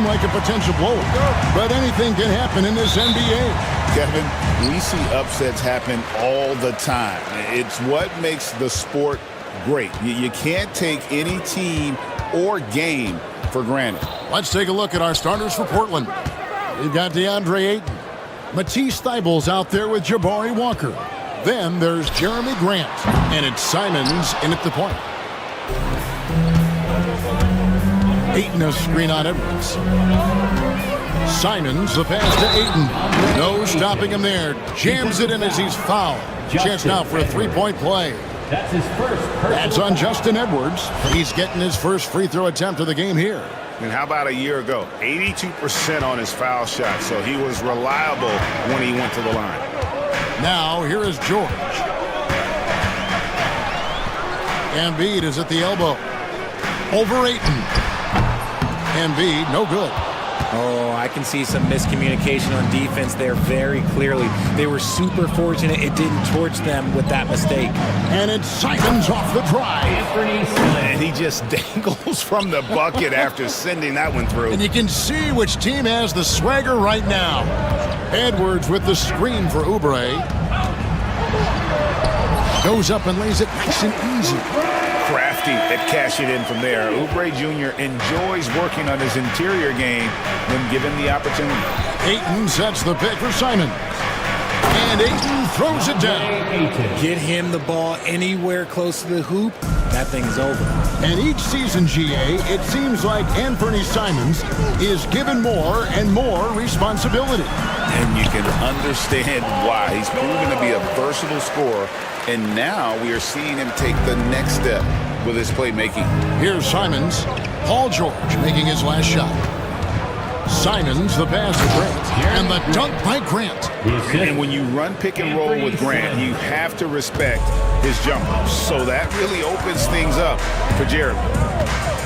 seem like a potential blowout, but anything can happen in this NBA. Kevin, we see upsets happen all the time. It's what makes the sport great. You can't take any team or game for granted. Let's take a look at our starters for Portland. We've got DeAndre Ayton. Matisse Thybulle's out there with Jabari Walker. Then there's Jeremy Grant. And it's Simons in at the point. Ayton a screen on Edwards. Simons, the pass to Ayton. No stopping him there. Jams it in as he's fouled. Chance now for a three-point play. That's his first. That's on Justin Edwards. He's getting his first free throw attempt of the game here. And how about a year ago? 82% on his foul shot, so he was reliable when he went to the line. Now, here is George. Embiid is at the elbow. Over Ayton. Embiid, no good. Oh, I can see some miscommunication on defense there very clearly. They were super fortunate it didn't torch them with that mistake. And it's Simons off the drive. And he just dangles from the bucket after sending that one through. And you can see which team has the swagger right now. Edwards with the screen for Oubre. Goes up and lays it nice and easy. Crafty at cashing in from there. Oubre Jr. enjoys working on his interior game when given the opportunity. Ayton sets the pick for Simons. And Ayton throws it down. Get him the ball anywhere close to the hoop, that thing's over. And each season, GA, it seems like Anthony Simons is given more and more responsibility. And you can understand why. He's proven to be a versatile scorer, and now we are seeing him take the next step with his playmaking. Here's Simons. Paul George making his last shot. Simons, the pass to Grant, and the dunk by Grant. And when you run pick and roll with Grant, you have to respect his jumper. So that really opens things up for Jeremy.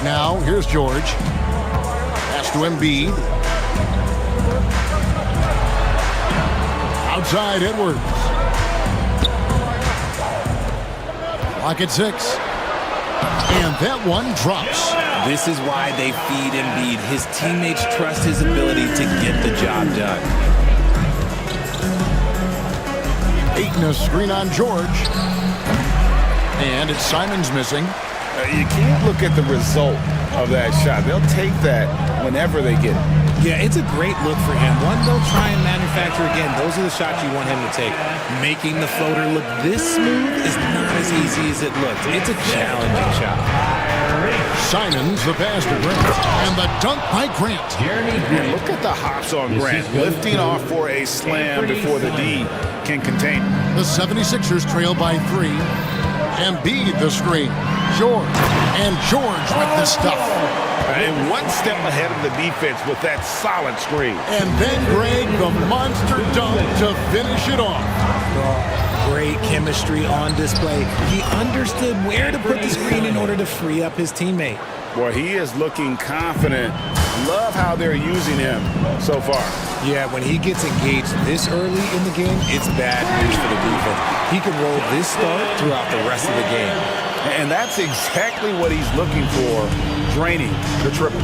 Now, here's George. Pass to Embiid. Outside Edwards. Clock at 6. And that one drops. This is why they feed Embiid. His teammates trust his ability to get the job done. Ayton a screen on George. And it's Simons missing. You can't look at the result of that shot. They'll take that whenever they get it. Yeah, it's a great look for him. One they'll try and manufacture again. Those are the shots you want him to take. Making the floater look this smooth is not as easy as it looks. It's a challenging shot. Simons, the pass to Grant, and the dunk by Grant. And look at the hops on Grant, lifting off for a slam before the D can contain him. The 76ers trail by 3. Embiid the screen. George. And George with the stuff. And one step ahead of the defense with that solid screen. And then Greg, the monster dunk to finish it off. Great chemistry on display. He understood where to put the screen in order to free up his teammate. Boy, he is looking confident. Love how they're using him so far. Yeah, when he gets engaged this early in the game, it's bad news for the defense. He can roll this start throughout the rest of the game. And that's exactly what he's looking for, draining the triple.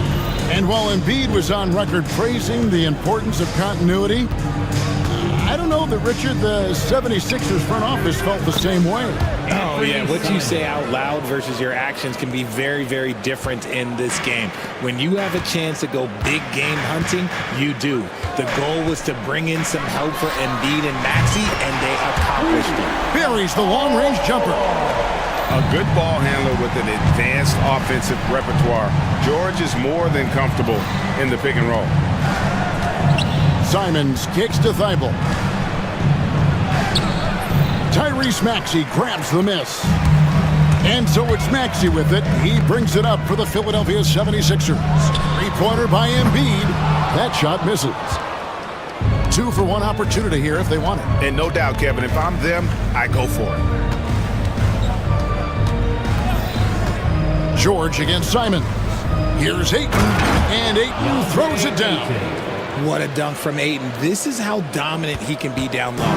And while Embiid was on record praising the importance of continuity, I don't know that, Richard, the 76ers front office felt the same way. Oh, yeah, what you say out loud versus your actions can be very, very different in this game. When you have a chance to go big game hunting, you do. The goal was to bring in some help for Embiid and Maxey, and they accomplished it. Buries the long-range jumper. A good ball handler with an advanced offensive repertoire. George is more than comfortable in the pick and roll. Simons kicks to Thibault. Tyrese Maxey grabs the miss. And so it's Maxey with it. He brings it up for the Philadelphia 76ers. Three-pointer by Embiid. That shot misses. 2-for-1 opportunity here if they want it. And no doubt, Kevin, if I'm them, I go for it. George against Simons. Here's Ayton, and Ayton throws it down. What a dunk from Ayton. This is how dominant he can be down low.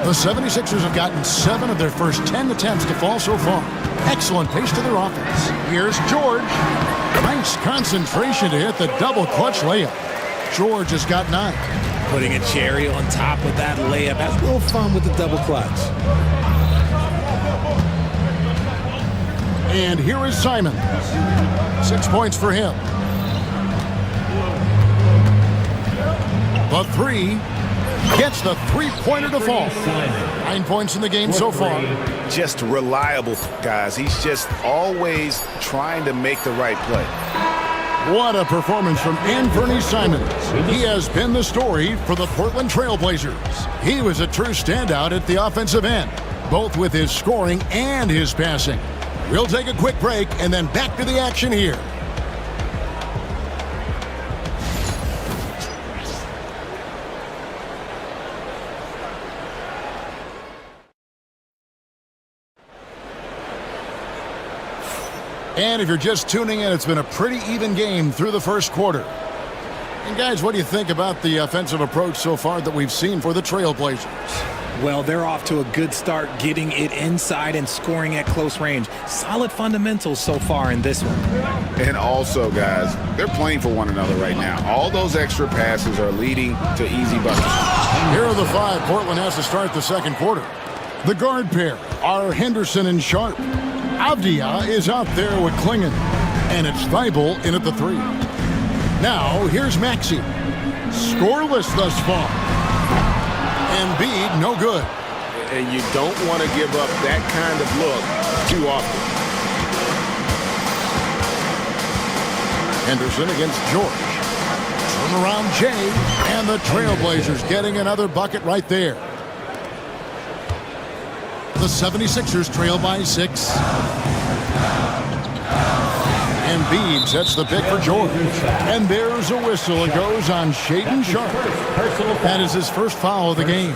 The 76ers have gotten 7 of their first 10 attempts to fall so far. Excellent pace to their offense. Here's George. Nice takes concentration to hit the double clutch layup. George has got 9. Putting a cherry on top of that layup. Has a little fun with the double clutch. And here is Simon. 6 points for him. The 3 gets the three-pointer to fall. 9 points in the game so far. Just reliable, guys. He's just always trying to make the right play. What a performance from Anthony Simons. He has been the story for the Portland Trailblazers. He was a true standout at the offensive end, both with his scoring and his passing. We'll take a quick break and then back to the action here. And if you're just tuning in, it's been a pretty even game through the first quarter. And guys, what do you think about the offensive approach so far that we've seen for the Trailblazers? Well, they're off to a good start getting it inside and scoring at close range. Solid fundamentals so far in this one. And also, guys, they're playing for one another right now. All those extra passes are leading to easy buckets. Here are the 5 Portland has to start the second quarter. The guard pair are Henderson and Sharp. Avdia is out there with Klingon, and it's Thibault in at the 3. Now, here's Maxey. Scoreless thus far. Embiid, no good. And you don't want to give up that kind of look too often. Henderson against George. Turn around Jay, and the Trailblazers getting another bucket right there. The 76ers trail by 6. Embiid sets the pick for George. And there's a whistle. It goes on Shaedon Sharp. That is his first foul of the game.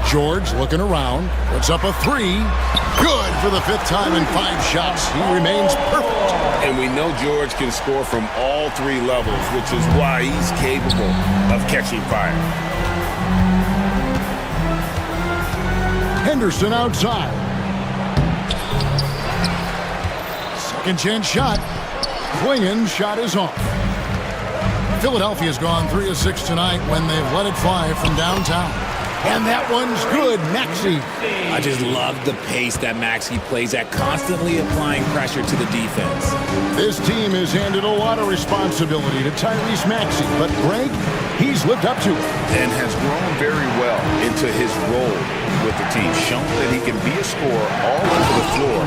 George looking around. Puts up a 3. Good for the 5th time in 5 shots. He remains perfect. And we know George can score from all 3 levels, which is why he's capable of catching fire. Henderson outside. Second chance shot. Klingon shot is off. Philadelphia's gone 3 of 6 tonight when they've let it fly from downtown. And that one's good. Maxey. I just love the pace that Maxey plays at, constantly applying pressure to the defense. This team has handed a lot of responsibility to Tyrese Maxey, but Greg, he's lived up to it. And has grown very well into his role with the team, shown that he can be a scorer all over the floor.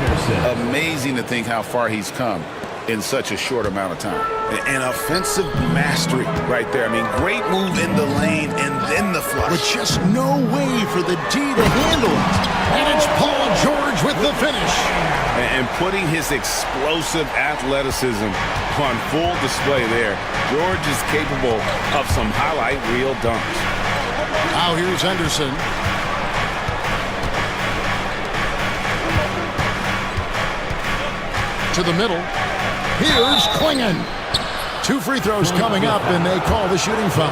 Amazing to think how far he's come in such a short amount of time. An offensive mastery right there. I mean, great move in the lane and then the flush. With just no way for the D to handle it. And it's Paul George with the finish. And putting his explosive athleticism on full display there. George is capable of some highlight reel dunks. Now here's Henderson. To the middle. Here's Klingon. 2 free throws coming up, and they call the shooting foul.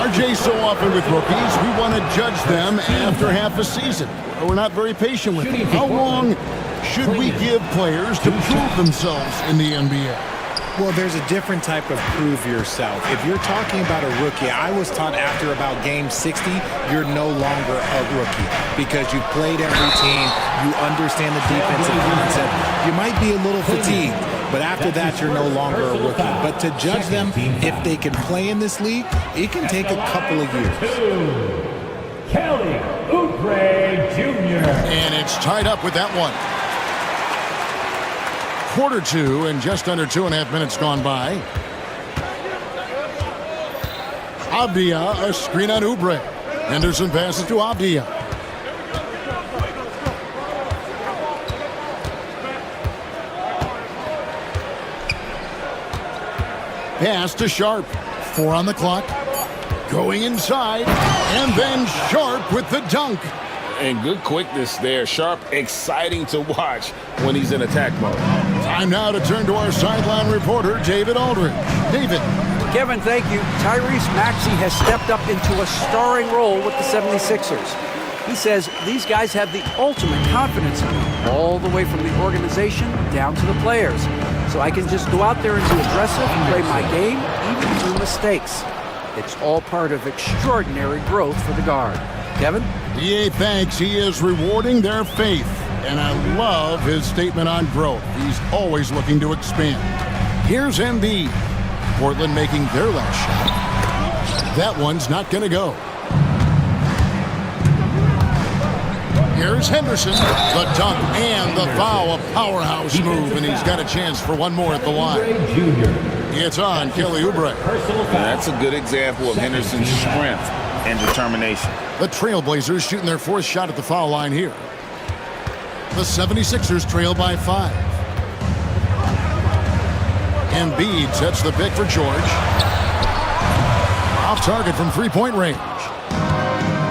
RJ, so often with rookies, we want to judge them after half a season. We're not very patient with them. How long should we give players to prove themselves in the NBA? Well, there's a different type of prove yourself. If you're talking about a rookie, I was taught after about game 60, you're no longer a rookie because you played every team, you understand the defensive concept. You might be a little fatigued, but after that, you're no longer a rookie. But to judge them, if they can play in this league, it can take a couple of years. Kelly Oubre Jr. And it's tied up with that one. Quarter 2 and just under 2.5 minutes gone by. Avdia, a screen on Oubre. Henderson passes to Avdia. Pass to Sharp. 4 on the clock. Going inside. And then Sharp with the dunk. And good quickness there. Sharp, exciting to watch when he's in attack mode. Time now to turn to our sideline reporter, David Aldridge. David. Kevin, thank you. Tyrese Maxey has stepped up into a starring role with the 76ers. He says these guys have the ultimate confidence in him, all the way from the organization down to the players. So I can just go out there and be aggressive, play my game, even through mistakes. It's all part of extraordinary growth for the guard. Kevin? EA thinks he is rewarding their faith, and I love his statement on growth. He's always looking to expand. Here's Embiid. Portland making their last shot. That one's not going to go. Here's Henderson, the dunk and the foul, a powerhouse move, and he's got a chance for one more at the line. It's on Kelly Oubre. That's a good example of Henderson's strength and determination. The Trailblazers shooting their fourth shot at the foul line here. The 76ers trail by 5. Embiid sets the pick for George. Off target from three-point range.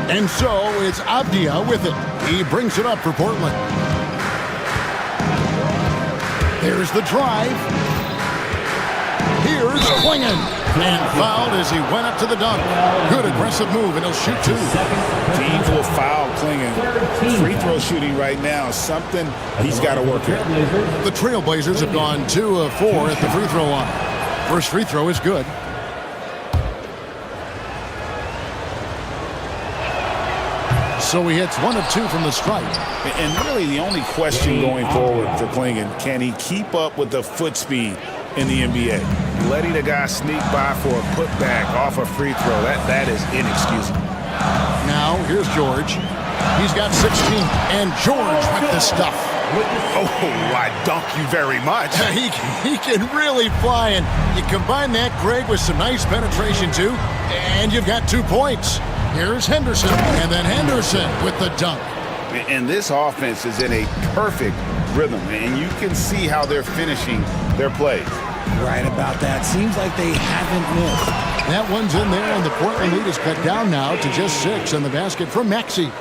And so it's Avdia with it. He brings it up for Portland. There's the drive. Here's Klingon. And fouled as he went up to the dunk. Good aggressive move, and he'll shoot 2. Teams will foul Klingon. Free throw shooting right now is something he's got to work at. The Trailblazers have gone 2 of 4 at the free throw line. First free throw is good. So he hits 1 of 2 from the stripe. And really the only question going forward for Klingon, can he keep up with the foot speed in the NBA? Letting a guy sneak by for a putback off a free throw, that is inexcusable. Now here's George. He's got 16, and George with the stuff. Oh, I dunk you very much. He can really fly, and you combine that, Greg, with some nice penetration too, and you've got 2 points. Here's Henderson, and then Henderson with the dunk. And this offense is in a perfect rhythm, and you can see how they're finishing their plays. Right about that. Seems like they haven't missed. That one's in there, and the Portland lead is cut down now to just 6 on the basket from Maxey.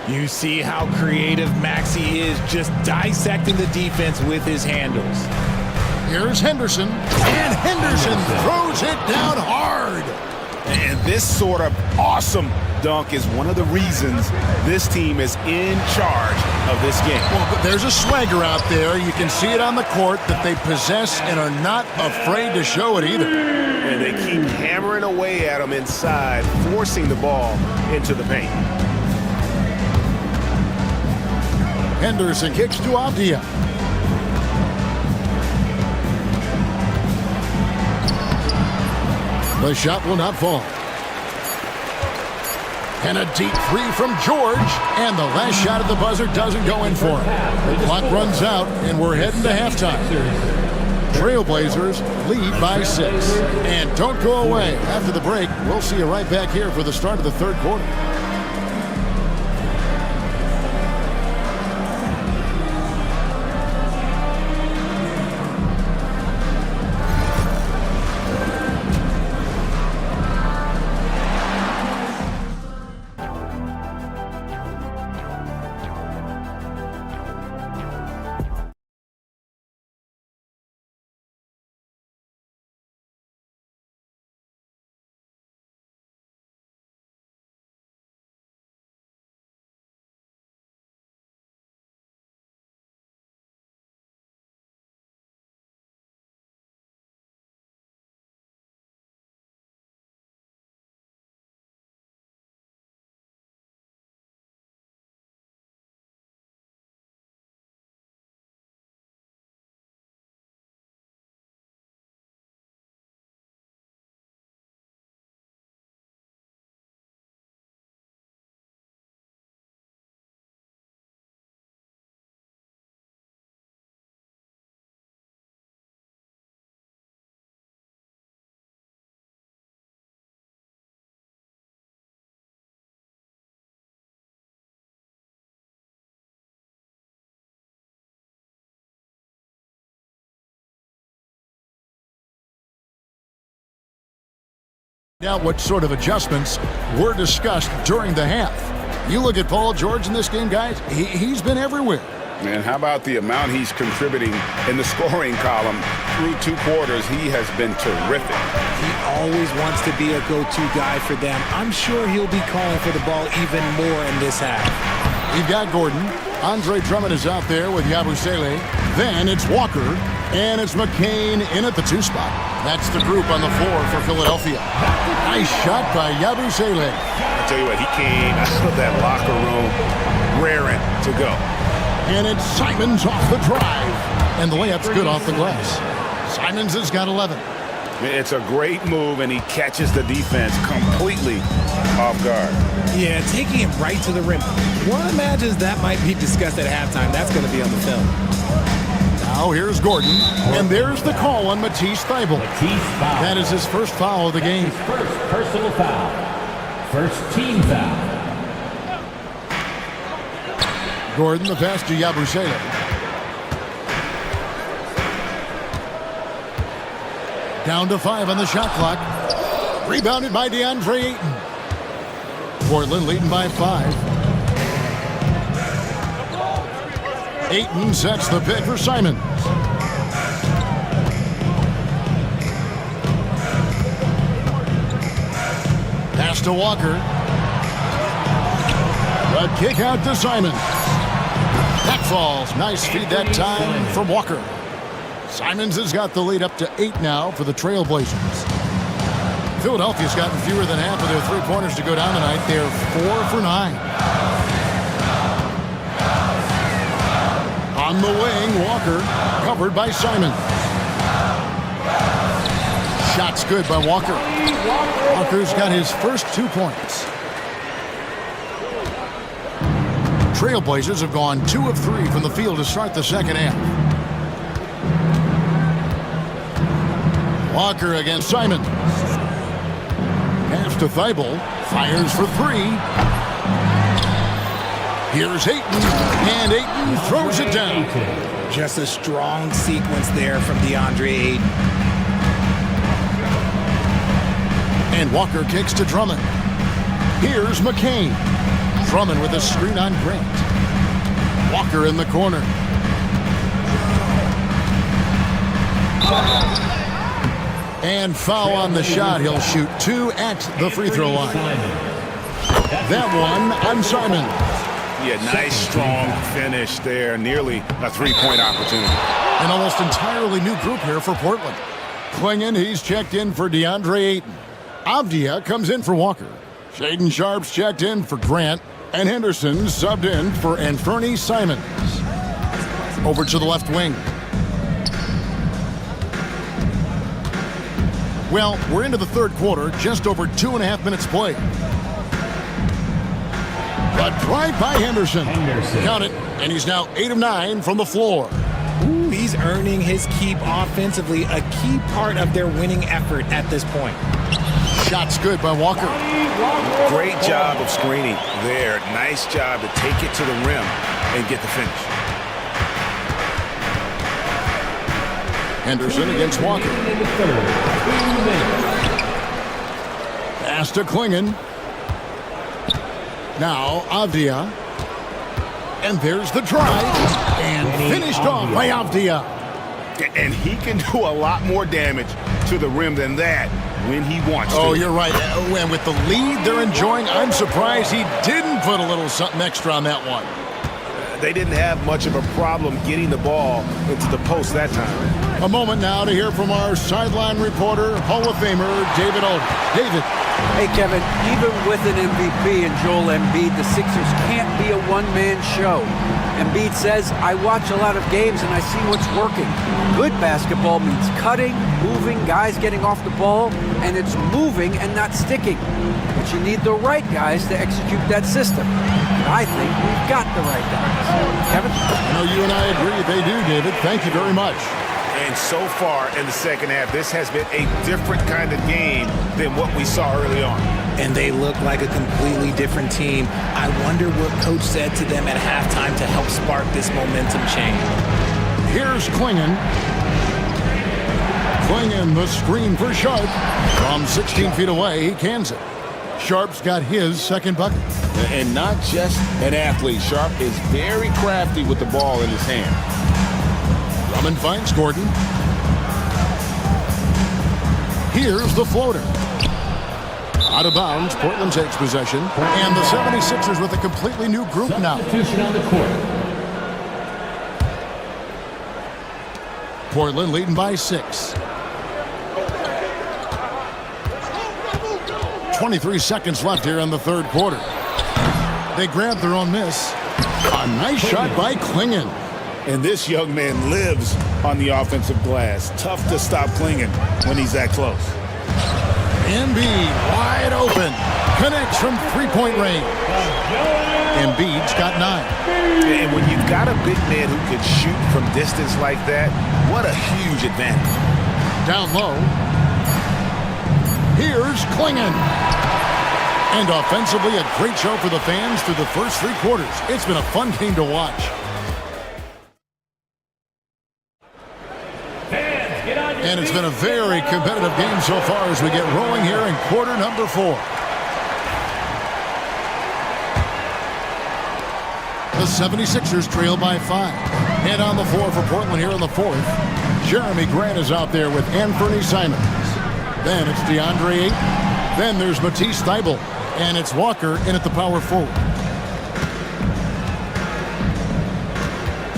You see how creative Maxey is, just dissecting the defense with his handles. Here's Henderson, and Henderson throws it down hard. And this sort of awesome dunk is one of the reasons this team is in charge of this game. Well, there's a swagger out there. You can see it on the court that they possess and are not afraid to show it either. And they keep hammering away at them inside, forcing the ball into the paint. Henderson kicks to Avdia. The shot will not fall. And a deep 3 from George. And the last shot at the buzzer doesn't go in for him. The clock runs out, and we're heading to halftime. Trailblazers lead by 6. And don't go away. After the break, we'll see you right back here for the start of the third quarter. Now, what sort of adjustments were discussed during the half? You look at Paul George in this game, guys, he's been everywhere. And how about the amount he's contributing in the scoring column through 2 quarters? He has been terrific. He always wants to be a go-to guy for them. I'm sure he'll be calling for the ball even more in this half. You've got Gordon. Andre Drummond is out there with Yabusele. Then it's Walker. And it's McCain in at the 2 spot. That's the group on the floor for Philadelphia. Nice shot by Yabusele. I tell you what, he came out of that locker room raring to go. And it's Simons off the drive. And the layup's good off the glass. Simons has got 11. It's a great move, and he catches the defense completely off guard. Yeah, taking it right to the rim. One imagines that might be discussed at halftime. That's going to be on the film. Now here's Gordon. And there's the call on Matisse Thybulle. Matisse foul. That is his first foul of the game. His first personal foul. First team foul. Gordon, the pass to Yabusele. Down to 5 on the shot clock. Rebounded by DeAndre Ayton. Portland leading by 5. Ayton sets the pick for Simons. Pass to Walker. A kick out to Simons. That falls. Nice feed that time from Walker. Simons has got the lead up to 8 now for the Trailblazers. Philadelphia's gotten fewer than half of their 3-pointers to go down tonight. They're 4 for 9. On the wing, Walker, covered by Simons. Shot's good by Walker. Walker's got his first 2 points. Trailblazers have gone 2 of 3 from the field to start the second half. Walker against Simons. Pass to Thybulle. Fires for 3. Here's Ayton. And Ayton throws it down. Just a strong sequence there from DeAndre Ayton. And Walker kicks to Drummond. Here's McCain. Drummond with a screen on Grant. Walker in the corner. And foul on the shot. He'll shoot 2 at the free throw line. That one on Simon. Yeah, nice strong finish there. Nearly a 3-point opportunity. An almost entirely new group here for Portland. Klingon, he's checked in for DeAndre Ayton. Avdia comes in for Walker. Shaden Sharp's checked in for Grant. And Henderson subbed in for Anthony Simons. Over to the left wing. Well, we're into the 3rd quarter, just over 2.5 minutes played. A drive by Henderson. Count it, and he's now 8 of 9 from the floor. Ooh, he's earning his keep offensively, a key part of their winning effort at this point. Shot's good by Walker. Great job of screening there. Nice job to take it to the rim and get the finish. Henderson against Walker. Pass to Klingon. Now Avdia. And there's the drive. And finished off by Avdia. And he can do a lot more damage to the rim than that when he wants to. Oh, you're right. And with the lead they're enjoying, I'm surprised he didn't put a little something extra on that one. They didn't have much of a problem getting the ball into the post that time. A moment now to hear from our sideline reporter, Hall of Famer David Aldridge. David. Hey, Kevin, even with an MVP and Joel Embiid, the Sixers can't be a one-man show. Embiid says, I watch a lot of games and I see what's working. Good basketball means cutting, moving, guys getting off the ball, and it's moving and not sticking. But you need the right guys to execute that system. And I think we've got the right guys. Kevin? I know you and I agree they do, David. Thank you very much. And so far in the second half, this has been a different kind of game than what we saw early on. And they look like a completely different team. I wonder what coach said to them at halftime to help spark this momentum change. Here's Klingon. Klingon, the screen for Sharp. From 16 feet away, he cans it. Sharp's got his second bucket. And not just an athlete. Sharp is very crafty with the ball in his hand. Drummond finds Gordon. Here's the floater. Out of bounds, Portland takes possession. And the 76ers with a completely new group now. Substitution on the court. Portland leading by 6. 23 seconds left here in the third quarter. They grab their own miss. A nice shot by Klingon. And this young man lives on the offensive glass. Tough to stop Klingon when he's that close. Embiid wide open. Connects from three-point range. Embiid's got 9. And when you've got a big man who can shoot from distance like that, what a huge advantage. Down low. Here's Klingon. And offensively, a great show for the fans through the first 3 quarters. It's been a fun game to watch. And it's been a very competitive game so far as we get rolling here in quarter number 4. The 76ers trail by 5. And on the floor for Portland here in the 4th, Jeremy Grant is out there with Anthony Simons. Then it's DeAndre Ayton. Then there's Matisse Thybulle. And it's Walker in at the power forward.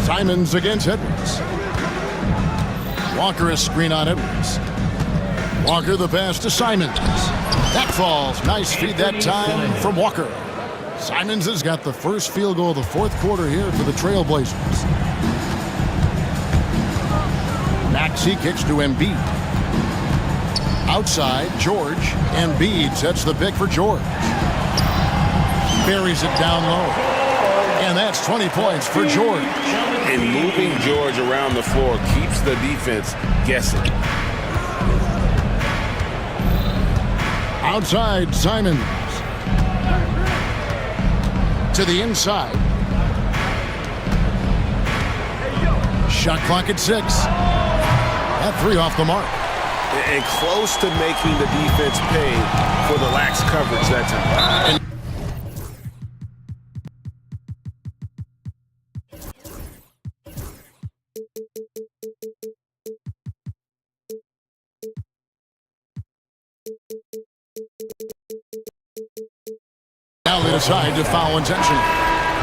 Simons against Edwards. Walker a screen on Edwards. Walker the pass to Simons. That falls. Nice feed that time from Walker. Simons has got the first field goal of the 4th quarter here for the Trailblazers. Maxey kicks to Embiid. Outside, George. Embiid sets the pick for George. Buries it down low. And that's 20 points for George. And moving George around the floor keeps the defense guessing. Outside, Simons. To the inside. Shot clock at 6. That 3 off the mark. And close to making the defense pay for the lax coverage that time. Now they decide to foul intentionally.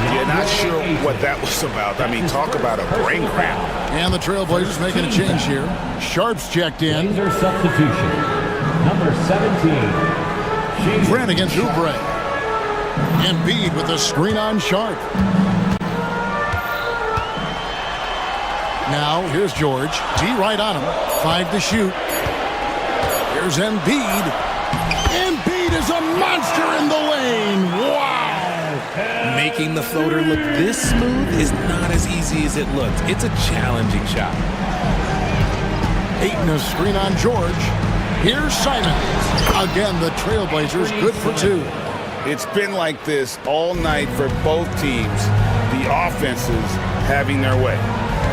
Yeah, not sure what that was about. I mean, talk about a brain cramp. And the Trailblazers making a change here. Sharp's checked in. Blazer substitution. Number 17. Grant against Oubre. Embiid with a screen on Sharp. Now, here's George. D right on him. 5 to shoot. Here's Embiid. Embiid is a monster in the lane. Wow! Making the floater look this smooth is not as easy as it looks. It's a challenging shot. Ayton a screen on George. Here's Simons. Again, the Trailblazers good for 2. It's been like this all night for both teams. The offenses having their way.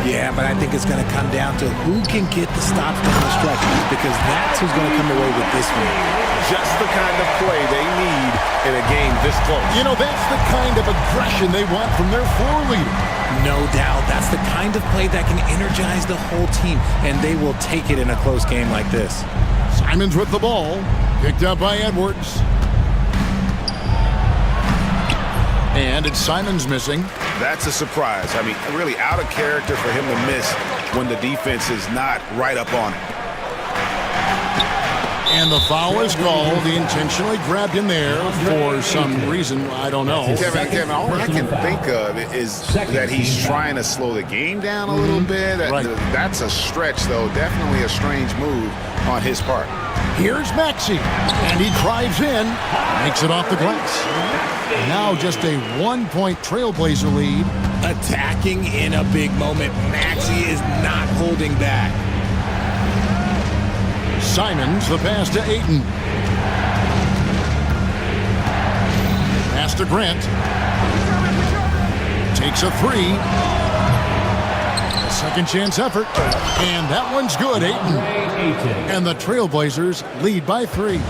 Yeah, but I think it's going to come down to who can get the stops down the stretch, because that's who's going to come away with this one. Just the kind of play they need in a game this close. You know, that's the kind of aggression they want from their floor leader. No doubt. That's the kind of play that can energize the whole team, and they will take it in a close game like this. Simons with the ball. Picked up by Edwards. And it's Simons missing. That's a surprise. I mean, really out of character for him to miss when the defense is not right up on it. And the foul is called. He intentionally grabbed him there for some reason. I don't know. Kevin, all I can think of is that he's trying to slow the game down a little bit. Right. That's a stretch, though. Definitely a strange move on his part. Here's Maxey. And he drives in. Makes it off the glass. Now just a 1-point Trailblazer lead. Attacking in a big moment. Maxey is not holding back. Simons, the pass to Ayton. Pass to Grant. Takes a 3. A second chance effort. And that one's good, Ayton. And the Trailblazers lead by 3.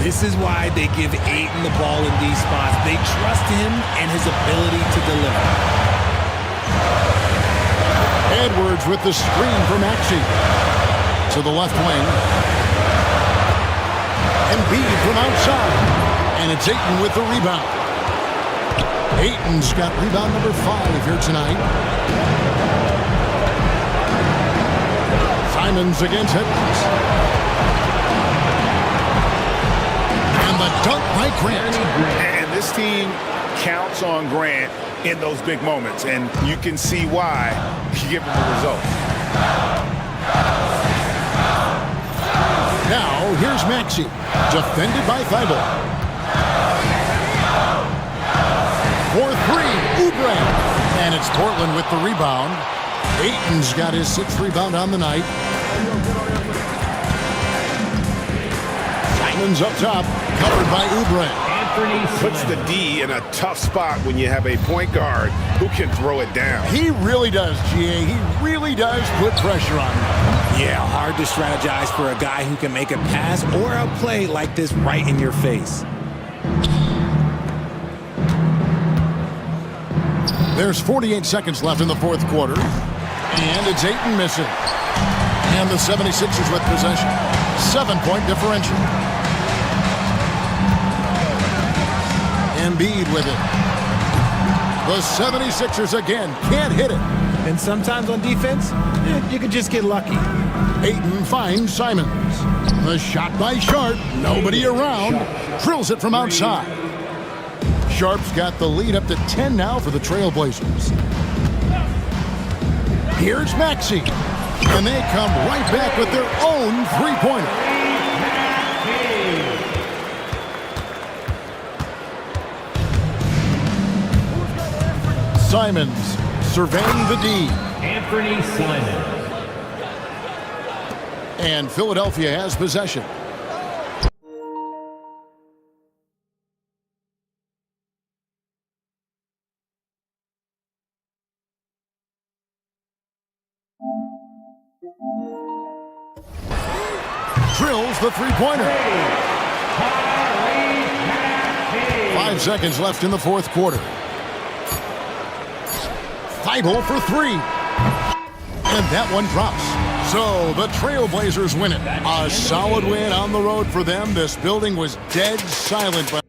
This is why they give Ayton the ball in these spots. They trust him and his ability to deliver. Edwards with the screen for Maxey. To the left wing. Embiid from outside. And it's Ayton with the rebound. Ayton's got rebound number 5 here tonight. Simons against Edwards. And the dunk by Grant. And this team counts on Grant in those big moments, and you can see why he gave him the result. Now, here's Maxey, defended by Thibault. For 3, Oubre. And it's Portland with the rebound. Ayton's got his 6th rebound on the night. Simons up top, covered by Oubre. Puts the D in a tough spot when you have a point guard who can throw it down. He really does, GA. He really does put pressure on him. Yeah, hard to strategize for a guy who can make a pass or a play like this right in your face. There's 48 seconds left in the 4th quarter. And it's Ayton missing. And the 76ers with possession. 7-point differential. Embiid with it. The 76ers again can't hit it. And sometimes on defense, you can just get lucky. Ayton finds Simons. The shot by Sharp. Nobody around. Drills it from outside. Sharp's got the lead up to 10 now for the Trailblazers. Here's Maxey. And they come right back with their own three-pointer. Simons surveying the D. Anthony Simons. And Philadelphia has possession. Drills the three-pointer. 5 seconds left in the 4th quarter. Thibault for 3. And that one drops. So the Trailblazers win it. A solid win on the road for them. This building was dead silent. But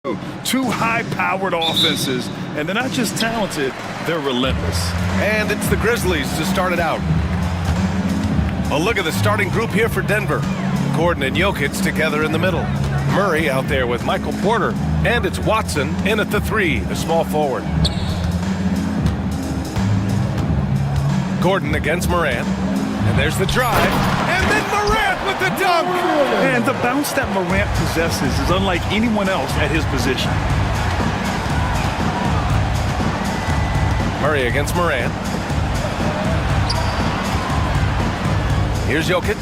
Two high-powered offenses, and they're not just talented, they're relentless. And it's the Grizzlies to start it out. A look at the starting group here for Denver. Gordon and Jokic together in the middle. Murray out there with Michael Porter. And it's Watson in at the 3, the small forward. Gordon against Morant. And there's the drive. And then Morant with the dunk! And the bounce that Morant possesses is unlike anyone else at his position. Murray against Morant. Here's Jokic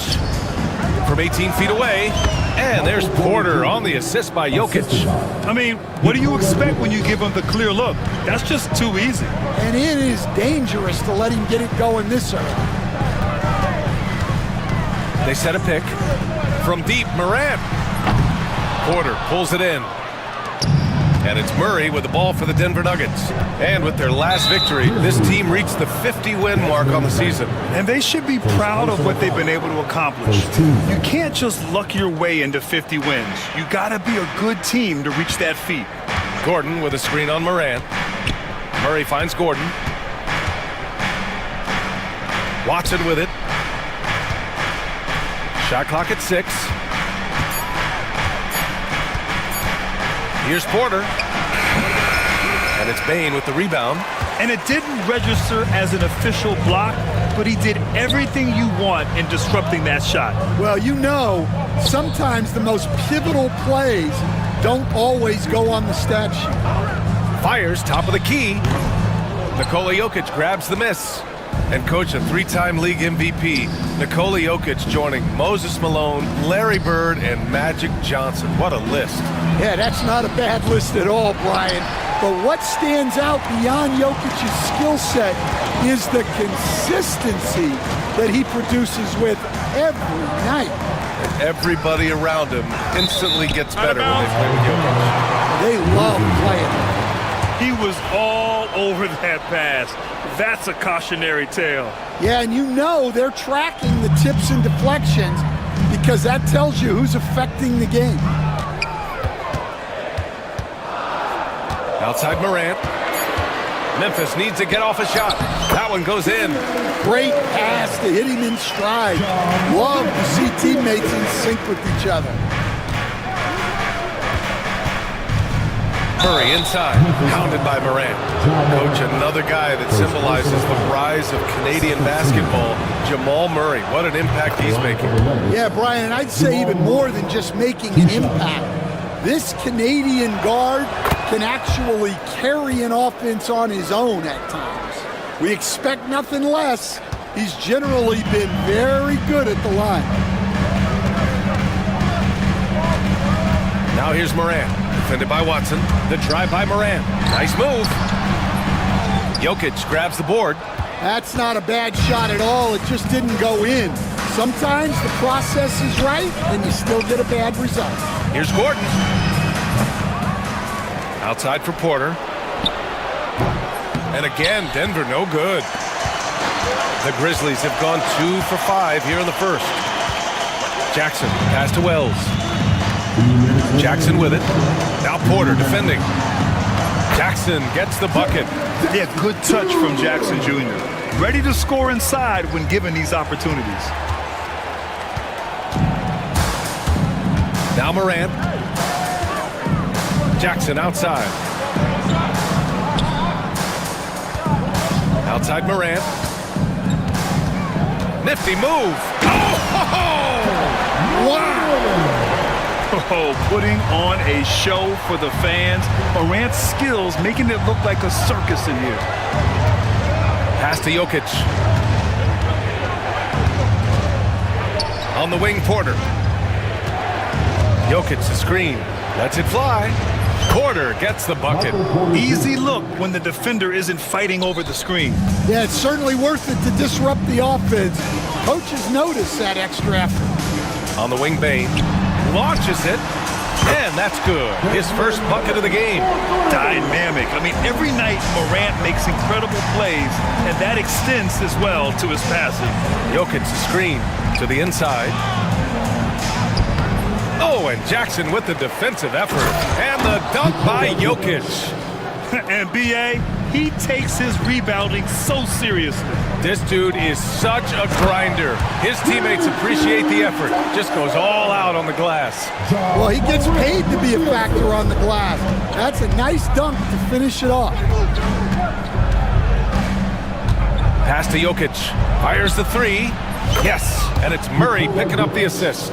from 18 feet away. And there's Porter on the assist by Jokic. I mean, what do you expect when you give him the clear look? That's just too easy. And it is dangerous to let him get it going this early. They set a pick. From deep, Morant. Porter pulls it in. And it's Murray with the ball for the Denver Nuggets. And with their last victory, this team reached the 50-win mark on the season. And they should be proud of what they've been able to accomplish. You can't just luck your way into 50 wins. You gotta be a good team to reach that feat. Gordon with a screen on Morant. Murray finds Gordon. Watson with it. Shot clock at 6. Here's Porter. And it's Bane with the rebound. And it didn't register as an official block, but he did everything you want in disrupting that shot. Well, you know, sometimes the most pivotal plays don't always go on the stat sheet. Fires top of the key. Nikola Jokic grabs the miss. And coach, a 3-time league MVP, Nikola Jokic joining Moses Malone, Larry Bird, and Magic Johnson. What a list. Yeah, that's not a bad list at all, Brian. But what stands out beyond Jokic's skill set is the consistency that he produces with every night. And everybody around him instantly gets better when they play with Jokic. They love playing. He was all over that pass. That's a cautionary tale. Yeah, and you know they're tracking the tips and deflections because that tells you who's affecting the game. Outside Morant. Memphis needs to get off a shot. That one goes in. Great pass to hit him in stride. Love to see teammates in sync with each other. Murray inside, pounded by Morant. Coach, another guy that symbolizes the rise of Canadian basketball, Jamal Murray. What an impact he's making. Yeah, Brian, I'd say even more than just making an impact. This Canadian guard can actually carry an offense on his own at times. We expect nothing less. He's generally been very good at the line. Now here's Morant. Defended by Watson. The drive by Morant. Nice move. Jokic grabs the board. That's not a bad shot at all. It just didn't go in. Sometimes the process is right and you still get a bad result. Here's Gordon. Outside for Porter. And again, Denver no good. The Grizzlies have gone 2 for 5 here in the first. Jackson pass to Wells. Jackson with it. Now Porter defending. Jackson gets the bucket. Yeah, good touch from Jackson Jr. Ready to score inside when given these opportunities. Now Morant. Jackson outside. Outside Morant. Nifty move. Oh! Wow! Oh, putting on a show for the fans. Morant's skills making it look like a circus in here. Pass to Jokic. On the wing, Porter. Jokic the screen. Lets it fly. Porter gets the bucket. Easy look when the defender isn't fighting over the screen. Yeah, it's certainly worth it to disrupt the offense. Coaches notice that extra effort. On the wing, Bane. Launches it, and that's good. His first bucket of the game. Dynamic. I mean, every night Morant makes incredible plays, and that extends as well to his passing. Jokic the screen to the inside. Oh, and Jackson with the defensive effort. And the dunk by Jokic. And B.A., he takes his rebounding so seriously. This dude is such a grinder. His teammates appreciate the effort. Just goes all out on the glass. Well, he gets paid to be a factor on the glass. That's a nice dunk to finish it off. Pass to Jokic. Fires the three. Yes, and it's Murray picking up the assist.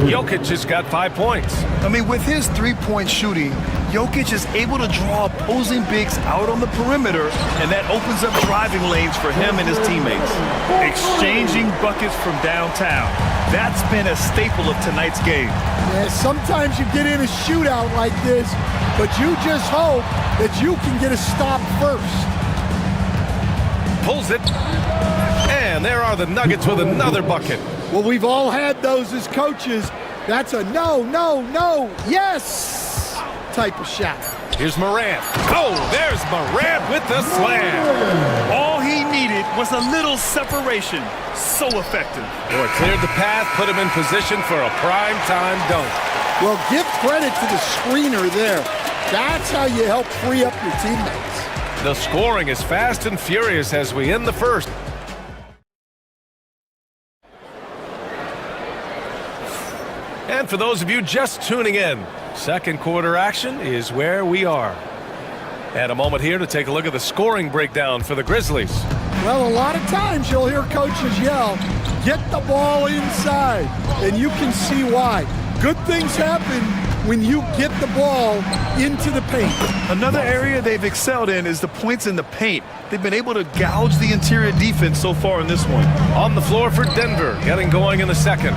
Jokic has got 5 points. I mean, with his three-point shooting, Jokic is able to draw opposing bigs out on the perimeter, and that opens up driving lanes for him and his teammates. Exchanging buckets from downtown. That's been a staple of tonight's game. Yeah, sometimes you get in a shootout like this, but you just hope that you can get a stop first. Pulls it. And there are the Nuggets with another bucket. Well, we've all had those as coaches. That's a no, no, no, yes type of shot. Here's Morant. Oh, there's Morant with the slam. All he needed was a little separation. So effective. Boy, cleared the path, put him in position for a prime-time dunk. Well, give credit to the screener there. That's how you help free up your teammates. The scoring is fast and furious as we end the first. And for those of you just tuning in, second quarter action is where we are. And a moment here to take a look at the scoring breakdown for the Grizzlies. Well, a lot of times you'll hear coaches yell, get the ball inside, and you can see why. Good things happen when you get the ball into the paint. Another area they've excelled in is the points in the paint. They've been able to gouge the interior defense so far in this one. On the floor for Denver, getting going in the second.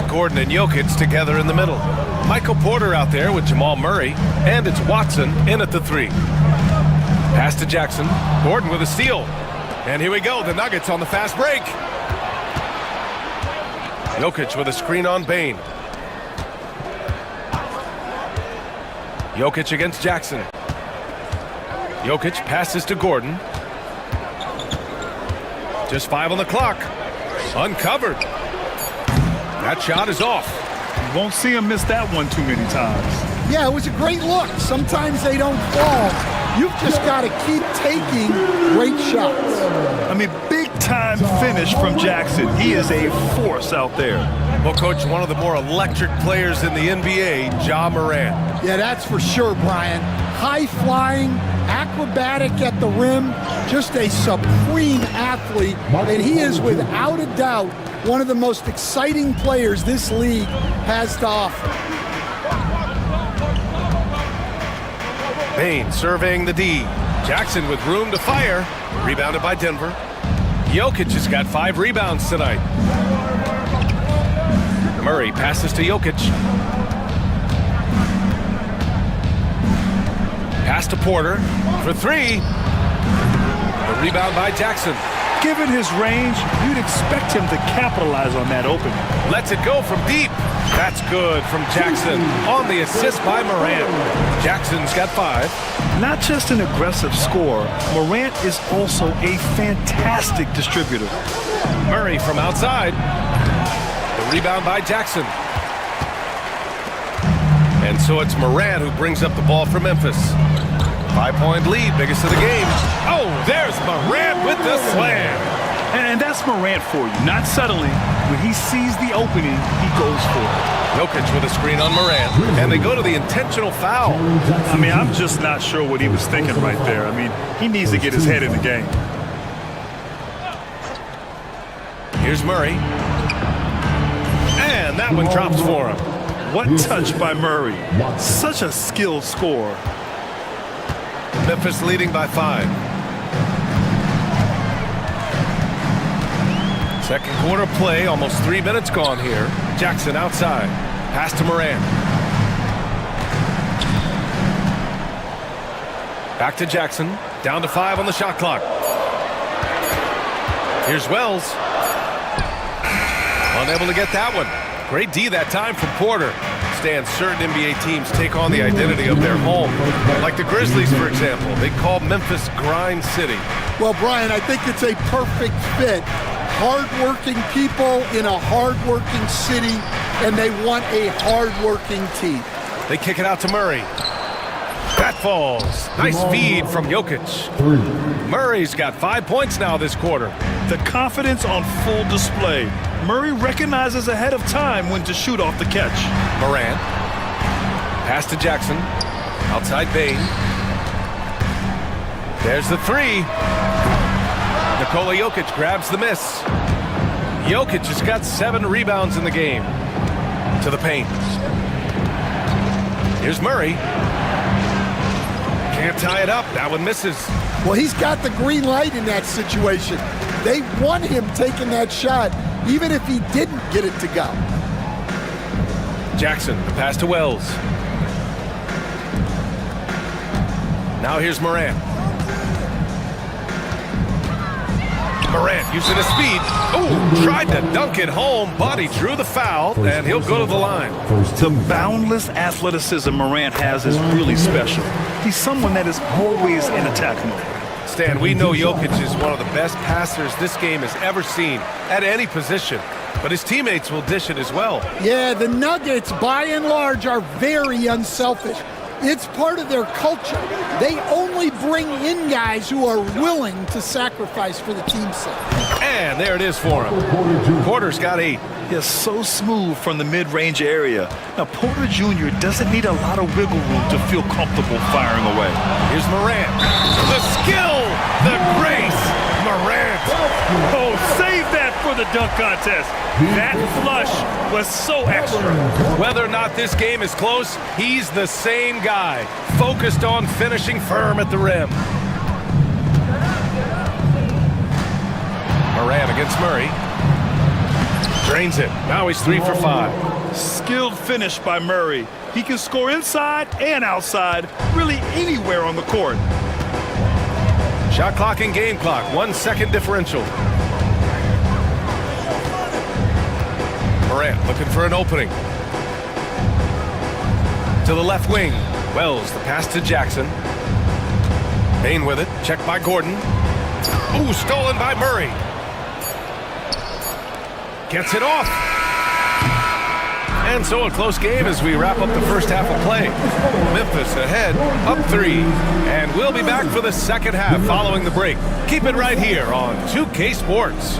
Gordon and Jokic together in the middle. Michael Porter out there with Jamal Murray, and it's Watson in at the three. Pass to Jackson. Gordon with a steal. And here we go, the Nuggets on the fast break. Jokic with a screen on Bane. Jokic against Jackson. Jokic passes to Gordon. Just 5 on the clock. Uncovered. That shot is off. You won't see him miss that one too many times. Yeah, it was a great look. Sometimes they don't fall. You've just got to keep taking great shots. I mean, big-time finish from Jackson. He is a force out there. Well, Coach, one of the more electric players in the NBA, Ja Morant. Yeah, that's for sure, Brian. High-flying, acrobatic at the rim, just a supreme athlete. And he is, without a doubt, one of the most exciting players this league has to offer. Bane surveying the D. Jackson with room to fire. Rebounded by Denver. Jokic has got 5 rebounds tonight. Murray passes to Jokic. Pass to Porter for 3. The rebound by Jackson. Given his range, you'd expect him to capitalize on that opening. Lets it go from deep. That's good from Jackson on the assist by Morant. Jackson's got 5. Not just an aggressive scorer, Morant is also a fantastic distributor. Murray from outside. The rebound by Jackson. And so it's Morant who brings up the ball for Memphis. 5-point lead, biggest of the game. Oh, there's Morant with the slam. And that's Morant for you. Not subtly. When he sees the opening, he goes for it. Jokic with a screen on Morant. And they go to the intentional foul. I mean, I'm just not sure what he was thinking right there. I mean, he needs to get his head in the game. Here's Murray. And that one drops for him. What touch by Murray. Such a skilled scorer. Memphis leading by 5. Second quarter play, almost 3 minutes gone here. Jackson outside. Pass to Morant. Back to Jackson. Down to 5 on the shot clock. Here's Wells. Unable to get that one. Great D that time from Porter. Stan, certain NBA teams take on the identity of their home. Like the Grizzlies, for example. They call Memphis Grind City. Well, Brian, I think it's a perfect fit. Hard-working people in a hard-working city. and they want a hard-working team. They kick it out to Murray. That falls. Nice feed from Jokic. Murray's got 5 points now this quarter. The confidence on full display. Murray recognizes ahead of time when to shoot off the catch. Morant. Pass to Jackson. Outside Bain. There's the three. Nikola Jokic grabs the miss. Jokic has got 7 rebounds in the game. To the paint. Here's Murray. Can't tie it up. That one misses. Well, he's got the green light in that situation. They want him taking that shot, even if he didn't get it to go. Jackson, the pass to Wells. Now here's Morant. Morant using his speed. Oh, tried to dunk it home, but he drew the foul, and he'll go to the line. The boundless athleticism Morant has is really special. He's someone that is always in attack mode. Stan, we know Jokic is one of the best passers this game has ever seen at any position, but his teammates will dish it as well. Yeah, the Nuggets, by and large, are very unselfish. It's part of their culture. They only bring in guys who are willing to sacrifice for the team's sake. And there it is for him. Porter's got 8. He's so smooth from the mid-range area. Now, Porter Jr. doesn't need a lot of wiggle room to feel comfortable firing away. Here's Morant. The skill, the grace, Morant. Oh, save that for the dunk contest. That flush was so extra. Whether or not this game is close, he's the same guy, focused on finishing firm at the rim. Morant against Murray. Drains it. Now he's 3 for 5. Skilled finish by Murray. He can score inside and outside, really anywhere on the court. Shot clock and game clock, 1 second differential. Morant looking for an opening. To the left wing. Wells, the pass to Jackson. Bain with it. Checked by Gordon. Ooh, stolen by Murray. Gets it off. And so a close game as we wrap up the first half of play. Memphis ahead, up 3. And we'll be back for the second half following the break. Keep it right here on 2K Sports.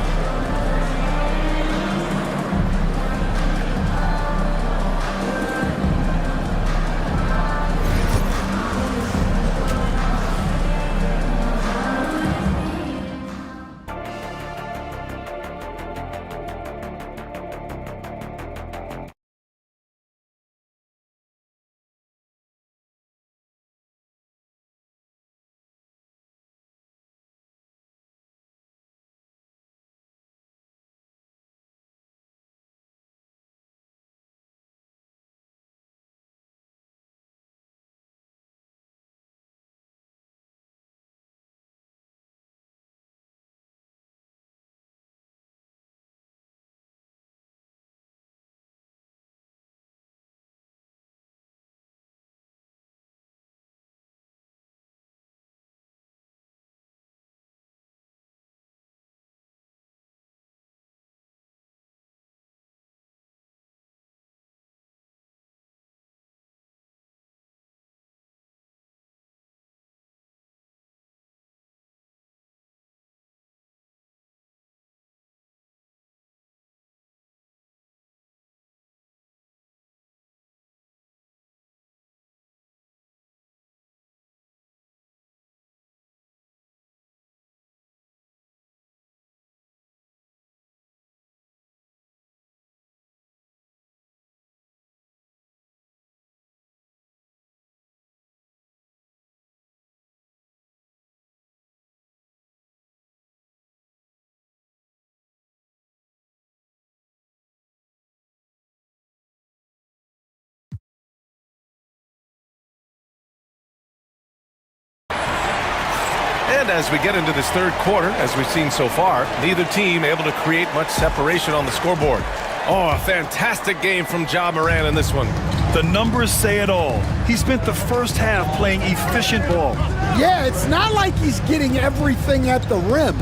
And as we get into this third quarter, as we've seen so far, neither team able to create much separation on the scoreboard. Oh, a fantastic game from Ja Morant in this one. The numbers say it all. He spent the first half playing efficient ball. Yeah, it's not like he's getting everything at the rim.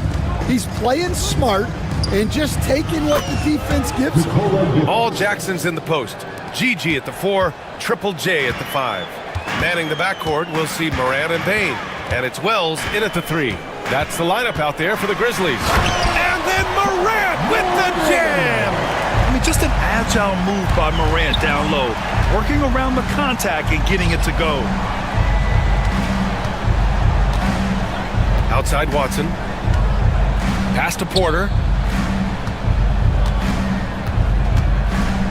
He's playing smart, and just taking what the defense gives him. All Jackson's in the post. GG at the 4, Triple J at the 5. Manning the backcourt, we'll see Moran and Bain. And it's Wells in at the 3. That's the lineup out there for the Grizzlies. And then Moran with the jam! I mean, just an agile move by Morant down low, working around the contact and getting it to go. Outside Watson. Pass to Porter.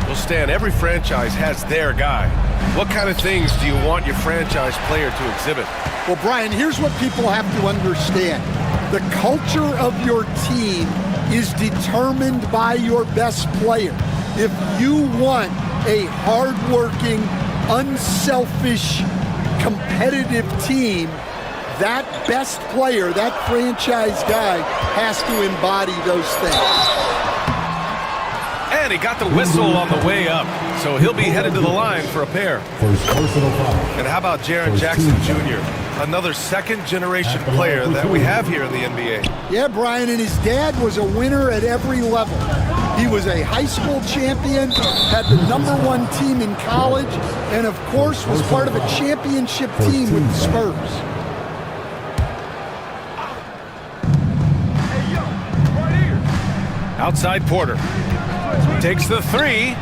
Well, Stan, every franchise has their guy. What kind of things do you want your franchise player to exhibit? Well, Brian, here's what people have to understand. The culture of your team is determined by your best player. If you want a hardworking, unselfish, competitive team, that best player, that franchise guy, has to embody those things. And he got the whistle on the way up, so he'll be headed to the line for a pair. And how about Jaren Jackson Jr., another second-generation player that we have here in the NBA? Yeah, Brian, and his dad was a winner at every level. He was a high school champion, had the #1 team in college, and of course was part of a championship team with the Spurs. Outside Porter. Takes the 3.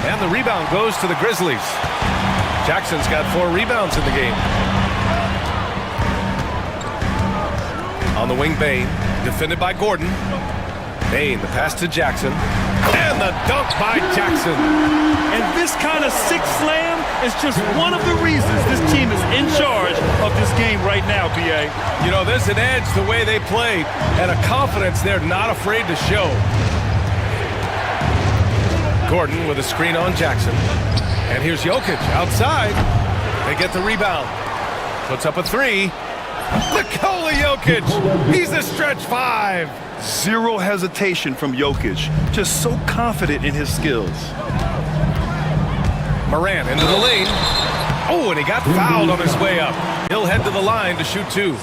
And the rebound goes to the Grizzlies. Jackson's got 4 rebounds in the game. On the wing, Bain. Defended by Gordon. Bain, the pass to Jackson. And the dunk by Jackson. And this kind of six slam is just one of the reasons this team is in charge of this game right now, B.A. You know, there's an edge the way they play and a confidence they're not afraid to show. Gordon with a screen on Jackson. And here's Jokic outside. They get the rebound. Puts up a 3. Nikola Jokic. He's a stretch 5. Zero hesitation from Jokic. Just so confident in his skills. Moran into the lane. Oh, and he got fouled on his way up. He'll head to the line to shoot 2.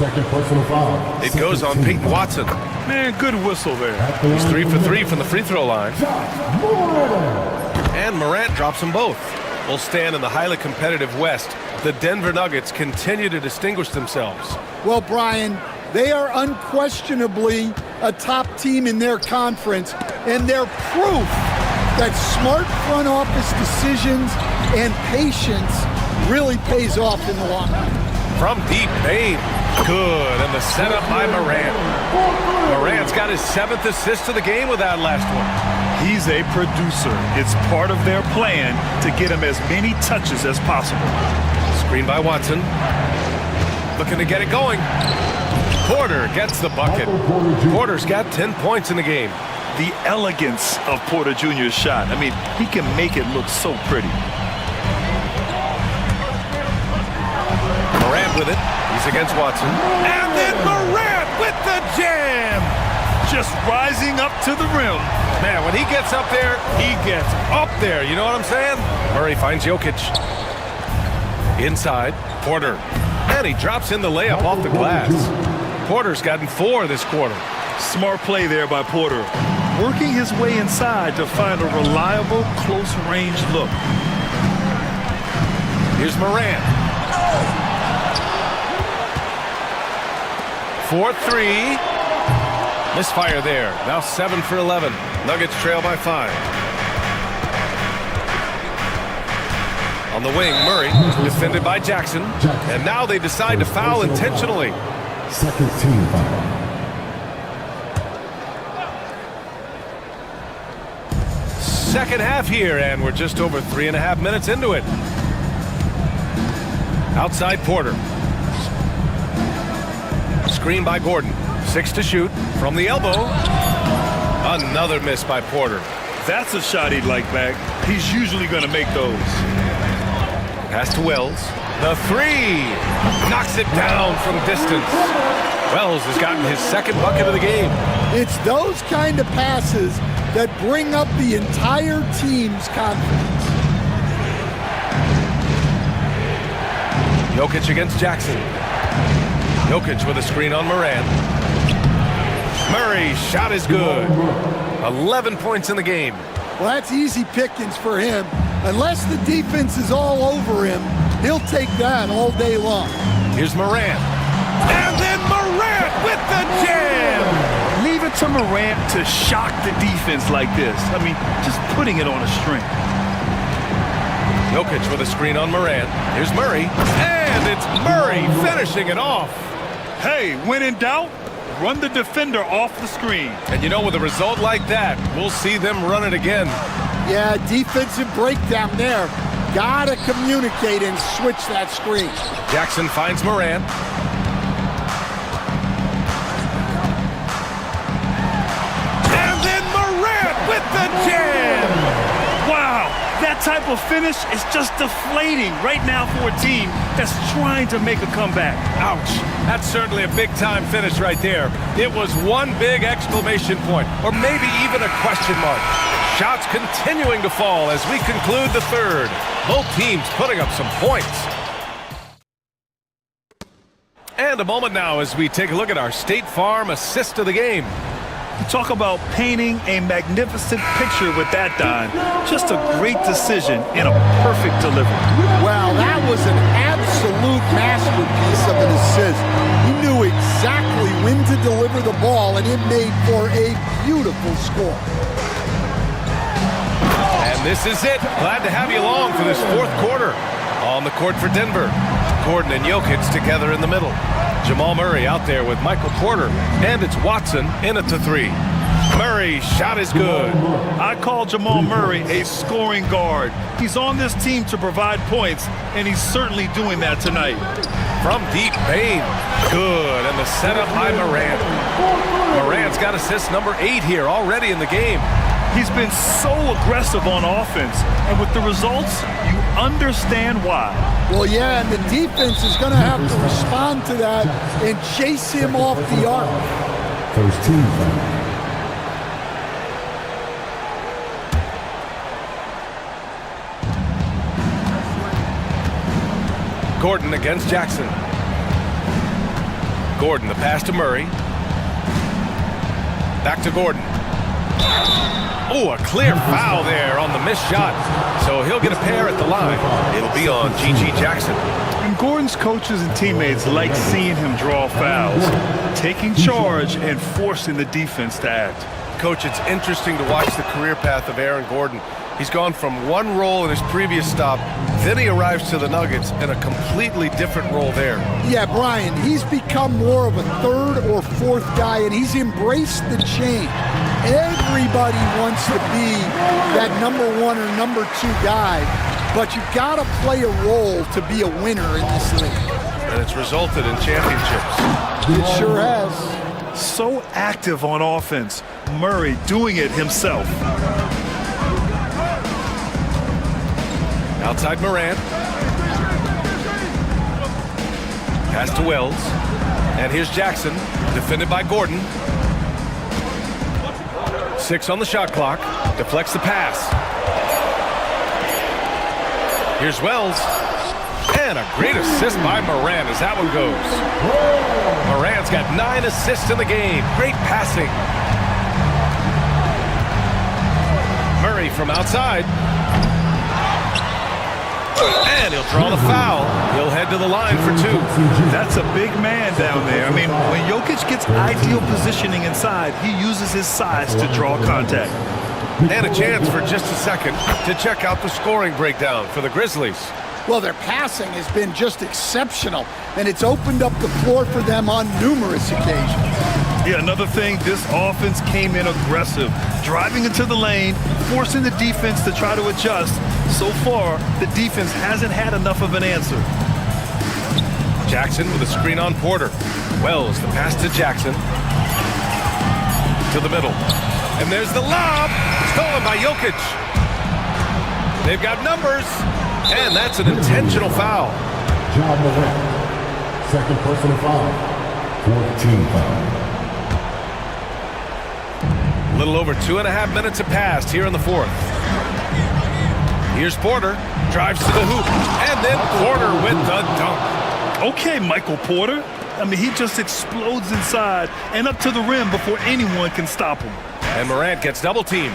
It goes on Peyton Watson. Man, good whistle there. He's 3 for 3 from the free throw line. And Morant drops them both. Will stand in the highly competitive West. The Denver Nuggets continue to distinguish themselves. Well, Brian, they are unquestionably a top team in their conference, and they're proof that smart front office decisions and patience really pays off in the long run. From deep, Bain. Good, and the setup by Morant. Morant's got his 7th assist of the game with that last one. He's a producer. It's part of their plan to get him as many touches as possible. Screen by Watson. Looking to get it going. Porter gets the bucket. Porter's got 10 points in the game. The elegance of Porter Jr.'s shot. I mean, he can make it look so pretty. Morant with it. He's against Watson. And then Morant with the jam! Just rising up to the rim. Man, when he gets up there, he gets up there. You know what I'm saying? Murray finds Jokic. Inside, Porter. And he drops in the layup off the glass. Porter's gotten 4 this quarter. Smart play there by Porter. Working his way inside to find a reliable, close-range look. Here's Morant. 4-3. Misfire there. Now 7 for 11. Nuggets trail by 5. On the wing, Murray, defended by Jackson. And now they decide to foul intentionally. Second team foul. Second half here, and we're just over 3.5 minutes into it. Outside Porter. Screen by Gordon. 6 to shoot from the elbow. Another miss by Porter. That's a shot he'd like back. He's usually going to make those. Pass to Wells. The 3. Knocks it down from distance. Wells has gotten his 2nd bucket of the game. It's those kind of passes that bring up the entire team's confidence. Jokic against Jackson. Jokic with a screen on Moran. Murray's shot is good. 11 points in the game. Well, that's easy pickings for him. Unless the defense is all over him, he'll take that all day long. Here's Morant. And then Morant with the jam! Leave it to Morant to shock the defense like this. I mean, just putting it on a string. Jokic with a screen on Morant. Here's Murray. And it's Murray finishing it off. Hey, when in doubt, run the defender off the screen. And you know, with a result like that, we'll see them run it again. Yeah, defensive breakdown there. Gotta communicate and switch that screen. Jackson finds Morant. And then Morant with the jam! Wow, that type of finish is just deflating right now for a team that's trying to make a comeback. Ouch. That's certainly a big-time finish right there. It was one big exclamation point, or maybe even a question mark. Shots continuing to fall as we conclude the third. Both teams putting up some points. And a moment now as we take a look at our State Farm assist of the game. Talk about painting a magnificent picture with that, Don. Just a great decision and a perfect delivery. Well, that was an absolute masterpiece of an assist. He knew exactly when to deliver the ball, and it made for a beautiful score. And this is it. Glad to have you along for this fourth quarter. On the court for Denver, Gordon and Jokic together in the middle. Jamal Murray out there with Michael Porter, and it's Watson in at the three. Murray's shot is good. I call Jamal Murray a scoring guard. He's on this team to provide points, and he's certainly doing that tonight. From deep, Bain. Good, and the setup by Morant. Morant's got assist number 8 here already in the game. He's been so aggressive on offense, and with the results, you understand why. Well, yeah, and the defense is going to have to respond to that and chase him off the arc. First team foul. Gordon against Jackson. Gordon, the pass to Murray. Back to Gordon. Oh, a clear foul there on the missed shot. So he'll get a pair at the line. It'll be on G.G. Jackson. And Gordon's coaches and teammates like seeing him draw fouls, taking charge and forcing the defense to act. Coach, it's interesting to watch the career path of Aaron Gordon. He's gone from one role in his previous stop, then he arrives to the Nuggets in a completely different role there. Yeah, Brian, he's become more of a third or fourth guy, and he's embraced the change. Everybody wants to be that number 1 or number 2 guy, but you've got to play a role to be a winner in this league. And it's resulted in championships. It sure has. So active on offense. Murray doing it himself. Outside Morant. Pass to Wells. And here's Jackson, defended by Gordon. 6 on the shot clock. Deflects the pass. Here's Wells. And a great assist by Morant as that one goes. Morant's got 9 assists in the game. Great passing. Murray from outside. And he'll draw the foul. He'll head to the line for 2. That's a big man down there. I mean, when Jokic gets ideal positioning inside, he uses his size to draw contact. And a chance for just a second to check out the scoring breakdown for the Grizzlies. Well, their passing has been just exceptional, and it's opened up the floor for them on numerous occasions. Yeah, another thing, this offense came in aggressive, driving into the lane, forcing the defense to try to adjust. So far, the defense hasn't had enough of an answer. Jackson with a screen on Porter. Wells, the pass to Jackson. To the middle. And there's the lob, stolen by Jokic. They've got numbers, and that's an intentional foul. John Morant. Second personal foul. 14 foul. A little over 2.5 minutes have passed here in the fourth. Here's Porter, drives to the hoop, and then Porter with the dunk. Okay, Michael Porter, I mean, he just explodes inside and up to the rim before anyone can stop him. And Morant gets double-teamed.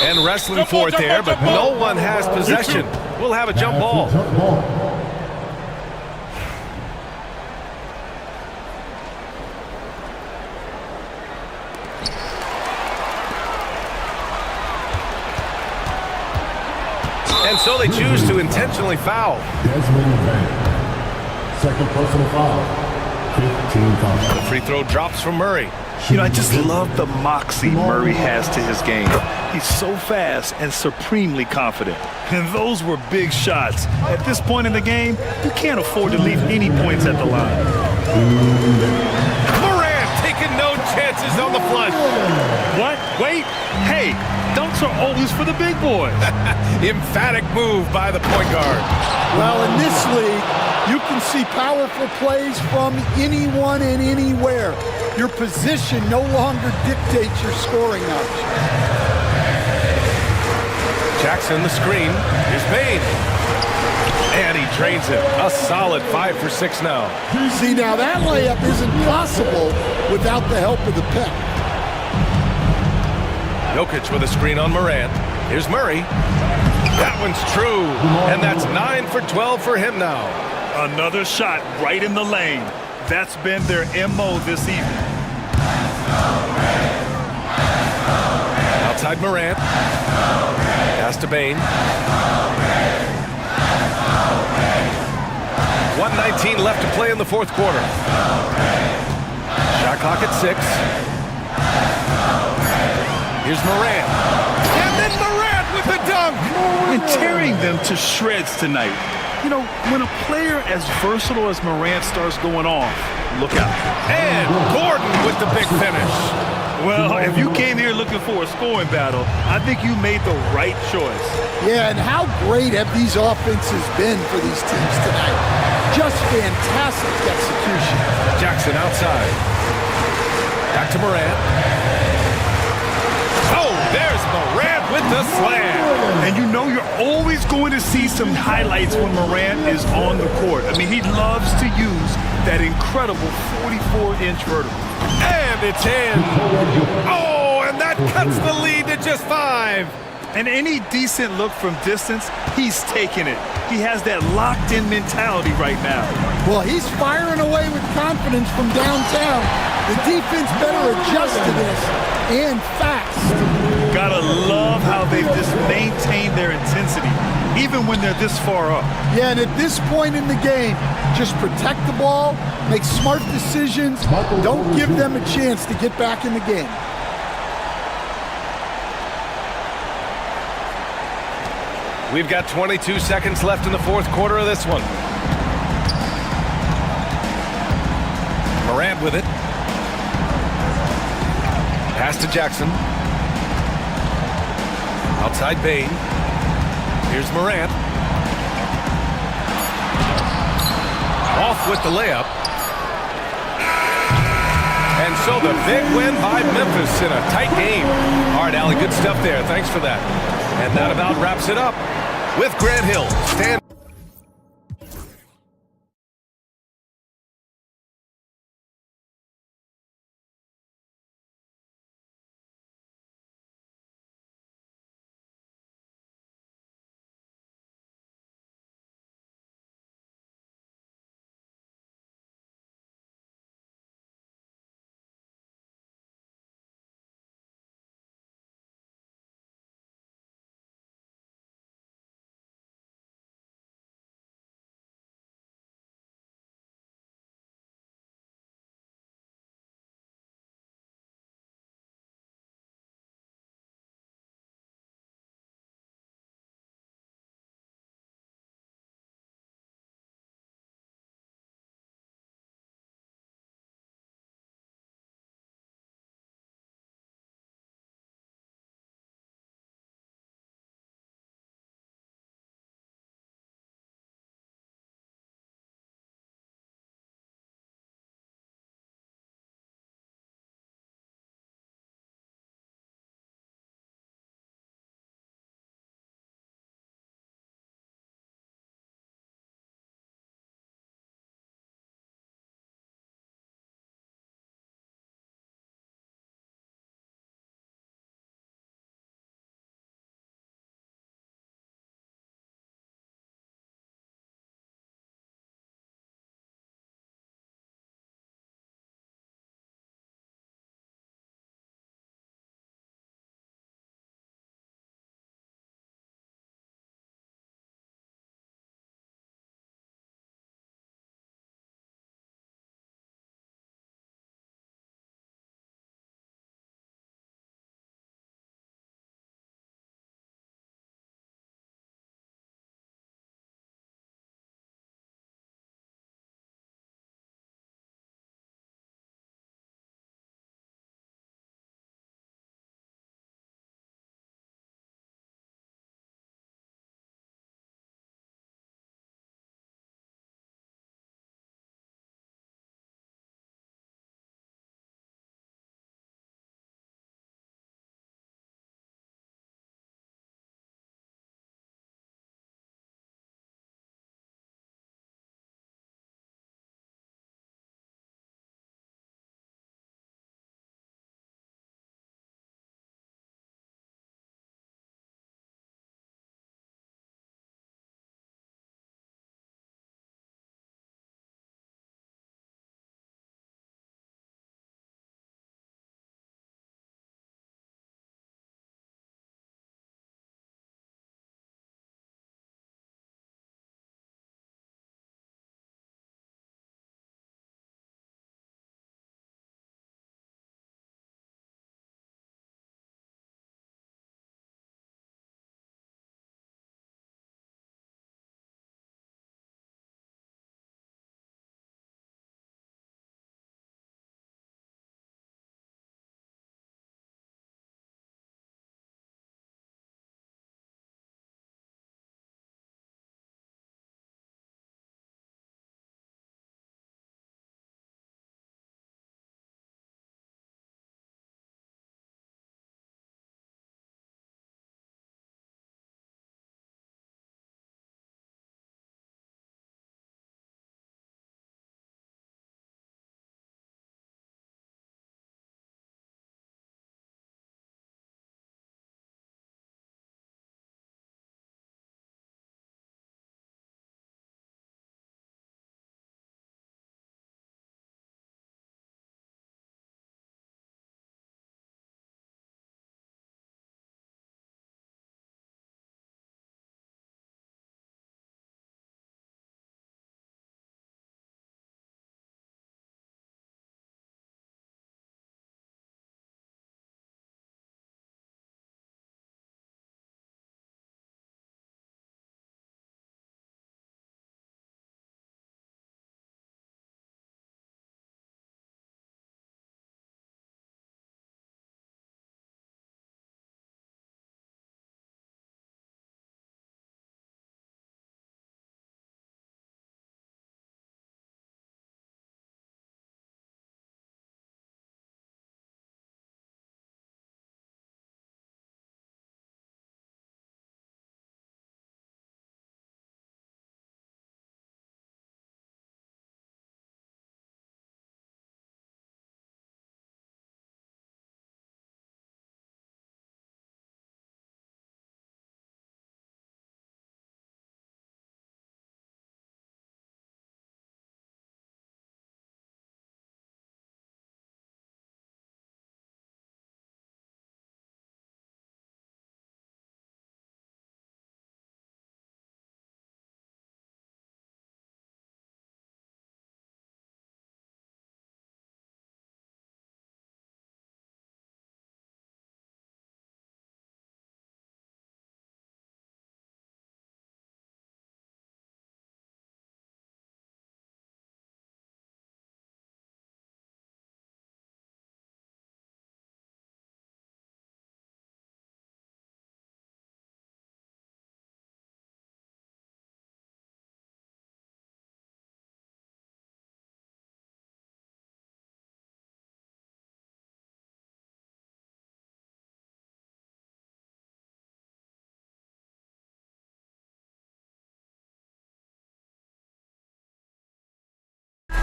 And wrestling for it there, but no one has possession. We'll have a jump ball. And so they choose to intentionally foul. Second personal foul. 15 fouls. The free throw drops from Murray. You know, I just love the moxie Murray has to his game. He's so fast and supremely confident. And those were big shots. At this point in the game, you can't afford to leave any points at the line. Morant taking no chances on the flush. What? Wait. Hey, dunks are always for the big boys. Emphatic move by the point guard. Well, in this league, you can see powerful plays from anyone and anywhere. Your position no longer dictates your scoring options. Jackson the screen. Here's Bane. And he drains it. A solid 5 for 6 now. See, now that layup isn't possible without the help of the pick. Jokic with a screen on Morant. Here's Murray. That one's true. And that's 9 for 12 for him now. Another shot right in the lane. That's been their MO this evening. Outside Morant. Pass to Bane. 1:19 left to play in the fourth quarter. Shot clock at 6. Here's Morant. And then Morant with the dunk. And tearing them to shreds tonight. You know, when a player as versatile as Morant starts going off, look out. And Gordon with the big finish. Well, if you came here looking for a scoring battle, I think you made the right choice. Yeah, and how great have these offenses been for these teams tonight? Just fantastic execution. Jackson outside. Back to Morant. Oh, there's Morant with the slam. And you know you're always going to see some highlights when Morant is on the court. I mean, he loves to use that incredible 44-inch vertical. And it's in. Oh, and that cuts the lead to just 5. And any decent look from distance, he's taking it. He has that locked-in mentality right now. Well, he's firing away with confidence from downtown. The defense better adjust to this, and fast. Gotta love how they've just maintained their intensity, even when they're this far up. Yeah, and at this point in the game, just protect the ball, make smart decisions, don't give them a chance to get back in the game. We've got 22 seconds left in the fourth quarter of this one. Morant with it. Pass to Jackson. Outside Bane. Here's Morant. Off with the layup. And so the big win by Memphis in a tight game. All right, Allie, good stuff there. Thanks for that. And that about wraps it up with Grant Hill. Stand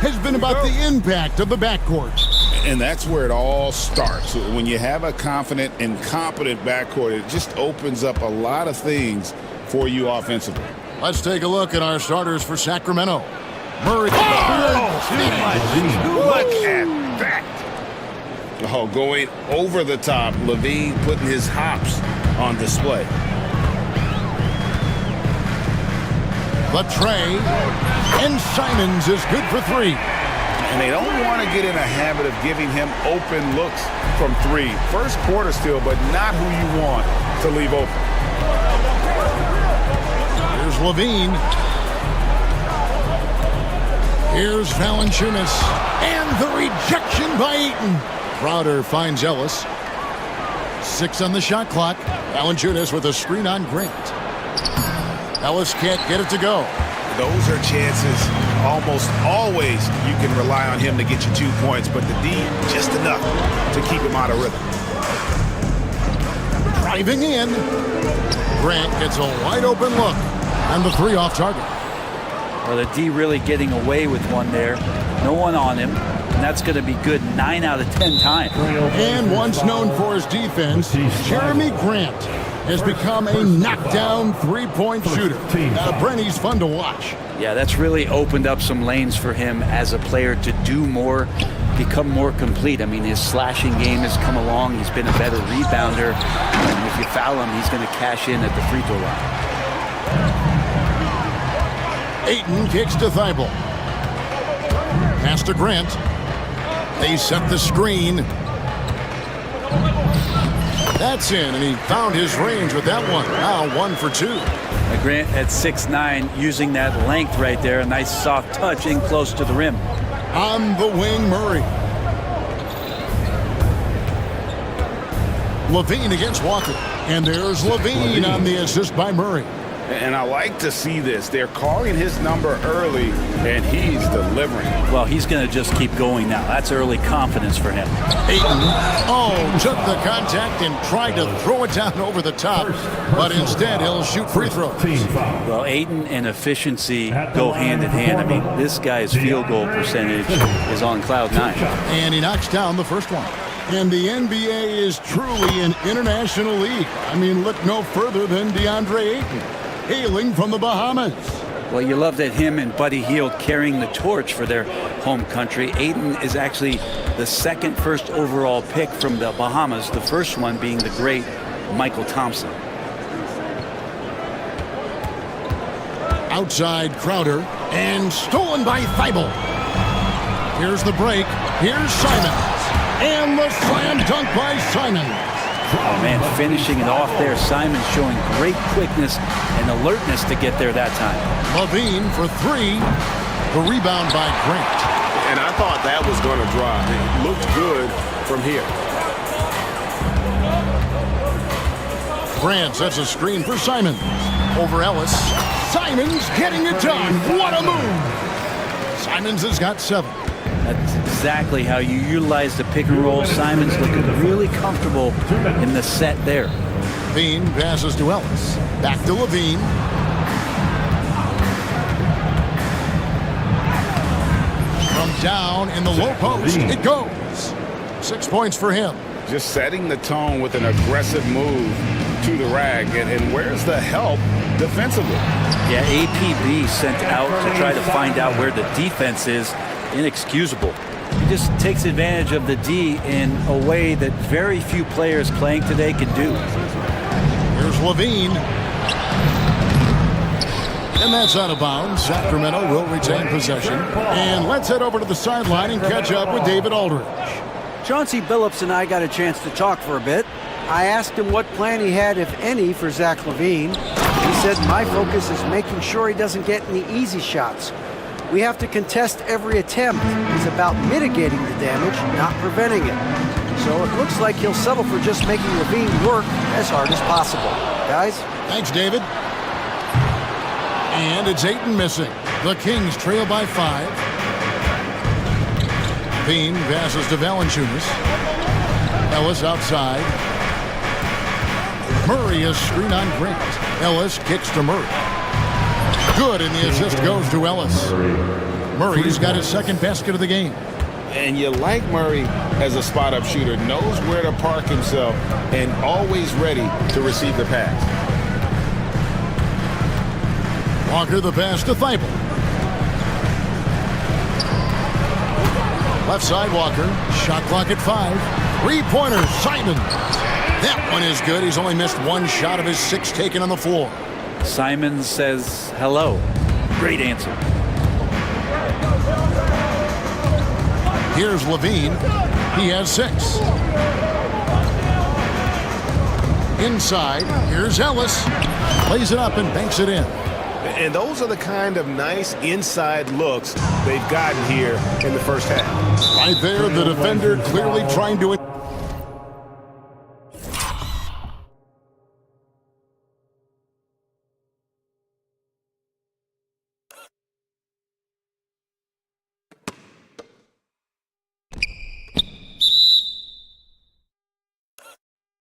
has been about the impact of the backcourt. And that's where it all starts. When you have a confident and competent backcourt, it just opens up a lot of things for you offensively. Let's take a look at our starters for Sacramento. Murray. Look at that. Oh, going over the top. Levine putting his hops on display. Latray. And Simons is good for three. And they don't want to get in a habit of giving him open looks from three. First quarter still, but not who you want to leave open. Here's Levine. Here's Valanciunas. And the rejection by Eaton. Crowder finds Ellis. 6 on the shot clock. Valanciunas with a screen on Grant. Ellis can't get it to go. Those are chances almost always you can rely on him to get you 2 points, but the D, just enough to keep him out of rhythm. Driving in. Grant gets a wide open look. And the three off target. Well, the D really getting away with one there. No one on him. And that's going to be good 9 out of 10 times. And once known for his defense, Jeremy Grant has become a knockdown three-point shooter. Brent, he's fun to watch. Yeah, that's really opened up some lanes for him as a player to do more, become more complete. I mean, his slashing game has come along. He's been a better rebounder. And if you foul him, he's going to cash in at the free throw line. Ayton kicks to Thibault. Pass to Grant. They set the screen. That's in, and he found his range with that one. Now 1 for 2. Grant at 6'9", using that length right there. A nice soft touch in close to the rim. On the wing, Murray. Levine against Walker. And there's Levine on the assist by Murray. And I like to see this. They're calling his number early, and he's delivering. Well, he's going to just keep going now. That's early confidence for him. Ayton, took the contact and tried to throw it down over the top, but instead he'll shoot free throws. Well, Ayton and efficiency go hand in hand. I mean, this guy's field goal percentage is on cloud 9. And he knocks down the first one. And the NBA is truly an international league. I mean, look no further than DeAndre Ayton, hailing from the Bahamas. Well, you love that him and Buddy Hield carrying the torch for their home country. Ayton is actually the second first overall pick from the Bahamas, the first one being the great Michael Thompson. Outside Crowder, and stolen by Thibault. Here's the break. Here's Simons. And the slam dunk by Simons. Oh, man, finishing it off there. Simons showing great quickness and alertness to get there that time. Levine for 3. The rebound by Grant. And I thought that was going to drop. It looked good from here. Grant sets a screen for Simons. Over Ellis. Simons getting it done. What a move. Simons has got 7. That's exactly how you utilize the pick and roll. Simons looking really comfortable in the set there. Levine passes to Ellis. Back to Levine. From down in the low post, it goes. 6 points for him. Just setting the tone with an aggressive move to the rag. And where's the help defensively? Yeah, APB sent out to try to find out where the defense is. Inexcusable. He just takes advantage of the D in a way that very few players playing today can do. Here's Levine. And that's out of bounds. Sacramento will retain possession. And let's head over to the sideline and catch up with David Aldridge. Chauncey Billups and I got a chance to talk for a bit. I asked him what plan he had, if any, for Zach LaVine. He said, my focus is making sure he doesn't get any easy shots. We have to contest every attempt. It's about mitigating the damage, not preventing it. So it looks like he'll settle for just making LaVine work as hard as possible. Guys? Thanks, David. And it's Ayton missing. The Kings trail by 5. Bean passes to Valanciunas. Ellis outside. Murray is screen on Grant. Ellis kicks to Murray. Good, and the assist goes to Ellis. Murray's got his second basket of the game. And you like Murray as a spot-up shooter, knows where to park himself, and always ready to receive the pass. Walker the pass to Thibault. Left side Walker. Shot clock at 5. Three-pointer, Simon. That one is good. He's only missed one shot of his 6 taken on the floor. Simon says hello. Great answer. Here's Levine. He has 6. Inside, here's Ellis. Plays it up and banks it in. And those are the kind of nice inside looks they've gotten here in the first half. Right there, the defender clearly trying to...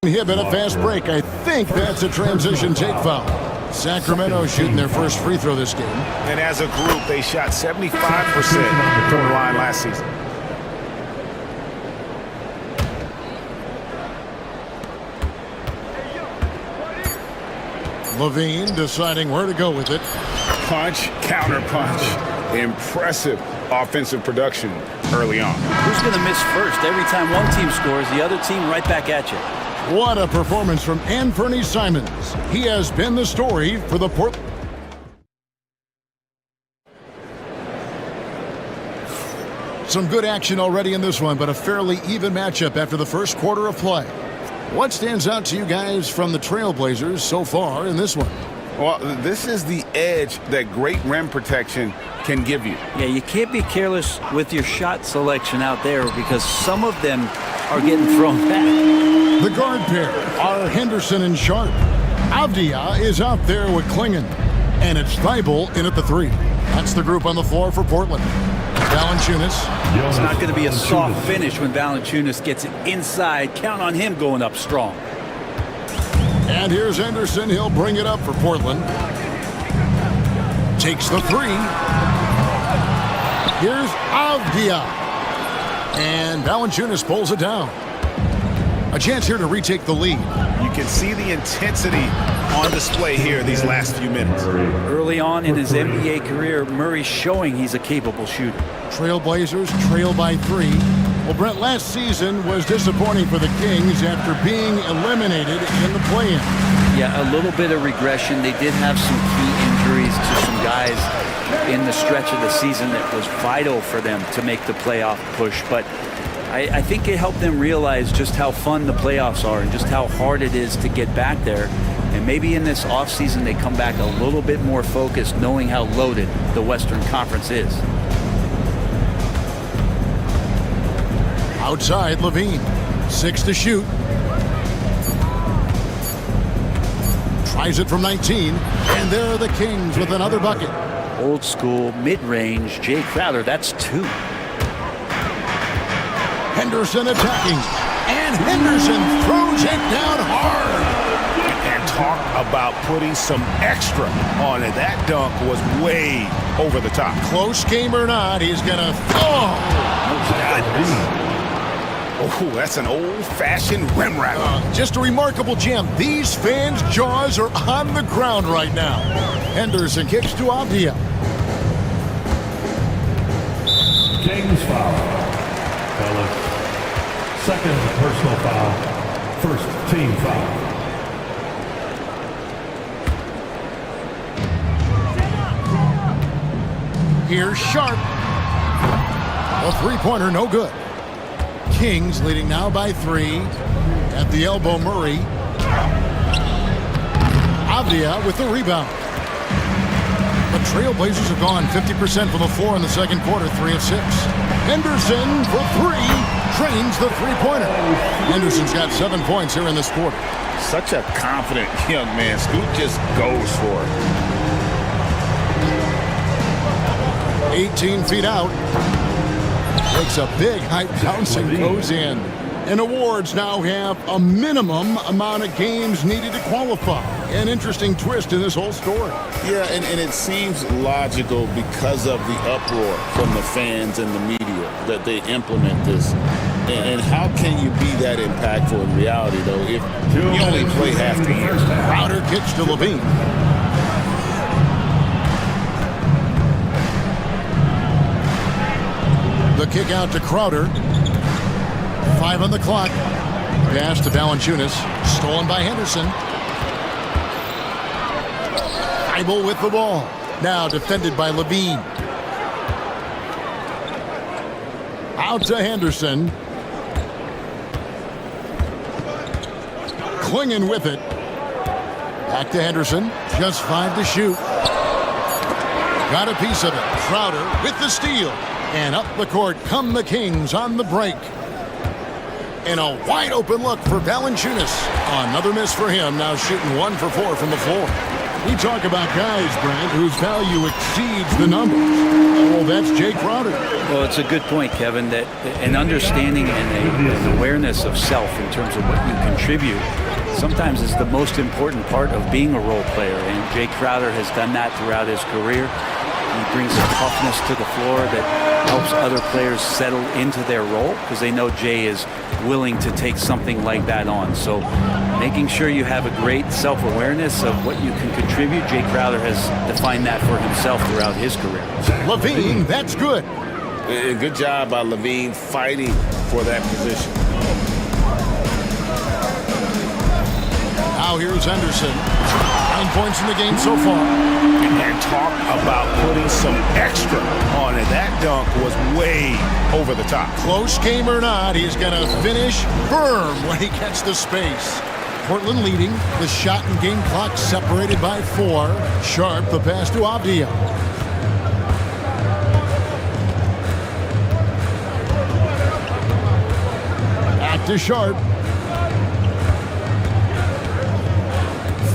Here, but a fast break. I think that's a transition take foul. Sacramento shooting their first free throw this game. And as a group, they shot 75% from the line last season. Levine deciding where to go with it. Punch, counter punch. Impressive offensive production early on. Who's going to miss first? Every time one team scores, the other team right back at you. What a performance from Anthony Simons. He has been the story for the Portland. Some good action already in this one, but a fairly even matchup after the first quarter of play. What stands out to you guys from the Trailblazers so far in this one? Well, this is the edge that great rim protection can give you. Yeah, you can't be careless with your shot selection out there because some of them are getting thrown back. The guard pair are Henderson and Sharp. Avdia is out there with Klingon. And it's Thibault in at the 3. That's the group on the floor for Portland. Valanciunas. It's not going to be a soft finish when Valanciunas gets it inside. Count on him going up strong. And here's Henderson. He'll bring it up for Portland. Takes the 3. Here's Avdia. And Valanciunas pulls it down. A chance here to retake the lead. You can see the intensity on display here these last few minutes. Early on in his NBA career, Murray's showing he's a capable shooter. Trailblazers trail by 3. Well, Brent, last season was disappointing for the Kings after being eliminated in the play-in. Yeah, a little bit of regression. They did have some key injuries to some guys in the stretch of the season that was vital for them to make the playoff push. But I think it helped them realize just how fun the playoffs are and just how hard it is to get back there. And maybe in this offseason they come back a little bit more focused, knowing how loaded the Western Conference is. Outside, Levine. 6 to shoot. Tries it from 19. And there are the Kings with another bucket. Old school, mid-range, Jay Crowder, that's 2. Henderson attacking. And Henderson throws it down hard. And talk about putting some extra on it. That dunk was way over the top. Close game or not, he's going to... Oh, that's an old-fashioned rim rattler. Just a remarkable jam. These fans' jaws are on the ground right now. Henderson kicks to Avdia. Kings foul. Fellas. Second personal foul. First team foul. Here's Sharp. A three-pointer, no good. Kings leading now by 3. At the elbow, Murray. Avdia with the rebound. The Trailblazers have gone 50% from the floor in the second quarter, 3 of 6. Henderson for 3, trains the three-pointer. Henderson's got 7 points here in this quarter. Such a confident young man. Scoot just goes for it. 18 feet out. Takes a big height bounce and goes in. And awards now have a minimum amount of games needed to qualify. An interesting twist in this whole story. Yeah, and it seems logical because of the uproar from the fans and the media that they implement this. And how can you be that impactful in reality, though, if you only play half the year? Crowder kicks to Levine. The kick out to Crowder. 5 on the clock. Pass to Valanciunas. Stolen by Henderson. Thibault with the ball. Now defended by Levine. Out to Henderson. Clinging with it. Back to Henderson. Just 5 to shoot. Got a piece of it. Crowder with the steal. And up the court come the Kings on the break. And a wide open look for Valanciunas. Another miss for him. Now shooting 1 for 4 from the floor. We talk about guys, Brent, whose value exceeds the numbers. Well, that's Jay Crowder. Well, it's a good point, Kevin, that an understanding and an awareness of self in terms of what you contribute sometimes is the most important part of being a role player. And Jay Crowder has done that throughout his career. He brings a toughness to the floor that helps other players settle into their role because they know Jay is willing to take something like that on. So making sure you have a great self-awareness of what you can contribute. Jay Crowder has defined that for himself throughout his career. Levine, that's good. Good job by Levine fighting for that position. Now here's Henderson. 9 points in the game so far. And talk about putting some extra on it. That dunk was way over the top. Close game or not, he's going to finish firm when he gets the space. Portland leading. The shot and game clock separated by 4. Sharp, the pass to Avdia. Back to Sharp.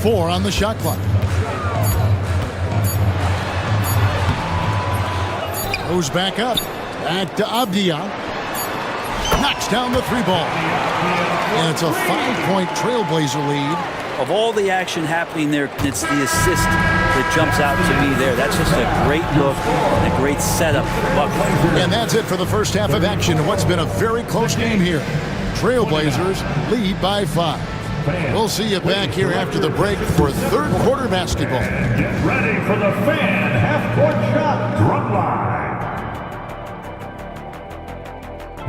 4 on the shot clock. Goes back up. Back to Avdia. Knocks down the 3-ball. And it's a 5-point Trailblazer lead. Of all the action happening there, it's the assist that jumps out to me there. That's just a great look and a great setup for Buckley. And that's it for the first half of action in what's been a very close game here. Trailblazers lead by 5. We'll see you back here after the break for third quarter basketball. Get ready for the fan half-court shot drum line.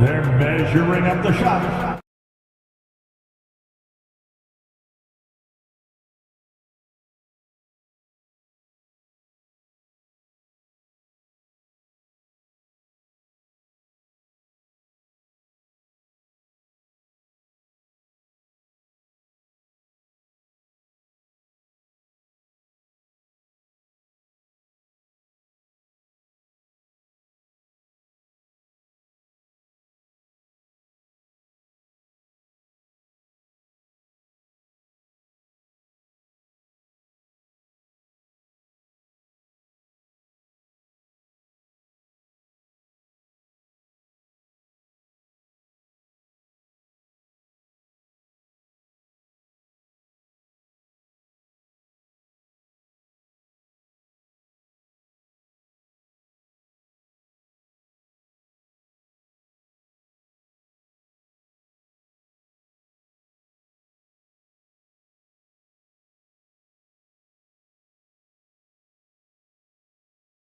They're measuring up the shot.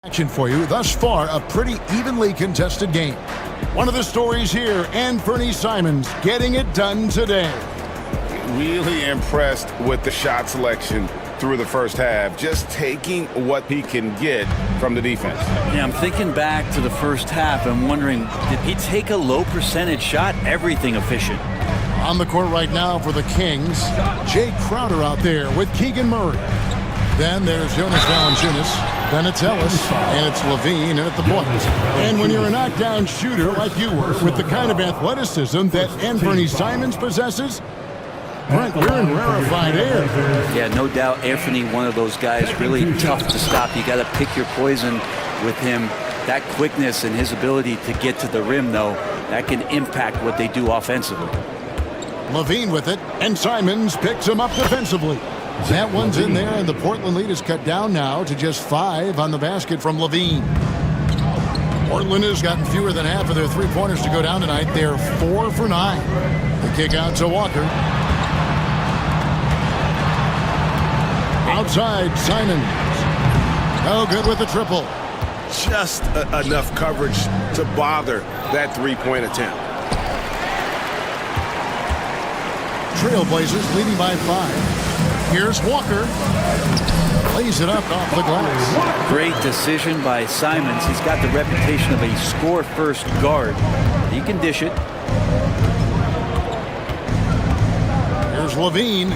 Action for you. Thus far, a pretty evenly contested game. One of the stories here, Anthony Simons getting it done today. Really impressed with the shot selection through the first half, just taking what he can get from the defense. Yeah, I'm thinking back to the first half and wondering, did he take a low percentage shot? Everything efficient. On the court right now for the Kings, Jay Crowder out there with Keegan Murray. Then there's Jonas Valanciunas. Then it's Ellis, and it's Levine, and at the point. And when you're a knockdown shooter like you were, with the kind of athleticism that Anthony Simons possesses, Brent, you're in rarefied air. Yeah, no doubt Anthony, one of those guys, really tough to stop. You got to pick your poison with him. That quickness and his ability to get to the rim, though, that can impact what they do offensively. Levine with it, and Simons picks him up defensively. That one's in there, and the Portland lead is cut down now to just 5 on the basket from Levine. Portland has gotten fewer than half of their three-pointers to go down tonight. They're 4 for 9. The kick out to Walker. Outside, Simons. No good with the triple. Just enough coverage to bother that three-point attempt. Trailblazers leading by 5. Here's Walker. Lays it up off the glass. Great decision by Simons. He's got the reputation of a score-first guard. He can dish it. Here's Levine.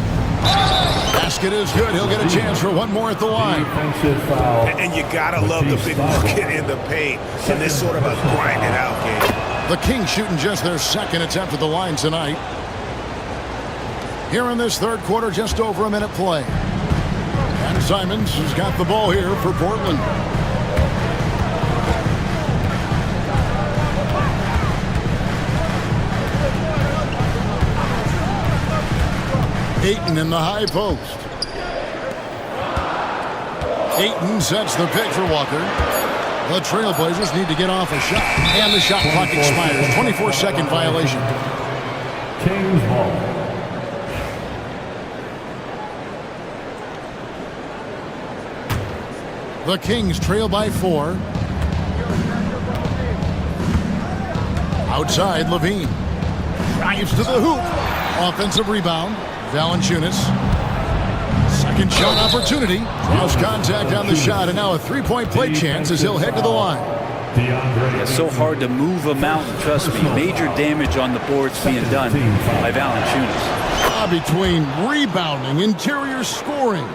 Basket is good. He'll get a chance for one more at the line. And you gotta love the big bucket in the paint in this sort of a grind-it-out game. The Kings shooting just their second attempt at the line tonight. Here in this third quarter, just over a minute play. And Simons has got the ball here for Portland. Ayton in the high post. Ayton sets the pick for Walker. The Trailblazers need to get off a shot. And the shot clock expires. 24-second violation. Kings ball. The Kings trail by 4. Outside, Levine. Drives to the hoop. Offensive rebound. Valanciunas. Second shot opportunity. Draws contact on the shot, and now a three-point play chance as he'll head to the line. It's so hard to move a mountain, trust me. Major damage on the boards being done by Valanciunas. Between rebounding, interior scoring,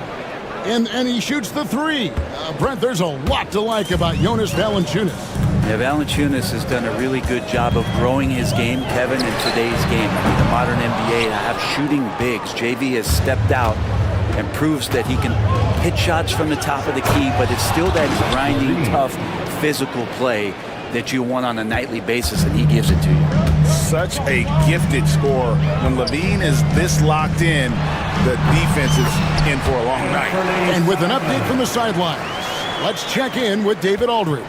and he shoots the three. Brent, there's a lot to like about Jonas Valanciunas. Yeah, Valanciunas has done a really good job of growing his game, Kevin, in today's game. I mean, the modern NBA to have shooting bigs. JV has stepped out and proves that he can hit shots from the top of the key, but it's still that grinding, tough, physical play that you want on a nightly basis, and he gives it to you. Such a gifted scorer. When Levine is this locked in, the defense is in for a long night. And with an update from the sidelines, let's check in with David Aldridge.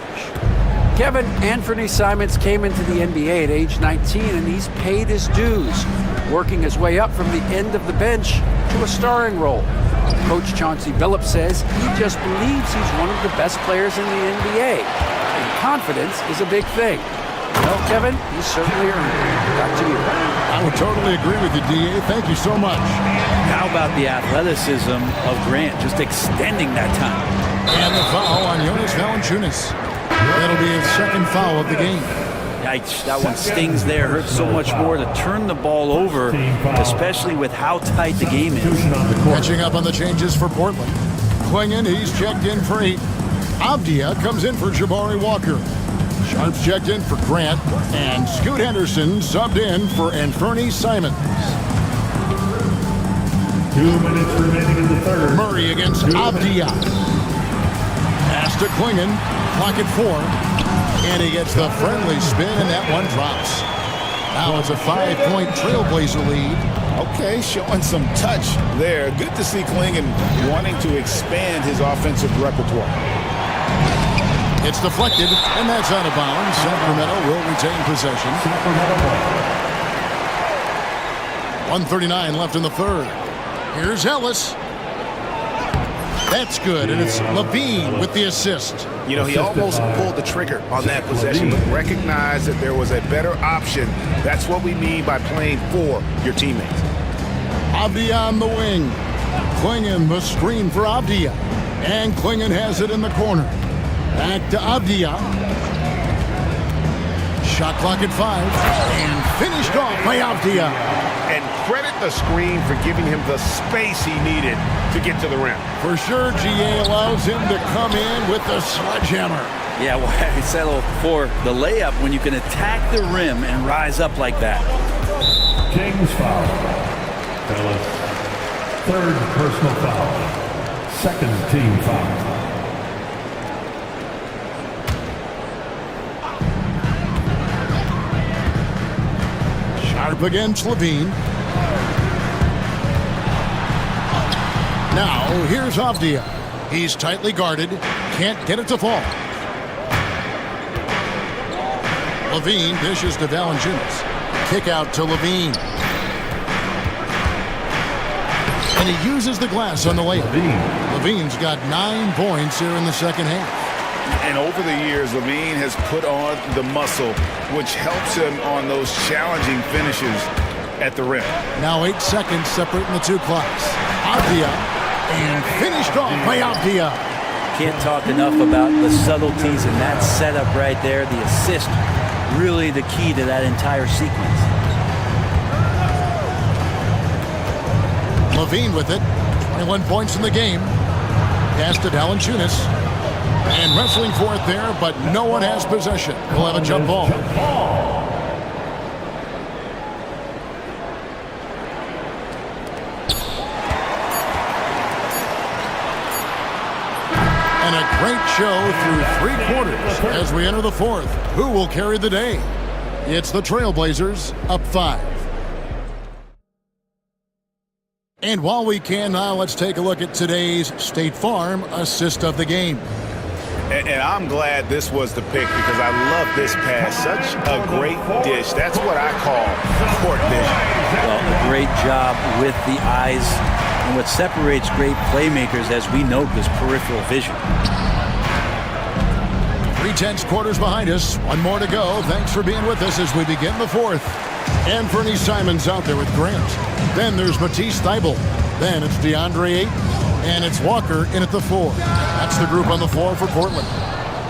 Kevin, Anthony Simons came into the NBA at age 19, and he's paid his dues, working his way up from the end of the bench to a starring role. Coach Chauncey Billups says he just believes he's one of the best players in the NBA, and confidence is a big thing. Well, Kevin, he's certainly earned it. Back to you. I would totally agree with you, D.A. Thank you so much. How about the athleticism of Grant, just extending that time? And the foul on Jonas Valanciunas. That'll be his second foul of the game. Yikes, that one stings there. Hurts so much more to turn the ball over, especially with how tight the game is. Catching up on the changes for Portland. Klingon, he's checked in for 8. Avdia comes in for Jabari Walker. Sharp's checked in for Grant. And Scoot Henderson subbed in for Anthony Simons. 2 minutes remaining in the third. Murray against Avdia. Pass to Klingon. Clock at 4. And he gets the friendly spin, and that one drops. Now it's a 5-point Trailblazer lead. Okay, showing some touch there. Good to see Klingon wanting to expand his offensive repertoire. It's deflected, and that's out of bounds. Sacramento will retain possession. 1:39 left in the third. Here's Ellis. That's good, and it's Levine with the assist. You know, he almost pulled the trigger on that possession, but recognized that there was a better option. That's what we mean by playing for your teammates. Avdia on the wing. Klingon the screen for Avdia. And Klingon has it in the corner. Back to Avdia. Shot clock at 5. And finished off by Avdia. And credit the screen for giving him the space he needed to get to the rim. For sure, GA allows him to come in with the sledgehammer. Yeah, well, I settled for the layup when you can attack the rim and rise up like that. Kings foul. Fellas. Third personal foul. Second team foul. against Levine. Now, here's Avdia. He's tightly guarded. Can't get it to fall. Levine dishes to Valanciunas. Kick out to Levine. And he uses the glass on the layup. Levine's got 9 points here in the second half. And over the years, Levine has put on the muscle, which helps him on those challenging finishes at the rim. Now 8 seconds separating the two clocks. Avdia, and finished off by Avdia. Can't talk enough about the subtleties in that setup right there. The assist, really the key to that entire sequence. Levine with it. 21 points in the game. Pass to Valanciunas. And wrestling for it there, but no one has possession. We'll have a jump ball. And a great show through 3 quarters as we enter the fourth. Who will carry the day? It's the Trailblazers up 5. And while we can now, let's take a look at today's State Farm assist of the game. And I'm glad this was the pick because I love this pass. Such a great dish. That's what I call court vision. Well, a great job with the eyes. And what separates great playmakers, as we know, is peripheral vision. 3/10 quarters behind us. One more to go. Thanks for being with us as we begin the fourth. And Fernie Simons out there with Grant. Then there's Matisse Thybulle. Then it's DeAndre Ayton. And it's Walker in at the 4. That's the group on the floor for Portland.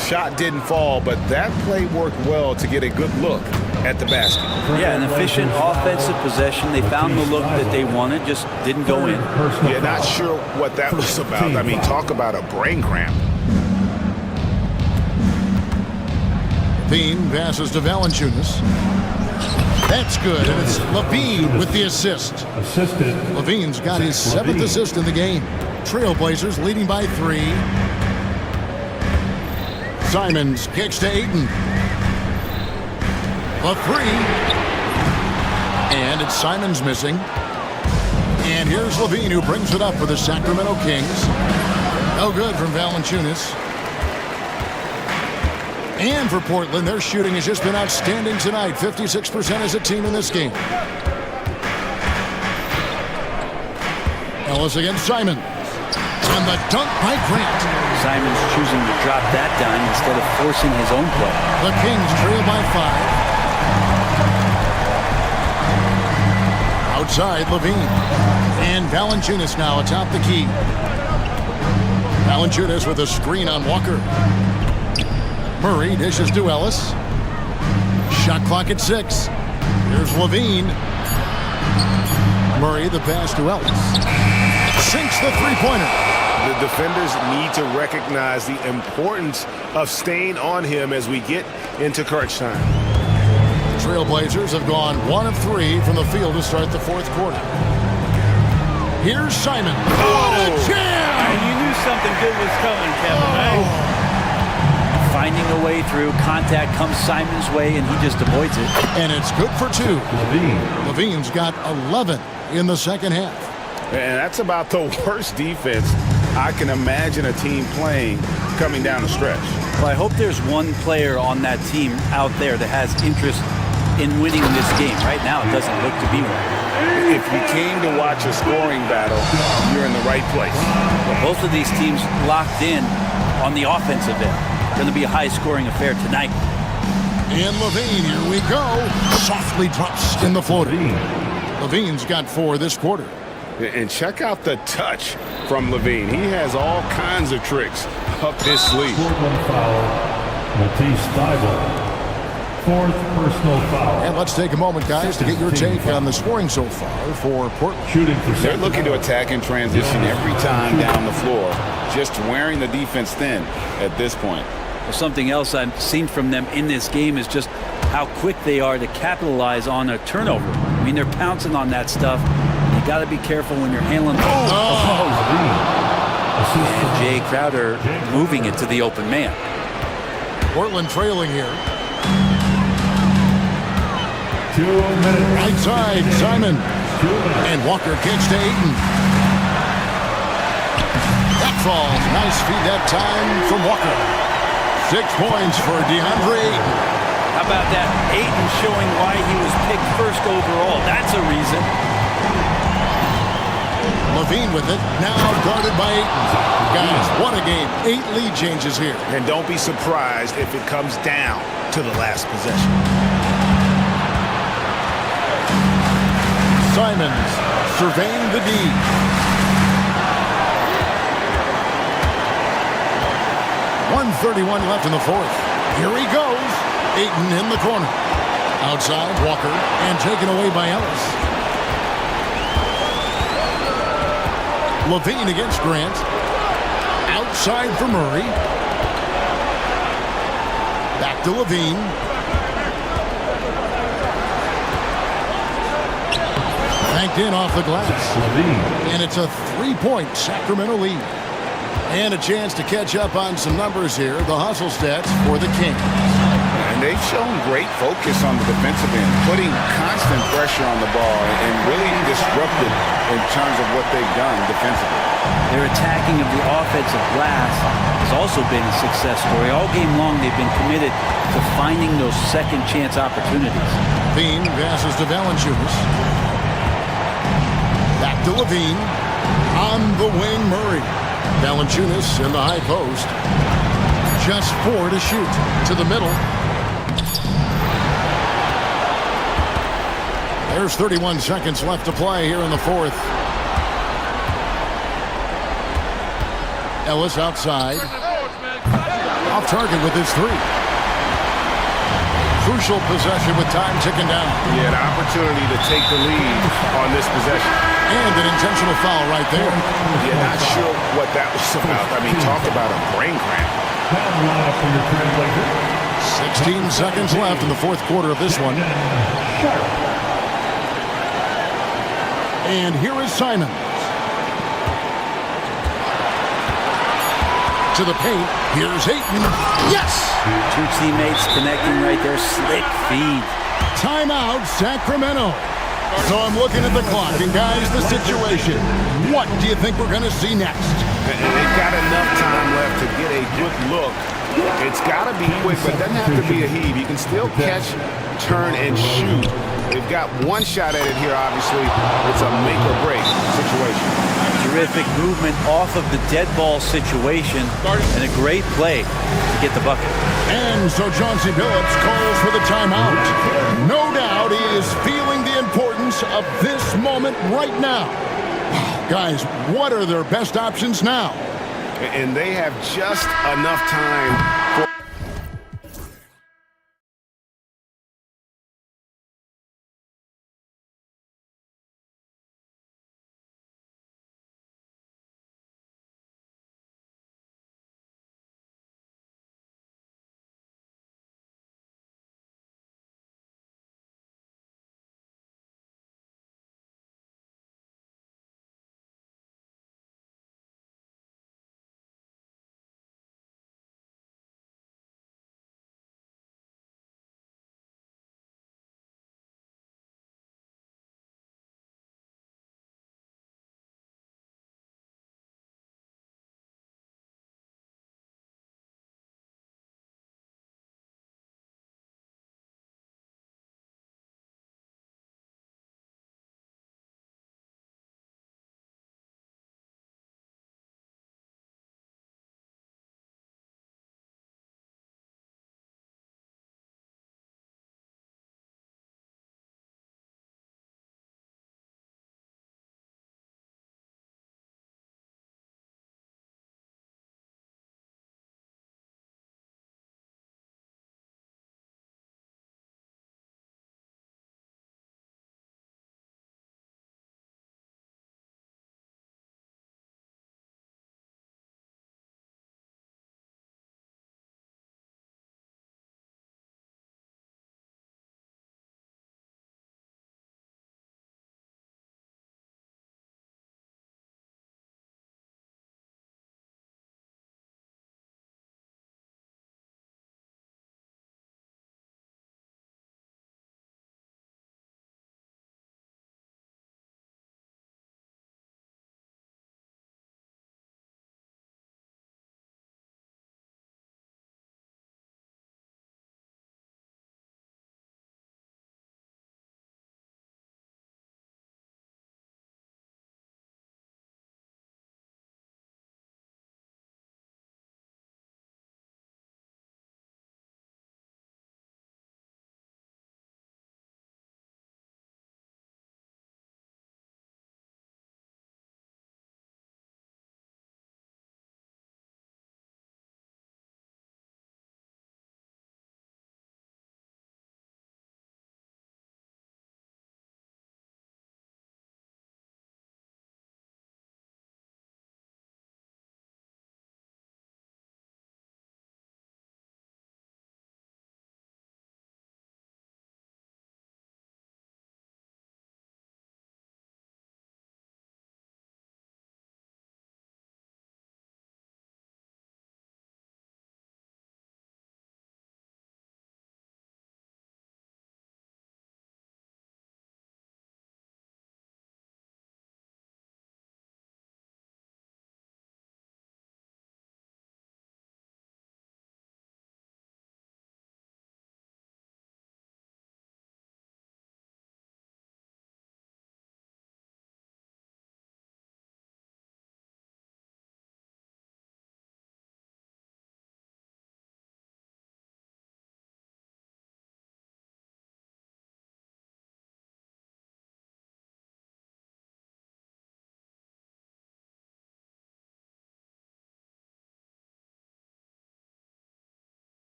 Shot didn't fall, but that play worked well to get a good look at the basket. Yeah, an efficient offensive possession. They found the look that they wanted, just didn't go in. Yeah, not sure what that was about. I mean, talk about a brain cramp. Levine passes to Valanciunas. That's good, and it's Levine with the assist. Assisted. Levine's got his 7th assist in the game. Trailblazers leading by 3. Simons kicks to Ayton. A 3. And it's Simons missing. And here's Levine who brings it up for the Sacramento Kings. No good from Valanciunas. And for Portland, their shooting has just been outstanding tonight. 56% as a team in this game. Ellis against Simons. And the dunk by Grant. Simons choosing to drop that dime instead of forcing his own play. The Kings trail by 5. Outside, Levine. And Valanciunas now atop the key. Valanciunas with a screen on Walker. Murray dishes to Ellis. Shot clock at 6. Here's Levine. Murray the pass to Ellis. Sinks the three-pointer. The defenders need to recognize the importance of staying on him as we get into crunch time. Trailblazers have gone 1 of 3 from the field to start the fourth quarter. Here's Simon. What a jam! And you knew something good was coming, Kevin, right? Finding a way through. Contact comes Simon's way, and he just avoids it. And it's good for 2. Levine's got 11 in the second half. And that's about the worst defense I can imagine a team playing coming down the stretch. Well, I hope there's one player on that team out there that has interest in winning this game. Right now, it doesn't look to be one. If you came to watch a scoring battle, you're in the right place. Well, both of these teams locked in on the offensive end. Going to be a high-scoring affair tonight. And Levine, here we go. Softly drops in the floater. Levine's got 4 this quarter. And check out the touch from Levine. He has all kinds of tricks up his sleeve. Portland foul. Matisse Thybulle. 4th personal foul. And let's take a moment, guys, to get your take on the scoring so far for Portland. Shooting for They're looking to attack in transition every time down the floor, just wearing the defense thin at this point. Well, something else I've seen from them in this game is just how quick they are to capitalize on a turnover. I mean, they're pouncing on that stuff. You got to be careful when you're handling. And Jay Crowder moving it to the open man. Portland trailing here. 2 minutes. Right side, Simon. 2 minutes. And Walker gets to Ayton. That falls. Nice feed that time from Walker. 6 points for DeAndre Ayton. How about that? Ayton showing why he was picked first overall. That's a reason. Levine with it. Now guarded by Ayton. Guys, what a game. 8 lead changes here. And don't be surprised if it comes down to the last possession. Simons surveying the D. .131 left in the fourth. Here he goes. Ayton in the corner. Outside, Walker, and taken away by Ellis. Levine against Grant. Outside for Murray. Back to Levine. Banked in off the glass. And it's a 3-point Sacramento lead. And a chance to catch up on some numbers here. The hustle stats for the Kings. And they've shown great focus on the defensive end, putting constant pressure on the ball and really disrupted in terms of what they've done defensively. Their attacking of the offensive glass has also been a success story. All game long, they've been committed to finding those second chance opportunities. Levine passes to Valanciunas. Back to Levine. On the wing, Murray. Valanciunas in the high post. Just 4 to shoot. To the middle. There's 31 seconds left to play here in the fourth. Ellis outside. Off target with his 3. Crucial possession with time ticking down. He had an opportunity to take the lead on this possession. And an intentional foul right there. You're not sure what that was about. I mean, talk about a brain cramp. Foul lineup for your Trailblazers. 16 seconds left in the fourth quarter of this one. And here is Simons. To the paint. Here's Ayton. Yes! 2 teammates connecting right there. Slick feed. Timeout, Sacramento. So I'm looking at the clock, and guys, the situation. What do you think we're going to see next? And they've got enough time left to get a good look. It's got to be quick, but it doesn't have to be a heave. You can still catch, turn, and shoot. They've got one shot at it here, obviously. It's a make-or-break situation. Terrific movement off of the dead ball situation, and a great play to get the bucket. And so Chauncey Billups calls for the timeout. No doubt he is feeling the importance of this moment right now. Guys, what are their best options now? And they have just enough time for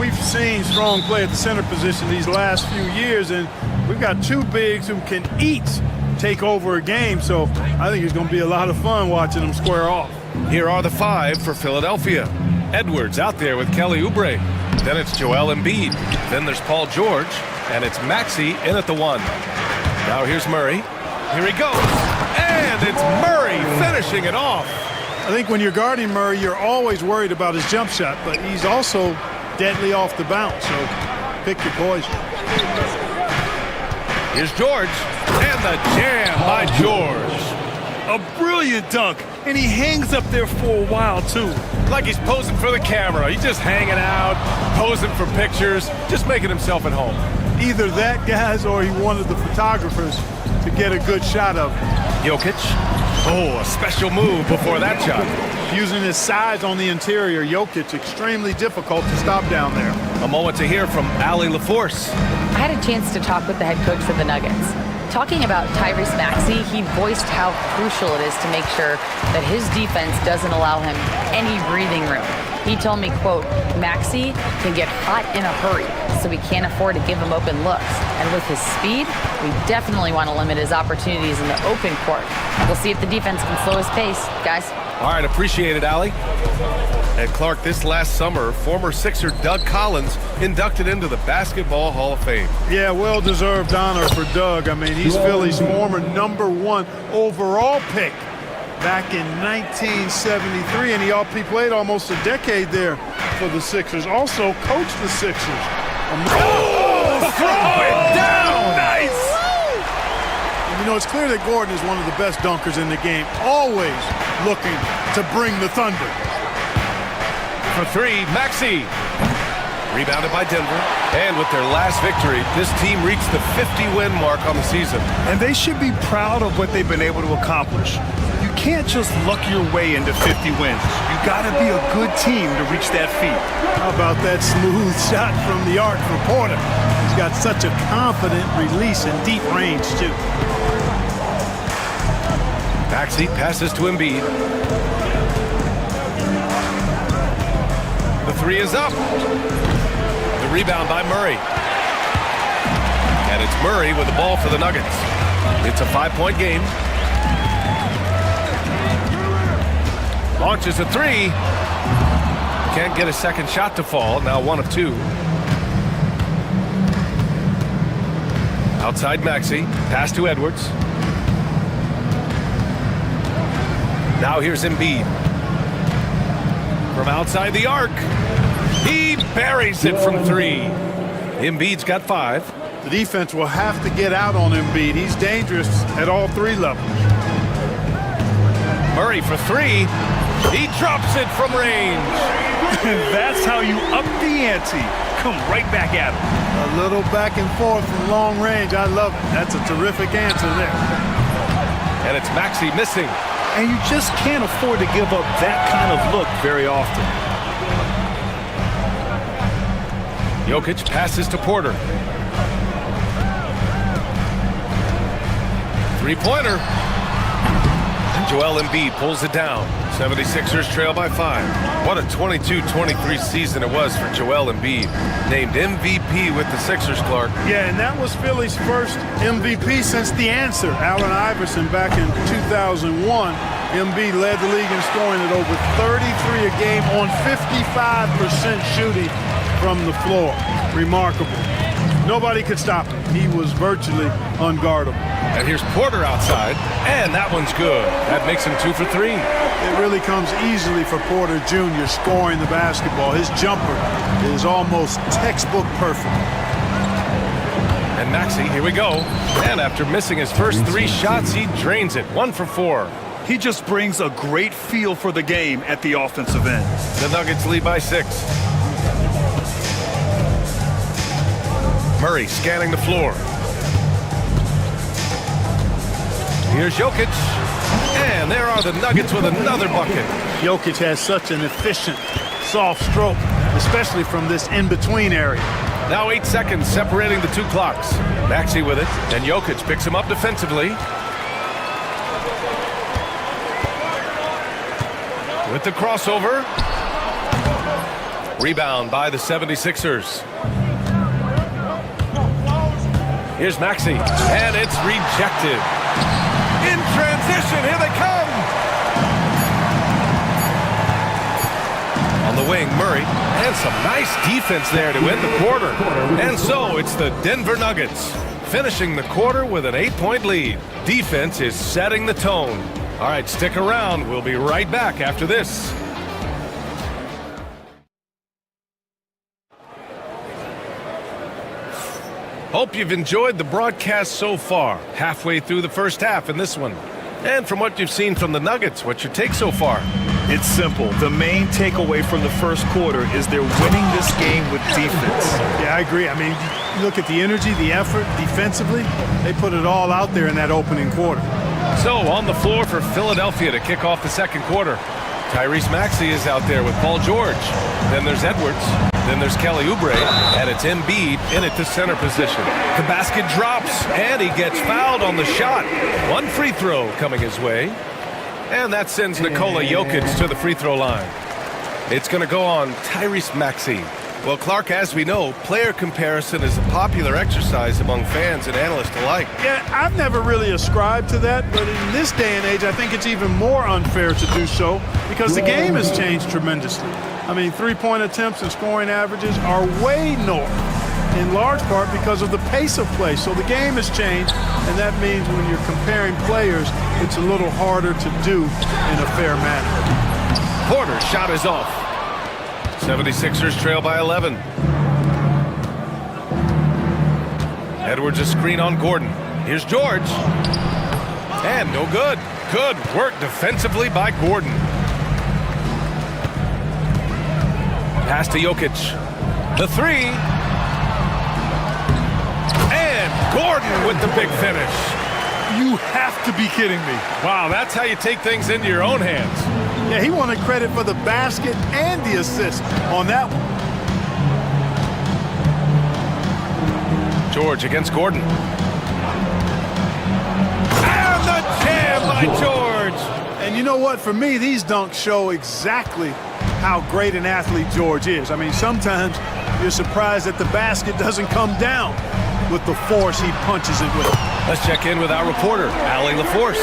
we've seen strong play at the center position these last few years, and we've got two bigs who can each take over a game, so I think it's going to be a lot of fun watching them square off. Here are the 5 for Philadelphia. Edwards out there with Kelly Oubre. Then it's Joel Embiid. Then there's Paul George, and it's Maxey in at the 1. Now here's Murray. Here he goes, and it's Murray finishing it off. I think when you're guarding Murray, you're always worried about his jump shot, but he's also deadly off the bounce, so pick your poison. Here's George, and the jam by George. A brilliant dunk, and he hangs up there for a while, too. Like he's posing for the camera. He's just hanging out, posing for pictures, just making himself at home. Either that, guys, or he wanted the photographers to get a good shot of him. Jokic. Oh, a special move before that shot. Using his size on the interior, Jokic extremely difficult to stop down there. A moment to hear from Allie LaForce. I had a chance to talk with the head coach for the Nuggets. Talking about Tyrese Maxey, he voiced how crucial it is to make sure that his defense doesn't allow him any breathing room. He told me, quote, Maxey can get hot in a hurry, so we can't afford to give him open looks. And with his speed, we definitely want to limit his opportunities in the open court. We'll see if the defense can slow his pace, guys. All right, appreciate it, Allie. And Clark, this last summer, former Sixer Doug Collins inducted into the Basketball Hall of Fame. Yeah, well-deserved honor for Doug. I mean, he's Philly's former #1 overall pick back in 1973, and he played almost a decade there for the Sixers. Also coached the Sixers. Oh, throw it down! Nice! And, you know, it's clear that Gordon is one of the best dunkers in the game, always looking to bring the thunder. For 3, Maxey. Rebounded by Denver. And with their last victory, this team reached the 50-win mark on the season. And they should be proud of what they've been able to accomplish. You can't just luck your way into 50 wins. You gotta be a good team to reach that feat. How about that smooth shot from the arc for Porter? He's got such a confident release and deep range, too. Maxey passes to Embiid. The 3 is up. The rebound by Murray. And it's Murray with the ball for the Nuggets. It's a 5-point game. Launches a 3. Can't get a second shot to fall. Now 1 of 2. Outside Maxey. Pass to Edwards. Now here's Embiid. From outside the arc. He buries it from 3. Embiid's got 5. The defense will have to get out on Embiid. He's dangerous at all 3 levels. Murray for 3. He drops it from range. And that's how you up the ante. Come right back at him. A little back and forth from long range. I love it. That's a terrific answer there. And it's Maxey missing. And you just can't afford to give up that kind of look very often. Jokic passes to Porter. 3-pointer. And Joel Embiid pulls it down. 76ers trail by 5. What a 22-23 season it was for Joel Embiid. Named MVP with the Sixers, Clark. Yeah, and that was Philly's first MVP since the answer. Allen Iverson back in 2001. Embiid led the league in scoring at over 33 a game on 55% shooting from the floor. Remarkable. Nobody could stop him. He was virtually unguardable. And here's Porter outside, and that one's good. That makes him 2 for 3. It really comes easily for Porter Jr. scoring the basketball. His jumper is almost textbook perfect. And Maxey, here we go. And after missing his first 3 shots, he drains it. 1 for 4. He just brings a great feel for the game at the offensive end. The Nuggets lead by 6. Murray scanning the floor. Here's Jokic. And there are the Nuggets with another bucket. Jokic has such an efficient, soft stroke, especially from this in-between area. Now 8 seconds separating the 2 clocks. Maxey with it, and Jokic picks him up defensively. With the crossover. Rebound by the 76ers. Here's Maxey, and it's rejected. In transition, here they come! On the wing, Murray, and some nice defense there to end the quarter. And so it's the Denver Nuggets finishing the quarter with an 8-point lead. Defense is setting the tone. All right, stick around. We'll be right back after this. Hope you've enjoyed the broadcast so far. Halfway through the first half in this one. And from what you've seen from the Nuggets, what's your take so far? It's simple. The main takeaway from the first quarter is they're winning this game with defense. Yeah, I agree. I mean, you look at the energy, the effort, defensively, they put it all out there in that opening quarter. So, on the floor for Philadelphia to kick off the second quarter. Tyrese Maxey is out there with Paul George. Then there's Edwards. Then there's Kelly Oubre. And it's Embiid in at the center position. The basket drops, and he gets fouled on the shot. One free throw coming his way. And that sends Nikola Jokic to the free throw line. It's going to go on Tyrese Maxey. Well, Clark, as we know, player comparison is a popular exercise among fans and analysts alike. Yeah, I've never really ascribed to that, but in this day and age, I think it's even more unfair to do so because the game has changed tremendously. I mean, three-point attempts and scoring averages are way north, in large part because of the pace of play. So the game has changed, and that means when you're comparing players, it's a little harder to do in a fair manner. Porter's shot is off. 76ers trail by 11. Edwards a screen on Gordon. Here's George. And no good. Good work defensively by Gordon. Pass to Jokic. The three. And Gordon with the big finish. You have to be kidding me. Wow, that's how you take things into your own hands. Yeah, he wanted credit for the basket and the assist on that one. George against Gordon. And the jam by George. And you know what? For me, these dunks show exactly how great an athlete George is. I mean, sometimes you're surprised that the basket doesn't come down with the force he punches it with. Let's check in with our reporter, Allie LaForce.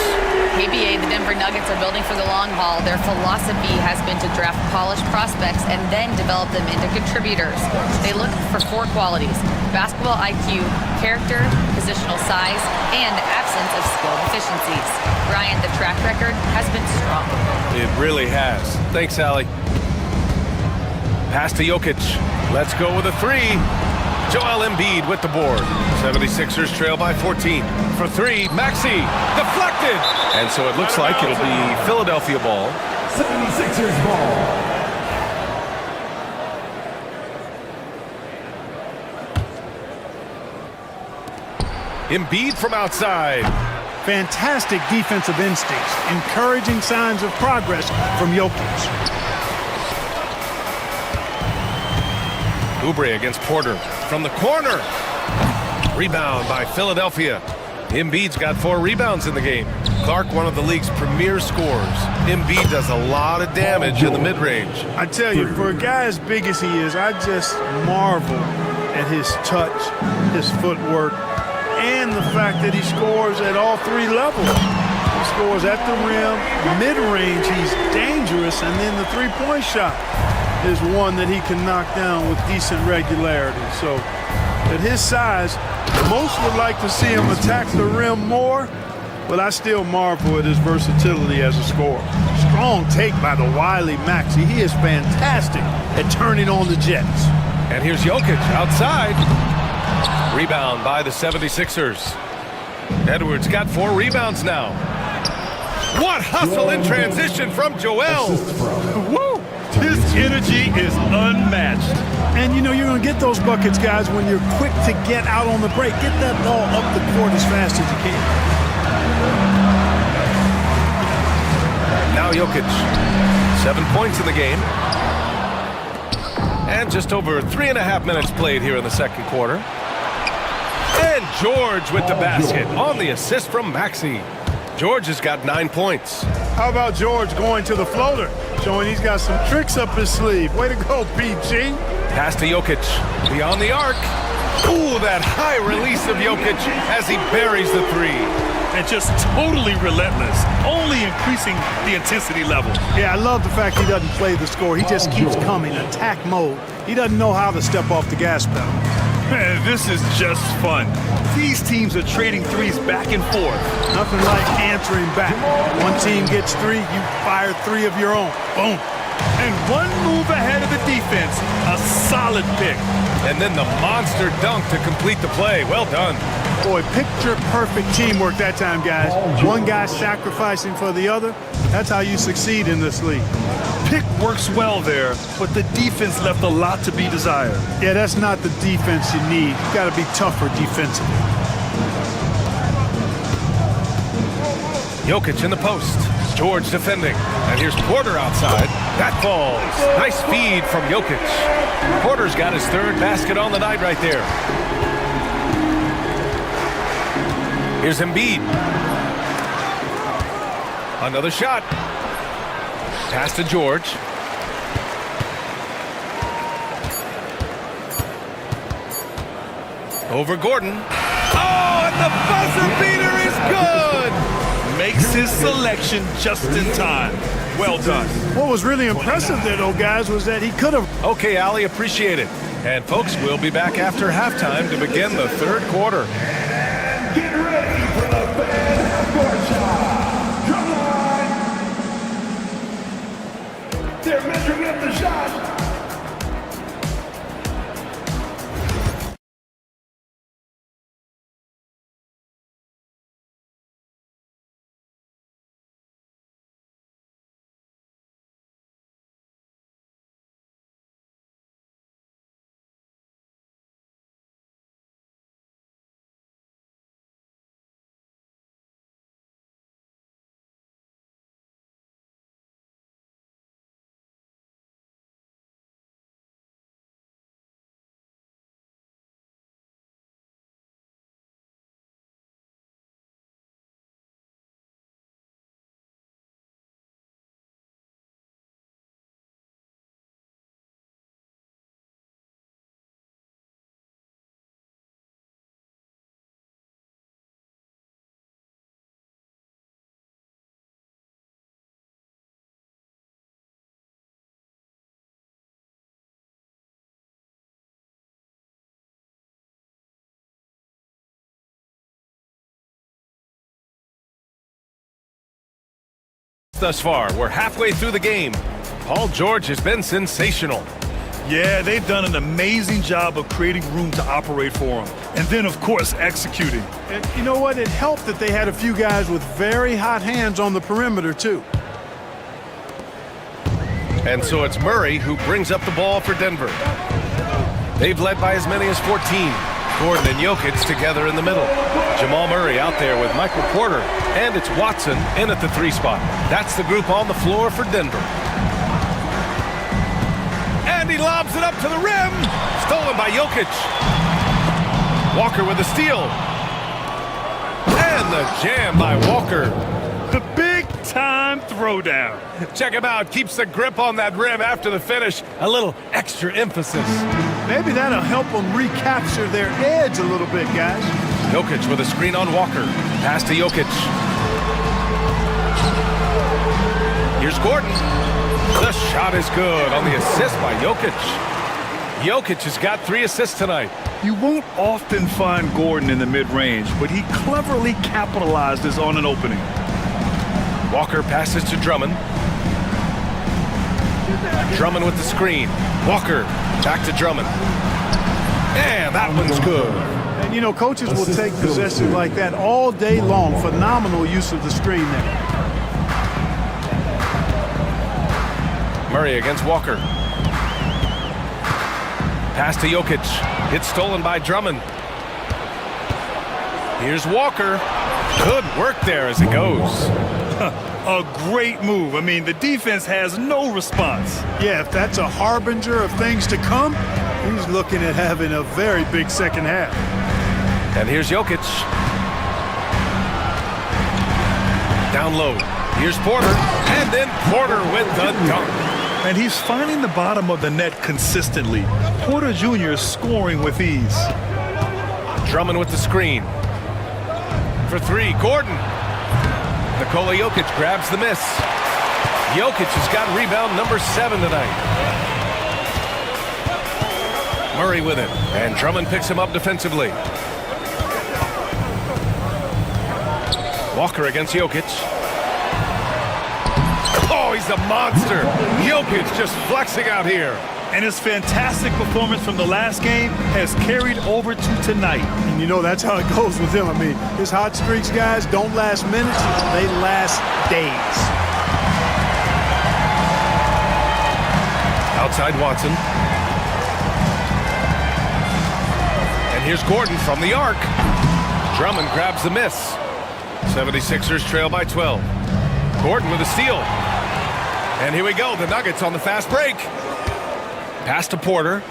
KBA, the Denver Nuggets are building for the long haul. Their philosophy has been to draft polished prospects and then develop them into contributors. They look for four qualities: basketball IQ, character, positional size, and absence of skill deficiencies. Ryan, the track record has been strong. It really has. Thanks, Allie. Pass to Jokic. Let's go with a three. Joel Embiid with the board. 76ers trail by 14. For three, Maxey deflected. And so it looks like it'll be Philadelphia ball. 76ers ball. Embiid from outside. Fantastic defensive instincts, encouraging signs of progress from Jokic. Oubre against Porter from the corner. Rebound by Philadelphia. Embiid's got 4 rebounds in the game. Clark, one of the league's premier scorers. Embiid does a lot of damage in the mid-range. I tell you, for a guy as big as he is, I just marvel at his touch, his footwork, and the fact that he scores at all 3 levels. He scores at the rim, mid-range, he's dangerous, and then the three-point shot is one that he can knock down with decent regularity. So at his size, most would like to see him attack the rim more, but I still marvel at his versatility as a scorer. Strong take by the wily Maxey. He is fantastic at turning on the Jets. And here's Jokic outside. Rebound by the 76ers. Edwards got 4 rebounds now. What hustle in transition from Joel. Woo! His energy is unmatched. And you know you're going to get those buckets, guys, when you're quick to get out on the break. Get that ball up the court as fast as you can. Now Jokic. 7 points in the game. And just over 3.5 minutes played here in the second quarter. And George with the basket on the assist from Maxey. George has got 9 points. How about George going to the floater, showing he's got some tricks up his sleeve. Way to go, PG. Pass to Jokic. Beyond the arc. Ooh, that high release of Jokic as he buries the three. And just totally relentless, only increasing the intensity level. Yeah, I love the fact he doesn't play the score. He just keeps coming, attack mode. He doesn't know how to step off the gas pedal. Man, this is just fun. These teams are trading threes back and forth. Nothing like answering back. One team gets 3, you fire 3 of your own. Boom. And one move ahead of the defense, a solid pick. And then the monster dunk to complete the play. Well done. Boy, picture-perfect teamwork that time, guys. One guy sacrificing for the other. That's how you succeed in this league. Pick works well there, but the defense left a lot to be desired. Yeah, that's not the defense you need. You got to be tougher defensively. Jokic in the post. George defending. And here's Porter outside. That falls. Nice feed from Jokic. Porter's got his 3rd basket on the night right there. Here's Embiid. Another shot. Pass to George. Over Gordon. Oh, and the buzzer beater is good! Makes his selection just in time. Well done. What was really impressive there, though, guys, was that he could have... Okay, Ali, appreciate it. And folks, we'll be back after halftime to begin the 3rd quarter. Get ready for the fast court shot. Drum line. They're measuring up the shot. Thus far, we're halfway through the game. Paul George has been sensational. Yeah, they've done an amazing job of creating room to operate for him. And then, of course, executing. And you know what? It helped that they had a few guys with very hot hands on the perimeter, too. And so it's Murray who brings up the ball for Denver. They've led by as many as 14. Gordon and Jokic together in the middle. Jamal Murray out there with Michael Porter. And it's Watson in at the 3 spot. That's the group on the floor for Denver. And he lobs it up to the rim. Stolen by Jokic. Walker with a steal. And the jam by Walker. The big-time throwdown. Check him out. Keeps the grip on that rim after the finish. A little extra emphasis. Maybe that'll help them recapture their edge a little bit, guys. Jokic with a screen on Walker. Pass to Jokic. Here's Gordon. The shot is good on the assist by Jokic. Jokic has got 3 assists tonight. You won't often find Gordon in the mid-range, but he cleverly capitalizes on an opening. Walker passes to Drummond. Drummond with the screen. Walker back to Drummond. And that one's good. And, you know, coaches will take possessions like that all day long. Phenomenal use of the screen there. Murray against Walker. Pass to Jokic. It's stolen by Drummond. Here's Walker. Good work there as it goes. A great move. I mean, the defense has no response. Yeah, if that's a harbinger of things to come, he's looking at having a very big second half. And here's Jokic. Down low. Here's Porter. And then Porter with the dunk. And he's finding the bottom of the net consistently. Porter Jr. is scoring with ease. Drummond with the screen. For three, Gordon. Nikola Jokic grabs the miss. Jokic has got rebound number 7 tonight. Murray with it. And Drummond picks him up defensively. Walker against Jokic. Oh, he's a monster. Jokic just flexing out here. And his fantastic performance from the last game has carried over to tonight. And you know, that's how it goes with him. I mean, his hot streaks, guys, don't last minutes. They last days. Outside Watson. And here's Gordon from the arc. Drummond grabs the miss. 76ers trail by 12. Gordon with a steal. And here we go, the Nuggets on the fast break. Pass to Porter.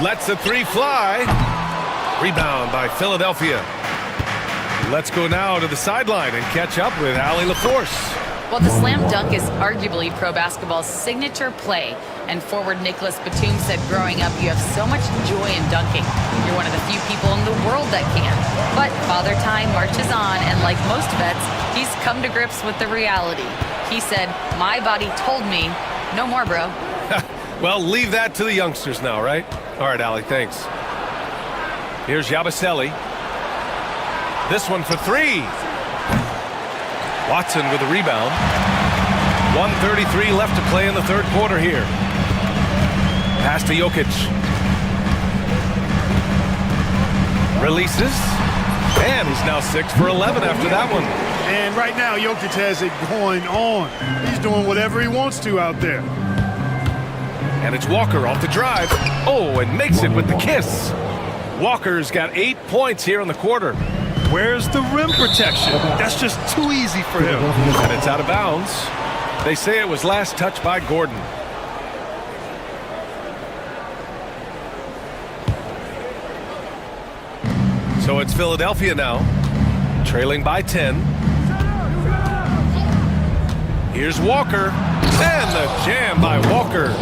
Lets the three fly. Rebound by Philadelphia. Let's go now to the sideline and catch up with Allie LaForce. Well, the slam dunk is arguably pro basketball's signature play. And forward Nicholas Batum said growing up, you have so much joy in dunking. You're one of the few people in the world that can. But Father Time marches on, and like most vets, he's come to grips with the reality. He said, my body told me, no more, bro. Well, leave that to the youngsters now, right? All right, Allie, thanks. Here's Yabusele. This one for three. Watson with a rebound. 1:33 left to play in the third quarter here. Pass to Jokic. Releases. And he's now 6 for 11 after that one. And right now, Jokic has it going on. He's doing whatever he wants to out there. And it's Walker off the drive. Oh, and makes it with the kiss. Walker's got 8 points here in the quarter. Where's the rim protection? That's just too easy for him. And it's out of bounds. They say it was last touched by Gordon. So it's Philadelphia now, trailing by 10. Here's Walker, and the jam by Walker.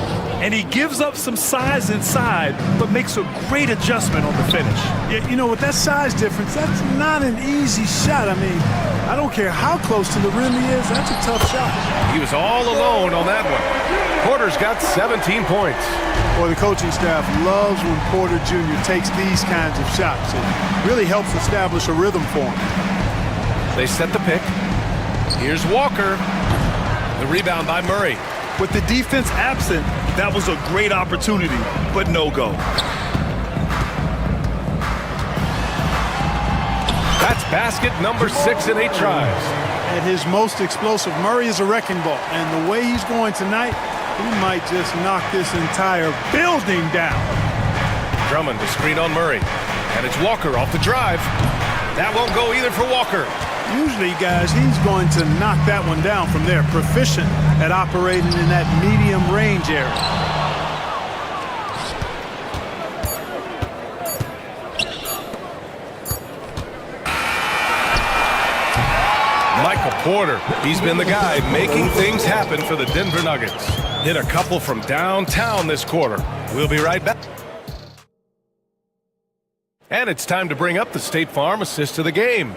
And he gives up some size inside, but makes a great adjustment on the finish. Yeah, you know, with that size difference, that's not an easy shot. I mean, I don't care how close to the rim he is, that's a tough shot. He was all alone on that one. Porter's got 17 points. Well, the coaching staff loves when Porter Jr. takes these kinds of shots. It really helps establish a rhythm for him. They set the pick. Here's Walker. The rebound by Murray. With the defense absent, that was a great opportunity, but no go. That's basket number 6 in 8 tries. At his most explosive, Murray is a wrecking ball. And the way he's going tonight, he might just knock this entire building down. Drummond to screen on Murray. And it's Walker off the drive. That won't go either for Walker. Usually, guys, he's going to knock that one down from there. Proficient at operating in that medium range area. Michael Porter, he's been the guy making things happen for the Denver Nuggets. Hit a couple from downtown this quarter. We'll be right back. And it's time to bring up the State Farm assist of the game.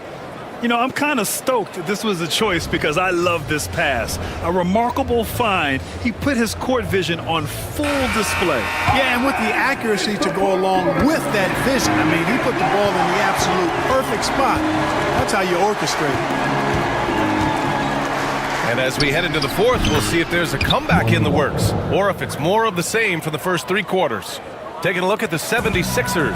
You know, I'm kind of stoked that this was a choice because I love this pass. A remarkable find. He put his court vision on full display. Yeah, and with the accuracy to go along with that vision. I mean, he put the ball in the absolute perfect spot. That's how you orchestrate it. And as we head into the fourth, we'll see if there's a comeback in the works or if it's more of the same for the first 3 quarters. Taking a look at the 76ers.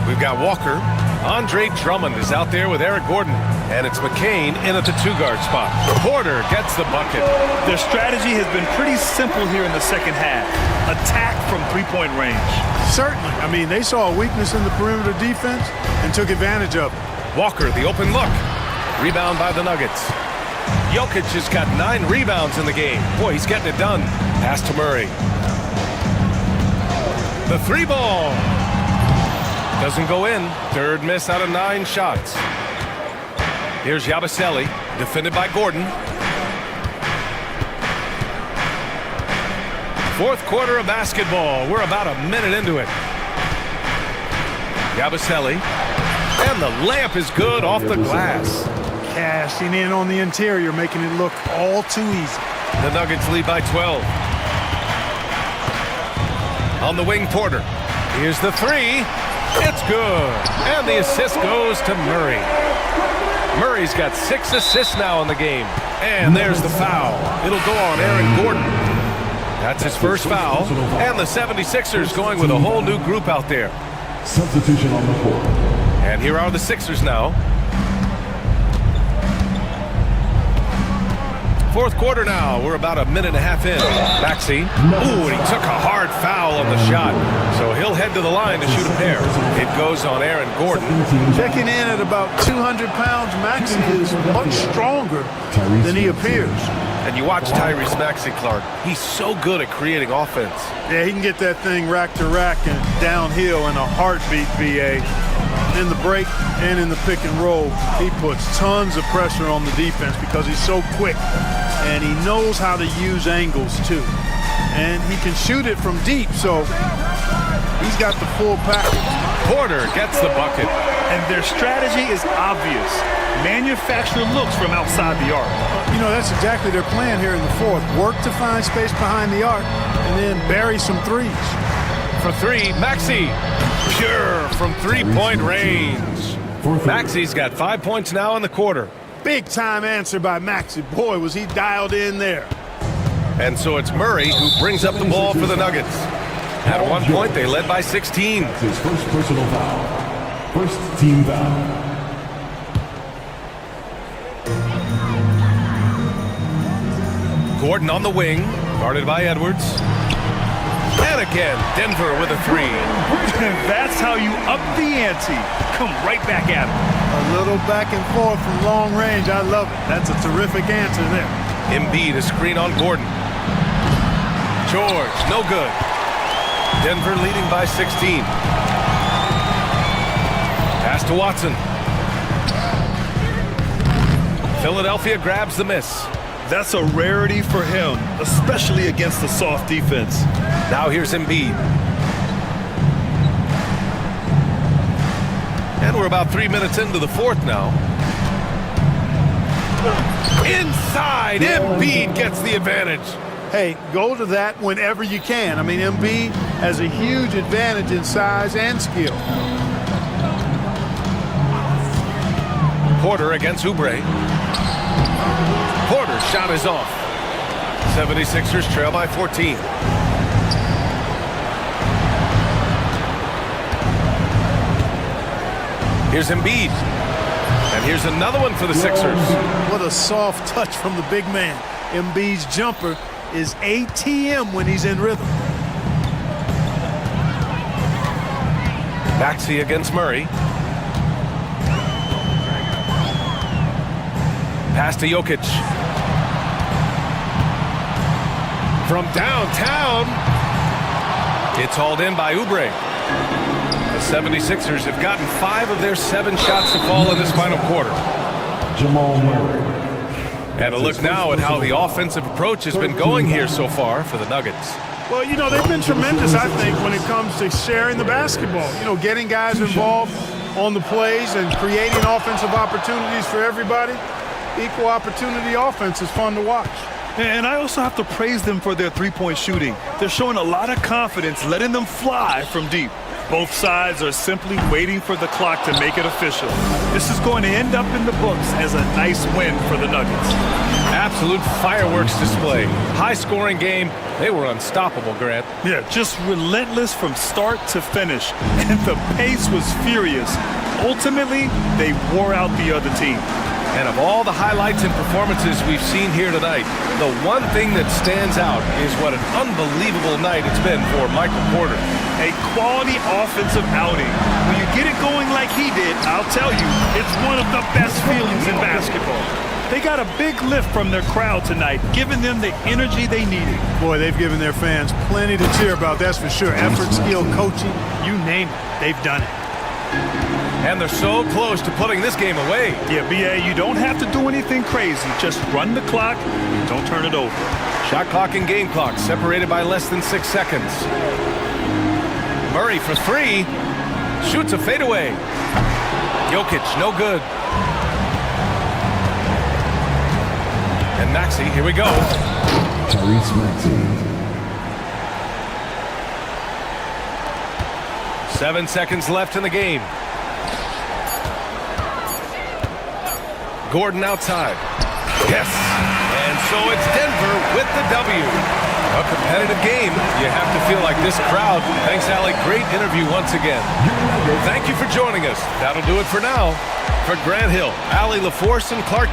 We've got Walker. Andre Drummond is out there with Eric Gordon. And it's McCain in at the 2-guard spot. Porter gets the bucket. Their strategy has been pretty simple here in the second half. Attack from 3-point range. Certainly. I mean, they saw a weakness in the perimeter defense and took advantage of it. Walker, the open look. Rebound by the Nuggets. Jokic has got 9 rebounds in the game. Boy, he's getting it done. Pass to Murray. The 3-ball. Doesn't go in. Third miss out of 9 shots. Here's Yabusele, defended by Gordon. Fourth quarter of basketball. We're about a minute into it. Yabusele. And the layup is good off the glass. Cashing in on the interior, making it look all too easy. The Nuggets lead by 12. On the wing, Porter. Here's the three. It's good. And the assist goes to Murray. Murray's got 6 assists now in the game. And there's the foul. It'll go on Aaron Gordon. That's his first foul. And the 76ers going with a whole new group out there. Substitution on the court. And here are the Sixers now. Fourth quarter now. We're about a minute and a half in. Maxey. Ooh, and he took a hard foul on the shot. So he'll head to the line to shoot a pair. It goes on Aaron Gordon. Checking in at about 200 pounds, Maxey is much stronger than he appears. And you watch Tyrese Maxey, Clark. He's so good at creating offense. Yeah, he can get that thing rack to rack and downhill in a heartbeat, BA. In the break and in the pick and roll, he puts tons of pressure on the defense because he's so quick. And he knows how to use angles, too. And he can shoot it from deep, so he's got the full package. Porter gets the bucket. And their strategy is obvious. Manufacture looks from outside the arc. You know, that's exactly their plan here in the fourth. Work to find space behind the arc and then bury some threes. For three, Maxey. Pure from three-point range. Maxey's got 5 points now in the quarter. Big time answer by Maxey. Boy, was he dialed in there. And so it's Murray who brings up the ball for the Nuggets. At one point, they led by 16. His first personal foul. First team foul. Gordon on the wing, guarded by Edwards. And again, Denver with a three. That's how you up the ante. Come right back at him. A little back and forth from long range. I love it. That's a terrific answer there. Embiid, a screen on Gordon. George, no good. Denver leading by 16. Pass to Watson. Philadelphia grabs the miss. That's a rarity for him, especially against the soft defense. Now here's Embiid. And we're about 3 minutes into the fourth now. Inside, Embiid gets the advantage. Hey, go to that whenever you can. I mean, Embiid has a huge advantage in size and skill. Porter against Oubre. Porter's shot is off. 76ers trail by 14. Here's Embiid. And here's another one for the Sixers. What a soft touch from the big man. Embiid's jumper is ATM when he's in rhythm. Maxey against Murray. Pass to Jokic. From downtown. It's hauled in by Oubre. The 76ers have gotten 5 of their 7 shots to fall in this final quarter. Jamal Murray. And a look now at how the offensive approach has been going here so far for the Nuggets. Well, you know, they've been tremendous, I think, when it comes to sharing the basketball. You know, getting guys involved on the plays and creating offensive opportunities for everybody. Equal opportunity offense is fun to watch. And I also have to praise them for their three-point shooting. They're showing a lot of confidence, letting them fly from deep. Both sides are simply waiting for the clock to make it official. This is going to end up in the books as a nice win for the Nuggets. Absolute fireworks display. High-scoring game. They were unstoppable, Grant. Yeah, just relentless from start to finish. And the pace was furious. Ultimately, they wore out the other team. And of all the highlights and performances we've seen here tonight, the one thing that stands out is what an unbelievable night it's been for Michael Porter. A quality offensive outing. When you get it going like he did, I'll tell you, it's one of the best feelings in basketball. They got a big lift from their crowd tonight, giving them the energy they needed. Boy, they've given their fans plenty to cheer about, that's for sure. Effort, skill, coaching, you name it, they've done it. And they're so close to putting this game away. Yeah, BA, you don't have to do anything crazy. Just run the clock and don't turn it over. Shot clock and game clock separated by less than 6 seconds. Murray for three. Shoots a fadeaway. Jokic, no good. And Maxey, here we go. Tyrese Maxey. 7 seconds left in the game. Gordon outside. Yes. And so it's Denver with the W. A competitive game. You have to feel like this crowd. Thanks, Allie. Great interview once again. Thank you for joining us. That'll do it for now. For Grant Hill, Allie LaForce, and Clark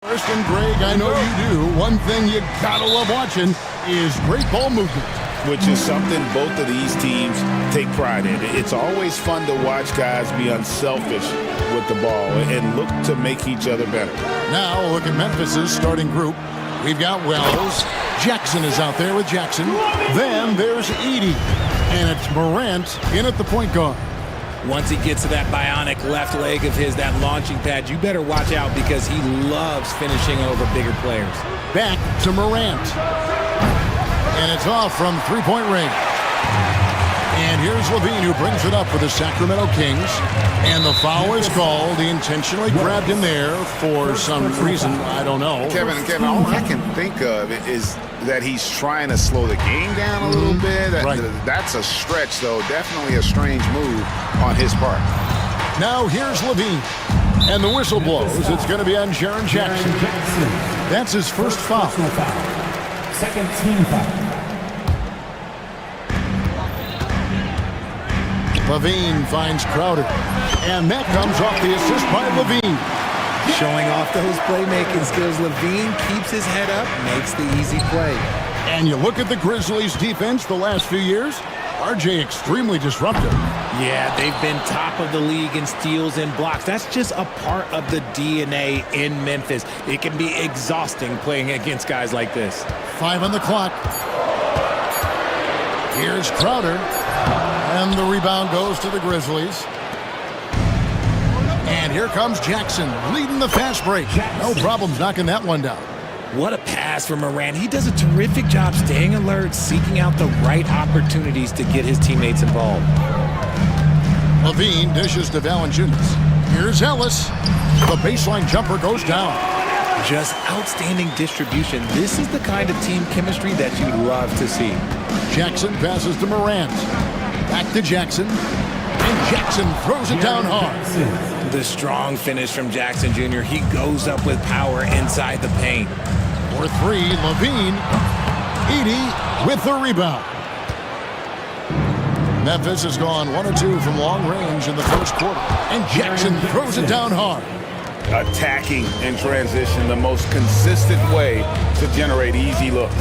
First, and Greg, I know you do. One thing you gotta love watching is great ball movement. Which is something both of these teams take pride in. It's always fun to watch guys be unselfish with the ball and look to make each other better. Now, look at Memphis's starting group. We've got Wells. Jackson is out there with Jackson. Then there's Edie. And it's Morant in at the point guard. Once he gets to that bionic left leg of his, that launching pad, you better watch out because he loves finishing over bigger players. Back to Morant. And it's off from three-point range. And here's Levine, who brings it up for the Sacramento Kings. And the foul is called. He intentionally grabbed him there for some reason. I don't know. Kevin, all I can think of is that he's trying to slow the game down a little bit. That's a stretch, though. Definitely a strange move on his part. Now here's Levine. And the whistle blows. It's going to be on Jaren Jackson. That's his first foul. Second team foul. Levine finds Crowder. And that comes off the assist by Levine. Showing off those playmaking skills, Levine keeps his head up, makes the easy play. And you look at the Grizzlies' defense the last few years, RJ extremely disruptive. Yeah, they've been top of the league in steals and blocks. That's just a part of the DNA in Memphis. It can be exhausting playing against guys like this. 5 on the clock. Here's Crowder. And the rebound goes to the Grizzlies. And here comes Jackson, leading the fast break. No problems knocking that one down. What a pass from Morant. He does a terrific job staying alert, seeking out the right opportunities to get his teammates involved. Levine dishes to Valanciunas. Here's Ellis. The baseline jumper goes down. Just outstanding distribution. This is the kind of team chemistry that you love to see. Jackson passes to Morant. Back to Jackson. And Jackson throws it down hard. The strong finish from Jackson Jr. He goes up with power inside the paint. For three, Levine. Edie with the rebound. Memphis has gone 1 of 2 from long range in the first quarter. And Jackson throws it down hard. Attacking in transition, the most consistent way to generate easy looks.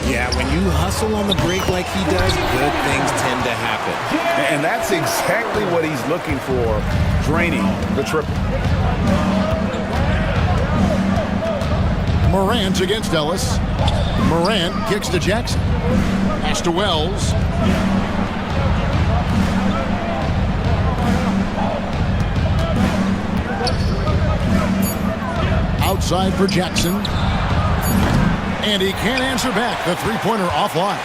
Yeah, when you hustle on the break like he does, good things tend to happen. And that's exactly what he's looking for, draining the triple. Morant against Ellis. Morant kicks to Jackson. Pass to Wells. Outside for Jackson. And he can't answer back. The three-pointer offline.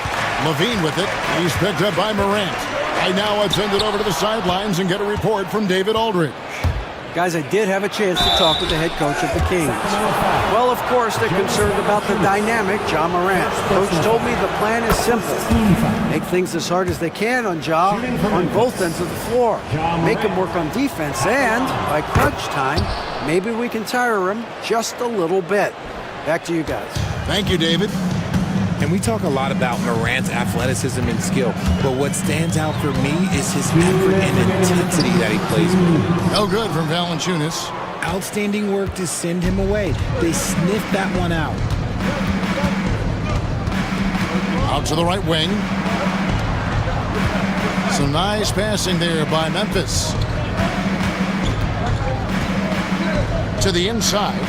Levine with it. He's picked up by Morant. I now would send it over to the sidelines and get a report from David Aldridge. Guys, I did have a chance to talk with the head coach of the Kings. Well, of course, they're concerned about the dynamic Ja Morant. Coach told me the plan is simple. Make things as hard as they can on Ja on both ends of the floor. Make him work on defense, and by crunch time, maybe we can tire him just a little bit. Back to you guys. Thank you, David. And we talk a lot about Morant's athleticism and skill, but what stands out for me is his effort and intensity that he plays with. No good from Valanciunas. Outstanding work to send him away. They sniffed that one out. Out to the right wing. Some nice passing there by Memphis. To the inside.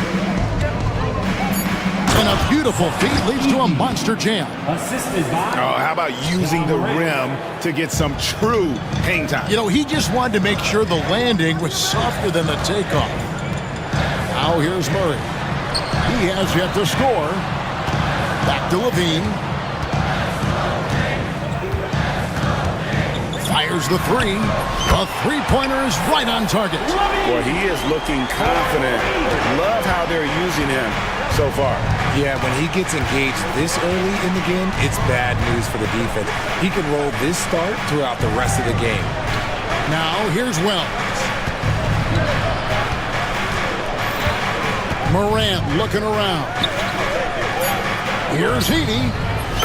And a beautiful feed leads to a monster jam. Assisted by... Oh, how about using the rim to get some true hang time? You know, he just wanted to make sure the landing was softer than the takeoff. Now here's Murray. He has yet to score. Back to Levine. Fires the three. The three-pointer is right on target. Boy, he is looking confident. Love how they're using him so far. Yeah, when he gets engaged this early in the game, it's bad news for the defense. He can roll this start throughout the rest of the game. Now here's Wells. Morant looking around. Here's Edie.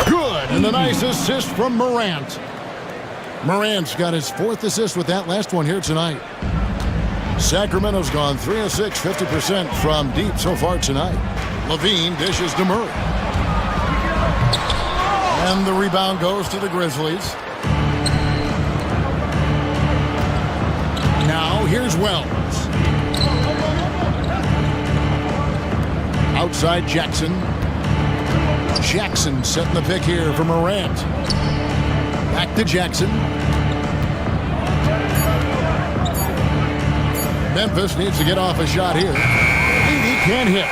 Good, and a nice assist from Morant. Morant's got his 4th assist with that last one here tonight. Sacramento's gone 3 of 6, 50% from deep so far tonight. Levine dishes to Murray. And the rebound goes to the Grizzlies. Now here's Wells. Outside Jackson. Jackson setting the pick here for Morant. Back to Jackson. Memphis needs to get off a shot here. He can't hit.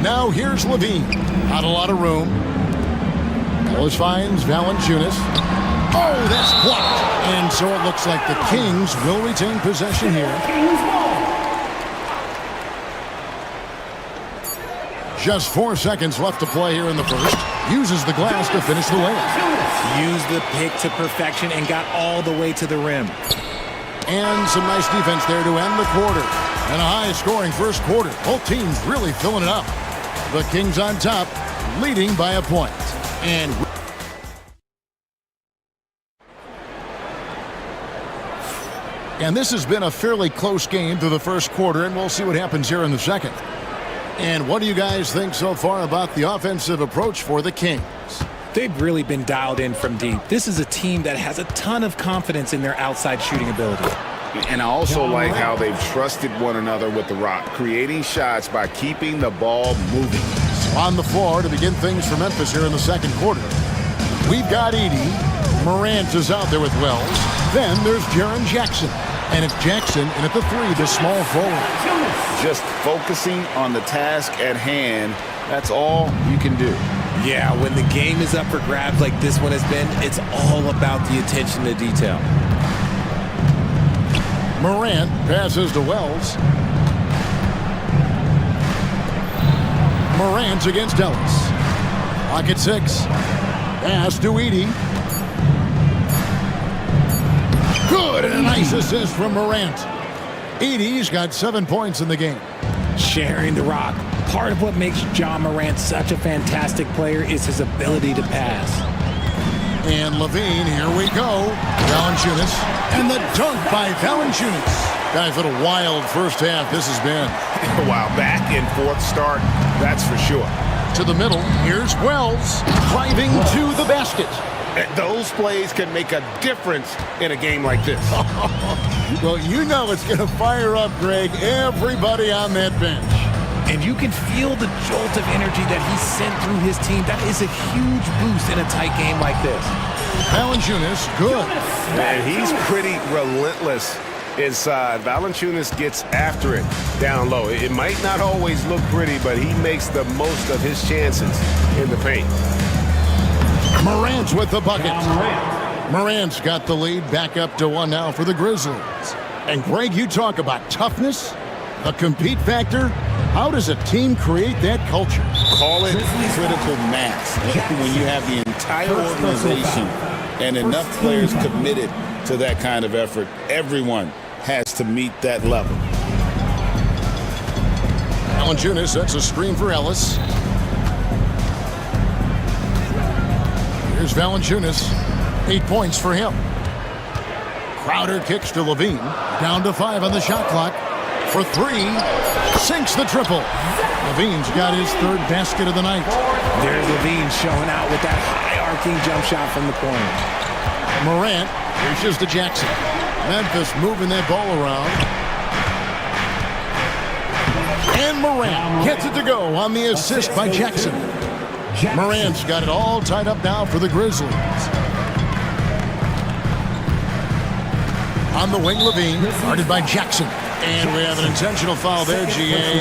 Now here's Levine. Not a lot of room. Ellis finds Valanciunas. Oh, that's blocked. And so it looks like the Kings will retain possession here. Just 4 seconds left to play here in the first. Uses the glass to finish the layup. Used the pick to perfection and got all the way to the rim. And some nice defense there to end the quarter. And a high-scoring first quarter. Both teams really filling it up. The Kings on top, leading by a point. And this has been a fairly close game through the first quarter, and we'll see what happens here in the second. And what do you guys think so far about the offensive approach for the Kings? They've really been dialed in from deep. This is a team that has a ton of confidence in their outside shooting ability. And I also like how they've trusted one another with the rock, creating shots by keeping the ball moving. On the floor to begin things for Memphis here in the second quarter. We've got Edey. Morant is out there with Wells. Then there's Jaren Jackson. And it's Jackson, and at the 3, the small forward. Just focusing on the task at hand, that's all you can do. Yeah, when the game is up for grabs like this one has been, it's all about the attention to detail. Morant passes to Wells. Morant against Ellis. Pocket 6. Pass to Edey. Good, and a nice assist from Morant. Edey's got 7 points in the game. Sharing the rock. Part of what makes Ja Morant such a fantastic player is his ability to pass. And Levine, here we go. Valanciunas, and the dunk by Valanciunas. Guys, what a wild first half this has been. Wow, back and forth start, that's for sure. To the middle, here's Wells, driving to the basket. Those plays can make a difference in a game like this. Well, you know it's going to fire up, Greg, everybody on that bench. And you can feel the jolt of energy that he sent through his team. That is a huge boost in a tight game like this. Valanciunas, good. And he's pretty relentless inside. Valanciunas gets after it down low. It might not always look pretty, but he makes the most of his chances in the paint. Morant's with the bucket. Morant's got the lead back up to 1 now for the Grizzlies. And Greg, you talk about toughness, the compete factor. How does a team create that culture? Call it critical mass. When you have the entire organization and enough players committed to that kind of effort, everyone has to meet that level. Valanciunas sets a screen for Ellis. Here's Valanciunas. 8 points for him. Crowder kicks to Levine. Down to 5 on the shot clock. For 3. Sinks the triple. Levine's got his 3rd basket of the night. There's Levine showing out with that high arcing jump shot from the corner. Morant reaches to Jackson. Memphis moving that ball around. And Morant gets it to go on the assist by Jackson. Morant's got it all tied up now for the Grizzlies. On the wing, Levine, guarded by Jackson. And we have an intentional foul there, GA.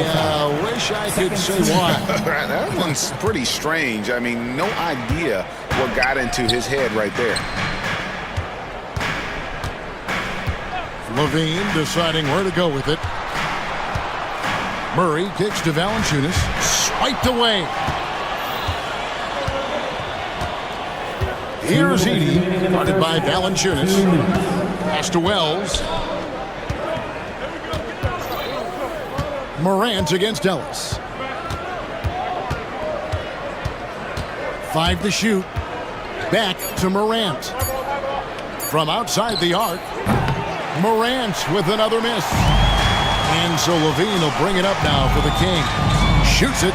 Wish I could say why. That one's pretty strange. I mean, no idea what got into his head right there. Levine deciding where to go with it. Murray kicks to Valanciunas. Swiped away. Here's Edey, guarded by Valanciunas. Pass to Wells. Morant against Ellis. 5 to shoot. Back to Morant. from outside the arc. Morant with another miss. And so Levine will bring it up now for the Kings. Shoots it.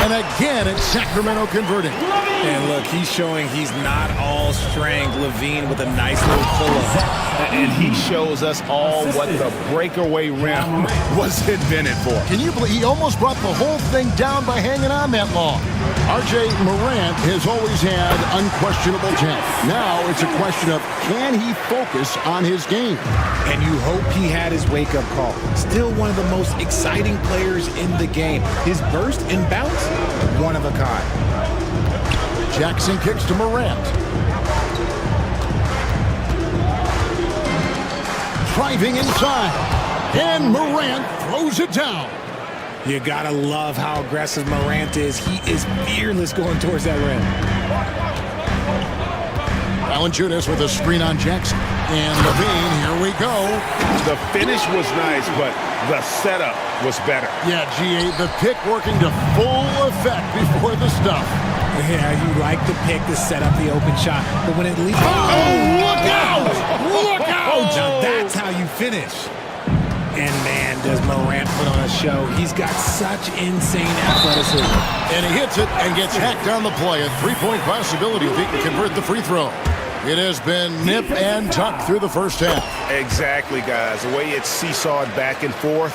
And again, it's Sacramento converting. And look, he's showing he's not all strength. Levine with a nice little pull-up. And he shows us all what the breakaway rim was invented for. Can you believe he almost brought the whole thing down by hanging on that long? R.J. Morant has always had unquestionable talent. Now it's a question of can he focus on his game? And you hope he had his wake-up call. Still one of the most exciting players in the game. His burst and bounce, one of a kind. Jackson kicks to Morant. Driving inside. And Morant throws it down. You gotta love how aggressive Morant is. He is fearless going towards that rim. Valanciunas with a screen on Jackson. And Levine, here we go. The finish was nice, but the setup was better. Yeah, G8, the pick working to full effect before the stuff. Yeah, you like the pick to set up the open shot, but when it leaves... Oh, look out! Look out! Now that's how you finish. And man, does Morant put on a show. He's got such insane athleticism. And he hits it and gets hacked on the play. A three-point possibility if he can convert the free throw. It has been nip and tuck through the first half. Exactly, guys. The way it's seesawed back and forth,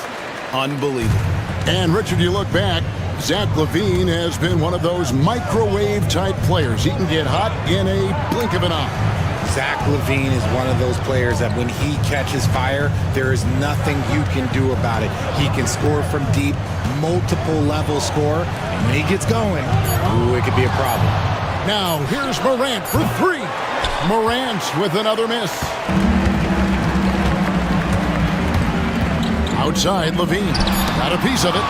unbelievable. And Richard, you look back, Zach LaVine has been one of those microwave-type players. He can get hot in a blink of an eye. Zach LaVine is one of those players that when he catches fire, there is nothing you can do about it. He can score from deep, multiple level score, and when he gets going, ooh, it could be a problem. Now, here's Morant for three. Morant with another miss. Outside, Levine. Got a piece of it.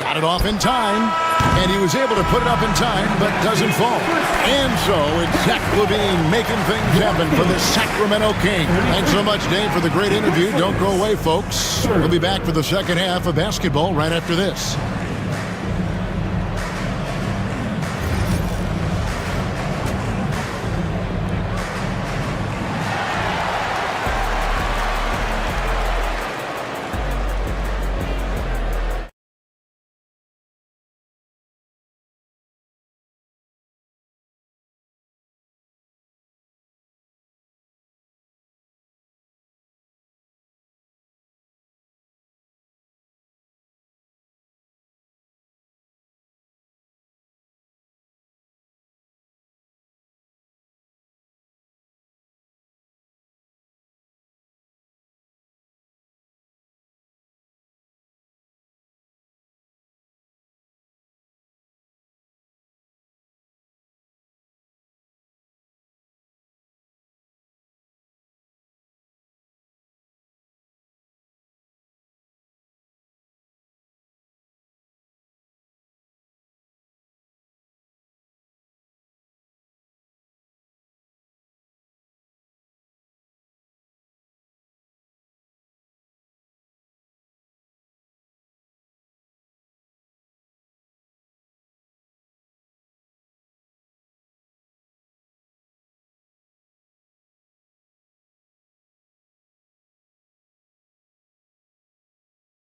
Got it off in time. And he was able to put it up in time, but doesn't fall. And so it's Zach LaVine making things happen for the Sacramento Kings. Thanks so much, Dave, for the great interview. Don't go away, folks. We'll be back for the second half of basketball right after this.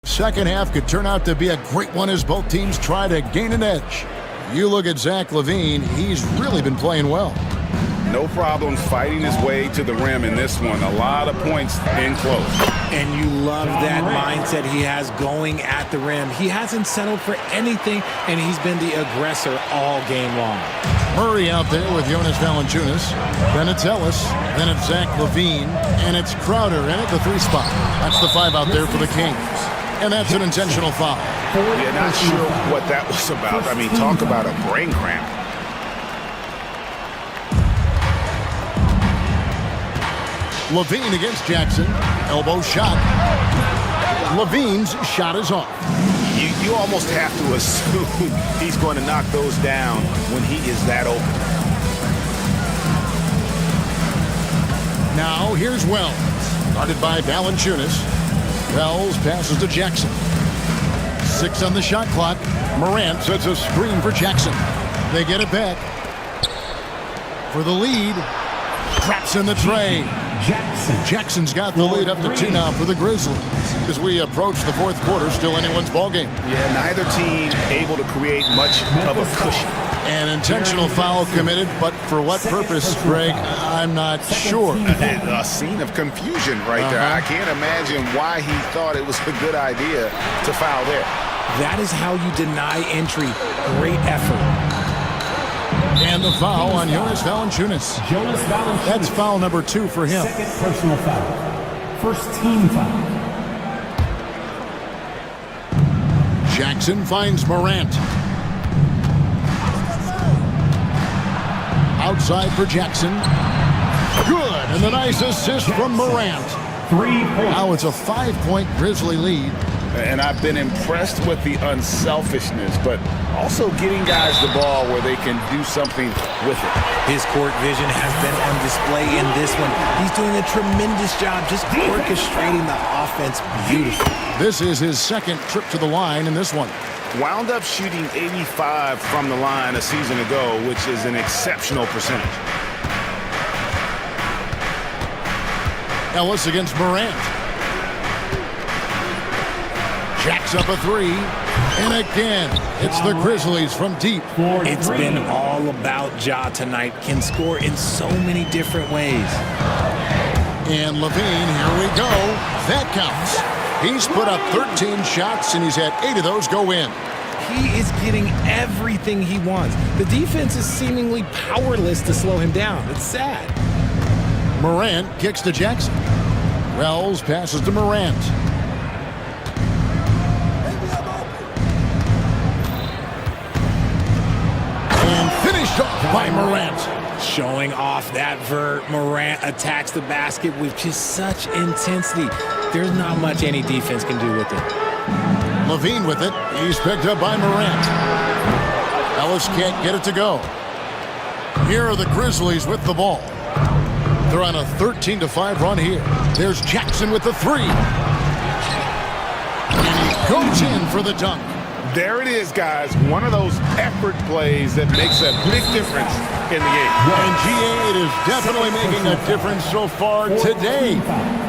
Second half could turn out to be a great one as both teams try to gain an edge. You look at Zach LaVine, he's really been playing well. No problem fighting his way to the rim in this one. A lot of points in close. And you love that mindset he has going at the rim. He hasn't settled for anything, and he's been the aggressor all game long. Murray out there with Jonas Valanciunas. Then it's Ellis. Then it's Zach LaVine. And it's Crowder in at the three spot. That's the five out there for the Kings. And that's an intentional foul. Yeah, not sure what that was about. I mean, talk about a brain cramp. LaVine against Jackson. Elbow shot. LaVine's shot is off. You almost have to assume he's going to knock those down when he is that open. Now here's Wells. Guarded by Valanciunas. Wells passes to Jackson. 6 on the shot clock. Morant sets a screen for Jackson. They get it back. For the lead, Drops in the tray. Jackson's got the lead up to 2 now for the Grizzlies. As we approach the fourth quarter, still anyone's ballgame. Yeah, neither team able to create much of a cushion. An intentional foul committed, but for what purpose, Greg, I'm not sure. A scene of confusion right there. I can't imagine why he thought it was a good idea to foul there. That is how you deny entry. Great effort. And the foul on Jonas Valanciunas. That's foul number 2 for him. Second personal foul. First team foul. Jackson finds Morant. Outside for Jackson. Good, and the nice assist from Morant. 3 points. Now it's a 5-point Grizzly lead. And I've been impressed with the unselfishness, but also getting guys the ball where they can do something with it. His court vision has been on display in this one. He's doing a tremendous job just orchestrating the offense beautifully. This is his second trip to the line in this one. Wound up shooting 85 from the line a season ago, which is an exceptional percentage. Ellis against Morant. Jacks up a 3. And again, it's the Grizzlies from deep. It's been all about Ja tonight. Can score in so many different ways. And Levine, here we go. That counts. He's put up 13 shots, and he's had 8 of those go in. He is getting everything he wants. The defense is seemingly powerless to slow him down. It's sad. Morant kicks to Jackson. Wells passes to Morant. And finished off by Morant. Showing off that vert. Morant attacks the basket with just such intensity. There's not much any defense can do with it. Levine with it. He's picked up by Morant. Ellis can't get it to go. Here are the Grizzlies with the ball. They're on a 13-5 run here. There's Jackson with the 3. And he goes in for the dunk. There it is, guys. One of those effort plays that makes a big difference in the game. And GA, it is definitely making a difference so far today.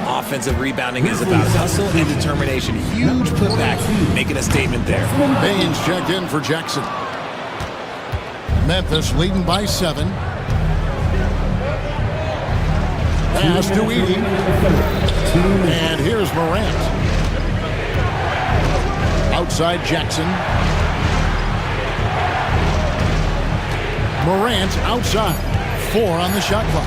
Offensive rebounding is about hustle and determination. Huge putback, making a statement there. Baines checked in for Jackson. Memphis leading by 7. Pass to Edey. And here's Morant. Outside Jackson. Morant outside. 4 on the shot clock.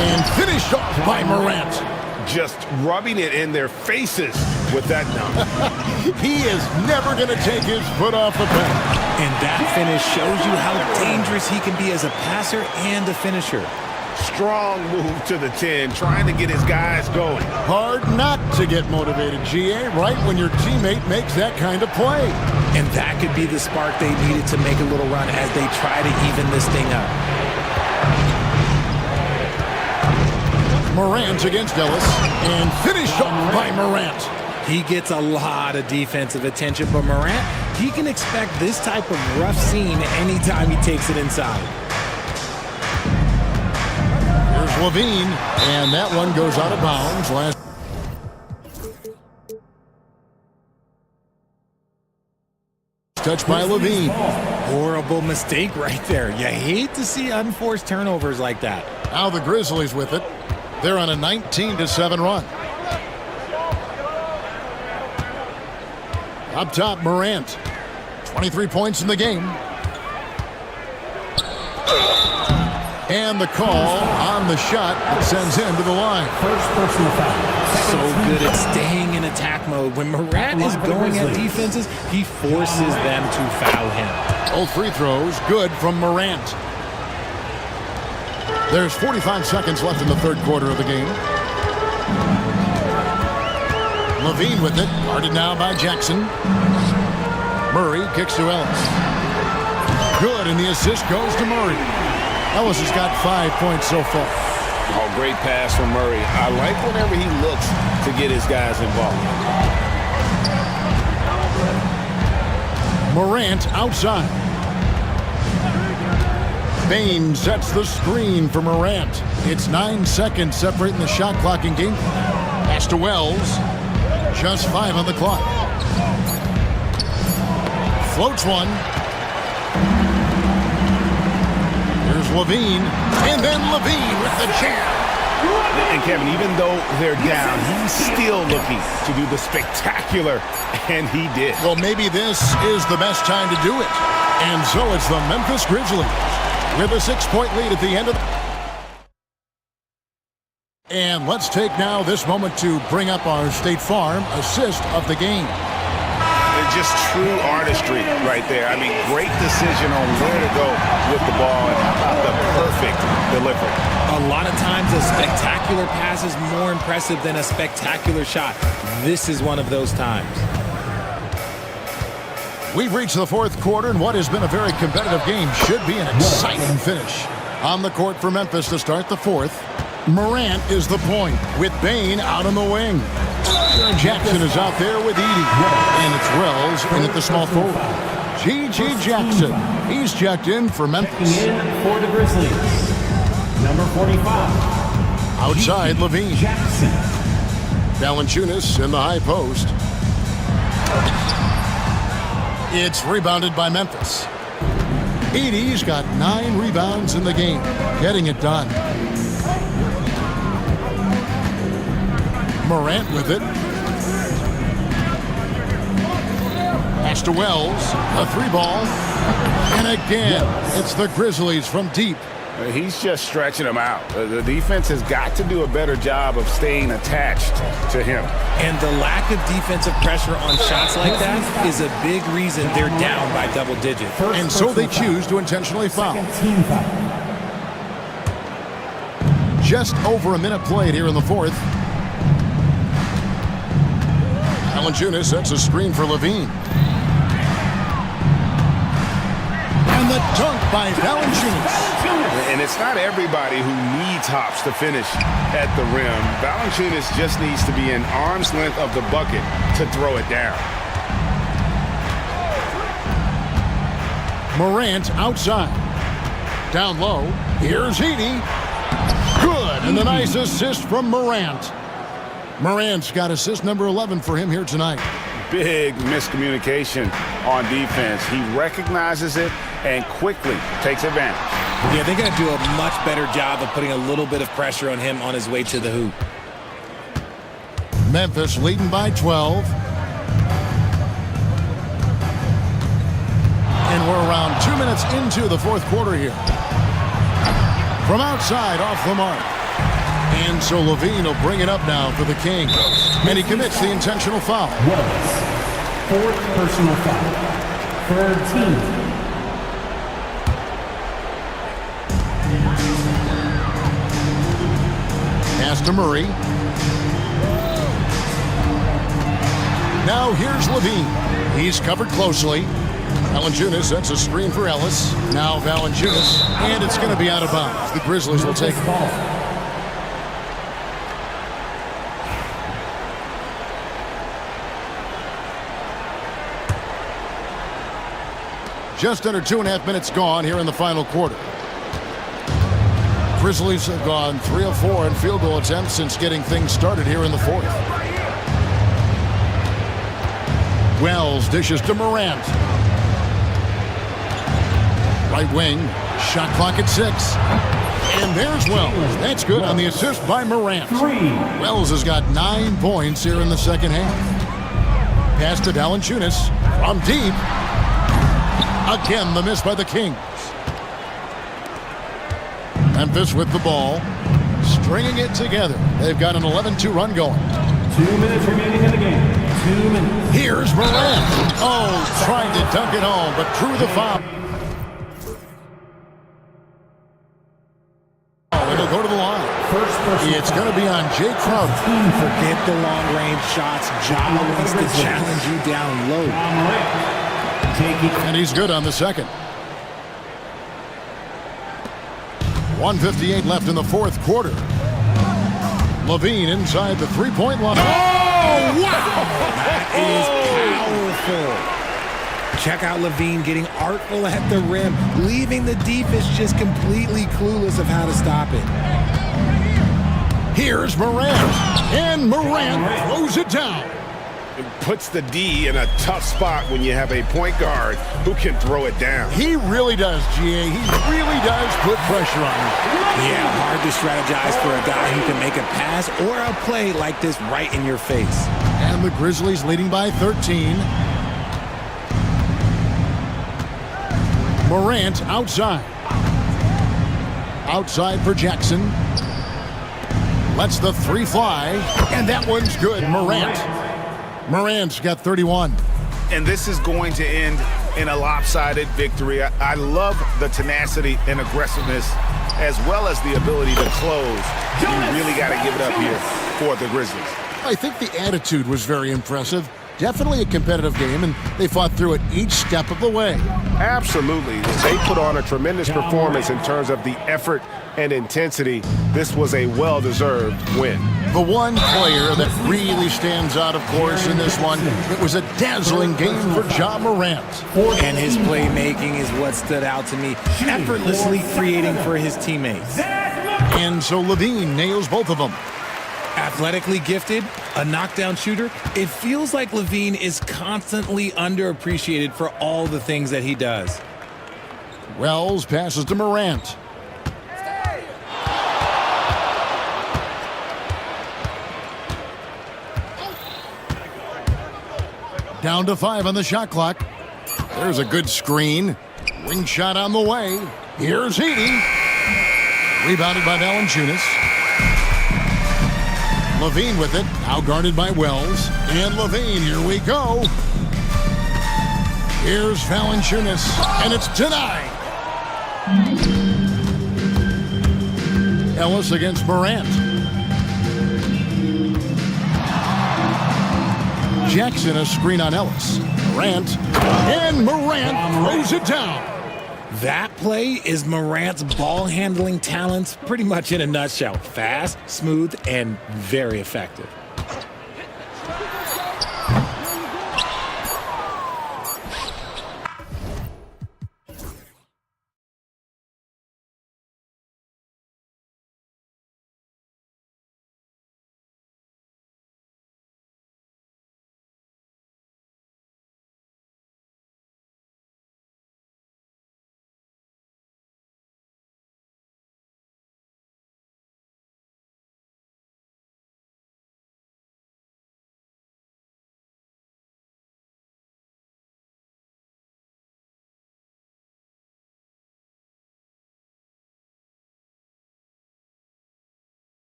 And finished off by Morant. Just rubbing it in their faces with that dunk. He is never going to take his foot off the pedal. And that finish shows you how dangerous he can be as a passer and a finisher. Strong move to the 10, trying to get his guys going. Hard not to get motivated, GA, right when your teammate makes that kind of play. And that could be the spark they needed to make a little run as they try to even this thing up. Morant against Ellis, and finished off by Morant. He gets a lot of defensive attention, but Morant, he can expect this type of rough scene anytime he takes it inside. Here's Levine, and that one goes out of bounds. Touched by Levine. Horrible mistake right there. You hate to see unforced turnovers like that. Now the Grizzlies with it. They're on a 19-7 run. Up top, Morant. 23 points in the game. And the call on the shot that sends him to the line. First personal foul. So good at staying in attack mode. When Morant is going at defenses, he forces them to foul him. Both free throws good from Morant. There's 45 seconds left in the third quarter of the game. Levine with it, guarded now by Jackson. Murray kicks to Ellis. Good, and the assist goes to Murray. Ellis has got 5 points so far. Oh, great pass from Murray. I like whenever he looks to get his guys involved. Morant outside. Bain sets the screen for Morant. It's 9 seconds separating the shot clock and game. Pass to Wells. Just 5 on the clock. Floats one. Here's Levine. And then Levine with the jam. And Kevin, even though they're down, he's still looking to do the spectacular, and he did. Well, maybe this is the best time to do it. And so it's the Memphis Grizzlies with a 6-point lead at the end of the... And let's take now this moment to bring up our State Farm assist of the game. Just true artistry right there. I mean, great decision on where to go with the ball, and how about the perfect delivery. A lot of times a spectacular pass is more impressive than a spectacular shot. This is one of those times. We've reached the fourth quarter, and what has been a very competitive game should be an exciting finish. On the court for Memphis to start the fourth, Morant is the point with Bain out on the wing. Jackson is out there with Edey. And it's Wells in at the small forward. G.G. Jackson. He's checked in for Memphis. Checking in for the Grizzlies, number 45. Outside, Levine. Jackson. Valanciunas in the high post. It's rebounded by Memphis. Edey's got 9 rebounds in the game, getting it done. Morant with it. Pass to Wells. A 3-ball. And again, it's the Grizzlies from deep. He's just stretching them out. The defense has got to do a better job of staying attached to him. And the lack of defensive pressure on shots like that is a big reason they're down by double digits. And so they choose to intentionally foul. Just over a minute played here in the fourth. Valanciunas sets a screen for Levine. And the dunk by Valanciunas. And it's not everybody who needs hops to finish at the rim. Valanciunas just needs to be an arm's length of the bucket to throw it down. Morant outside. Down low. Here's Edey. Good. And a nice assist from Morant. Morant's got assist number 11 for him here tonight. Big miscommunication on defense. He recognizes it and quickly takes advantage. Yeah, they're going to do a much better job of putting a little bit of pressure on him on his way to the hoop. Memphis leading by 12. And we're around 2 minutes into the fourth quarter here. From outside, off the mark. And so Levine will bring it up now for the Kings. And he commits the intentional foul. Wells, 4th personal foul. 3rd team. Pass to Murray. Now here's Levine. He's covered closely. Valanciunas sets a screen for Ellis. Now Valanciunas. And it's going to be out of bounds. The Grizzlies will take the ball. Just under 2.5 minutes gone here in the final quarter. Grizzlies have gone 3 of 4 in field goal attempts since getting things started here in the fourth. Wells dishes to Morant. Right wing, shot clock at 6. And there's Wells. That's good on the assist by Morant. Wells has got 9 points here in the second half. Pass to Valanciunas from deep. Again, the miss by the Kings. Memphis with the ball, stringing it together. They've got an 11-2 run going. 2 minutes remaining in the game. 2 minutes. Here's Morant. Oh, trying to dunk it home, but through the foul. It'll go to the line. It's going to be on Jake Crowder. Forget the long-range shots. Ja wants to challenge you down low. And he's good on the second. 1:58 left in the fourth quarter. Levine inside the three-point line. Oh, wow! That is powerful. Check out Levine getting artful at the rim, leaving the defense just completely clueless of how to stop it. Here's Morant, and Morant throws it down. It puts the D in a tough spot when you have a point guard who can throw it down. He really does, GA. He really does put pressure on him. Yeah, hard to strategize for a guy who can make a pass or a play like this right in your face. And the Grizzlies leading by 13. Morant outside. Outside for Jackson. Lets the three fly, and that one's good. Morant's got 31. And this is going to end in a lopsided victory. I love the tenacity and aggressiveness as well as the ability to close. You really got to give it up here for the Grizzlies. I think the attitude was very impressive. Definitely a competitive game, and they fought through it each step of the way. Absolutely. They put on a tremendous performance in terms of the effort and intensity. This was a well-deserved win. The one player that really stands out, of course, in this one, it was a dazzling game for Ja Morant. And his playmaking is what stood out to me, effortlessly creating for his teammates. And so Levine nails both of them. Athletically gifted, a knockdown shooter, it feels like Levine is constantly underappreciated for all the things that he does. Wells passes to Morant. Down to 5 on the shot clock. There's a good screen. Wing shot on the way. Here's Heaney. Rebounded by Valanciunas. Levine with it, now guarded by Wells. And Levine, here we go. Here's Valanciunas, and it's denied. Ellis against Morant. Jackson, a screen on Ellis. Morant, and Morant throws it down. That play is Morant's ball handling talents pretty much in a nutshell. Fast, smooth, and very effective.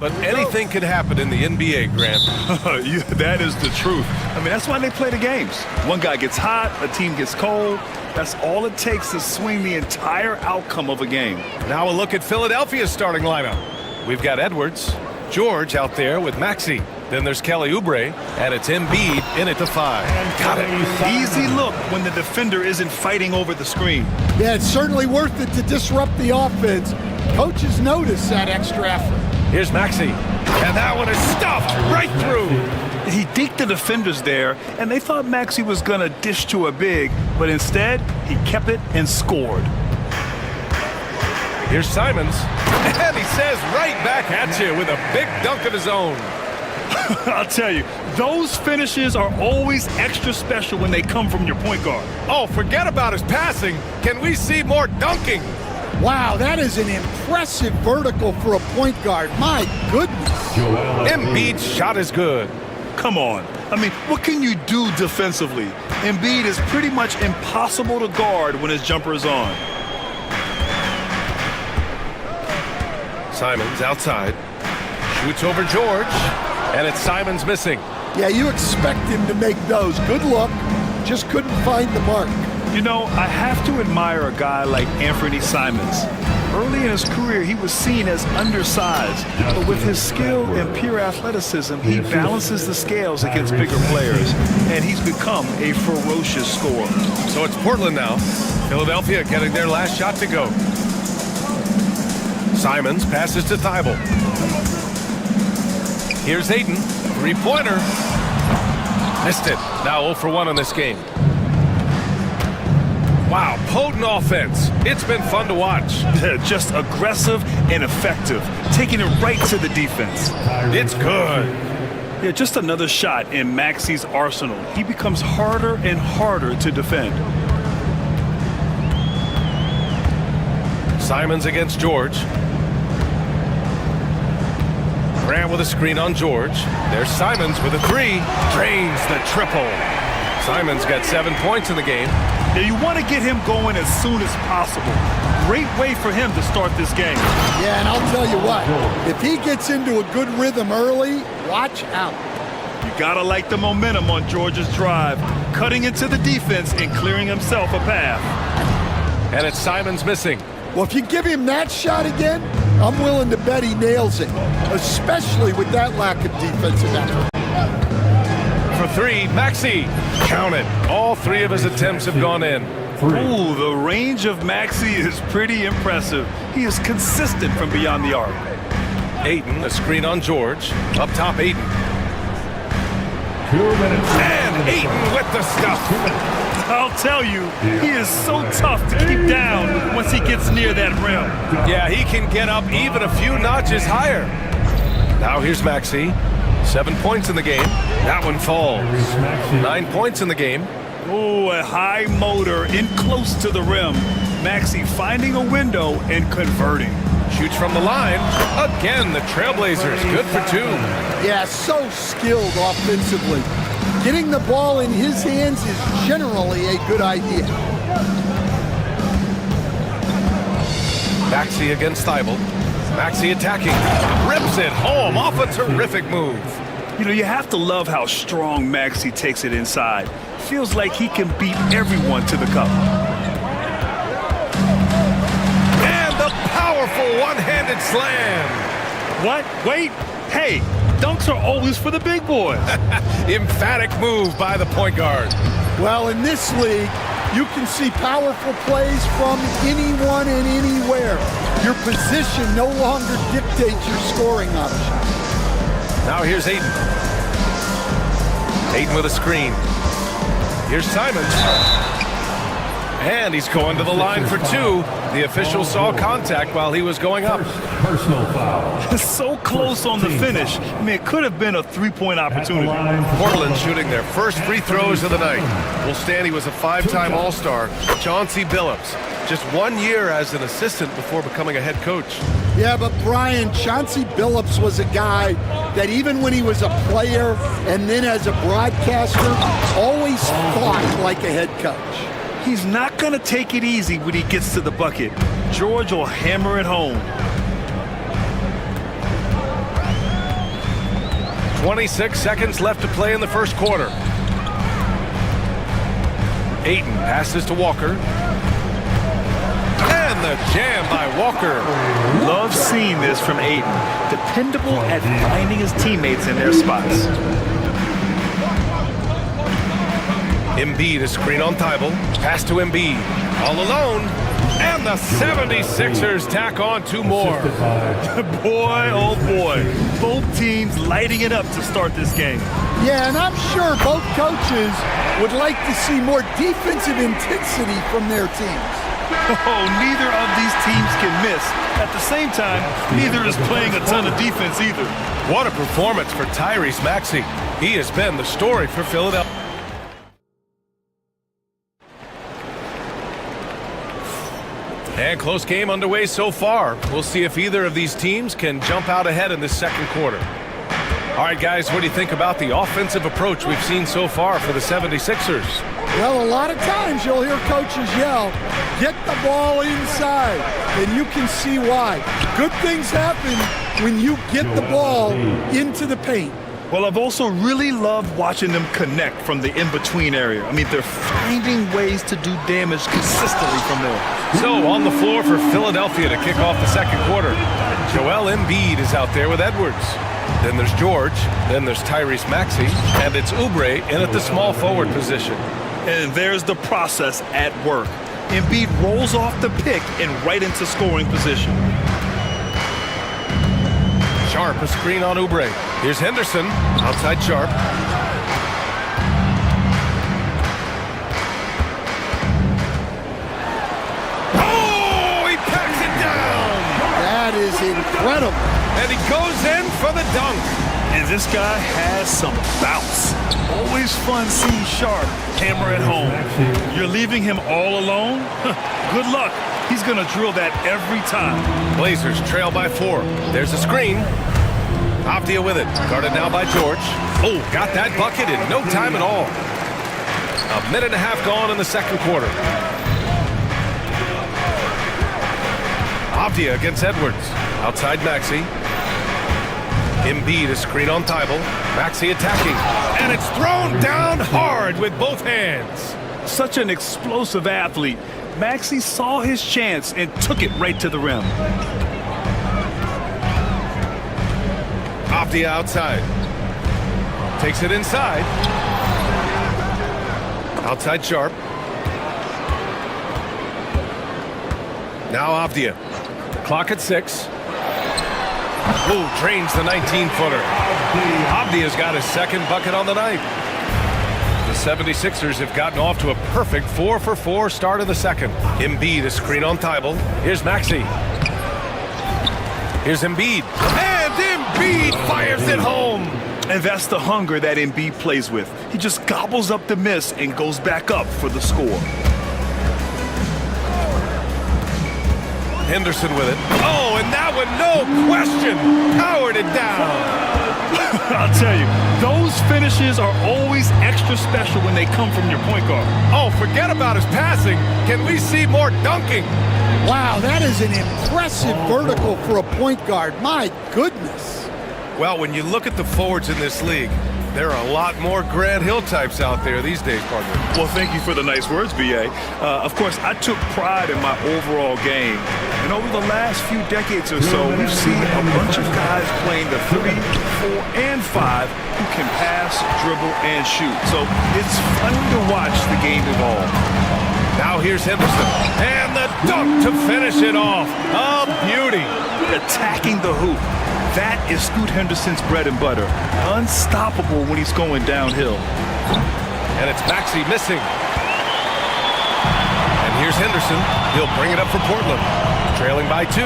But anything can happen in the NBA, Grant. Yeah, that is the truth. I mean, that's why they play the games. One guy gets hot, a team gets cold. That's all it takes to swing the entire outcome of a game. Now a look at Philadelphia's starting lineup. We've got Edwards, George out there with Maxey. Then there's Kelly Oubre, and it's Embiid in at the 5. Got it. Easy look when the defender isn't fighting over the screen. Yeah, it's certainly worth it to disrupt the offense. Coaches notice that extra effort. Here's Maxey, and that one is stuffed right through. He deked the defenders there, and they thought Maxey was going to dish to a big, but instead, he kept it and scored. Here's Simons, and he says right back at you with a big dunk of his own. I'll tell you, those finishes are always extra special when they come from your point guard. Oh, forget about his passing. Can we see more dunking? Wow, that is an impressive vertical for a point guard. My goodness. Embiid's shot is good. Come on. I mean, what can you do defensively? Embiid is pretty much impossible to guard when his jumper is on. Simons outside. Shoots over George. And it's Simons missing. Yeah, you expect him to make those. Good look. Just couldn't find the mark. You know, I have to admire a guy like Anthony Simons. Early in his career, he was seen as undersized, but with his skill and pure athleticism, he balances the scales against bigger players, and he's become a ferocious scorer. So it's Portland now. Philadelphia getting their last shot to go. Simons passes to Thibault. Here's Ayton, three-pointer. Missed it. Now 0 for 1 in this game. Wow, potent offense. It's been fun to watch. Just aggressive and effective, taking it right to the defense. It's good. Yeah, just another shot in Maxey's arsenal. He becomes harder and harder to defend. Simons against George. Grant with a screen on George. There's Simons with a 3. Drains the triple. Simons got 7 points in the game. Yeah, you want to get him going as soon as possible. Great way for him to start this game. Yeah, and I'll tell you what, if he gets into a good rhythm early, watch out. You got to like the momentum on George's drive, cutting into the defense and clearing himself a path. And it's Simons missing. Well, if you give him that shot again, I'm willing to bet he nails it, especially with that lack of defensive effort. For 3, Maxey. Count it. All 3 of his attempts have gone in. Ooh, the range of Maxey is pretty impressive. He is consistent from beyond the arc. Ayton, a screen on George. Up top, Ayton. 2 minutes. And Ayton with the stuff. I'll tell you, he is so tough to keep down once he gets near that rim. Yeah, he can get up even a few notches higher. Now here's Maxey. 7 points in the game. That one falls. 9 points in the game. Oh, a high motor in close to the rim. Maxey finding a window and converting. Shoots from the line. Again, the Trailblazers. Good for 2. Yeah, so skilled offensively. Getting the ball in his hands is generally a good idea. Maxey against Thibault. Maxey attacking. Rips it home off a terrific move. You know, you have to love how strong Maxey takes it inside. Feels like he can beat everyone to the cup. And the powerful one-handed slam. What? Wait. Hey, dunks are always for the big boys. Emphatic move by the point guard. Well, in this league, you can see powerful plays from anyone and anywhere. Your position no longer dictates your scoring option. Now here's Ayton. Ayton with a screen. Here's Simons. And he's going to the line for 2. The official saw contact while he was going up. Personal foul. So close on the finish. I mean, it could have been a 3-point opportunity. Portland shooting their first free throws of the night. Well, Stanley was a 5-time All-Star. Chauncey Billups. Just 1 year as an assistant before becoming a head coach. Yeah, but Brian, Chauncey Billups was a guy that even when he was a player and then as a broadcaster, always fought like a head coach. He's not going to take it easy when he gets to the bucket. George will hammer it home. 26 seconds left to play in the first quarter. Ayton passes to Walker. And the jam by Walker. Love seeing this from Ayton. Dependable at finding his teammates in their spots. Embiid is screen on Thibault. Pass to Embiid. All alone. And the 76ers tack on 2 more. Boy, oh boy. Both teams lighting it up to start this game. Yeah, and I'm sure both coaches would like to see more defensive intensity from their teams. Oh, neither of these teams can miss. At the same time, neither is playing a ton of defense either. What a performance for Tyrese Maxey. He has been the story for Philadelphia. And close game underway so far. We'll see if either of these teams can jump out ahead in this second quarter. All right, guys, what do you think about the offensive approach we've seen so far for the 76ers? Well, a lot of times you'll hear coaches yell, get the ball inside, and you can see why. Good things happen when you get the ball into the paint. Well, I've also really loved watching them connect from the in-between area. I mean, they're finding ways to do damage consistently from there. So, on the floor for Philadelphia to kick off the second quarter, Joel Embiid is out there with Edwards. Then there's George, then there's Tyrese Maxey, and it's Oubre in at the small forward position. And there's the process at work. Embiid rolls off the pick and right into scoring position. Sharp, a screen on Oubre. Here's Henderson, outside Sharp. Oh, he packs it down! That is incredible. And he goes in for the dunk. And this guy has some bounce. Always fun seeing Sharp hammer it home. You're leaving him all alone? Good luck. He's going to drill that every time. Blazers trail by 4. There's a screen. Avdia with it. Guarded now by George. Oh, got that bucket in no time at all. A minute and a half gone in the second quarter. Avdia against Edwards. Outside Maxey. Embiid is screen on Thibault. Maxey attacking. And it's thrown down hard with both hands. Such an explosive athlete. Maxey saw his chance and took it right to the rim. Avdia outside. Takes it inside. Outside Sharp. Now Avdia. Clock at 6. Ooh, drains the 19-footer. Avdia's got his second bucket on the night. The 76ers have gotten off to a perfect 4-for-4 start of the second. Embiid is screen on Thibault. Here's Maxey. Here's Embiid. And Embiid fires it home. And that's the hunger that Embiid plays with. He just gobbles up the miss and goes back up for the score. Henderson with it. Oh, and that one, no question, powered it down. I'll tell you, those finishes are always extra special when they come from your point guard. Oh, forget about his passing. Can we see more dunking? Wow, that is an impressive vertical for a point guard. My goodness. Well, when you look at the forwards in this league, there are a lot more Grant Hill types out there these days, partner. Well, thank you for the nice words, B.A. Of course, I took pride in my overall game. And over the last few decades or so, we've seen a bunch of guys playing the 3, 4, and 5 who can pass, dribble, and shoot. So it's fun to watch the game evolve. Now here's Henderson. And the dunk to finish it off. A beauty. Attacking the hoop. That is Scoot Henderson's bread and butter. Unstoppable when he's going downhill. And it's Maxey missing. And here's Henderson. He'll bring it up for Portland. Trailing by 2.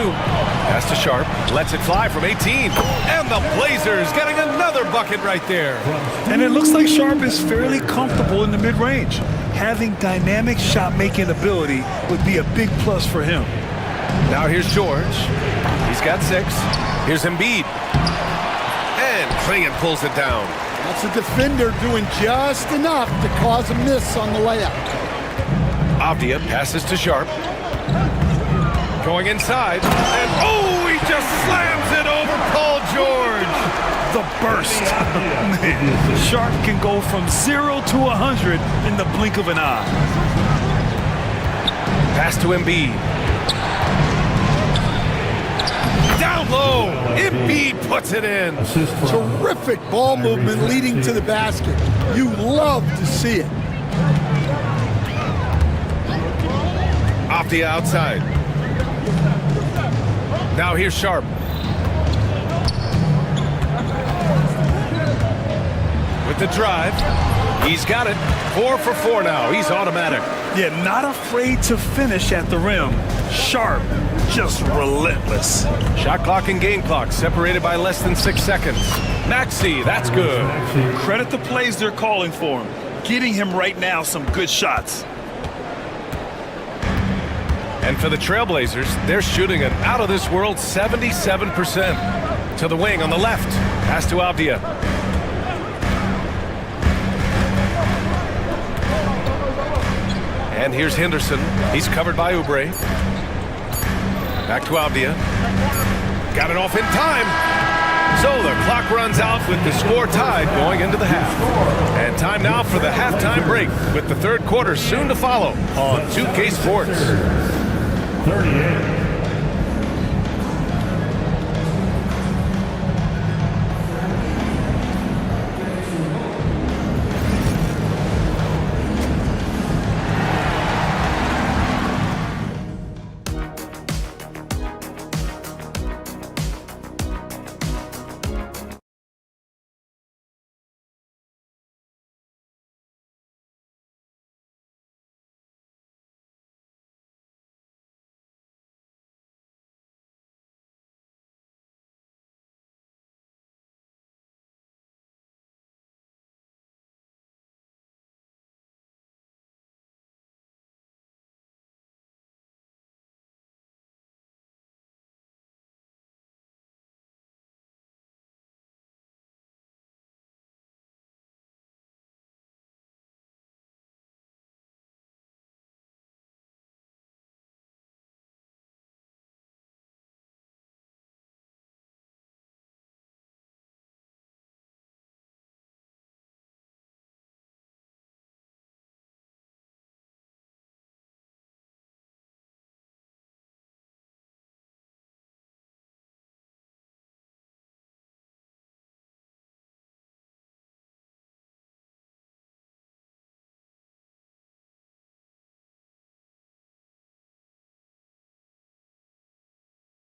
Pass to Sharp. Lets it fly from 18. And the Blazers getting another bucket right there. And it looks like Sharp is fairly comfortable in the mid-range. Having dynamic shot-making ability would be a big plus for him. Now here's George. He's got 6. Here's Embiid. And Klingon pulls it down. That's a defender doing just enough to cause a miss on the layup. Avdia passes to Sharp. Going inside. And oh, he just slams it over Paul George. The burst. Man, Sharp can go from 0 to 100 in the blink of an eye. Pass to Embiid. Down low. Embiid puts it in. Terrific ball movement leading to the basket. You love to see it. Off the outside. Now here's Sharp. With the drive. He's got it. 4 for 4 now. He's automatic. Yeah, not afraid to finish at the rim. Sharp, just relentless. Shot clock and game clock separated by less than 6 seconds. Maxey, that's good. Credit the plays they're calling for him. Getting him right now some good shots. And for the Trailblazers, they're shooting an out-of-this-world 77%. To the wing on the left. Pass to Avdia. And here's Henderson. He's covered by Oubre. Back to Avdia. Got it off in time. So the clock runs out with the score tied going into the half. And time now for the halftime break with the third quarter soon to follow on 2K Sports. 38.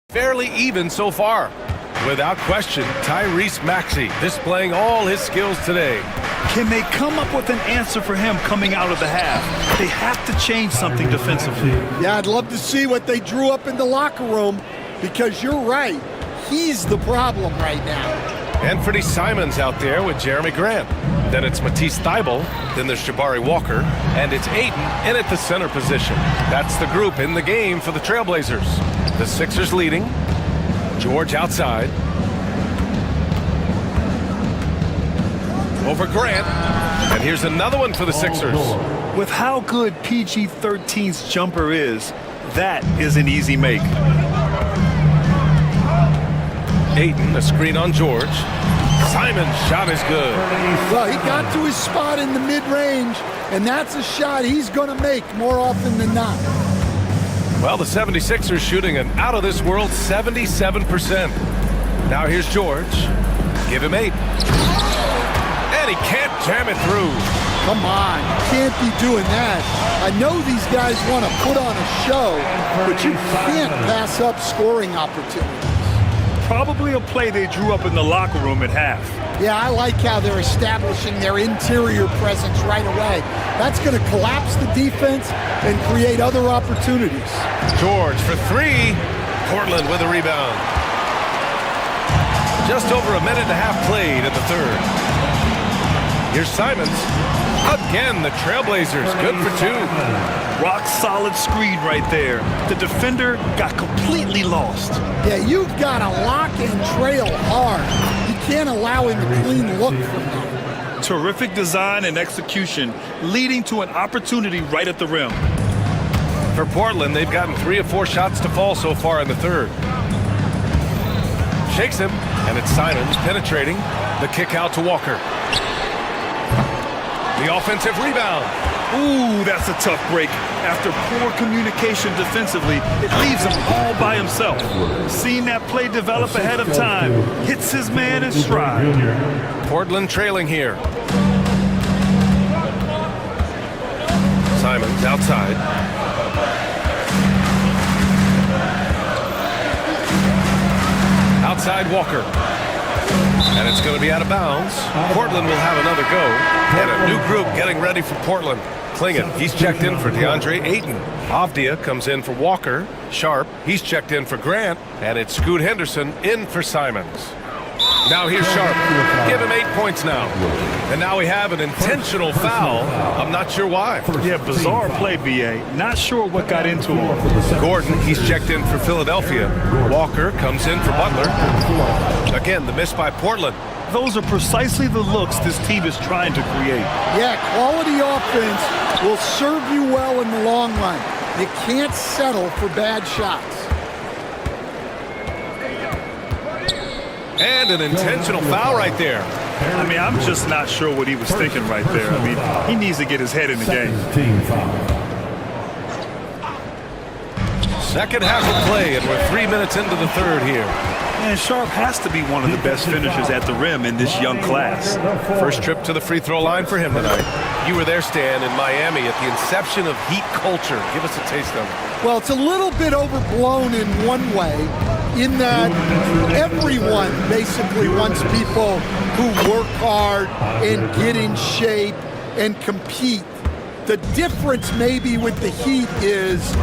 Fairly even so far. Without question, Tyrese Maxey displaying all his skills today. Can they come up with an answer for him coming out of the half? They have to change something defensively. Yeah, I'd love to see what they drew up in the locker room, because you're right. He's the problem right now. Anthony Simons out there with Jeremy Grant. Then it's Matisse Thybulle. Then there's Jabari Walker. And it's Ayton in at the center position. That's the group in the game for the Trailblazers. The Sixers leading. George outside. Over Grant. And here's another one for the Sixers. With how good PG-13's jumper is, that is an easy make. Ayton, a screen on George. Simon's shot is good. Well, he got to his spot in the mid-range, and that's a shot he's going to make more often than not. Well, the 76ers shooting an out-of-this-world 77%. Now here's George. Give him 8. And he can't jam it through. Come on, you can't be doing that. I know these guys want to put on a show, but you can't pass up scoring opportunities. Probably a play they drew up in the locker room at half. Yeah, I like how they're establishing their interior presence right away. That's going to collapse the defense and create other opportunities. George for 3. Portland with a rebound. Just over a minute and a half played in the third. Here's Simons. Again, the Trailblazers, good for 2. Rock solid screen right there. The defender got completely lost. Yeah, you've got to lock and trail hard. You can't allow him to clean look from that. Terrific design and execution, leading to an opportunity right at the rim. For Portland, they've gotten 3 of 4 shots to fall so far in the third. Shakes him, and it's Simons penetrating. The kick out to Walker. The offensive rebound. Ooh, that's a tough break. After poor communication defensively, it leaves him all by himself. Seeing that play develop ahead of time, hits his man in stride. Portland trailing here. Simons outside. Outside Walker. And it's going to be out of bounds. Portland will have another go. And a new group getting ready for Portland. Klingon, he's checked in for DeAndre Ayton. Avdia comes in for Walker. Sharp, he's checked in for Grant. And it's Scoot Henderson in for Simons. Now here's Sharp. Give him 8 points now. And now we have an intentional foul. I'm not sure why. Yeah, bizarre play, B.A. Not sure what got into him. Gordon, he's checked in for Philadelphia. Walker comes in for Butler. Again, the miss by Portland. Those are precisely the looks this team is trying to create. Yeah, quality offense will serve you well in the long run. You can't settle for bad shots. And an intentional foul right there. I mean, I'm just not sure what he was thinking right there. I mean, he needs to get his head in the game. Second half of play, and we're 3 minutes into the third here. And Sharp has to be one of the best finishers at the rim in this young class. First trip to the free throw line for him tonight. You were there, Stan, in Miami at the inception of Heat culture. Give us a taste of it. Well, it's a little bit overblown in one way, in that everyone basically wants people who work hard and get in shape and compete. The difference maybe with the Heat is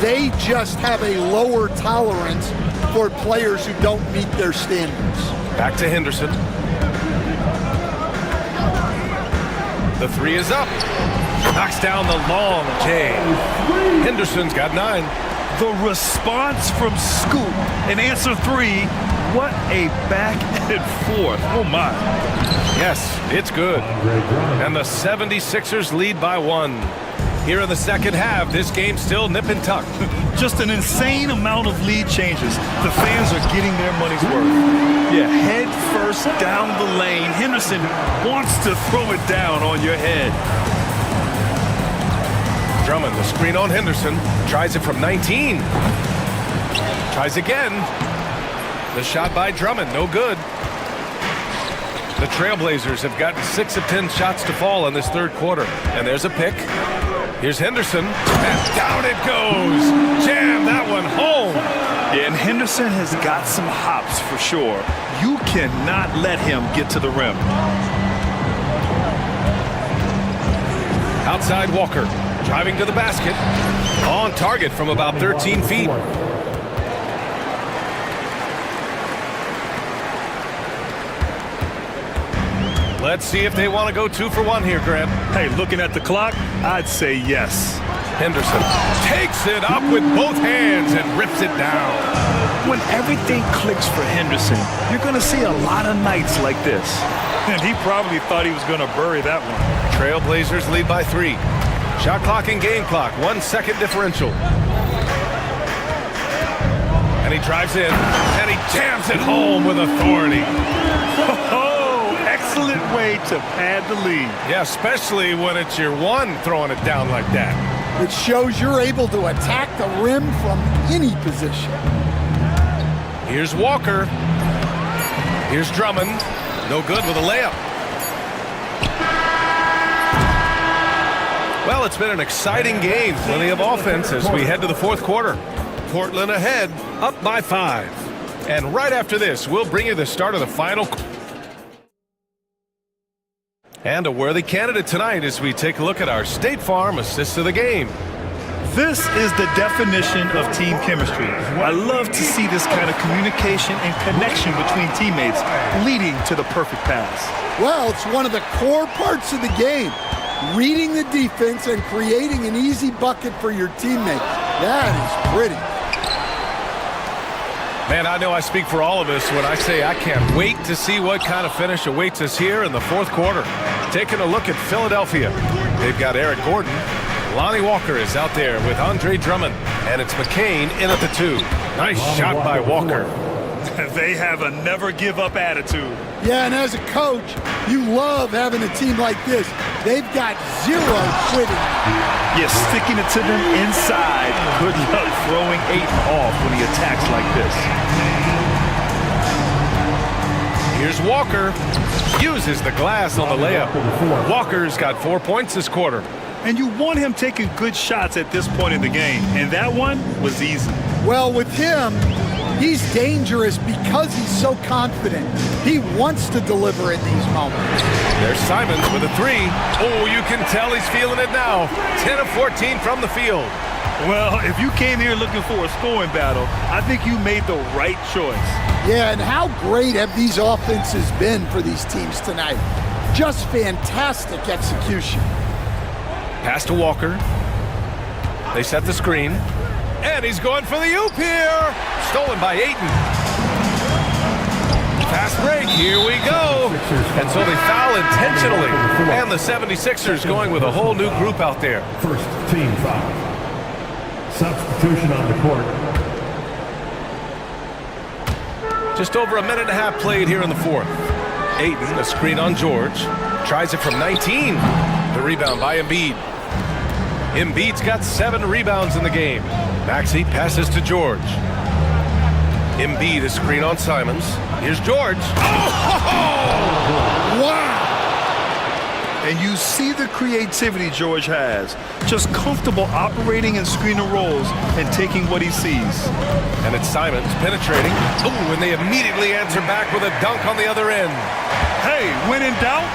they just have a lower tolerance for players who don't meet their standards. Back to Henderson. The three is up. Knocks down the long J. Henderson's got 9. The response from Scoot in answer 3, what a back and forth. Oh my. Yes, it's good. And the 76ers lead by 1. Here in the second half, this game's still nip and tuck. Just an insane amount of lead changes. The fans are getting their money's worth. Yeah, head first down the lane. Henderson wants to throw it down on your head. Drummond, the screen on Henderson. Tries it from 19. Tries again. The shot by Drummond, no good. The Trailblazers have gotten 6 of 10 shots to fall in this third quarter. And there's a pick. Here's Henderson, and down it goes. Jam that one home. Yeah, and Henderson has got some hops for sure. You cannot let him get to the rim. Outside Walker, driving to the basket. On target from about 13 feet. Let's see if they want to go 2 for 1 here, Grant. Hey, looking at the clock, I'd say yes. Henderson takes it up with both hands and rips it down. When everything clicks for Henderson, you're going to see a lot of nights like this. And he probably thought he was going to bury that one. Trailblazers lead by 3. Shot clock and game clock, 1 second differential. And he drives in, and he jams it home with authority. Excellent way to pad the lead. Yeah, especially when it's your one throwing it down like that. It shows you're able to attack the rim from any position. Here's Walker. Here's Drummond. No good with a layup. Well, it's been an exciting game. Plenty of offense as we head to the fourth quarter. Portland ahead, up by 5. And right after this, we'll bring you the start of the final. And a worthy candidate tonight as we take a look at our State Farm assist of the game. This is the definition of team chemistry. I love to see this kind of communication and connection between teammates leading to the perfect pass. Well, it's one of the core parts of the game. Reading the defense and creating an easy bucket for your teammate. That is pretty. Man, I know I speak for all of us when I say I can't wait to see what kind of finish awaits us here in the fourth quarter. Taking a look at Philadelphia. They've got Eric Gordon. Lonnie Walker is out there with Andre Drummond. And it's McCain in at the 2. Nice shot by Walker. They have a never-give-up attitude. Yeah, and as a coach, you love having a team like this. They've got zero quitting. You're sticking it to them inside. Good luck throwing Ayton off when he attacks like this. Here's Walker. Uses the glass on the layup. Walker's got 4 points this quarter. And you want him taking good shots at this point in the game. And that one was easy. Well, with him, he's dangerous because he's so confident. He wants to deliver in these moments. There's Simons with a three. Oh, you can tell he's feeling it now. 10 of 14 from the field. Well, if you came here looking for a scoring battle, I think you made the right choice. Yeah, and how great have these offenses been for these teams tonight? Just fantastic execution. Pass to Walker. They set the screen. And he's going for the oop here. Stolen by Ayton. Fast break. Here we go. And so they foul intentionally. And the 76ers going with a whole new group out there. First team foul. Substitution on the court. Just over a minute and a half played here in the fourth. Ayton, a screen on George. Tries it from 19. The rebound by Embiid. Embiid's got 7 rebounds in the game. Maxey passes to George. Embiid, a screen on Simons. Here's George. Oh! Wow! And you see the creativity George has. Just comfortable operating in screen and rolls and taking what he sees. And it's Simons penetrating. Ooh, and they immediately answer back with a dunk on the other end. Hey, when in doubt,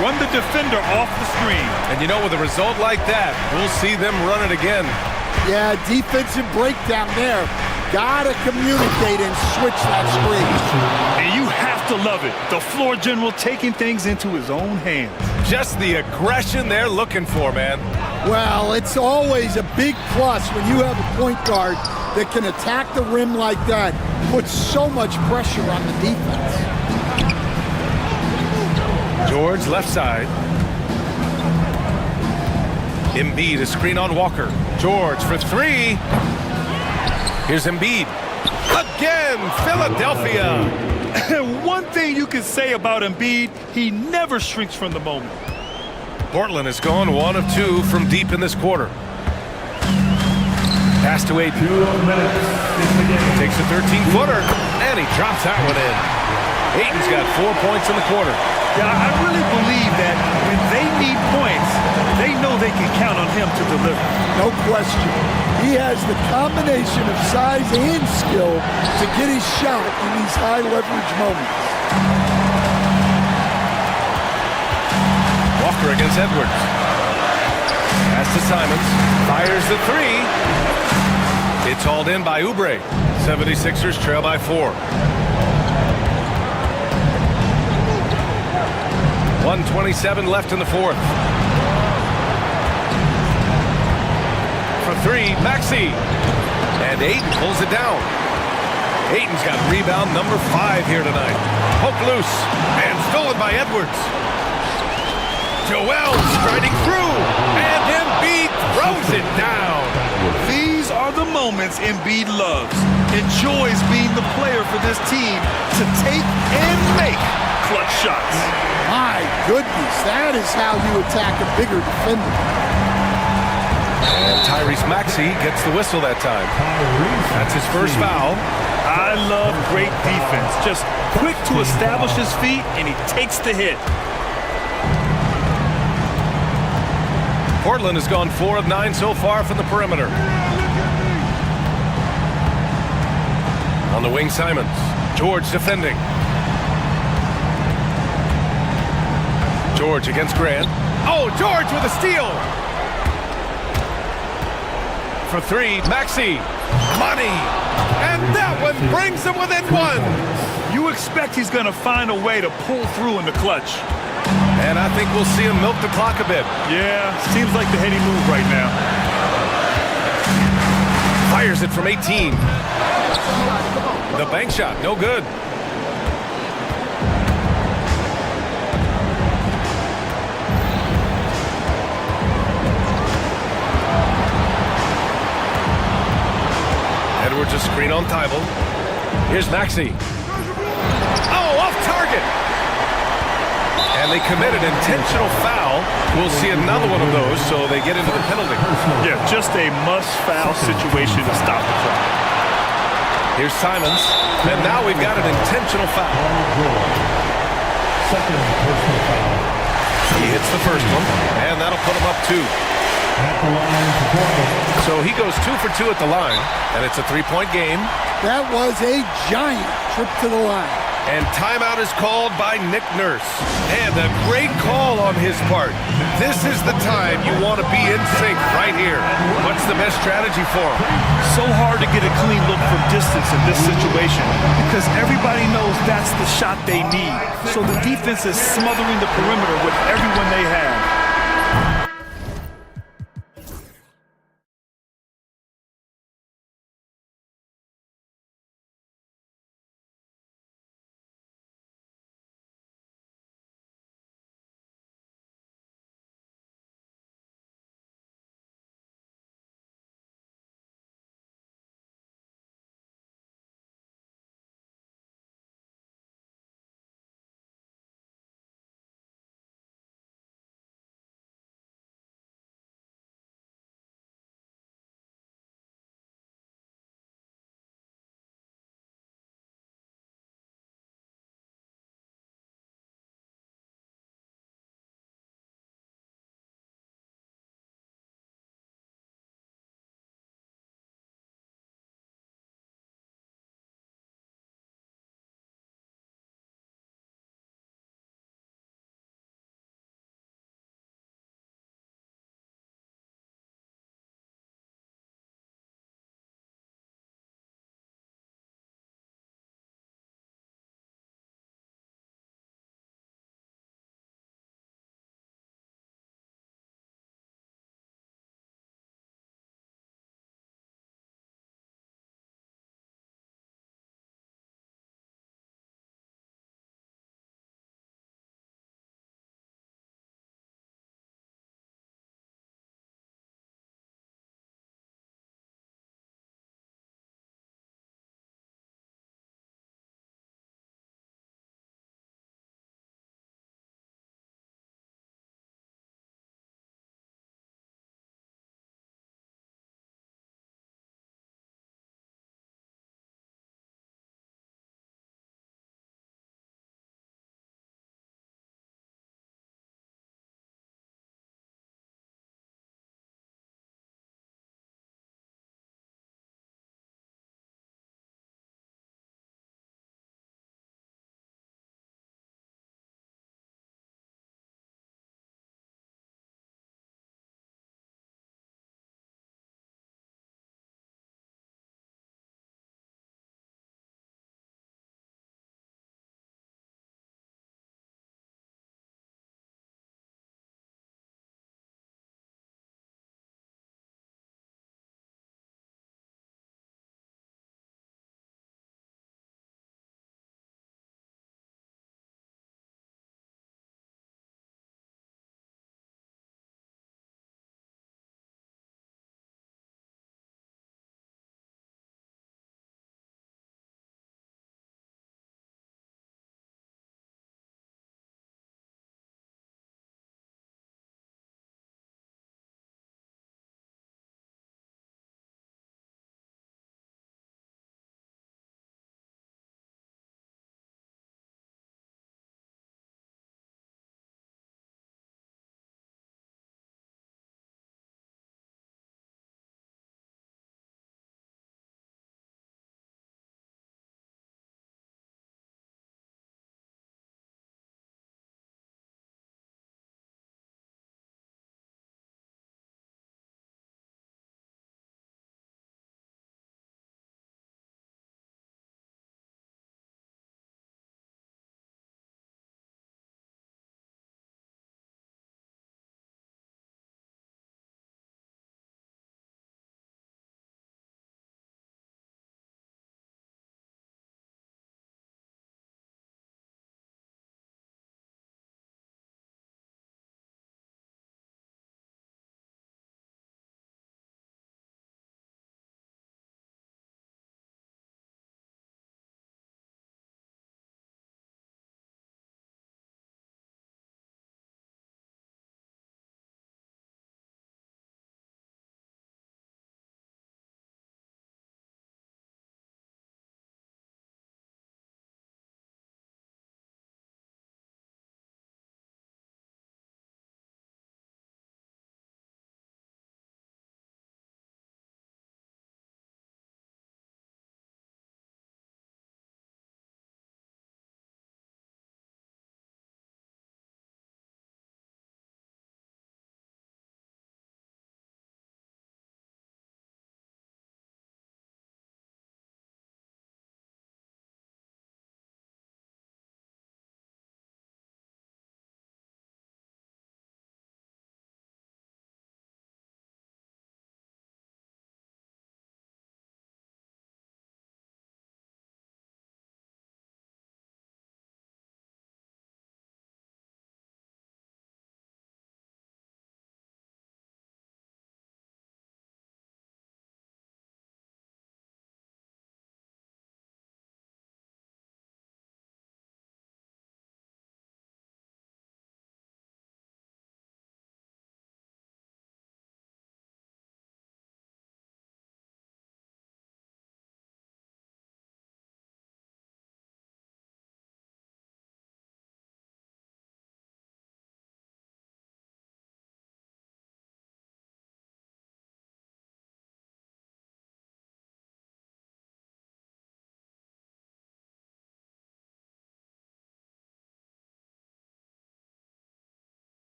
run the defender off the screen. And you know, with a result like that, we'll see them run it again. Yeah, defensive breakdown there. Gotta communicate and switch that screen. And you have to love it. The floor general taking things into his own hands. Just the aggression they're looking for, man. Well, it's always a big plus when you have a point guard that can attack the rim like that, put so much pressure on the defense. George, left side. Embiid, a screen on Walker. George for three. Here's Embiid. Again, Philadelphia. One thing you can say about Embiid, he never shrinks from the moment. Portland has gone 1 of 2 from deep in this quarter. Pass to Ayton. 2 minutes in the game. Takes a 13-footer, and he drops that one in. Ayton's got 4 points in the quarter. Yeah, I really believe that when they need points, they know they can count on him to deliver. No question. He has the combination of size and skill to get his shot in these high-leverage moments. Walker against Edwards. Pass to Simons. Fires the three. It's hauled in by Oubre. 76ers trail by 4. 1:27 left in the fourth. For three, Maxey. And Ayton pulls it down. Ayton's got rebound number 5 here tonight. Poked loose and stolen by Edwards. Joel striding through, and Embiid throws it down. These are the moments Embiid loves. Enjoys being the player for this team to take and make clutch shots. My goodness, that is how you attack a bigger defender. And Tyrese Maxey gets the whistle that time. That's his first foul. I love great defense. Just quick to establish his feet, and he takes the hit. Portland has gone 4 of 9 so far from the perimeter. On the wing, Simons. George defending. George against Grant. Oh, George with a steal. For three, Maxey. Money. And that one brings him within 1. You expect he's going to find a way to pull through in the clutch. And I think we'll see him milk the clock a bit. Yeah, seems like the heady move right now. Fires it from 18. The bank shot, no good. Edwards a screen on Thibault. Here's Maxey. Oh, off target. And they committed an intentional foul. We'll see another one of those, so they get into the penalty. Yeah, just a must-foul situation to stop the clock. Here's Simons. And now we've got an intentional foul. Second personal foul. He hits the first one, and that'll put him up 2. At the line for Portland. So he goes 2 for 2 at the line, and it's a 3-point game. That was a giant trip to the line. And timeout is called by Nick Nurse. And a great call on his part. This is the time you want to be in sync right here. What's the best strategy for him? So hard to get a clean look from distance in this situation because everybody knows that's the shot they need. So the defense is smothering the perimeter with everyone they have.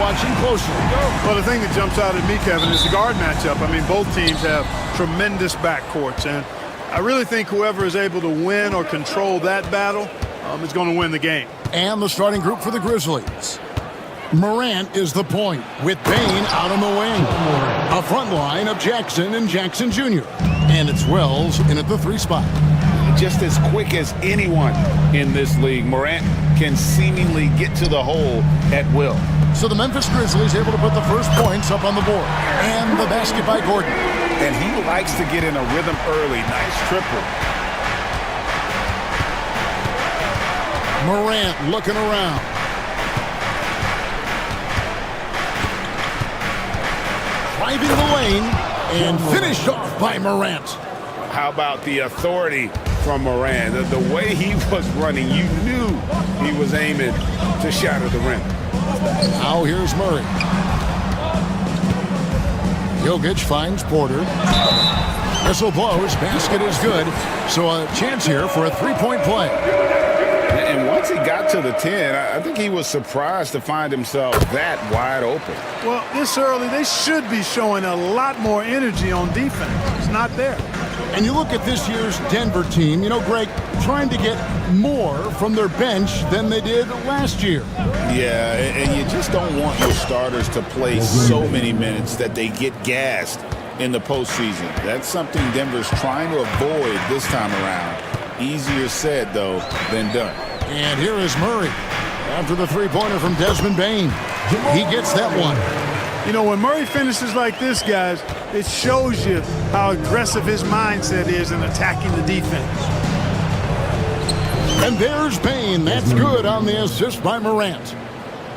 watching closely. Well, the thing that jumps out at me, Kevin, is the guard matchup. I mean, both teams have tremendous backcourts, and I really think whoever is able to win or control that battle is going to win the game. And the starting group for the Grizzlies. Morant is the point, with Bain out on the wing. A front line of Jackson and Jackson Jr. And it's Wells in at the 3 spot. Just as quick as anyone in this league, Morant can seemingly get to the hole at will. So the Memphis Grizzlies able to put the first points up on the board. And the basket by Gordon. And he likes to get in a rhythm early. Nice triple. Morant looking around. Driving the lane and finished off by Morant. How about the authority from Morant? The way he was running, you knew he was aiming to shatter the rim. Now here's Murray. Jokic finds Porter. Whistle blows, basket is good. So a chance here for a 3-point play. And once he got to the 10, I think he was surprised to find himself that wide open. Well, this early, they should be showing a lot more energy on defense. It's not there. And you look at this year's Denver team, you know, Greg, trying to get more from their bench than they did last year. Yeah, and you just don't want your starters to play so many minutes that they get gassed in the postseason. That's something Denver's trying to avoid this time around. Easier said, though, than done. And here is Murray after the 3-pointer from Desmond Bain. He gets that one. You know, when Murray finishes like this, guys, it shows you how aggressive his mindset is in attacking the defense. And there's Bain. That's good on the assist by Morant.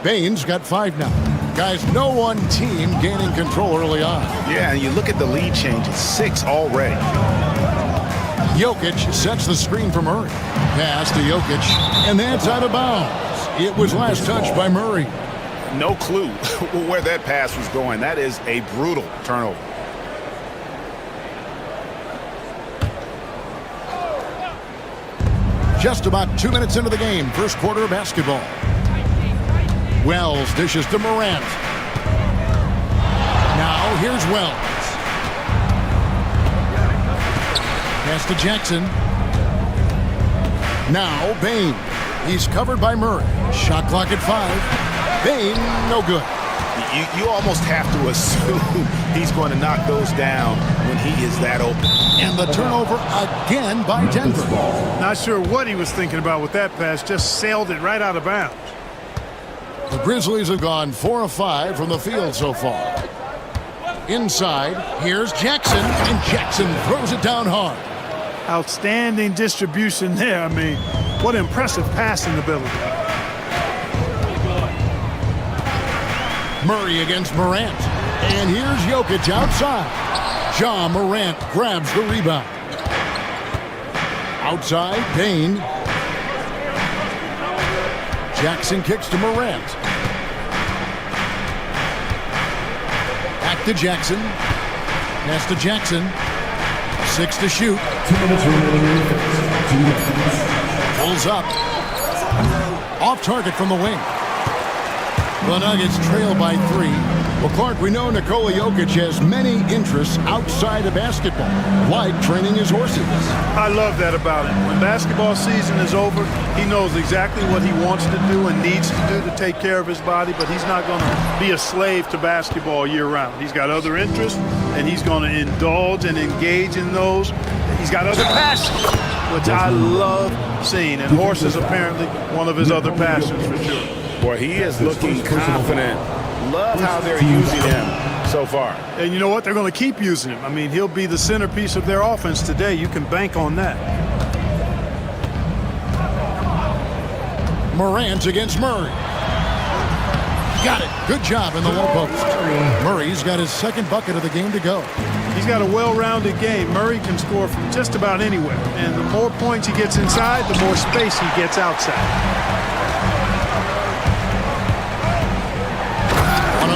Bain's got 5 now. Guys, no one team gaining control early on. Yeah, and you look at the lead change. It's 6 already. Jokic sets the screen for Murray. Pass to Jokic, and that's out of bounds. It was last touched by Murray. No clue where that pass was going. That is a brutal turnover. Just about 2 minutes into the game, first quarter of basketball. Wells dishes to Morant. Now here's Wells. Pass to Jackson. Now Bain. He's covered by Murray. Shot clock at 5. Bain, no good. You almost have to assume he's going to knock those down when he is that open. And the turnover again by Denver. Not sure what he was thinking about with that pass. Just sailed it right out of bounds. The Grizzlies have gone 4 of 5 from the field so far. Inside, here's Jackson, and Jackson throws it down hard. Outstanding distribution there. I mean, what impressive passing ability. Murray against Morant. And here's Jokic outside. Ja Morant grabs the rebound. Outside, Bain. Jackson kicks to Morant. Back to Jackson. Pass to Jackson. 6 to shoot. 2 minutes remaining. Pulls up. Off target from the wing. The Nuggets trail by 3. Well, Clark, we know Nikola Jokic has many interests outside of basketball, like training his horses. I love that about him. When basketball season is over, he knows exactly what he wants to do and needs to do to take care of his body, but he's not going to be a slave to basketball year-round. He's got other interests, and he's going to indulge and engage in those. He's got other passions, which I love seeing, and horses apparently one of his other passions for sure. Boy, he is looking confident. Love how they're using him so far. And you know what? They're going to keep using him. I mean, he'll be the centerpiece of their offense today. You can bank on that. Morant against Murray. Got it. Good job in the low post. Murray's got his second bucket of the game to go. He's got a well-rounded game. Murray can score from just about anywhere. And the more points he gets inside, the more space he gets outside.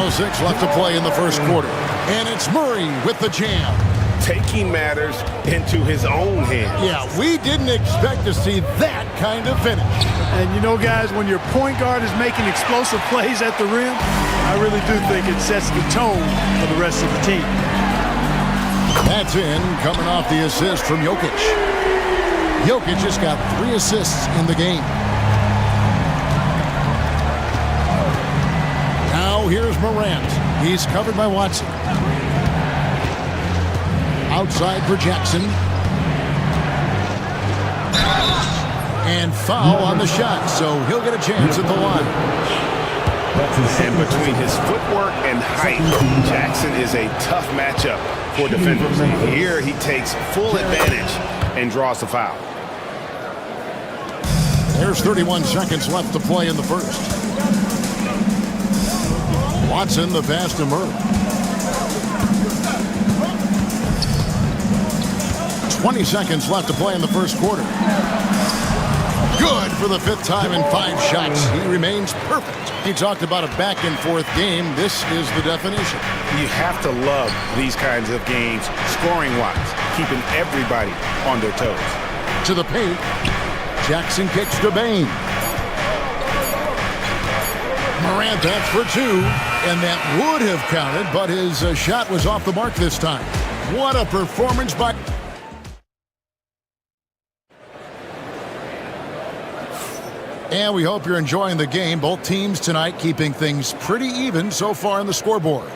1:06 left to play in the first quarter. And it's Murray with the jam. Taking matters into his own hands. Yeah, we didn't expect to see that kind of finish. And you know, guys, when your point guard is making explosive plays at the rim, I really do think it sets the tone for the rest of the team. That's in, coming off the assist from Jokic. Jokic just got 3 assists in the game. Now here's Morant. He's covered by Watson. Outside for Jackson. And foul on the shot, so he'll get a chance at the line. And between his footwork and height, Jackson is a tough matchup for defenders. Here he takes full advantage and draws the foul. There's 31 seconds left to play in the first. Watson, the pass to Murray. 20 seconds left to play in the first quarter. Good for the 5th time in 5 shots. He remains perfect. He talked about a back-and-forth game. This is the definition. You have to love these kinds of games, scoring-wise, keeping everybody on their toes. To the paint. Jackson kicks to Bain. Morant, that's for 2. And that would have counted, but his shot was off the mark this time. What a performance by... And we hope you're enjoying the game. Both teams tonight keeping things pretty even so far in the scoreboard.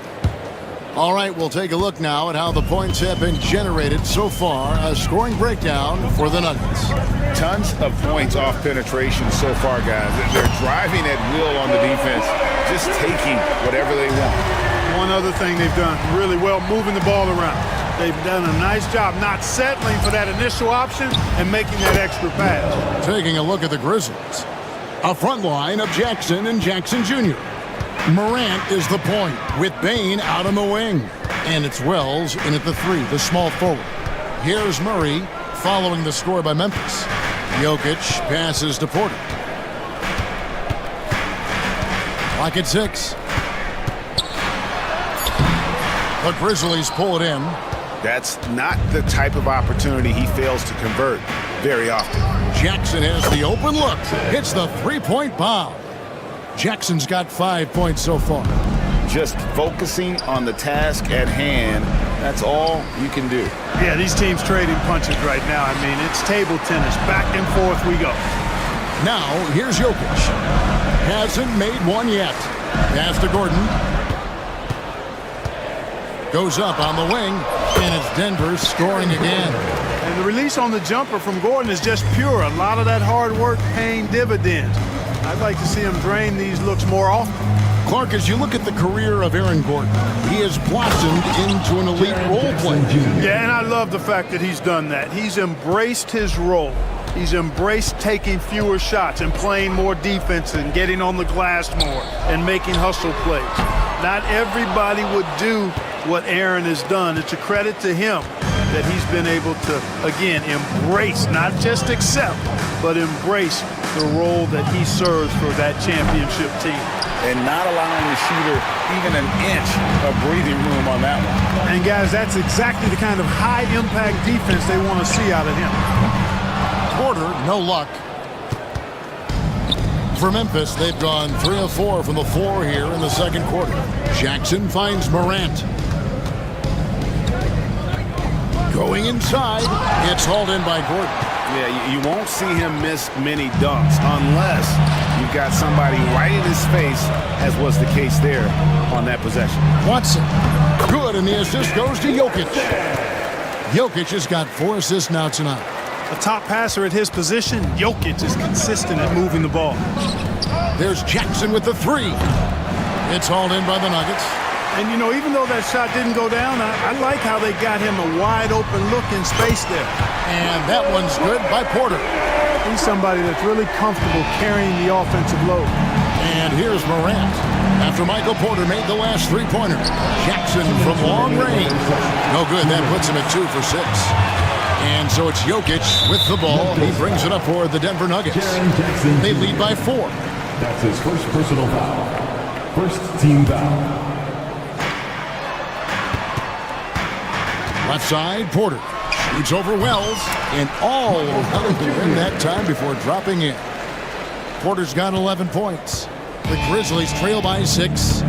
All right, we'll take a look now at how the points have been generated so far. A scoring breakdown for the Nuggets. Tons of points off penetration so far, guys. They're driving at will on the defense, just taking whatever they want. One other thing they've done really well, moving the ball around. They've done a nice job not settling for that initial option and making that extra pass. Taking a look at the Grizzlies. A front line of Jackson and Jackson Jr. Morant is the point with Bain out on the wing. And it's Wells in at the 3, the small forward. Here's Murray following the score by Memphis. Jokic passes to Porter. Clock at 6. The Grizzlies pull it in. That's not the type of opportunity he fails to convert very often. Jackson has the open look. Hits the 3-point bomb. Jackson's got 5 points so far. Just focusing on the task at hand, that's all you can do. Yeah, these teams trading punches right now. I mean, it's table tennis. Back and forth we go. Now, here's Jokic. Hasn't made one yet. Pass to Gordon. Goes up on the wing, and it's Denver scoring again. And the release on the jumper from Gordon is just pure. A lot of that hard work paying dividends. I'd like to see him drain these looks more often. Clark, as you look at the career of Aaron Gordon, he has blossomed into an elite role player. Yeah, and I love the fact that he's done that. He's embraced his role. He's embraced taking fewer shots and playing more defense and getting on the glass more and making hustle plays. Not everybody would do what Aaron has done. It's a credit to him that he's been able to, again, embrace, not just accept, but embrace the role that he serves for that championship team. And not allowing the shooter even an inch of breathing room on that one. And guys, that's exactly the kind of high-impact defense they want to see out of him. Porter, no luck. For Memphis, they've gone 3 of 4 from the floor here in the second quarter. Jackson finds Morant. Going inside, it's hauled in by Gordon. Yeah, you won't see him miss many dunks unless you've got somebody right in his face, as was the case there on that possession. Watson, good, and the assist goes to Jokic. Jokic has got 4 assists now tonight. A top passer at his position, Jokic is consistent at moving the ball. There's Jackson with the 3. It's hauled in by the Nuggets. And, you know, even though that shot didn't go down, I like how they got him a wide-open look in space there. And that one's good by Porter. He's somebody that's really comfortable carrying the offensive load. And here's Morant. After Michael Porter made the last 3-pointer. Jackson from long range. No good. That puts him at 2 for 6. And so it's Jokic with the ball. He brings it up for the Denver Nuggets. They lead by 4. That's his first personal foul. First team foul. Left side, Porter. Shoots over Wells. And all around the rim that time before dropping in. Porter's got 11 points. The Grizzlies trail by 6.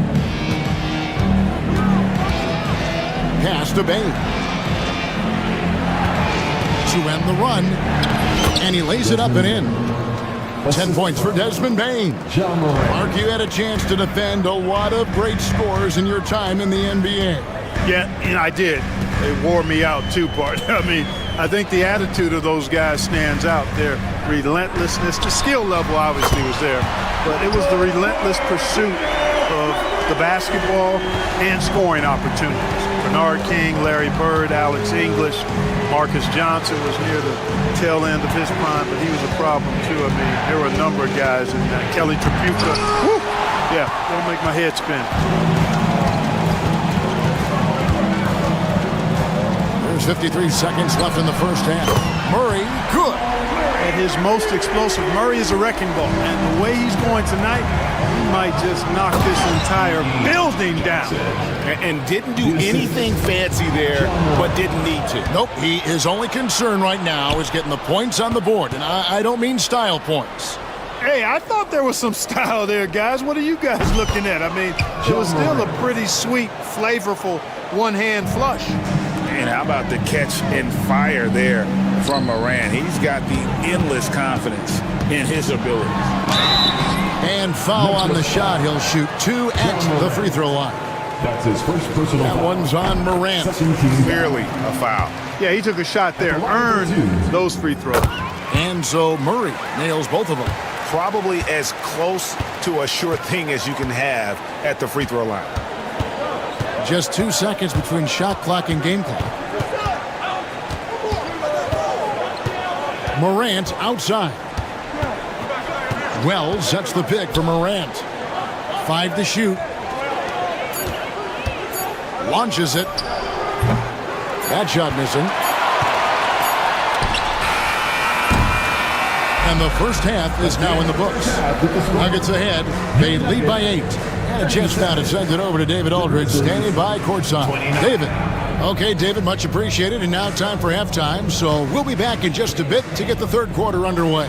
pass to Bain. To end the run, and he lays it up and in. 10 points for Desmond Bain. Mark, you had a chance to defend a lot of great scores in your time in the NBA. Yeah, and I did. They wore me out too, Bart. I mean, I think the attitude of those guys stands out. Their relentlessness, the skill level obviously was there, but it was the relentless pursuit of the basketball and scoring opportunities. Bernard King, Larry Bird, Alex English, Marcus Johnson was near the tail end of his prime, but he was a problem too. I mean, there were a number of guys in that. Kelly Tripucka, whoo! Yeah, that'll make my head spin. There's 53 seconds left in the first half. Murray, good. At his most explosive, Murray is a wrecking ball, and the way he's going tonight, he might just knock this entire building down. And didn't do anything fancy there, but didn't need to. Nope, his only concern right now is getting the points on the board, and I don't mean style points. Hey, I thought there was some style there, guys. What are you guys looking at? I mean, it was still a pretty sweet, flavorful one-hand flush. And how about the catch and fire there from Moran? He's got the endless confidence in his abilities. And foul on the shot. He'll shoot 2 at the free throw line. That's his first personal That foul. one's on Morant. Clearly a foul. Yeah, he took a shot there, earned those free throws. And so Murray nails both of them. Probably as close to a sure thing as you can have at the free throw line. Just 2 seconds between shot clock and game clock. Morant outside. Wells sets the pick for Morant. 5 to shoot. Launches it. That shot missing. And the first half is now in the books. Nuggets ahead. They lead by 8. And a chance now to send it over to David Aldridge, standing by courtside. David. Okay, David, much appreciated. And now time for halftime. So we'll be back in just a bit to get the third quarter underway.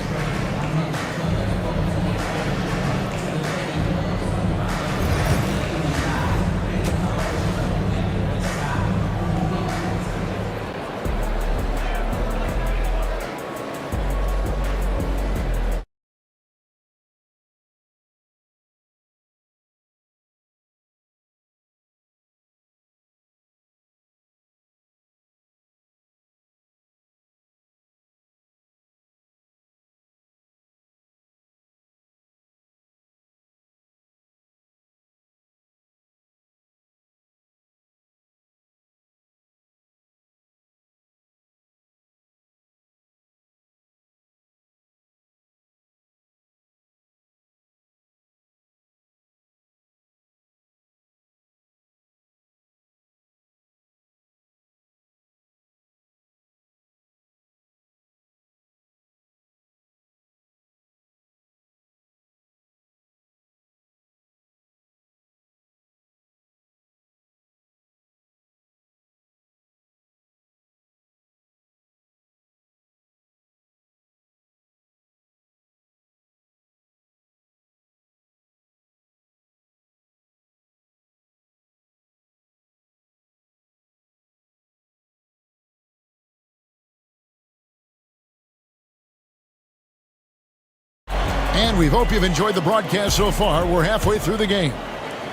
And we hope you've enjoyed the broadcast so far. We're halfway through the game.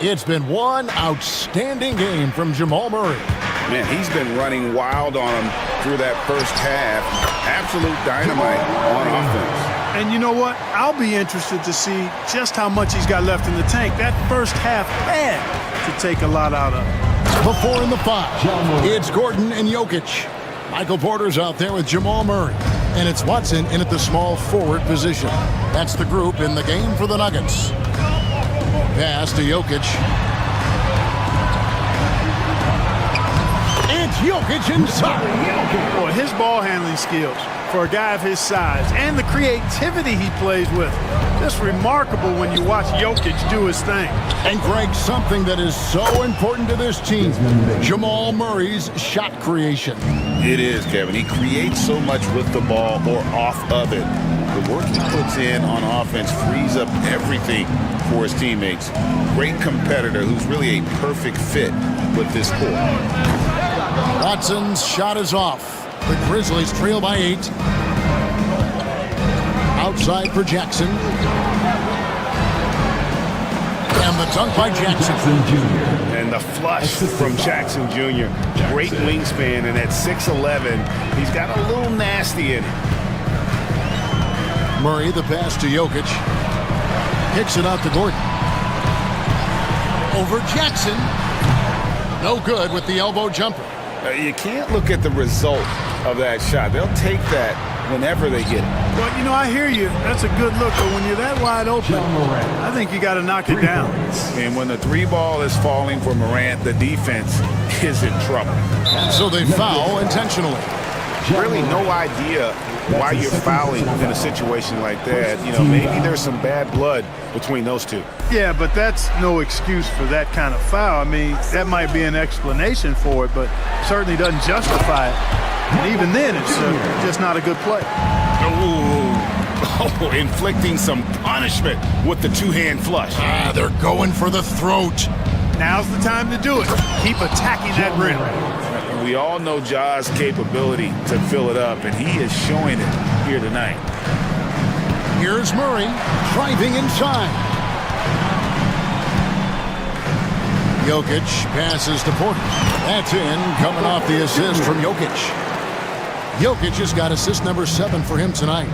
It's been one outstanding game from Jamal Murray. Man, he's been running wild on him through that first half. Absolute dynamite on offense. And you know what? I'll be interested to see just how much he's got left in the tank. That first half had to take a lot out of him. The 4 and the 5. It's Gordon and Jokic. Michael Porter's out there with Jamal Murray. And it's Watson in at the small forward position. That's the group in the game for the Nuggets. Pass to Jokic. It's Jokic inside. Boy, his ball handling skills for a guy of his size and the creativity he plays with. Just remarkable when you watch Jokic do his thing. And Greg, something that is so important to this team, Jamal Murray's shot creation. It is, Kevin. He creates so much with the ball or off of it. The work he puts in on offense frees up everything for his teammates. Great competitor who's really a perfect fit with this core. Watson's shot is off. The Grizzlies trail by 8. Outside for Jackson. And the dunk by Jackson. And the flush from Jackson Jr. Great wingspan, and at 6'11", he's got a little nasty in it. Murray, the pass to Jokic. Kicks it out to Gordon. Over Jackson. No good with the elbow jumper. You can't look at the result of that shot. They'll take that whenever they get it. But, you know, I hear you. That's a good look. But when you're that wide open, I think you got to knock it down. And when the 3 ball is falling for Morant, the defense is in trouble. So they foul intentionally. Really no idea why you're fouling in a situation like that. You know, maybe there's some bad blood between those two. Yeah, but that's no excuse for that kind of foul. I mean, that might be an explanation for it, but certainly doesn't justify it. And even then, it's just not a good play. Oh, inflicting some punishment with the 2-hand flush. They're going for the throat. Now's the time to do it. Keep attacking that rim. We all know Ja's capability to fill it up, and he is showing it here tonight. Here's Murray driving inside. Jokic passes to Porter. That's in, coming off the assist from Jokic. Jokic has got assist number 7 for him tonight.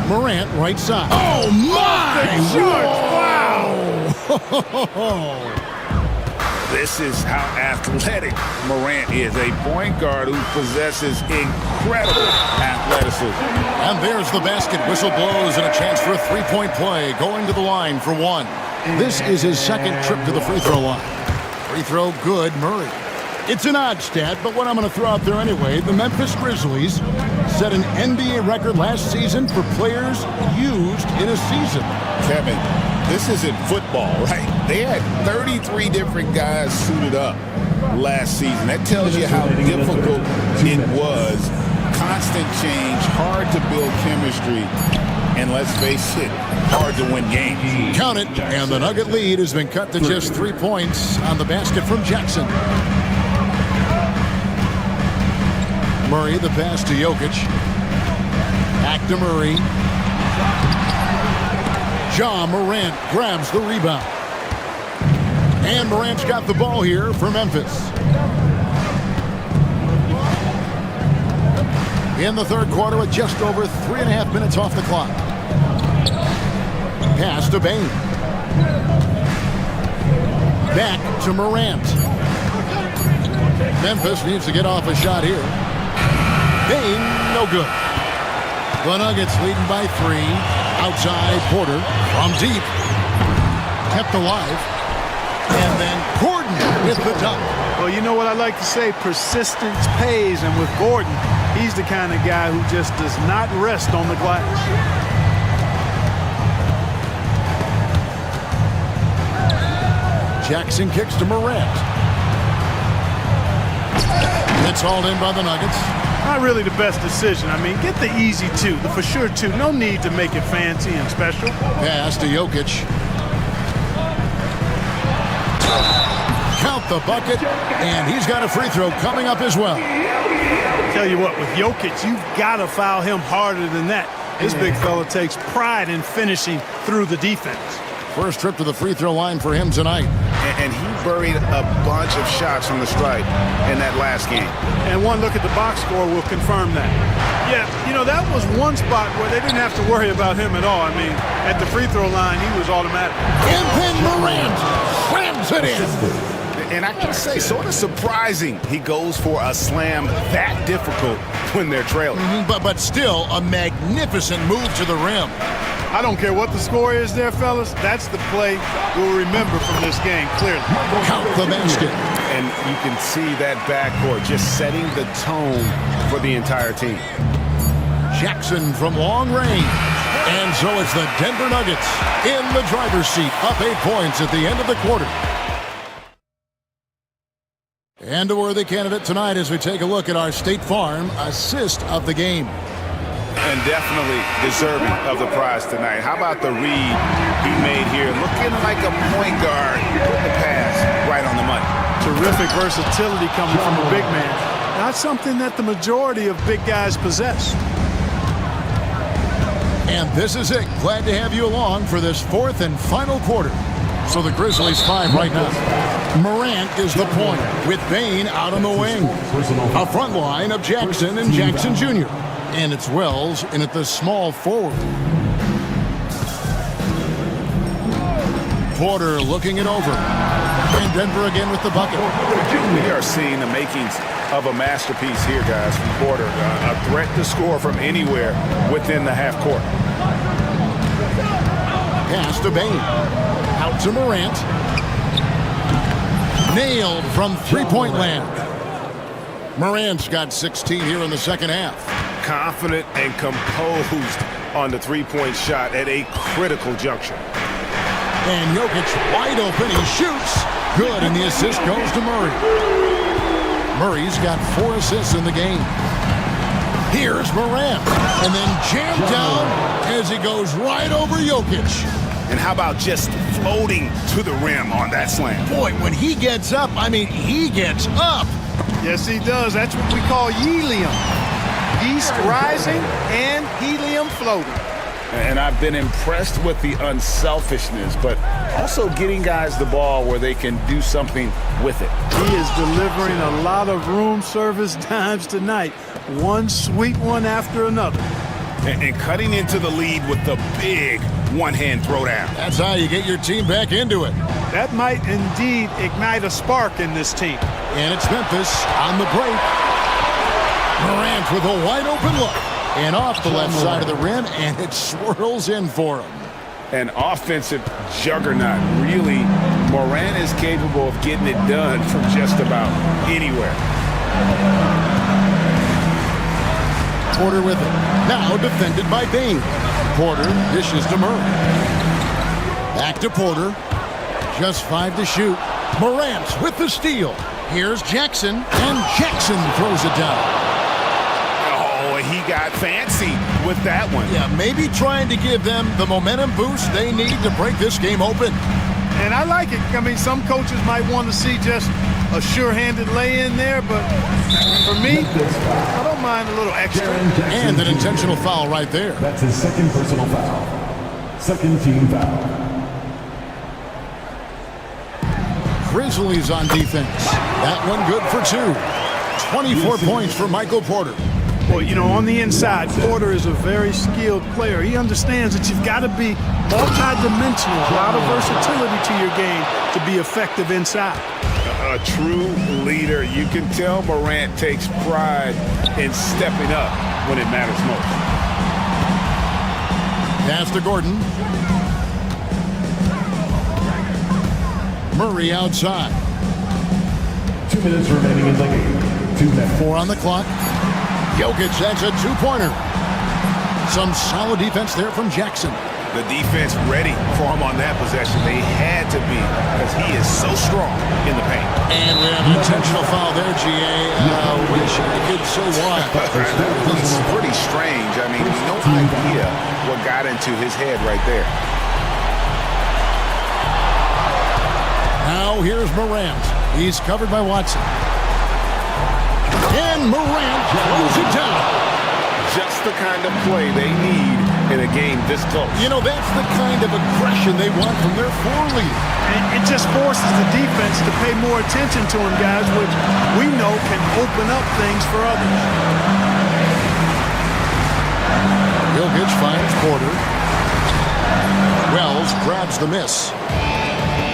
Morant, right side. Oh, my! Wow! This is how athletic Morant is. A point guard who possesses incredible athleticism. And there's the basket. Whistle blows and a chance for a 3-point play. Going to the line for 1. This is his second trip to the free throw line. Free throw good, Murray. It's an odd stat, but what I'm going to throw out there anyway, the Memphis Grizzlies set an NBA record last season for players used in a season. Kevin, this isn't football, right? They had 33 different guys suited up last season. That tells you how difficult it was. Constant change, hard to build chemistry, and let's face it, hard to win games. Count it, and the Nugget lead has been cut to just 3 points on the basket from Jackson. Murray, the pass to Jokic. Back to Murray. Ja Morant grabs the rebound. And Morant's got the ball here for Memphis. In the third quarter with just over 3.5 minutes off the clock. Pass to Bain. Back to Morant. Memphis needs to get off a shot here. Bain, no good. The Nuggets leading by 3. Outside, Porter from deep. Kept alive. And then Gordon with the dunk. Well, you know what I like to say? Persistence pays. And with Gordon, he's the kind of guy who just does not rest on the glass. Jackson kicks to Morant. It's hauled in by the Nuggets. Not really the best decision. I mean, get the easy 2, the for sure 2. No need to make it fancy and special. Pass to Jokic. Count the bucket, and he's got a free throw coming up as well. Tell you what, with Jokic, you've got to foul him harder than that. This big fella takes pride in finishing through the defense. First trip to the free throw line for him tonight. And he buried a bunch of shots from the stripe in that last game. And one look at the box score will confirm that. Yeah, you know, that was one spot where they didn't have to worry about him at all. I mean, at the free throw line, he was automatic. And then Morant slams it in. And I can say, sort of surprising, he goes for a slam that difficult when they're trailing. But still, a magnificent move to the rim. I don't care what the score is there, fellas. That's the play we'll remember from this game, clearly. Count the basket. And you can see that backcourt just setting the tone for the entire team. Jackson from long range. And so it's the Denver Nuggets in the driver's seat, up 8 points at the end of the quarter. And a worthy candidate tonight as we take a look at our State Farm assist of the game. And definitely deserving of the prize tonight. How about the read he made here? Looking like a point guard. Put the pass right on the money. Terrific versatility coming from a big man. Not something that the majority of big guys possess. And this is it. Glad to have you along for this fourth and final quarter. So the Grizzlies 5 right now. Morant is the point with Bain out on the wing. A front line of Jackson and Jackson Jr. And it's Wells in at the small forward. Porter looking it over. And Denver again with the bucket. We are seeing the makings of a masterpiece here, guys, from Porter. A threat to score from anywhere within the half court. Pass to Bain. Out to Morant. Nailed from three-point land. Morant's got 16 here in the second half. Confident and composed on the three-point shot at a critical juncture. And Jokic wide open. He shoots. Good, and the assist goes to Murray. Murray's got 4 assists in the game. Here's Morant. And then jammed down as he goes right over Jokic. And how about just floating to the rim on that slam? Boy, when he gets up, I mean, he gets up. Yes, he does. That's what we call helium. Yeast rising and helium floating. And I've been impressed with the unselfishness, but also getting guys the ball where they can do something with it. He is delivering a lot of room service dimes tonight. One sweet one after another. And cutting into the lead with the big one-hand throwdown. That's how you get your team back into it. That might indeed ignite a spark in this team. And it's Memphis on the break. Morant with a wide open look. And off the left side of the rim, and it swirls in for him. An offensive juggernaut. Really, Morant is capable of getting it done from just about anywhere. Porter with it. Now defended by Bain. Porter dishes to Murray. Back to Porter. Just 5 to shoot. Morant with the steal. Here's Jackson, and Jackson throws it down. He got fancy with that one. Yeah, maybe trying to give them the momentum boost they need to break this game open. And I like it. I mean, some coaches might want to see just a sure-handed lay-in there, but for me, I don't mind a little extra. And an intentional foul right there. That's his second personal foul. Second team foul. Grizzlies on defense. That one good for 2. 24 points for Michael Porter. Well, you know, on the inside, Porter is a very skilled player. He understands that you've got to be multi-dimensional, a lot of versatility to your game to be effective inside. A true leader. You can tell Morant takes pride in stepping up when it matters most. Pass to Gordon. Murray outside. 2 minutes remaining in the game. 2 minutes. 4 on the clock. Jokic, that's a 2-pointer. Some solid defense there from Jackson. The defense ready for him on that possession. They had to be because he is so strong in the paint. And we have an intentional foul there, G.A. Wish I could say why. It's pretty strange. I mean, no idea what got into his head right there. Now here's Morant. He's covered by Watson. And Morant throws it down. Just the kind of play they need in a game this close. You know, that's the kind of aggression they want from their floor leader. It just forces the defense to pay more attention to him, guys, which we know can open up things for others. Jokic finds Porter. Wells grabs the miss.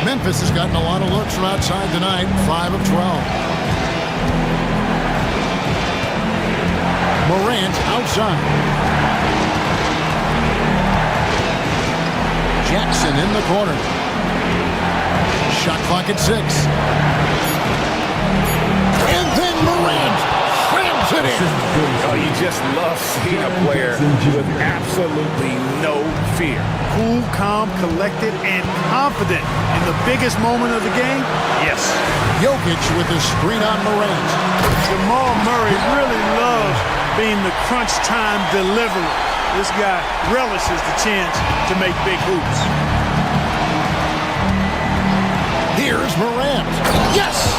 Memphis has gotten a lot of looks from outside tonight, 5 of 12. Morant outside. Jackson in the corner. Shot clock at 6. And then Morant slams it in. Oh, you just love seeing a player with absolutely no fear. Cool, calm, collected, and confident in the biggest moment of the game? Yes. Jokic with the screen on Morant. Jamal Murray really loves being the crunch time deliverer. This guy relishes the chance to make big hoops. Here's Morant. Yes!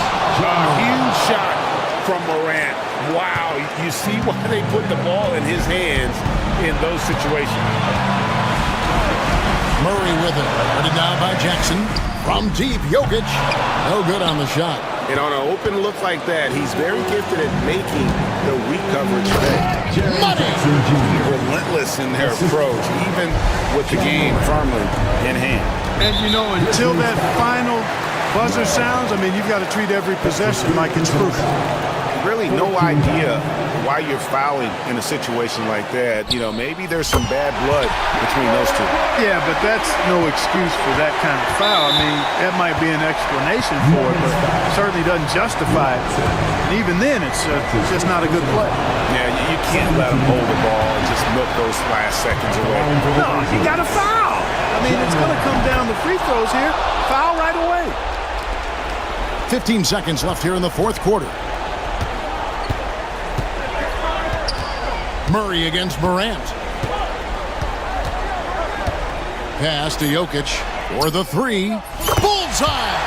see why they put the ball in his hands in those situations. Murray with it. Guarded now by Jackson. From deep, Jokic. No good on the shot. And on an open look like that, he's very gifted at making the weak coverage pay. Money! Relentless in their approach, even with the game firmly in hand. And, you know, until that final buzzer sounds, I mean, you've got to treat every possession like it's crucial. Really no idea why you're fouling in a situation like that. You know, maybe there's some bad blood between those two. Yeah, but that's no excuse for that kind of foul. I mean, that might be an explanation for it, but it certainly doesn't justify it. And even then, it's just not a good play. Yeah, you can't let him hold the ball and just milk those last seconds away. No, you got to foul. I mean, it's going to come down to free throws here. Foul right away. 15 seconds left here in the fourth quarter. Murray against Morant. Pass to Jokic for the three. Bullseye!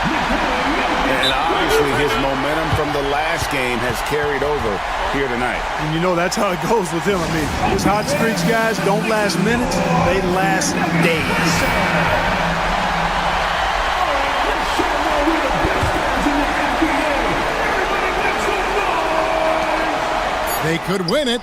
And obviously his momentum from the last game has carried over here tonight. And you know, that's how it goes with him. I mean, his hot streaks, guys, don't last minutes. They last days. They could win it.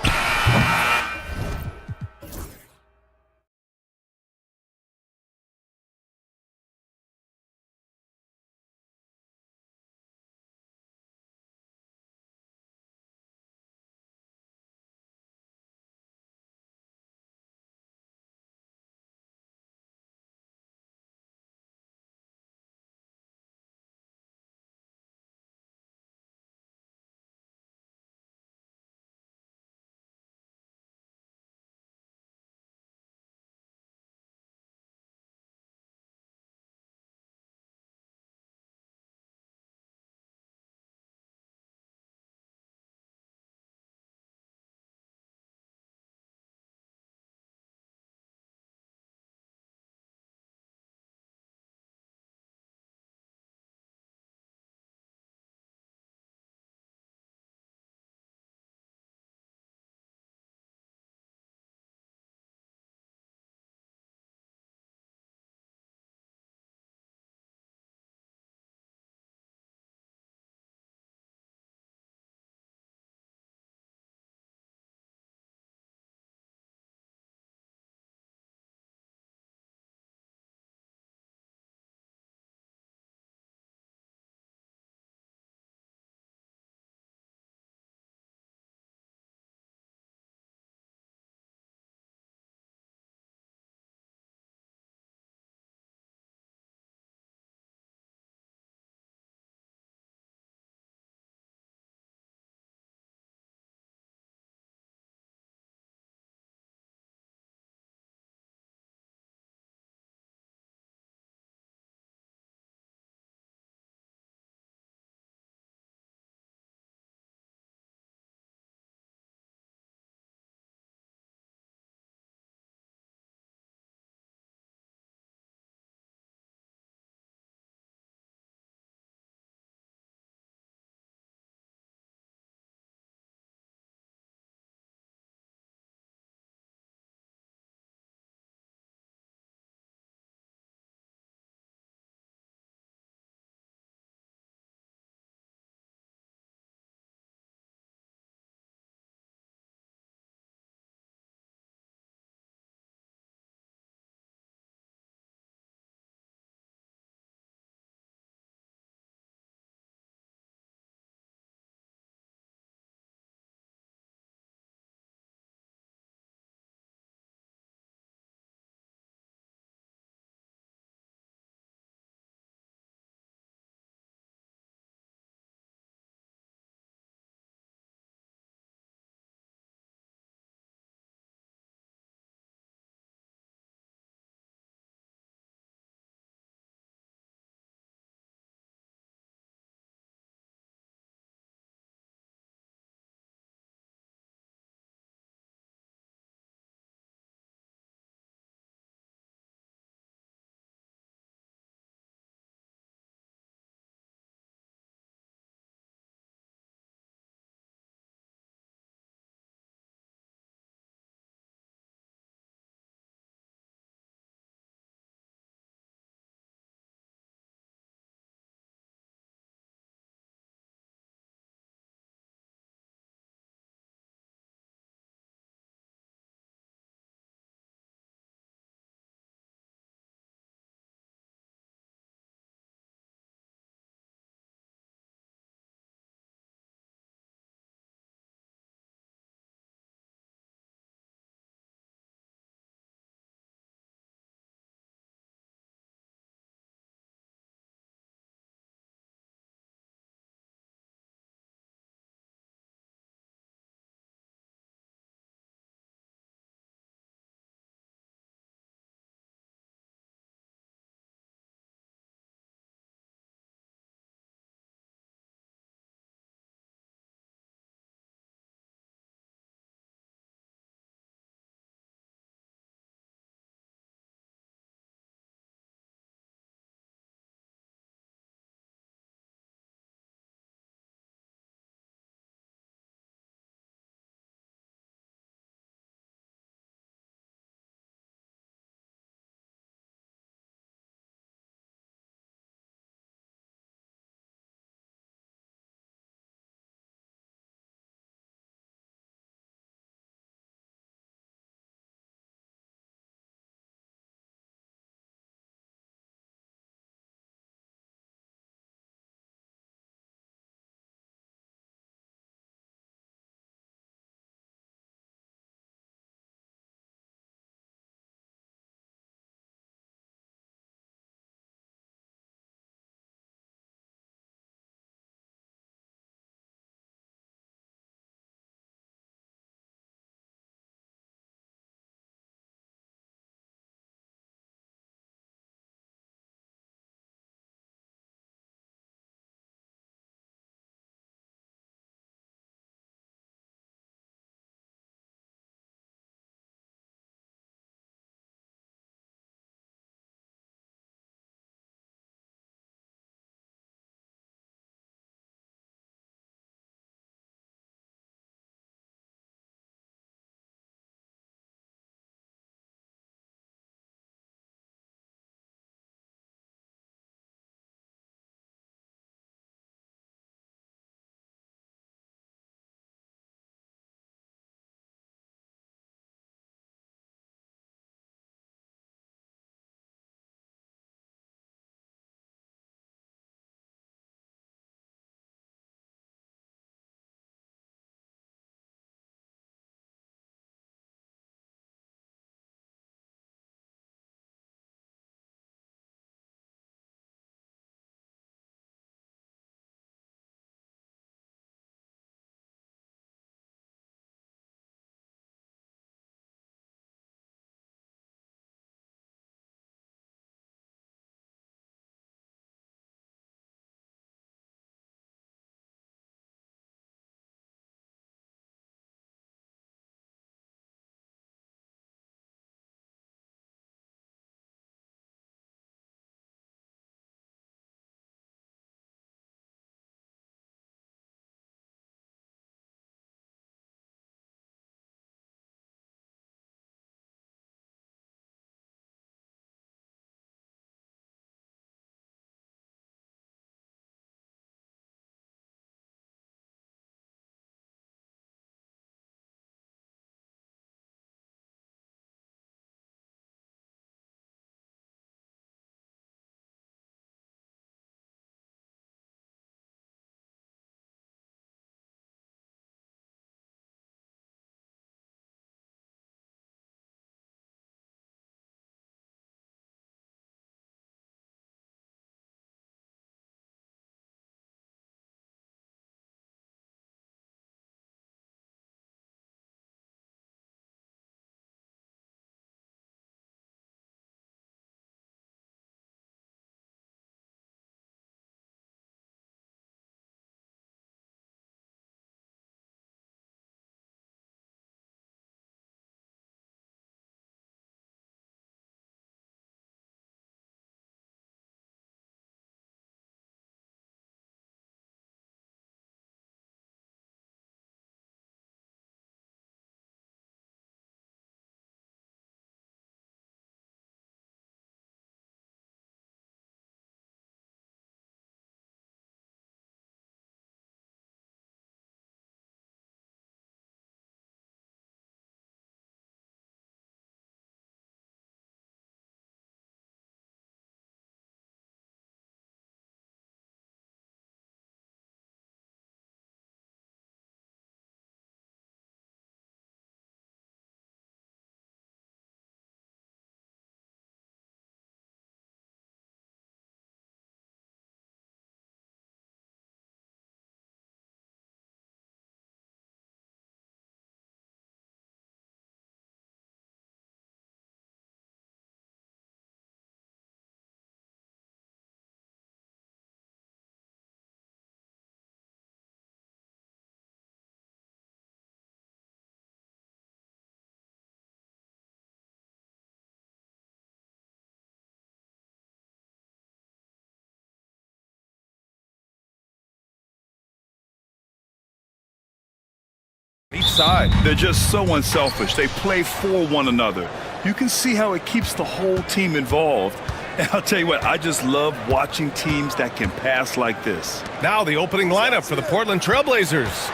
Each side. They're just so unselfish. They play for one another. You can see how it keeps the whole team involved. And I'll tell you what, I just love watching teams that can pass like this. Now the opening lineup for the Portland Trailblazers.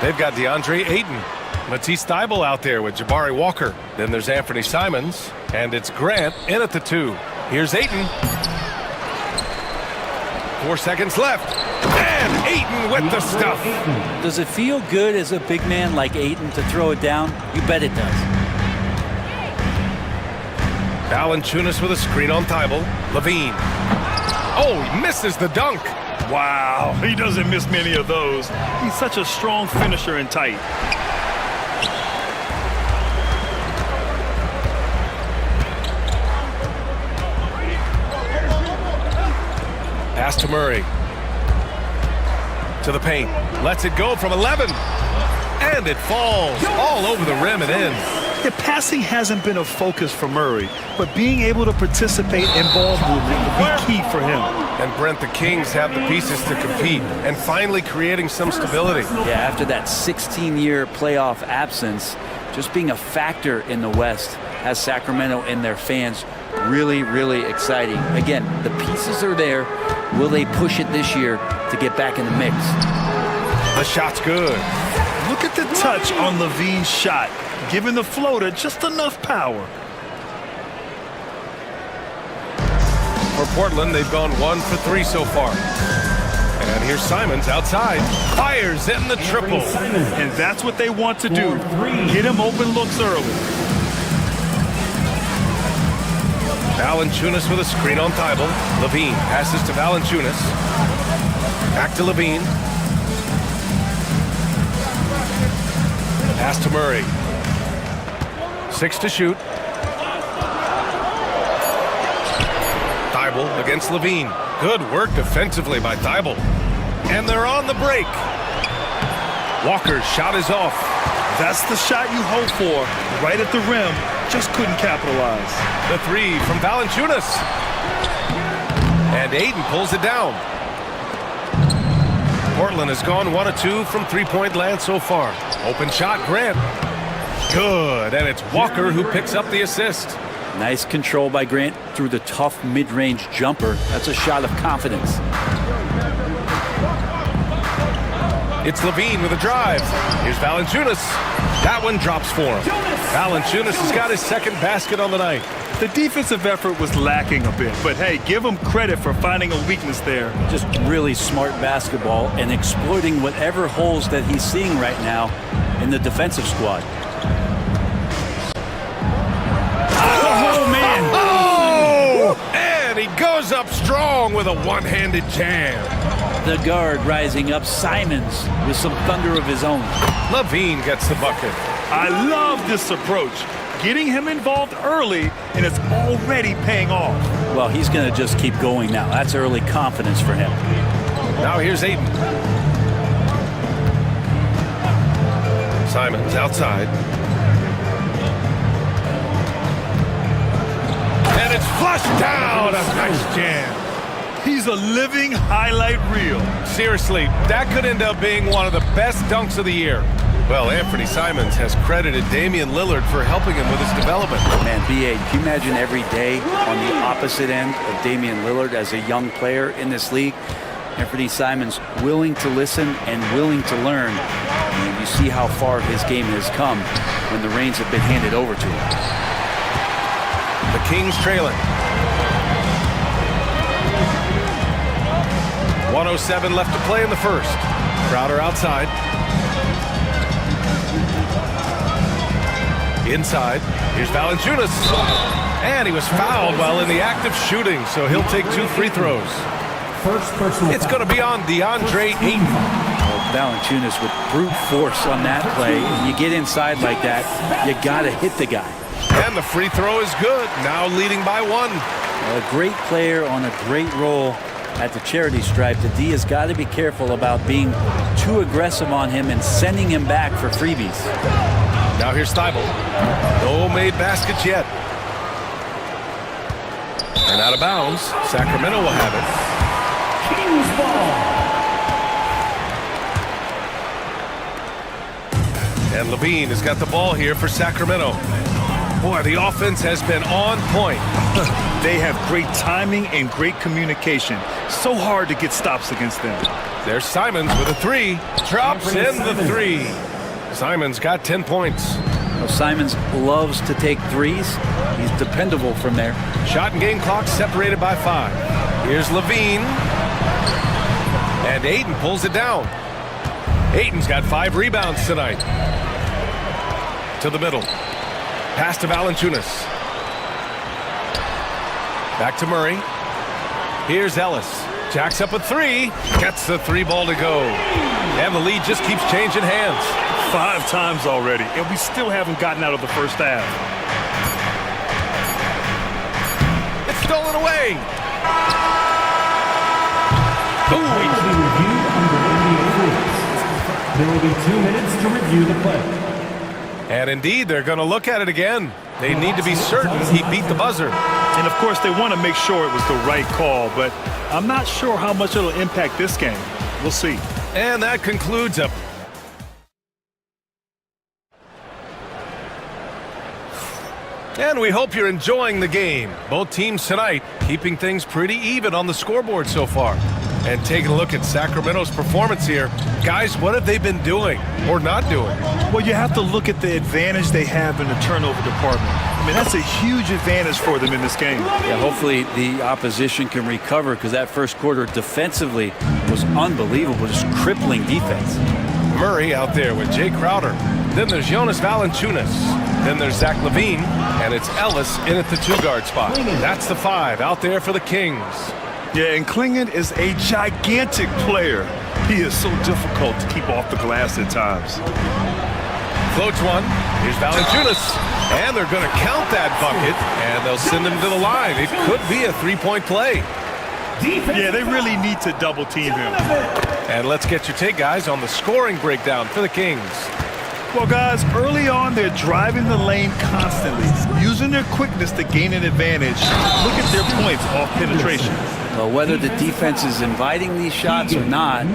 They've got DeAndre Ayton, Matisse Thybulle out there with Jabari Walker. Then there's Anthony Simons, and it's Grant in at the 2. Here's Ayton. 4 seconds left. And Ayton with the stuff. Does it feel good as a big man like Ayton to throw it down? You bet it does. Valanciunas with a screen on Thybulle. Levine. Oh, he misses the dunk. Wow, he doesn't miss many of those. He's such a strong finisher and tight. Pass to Murray. To the paint. Lets it go from 11. And it falls all over the rim and in. Yeah, passing hasn't been a focus for Murray, but being able to participate in ball movement will be key for him. And Brent, the Kings have the pieces to compete and finally creating some stability. Yeah, after that 16-year playoff absence, just being a factor in the West has Sacramento and their fans really, really exciting. Again, the pieces are there. Will they push it this year to get back in the mix? The shot's good. Look at the touch on Levine's shot, giving the floater just enough power. For Portland, they've gone 1 for 3 so far. And here's Simons outside. Fires in the triple. And that's what they want to do. Get him open looks early. Valanciunas with a screen on Thybulle. Levine passes to Valanciunas. Back to Levine. Pass to Murray. 6 to shoot. Thybulle against Levine. Good work defensively by Thybulle. And they're on the break. Walker's shot is off. That's the shot you hope for. Right at the rim. Just couldn't capitalize. The 3 from Valanciunas. And Ayton pulls it down. Portland has gone 1 of 2 from three-point land so far. Open shot, Grant. Good, and it's Walker who picks up the assist. Nice control by Grant through the tough mid-range jumper. That's a shot of confidence. It's Levine with a drive. Here's Valanciunas. That one drops for him. Valanciunas has got his second basket on the night. The defensive effort was lacking a bit, but hey, give him credit for finding a weakness there. Just really smart basketball and exploiting whatever holes that he's seeing right now in the defensive squad. Oh, man! Oh! And he goes up strong with a one-handed jam. The guard rising up, Simons with some thunder of his own. Levine gets the bucket. I love this approach. Getting him involved early, and it's already paying off. Well, he's going to just keep going now. That's early confidence for him. Now here's Ayton. Simons outside. And it's flushed down. A nice jam. He's a living highlight reel. Seriously, that could end up being one of the best dunks of the year. Well, Anthony Simons has credited Damian Lillard for helping him with his development. Man, B.A., can you imagine every day on the opposite end of Damian Lillard as a young player in this league? Anthony Simons willing to listen and willing to learn. And you see how far his game has come when the reins have been handed over to him. The Kings trailing. 1:07 left to play in the first. Crowder outside. Inside. Here's Valanciunas. And he was fouled while in the act of shooting, so he'll take 2 free throws. It's going to be on DeAndre Ayton. Valanciunas with brute force on that play. And you get inside like that, you got to hit the guy. And the free throw is good, now leading by 1. A great player on a great role at the charity stripe. The D has got to be careful about being too aggressive on him and sending him back for freebies. Now here's Thybulle. No made baskets yet. And out of bounds, Sacramento will have it. And Levine has got the ball here for Sacramento. Boy, the offense has been on point. They have great timing and great communication. So hard to get stops against them. There's Simons with a three. Drops in the three. Simons got 10 points. Well, Simons loves to take threes. He's dependable from there. Shot and game clock separated by 5. Here's Levine. And Ayton pulls it down. Ayton's got 5 rebounds tonight. To the middle. Pass to Valanciunas. Back to Murray. Here's Ellis. Jacks up a 3. Gets the 3 ball to go. And the lead just keeps changing hands. 5 times already, and we still haven't gotten out of the first half. It's stolen away. There will be 2 minutes to review the play. And indeed, they're going to look at it again. They need to be certain he beat the buzzer. And of course, they want to make sure it was the right call, but I'm not sure how much it'll impact this game. We'll see. And that concludes a... And we hope you're enjoying the game. Both teams tonight keeping things pretty even on the scoreboard so far. And taking a look at Sacramento's performance here. Guys, what have they been doing or not doing? Well, you have to look at the advantage they have in the turnover department. I mean, that's a huge advantage for them in this game. Yeah, hopefully the opposition can recover because that first quarter defensively was unbelievable, just crippling defense. Murray out there with Jay Crowder. Then there's Jonas Valanciunas. Then there's Zach LaVine. And it's Ellis in at the 2-guard spot. That's the 5 out there for the Kings. Yeah, and Klingon is a gigantic player. He is so difficult to keep off the glass at times. Floats one. Here's Valanciunas. And they're going to count that bucket. And they'll send him to the line. It could be a 3-point play. Yeah, they really need to double team him. And let's get your take, guys, on the scoring breakdown for the Kings. Well, guys, early on, they're driving the lane constantly, using their quickness to gain an advantage. Look at their points off penetration. Well, whether the defense is inviting these shots or not,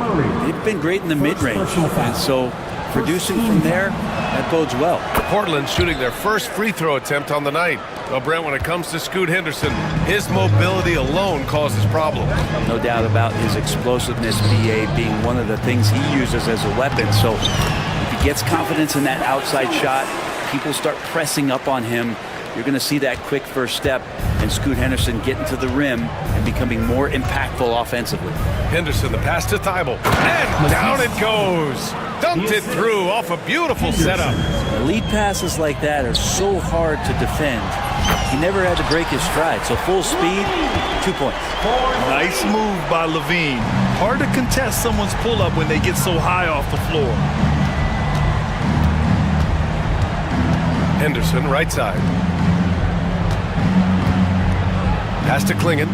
they've been great in the mid-range. And so producing from there, that bodes well. Portland shooting their first free throw attempt on the night. Well, Brent, when it comes to Scoot Henderson, his mobility alone causes problems. No doubt about his explosiveness, BA, being one of the things he uses as a weapon. So if he gets confidence in that outside shot, people start pressing up on him. You're going to see that quick first step and Scoot Henderson getting to the rim and becoming more impactful offensively. Henderson, the pass to Thibault. And down it goes. Dunked it through off a beautiful setup. Lead passes like that are so hard to defend. He never had to break his stride, so full speed, 2 points. Nice move by Levine. Hard to contest someone's pull-up when they get so high off the floor. Henderson, right side. Pass to Klingon.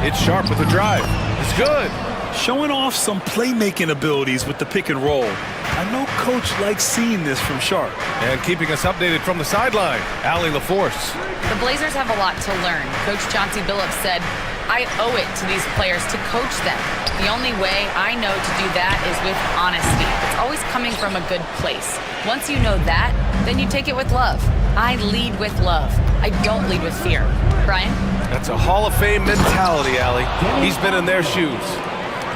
It's Sharp with a drive. It's good. Showing off some playmaking abilities with the pick and roll. I know Coach likes seeing this from Sharp. And keeping us updated from the sideline, Allie LaForce. The Blazers have a lot to learn. Coach Chauncey Billups said, I owe it to these players to coach them. The only way I know to do that is with honesty. It's always coming from a good place. Once you know that, then you take it with love. I lead with love. I don't lead with fear. Brian? That's a Hall of Fame mentality, Allie. He's been in their shoes.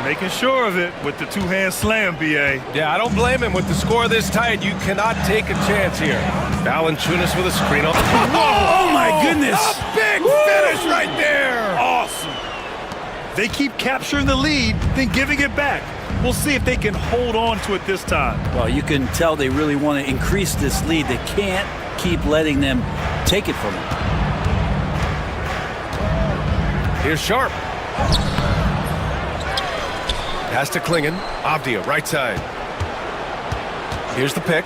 Making sure of it with the two-hand slam, B.A. Yeah, I don't blame him with the score this tight. You cannot take a chance here. Valanciunas with a screen. Oh, my goodness. A big finish right there. Awesome. They keep capturing the lead, then giving it back. We'll see if they can hold on to it this time. Well, you can tell they really want to increase this lead. They can't keep letting them take it from them. Here's Sharp. Pass to Klingon. Avdia, right side. Here's the pick.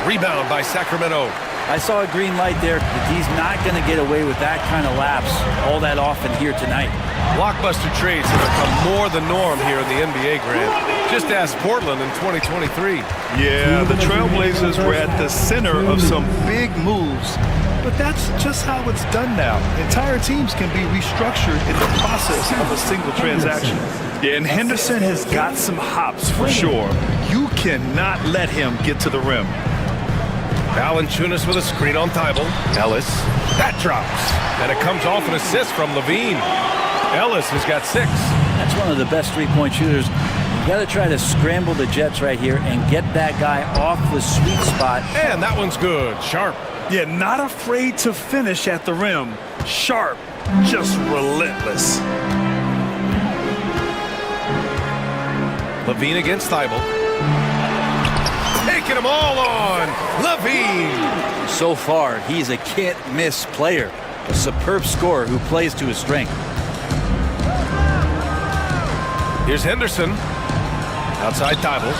Rebound by Sacramento. I saw a green light there, but he's not going to get away with that kind of lapse all that often here tonight. Blockbuster trades have become more the norm here in the NBA, Grant. Just ask Portland in 2023. Yeah, the Trailblazers were at the center of some big moves. but that's just how it's done now. Entire teams can be restructured in the process of a single transaction. Yeah, and Henderson has got some hops for sure. You cannot let him get to the rim. Valanciunas with a screen on Thibault. Ellis. That drops. And it comes off an assist from Levine. Ellis has got 6. That's one of the best three-point shooters. You got to try to scramble the Jets right here and get that guy off the sweet spot. And that one's good. Sharp. Yeah, not afraid to finish at the rim. Sharp, just relentless. Levine against Thibault. Taking them all on. Levine. So far, he's a can't-miss player. A superb scorer who plays to his strength. Here's Henderson. Outside Thibault.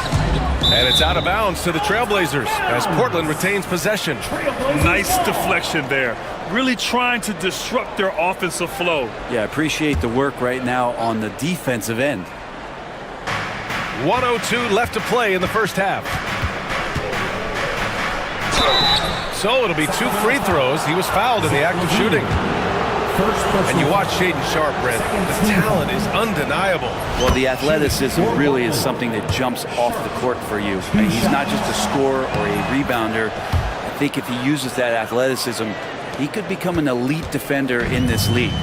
And it's out of bounds to the Trailblazers as Portland retains possession. Nice deflection there. Really trying to disrupt their offensive flow. Yeah, appreciate the work right now on the defensive end. 1:02 left to play in the first half. So it'll be 2 free throws. He was fouled in the act of shooting. And you watch Shaedon Sharpe, Brent. The talent is undeniable. Well, the athleticism really is something that jumps off the court for you. And he's not just a scorer or a rebounder. I think if he uses that athleticism, he could become an elite defender in this league.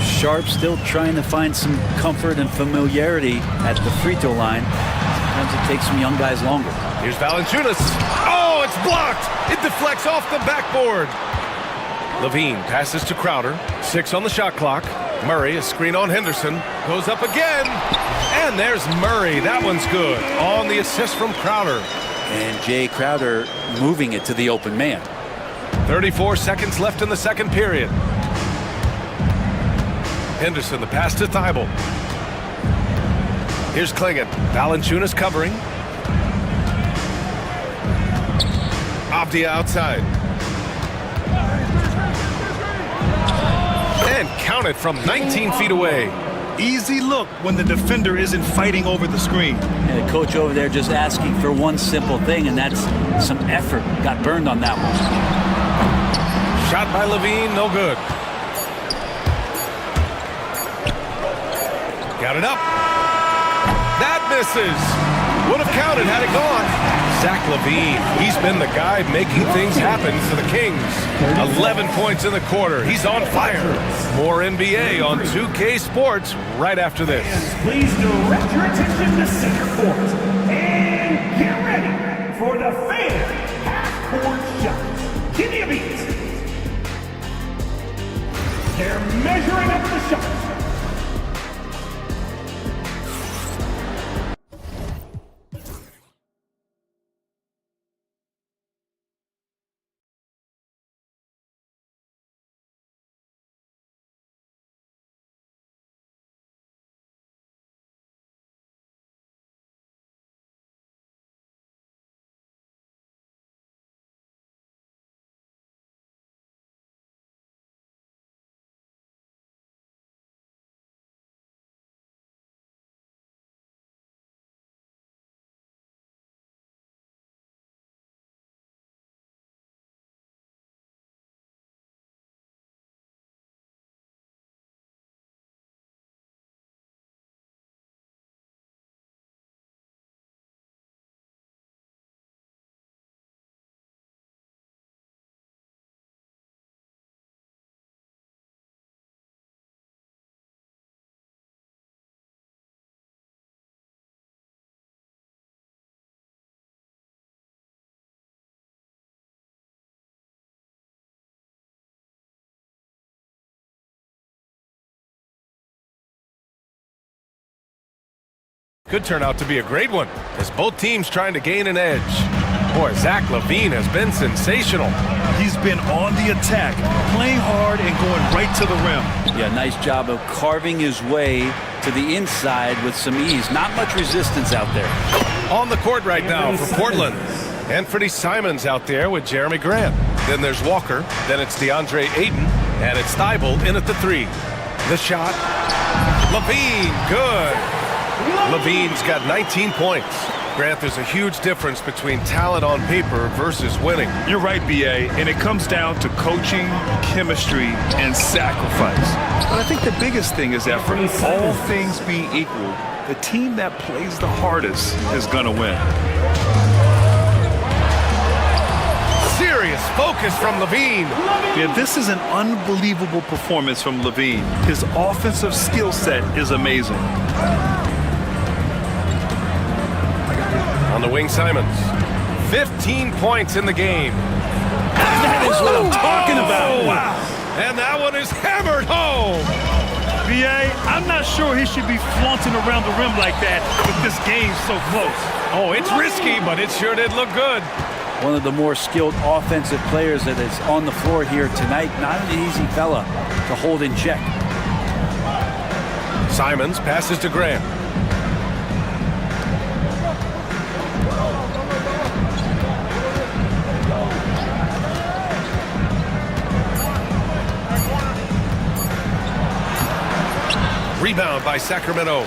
Sharpe still trying to find some comfort and familiarity at the free throw line. Sometimes it takes some young guys longer. Here's Valanciunas. Oh, it's blocked. It deflects off the backboard. Levine passes to Crowder. 6 on the shot clock. Murray, a screen on Henderson. Goes up again. And there's Murray. That one's good. On the assist from Crowder. And Jay Crowder moving it to the open man. 34 seconds left in the second period. Henderson, the pass to Thibault. Here's Klingon. Valanciunas covering. Avdia outside. And counted from 19 feet away. Easy look when the defender isn't fighting over the screen. And the coach over there just asking for one simple thing, and that's some effort. Got burned on that one. Shot by Levine, no good. Got it up. That misses. Would have counted had it gone. Zach LaVine, he's been the guy making things happen for the Kings. 11 points in the quarter. He's on fire. More NBA on 2K Sports right after this. Please direct your attention to center court. And get ready for the fan half-court shot. Give me a beat. They're measuring up the shot. Could turn out to be a great one, as both teams trying to gain an edge. Boy, Zach LaVine has been sensational. He's been on the attack, playing hard and going right to the rim. Yeah, nice job of carving his way to the inside with some ease. Not much resistance out there. On the court right now for Portland. Anthony Simons out there with Jeremy Grant. Then there's Walker. Then it's DeAndre Ayton. And it's Thibault in at the 3. The shot. LaVine, good. LaVine's got 19 points. Grant, there's a huge difference between talent on paper versus winning. You're right, B.A., and it comes down to coaching, chemistry, and sacrifice. But I think the biggest thing is effort. All things being equal, the team that plays the hardest is going to win. Serious focus from Levine. Yeah, this is an unbelievable performance from Levine. His offensive skill set is amazing. On the wing, Simons. 15 points in the game. That is what I'm talking about. Wow. And that one is hammered home. B.A., I'm not sure he should be flaunting around the rim like that with this game so close. Oh, it's risky, but it sure did look good. One of the more skilled offensive players that is on the floor here tonight. Not an easy fella to hold in check. Simons passes to Grant. Rebound by Sacramento.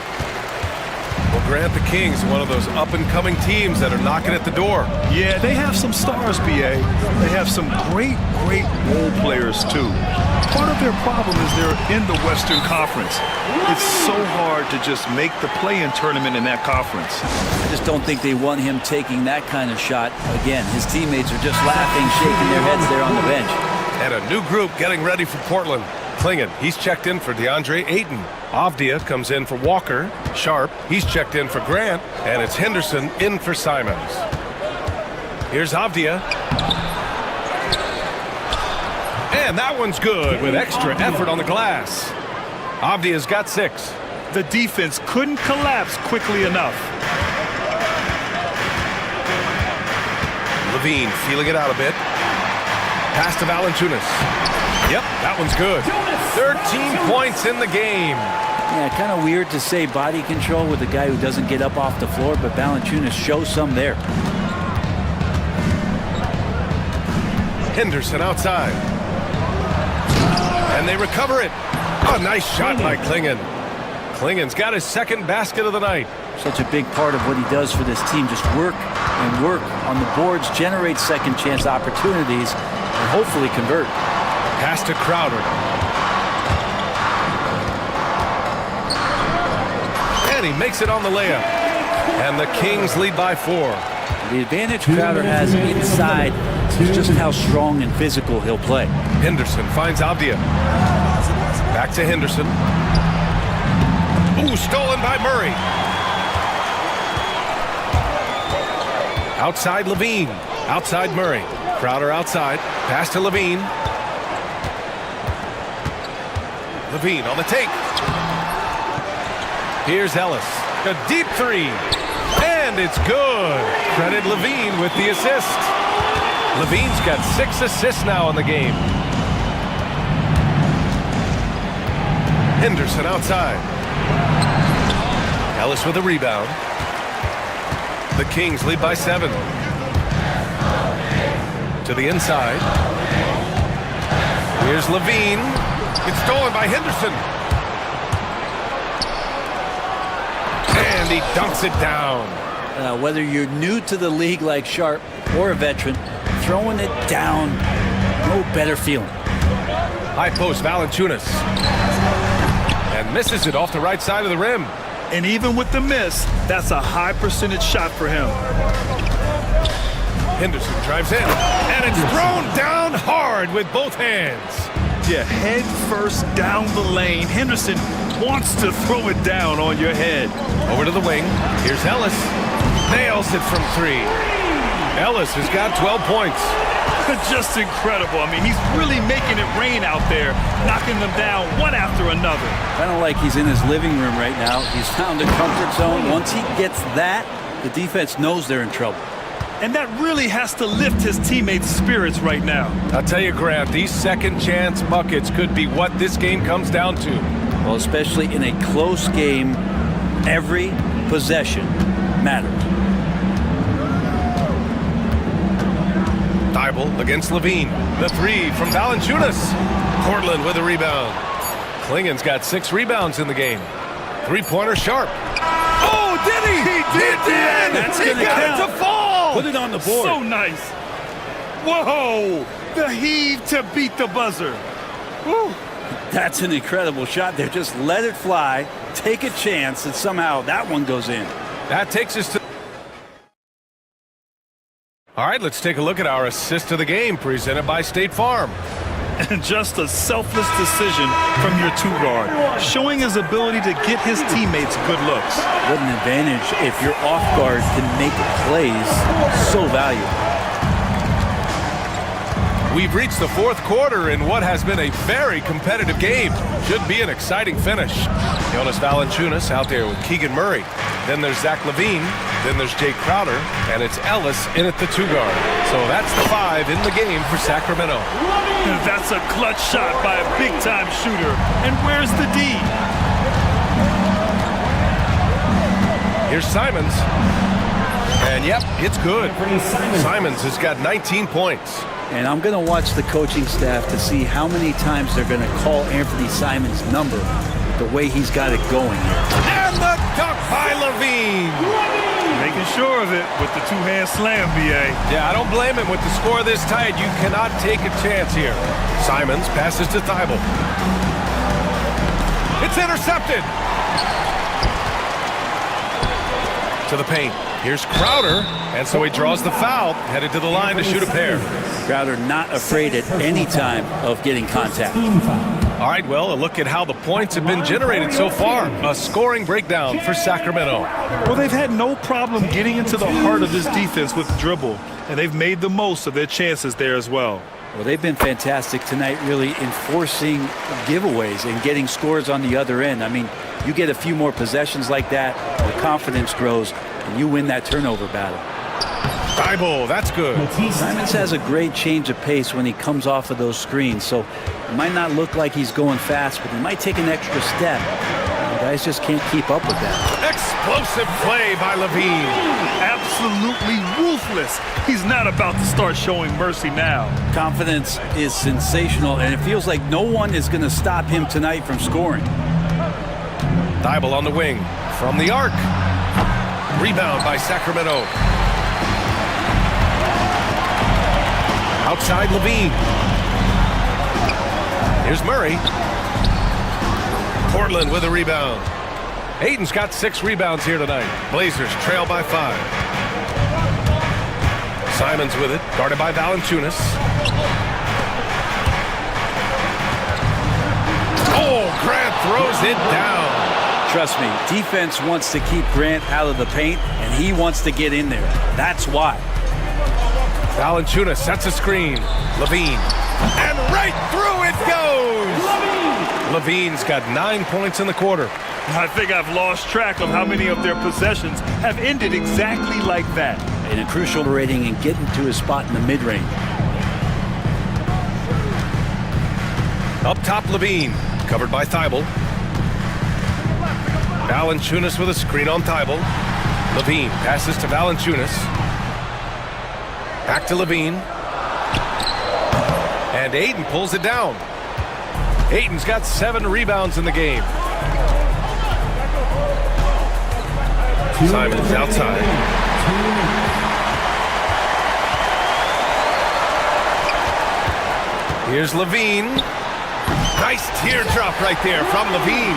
Well, Grant, the Kings, one of those up-and-coming teams that are knocking at the door. Yeah, they have some stars, B.A. They have some great role players, too. Part of their problem is they're in the Western Conference. It's so hard to just make the play-in tournament in that conference. I just don't think they want him taking that kind of shot. Again, his teammates are just laughing, shaking their heads there on the bench. And a new group getting ready for Portland. Klingon, he's checked in for DeAndre Ayton. Avdia comes in for Walker. Sharp, he's checked in for Grant. And it's Henderson in for Simons. Here's Avdia. And that one's good with extra effort on the glass. Avdia's got 6. The defense couldn't collapse quickly enough. Levine feeling it out a bit. Pass to Valanciunas. Yep, that one's good. 13 points in the game. Yeah, kind of weird to say body control with a guy who doesn't get up off the floor, but Valanciunas shows some there. Henderson outside. And they recover it. Oh, nice shot by Klingon. Klingon's got his second basket of the night. Such a big part of what he does for this team. Just work and work on the boards, generate second chance opportunities, and hopefully convert. Pass to Crowder. And he makes it on the layup. And the Kings lead by 4. The advantage Crowder has inside is just how strong and physical he'll play. Henderson finds Avdia. Back to Henderson. Ooh, stolen by Murray. Outside Levine. Outside Murray. Crowder outside. Pass to Levine. Levine on the take. Here's Ellis. A deep 3. And it's good. Credit Levine with the assist. Levine's got 6 assists now in the game. Henderson outside. Ellis with a rebound. The Kings lead by 7. To the inside. Here's Levine. It's stolen by Henderson. And he dunks it down. Whether you're new to the league like Sharp or a veteran, throwing it down, no better feeling. High post, Valanciunas. And misses it off the right side of the rim. And even with the miss, that's a high percentage shot for him. Henderson drives in. And it's thrown down hard with both hands. Yeah, head first down the lane. Henderson wants to throw it down on your head. Over to the wing. Here's Ellis. Nails it from 3. Ellis has got 12 points. Just incredible. I mean, he's really making it rain out there, knocking them down one after another. Kind of like he's in his living room right now. He's found a comfort zone. Once he gets that, the defense knows they're in trouble. And that really has to lift his teammates' spirits right now. I'll tell you, Grant, these second chance buckets could be what this game comes down to. Well, especially in a close game, every possession matters. Thibault against Levine. The 3 from Valanciunas. Portland with a rebound. Klingon's got 6 rebounds in the game. 3-pointer Sharp. Oh, did he? He did that! That's He going to got count. it to fall! Put it on the board. So nice. Whoa! The heave to beat the buzzer. Woo. That's an incredible shot there. Just let it fly, take a chance, and somehow that one goes in. That takes us to... All right, let's take a look at our assist of the game presented by State Farm. And just a selfless decision from your two-guard, showing his ability to get his teammates good looks. What an advantage if your off guard can make plays so valuable. We've reached the fourth quarter in what has been a very competitive game. Should be an exciting finish. Jonas Valanciunas out there with Keegan Murray. Then there's Zach Levine. Then there's Jay Crowder. And it's Ellis in at the two-guard. So that's the 5 in the game for Sacramento. That's a clutch shot by a big-time shooter. And where's the D? Here's Simons. And yep, it's good. Simons has got 19 points. And I'm going to watch the coaching staff to see how many times they're going to call Anthony Simons' number the way he's got it going here. And the dunk by Levine. Making sure of it with the two-hand slam, B.A. Yeah, I don't blame him. With the score this tight, you cannot take a chance here. Simons passes to Thibault. It's intercepted. To the paint. Here's Crowder, and so he draws the foul, headed to the line to shoot a pair. Crowder not afraid at any time of getting contact. All right, well, a look at how the points have been generated so far. A scoring breakdown for Sacramento. Well, they've had no problem getting into the heart of this defense with the dribble, and they've made the most of their chances there as well. Well, they've been fantastic tonight, really enforcing giveaways and getting scores on the other end. I mean, you get a few more possessions like that, the confidence grows, and you win that turnover battle. Thibault, that's good. Simons has a great change of pace when he comes off of those screens, so it might not look like he's going fast, but he might take an extra step. The guys just can't keep up with that. Explosive play by Levine. Absolutely ruthless. He's not about to start showing mercy now. Confidence is sensational, and it feels like no one is going to stop him tonight from scoring. Thibault on the wing. From the arc. Rebound by Sacramento. Outside Levine. Here's Murray. Portland with a rebound. Ayton's got 6 rebounds here tonight. Blazers trail by 5. Simons with it, guarded by Valanciunas. Oh, Grant throws it down. Trust me, defense wants to keep Grant out of the paint, and he wants to get in there. That's why. Valanciunas sets a screen. Levine. And right through it goes! Levine's got 9 points in the quarter. I think I've lost track of how many of their possessions have ended exactly like that. And a crucial rating and getting to his spot in the mid-range. Up top, Levine. Covered by Thibault. Valanciunas with a screen on Thibault. Levine passes to Valanciunas. Back to Levine. And Ayton pulls it down. Ayton's got 7 rebounds in the game. Simons outside. Here's Levine. Nice teardrop right there from Levine.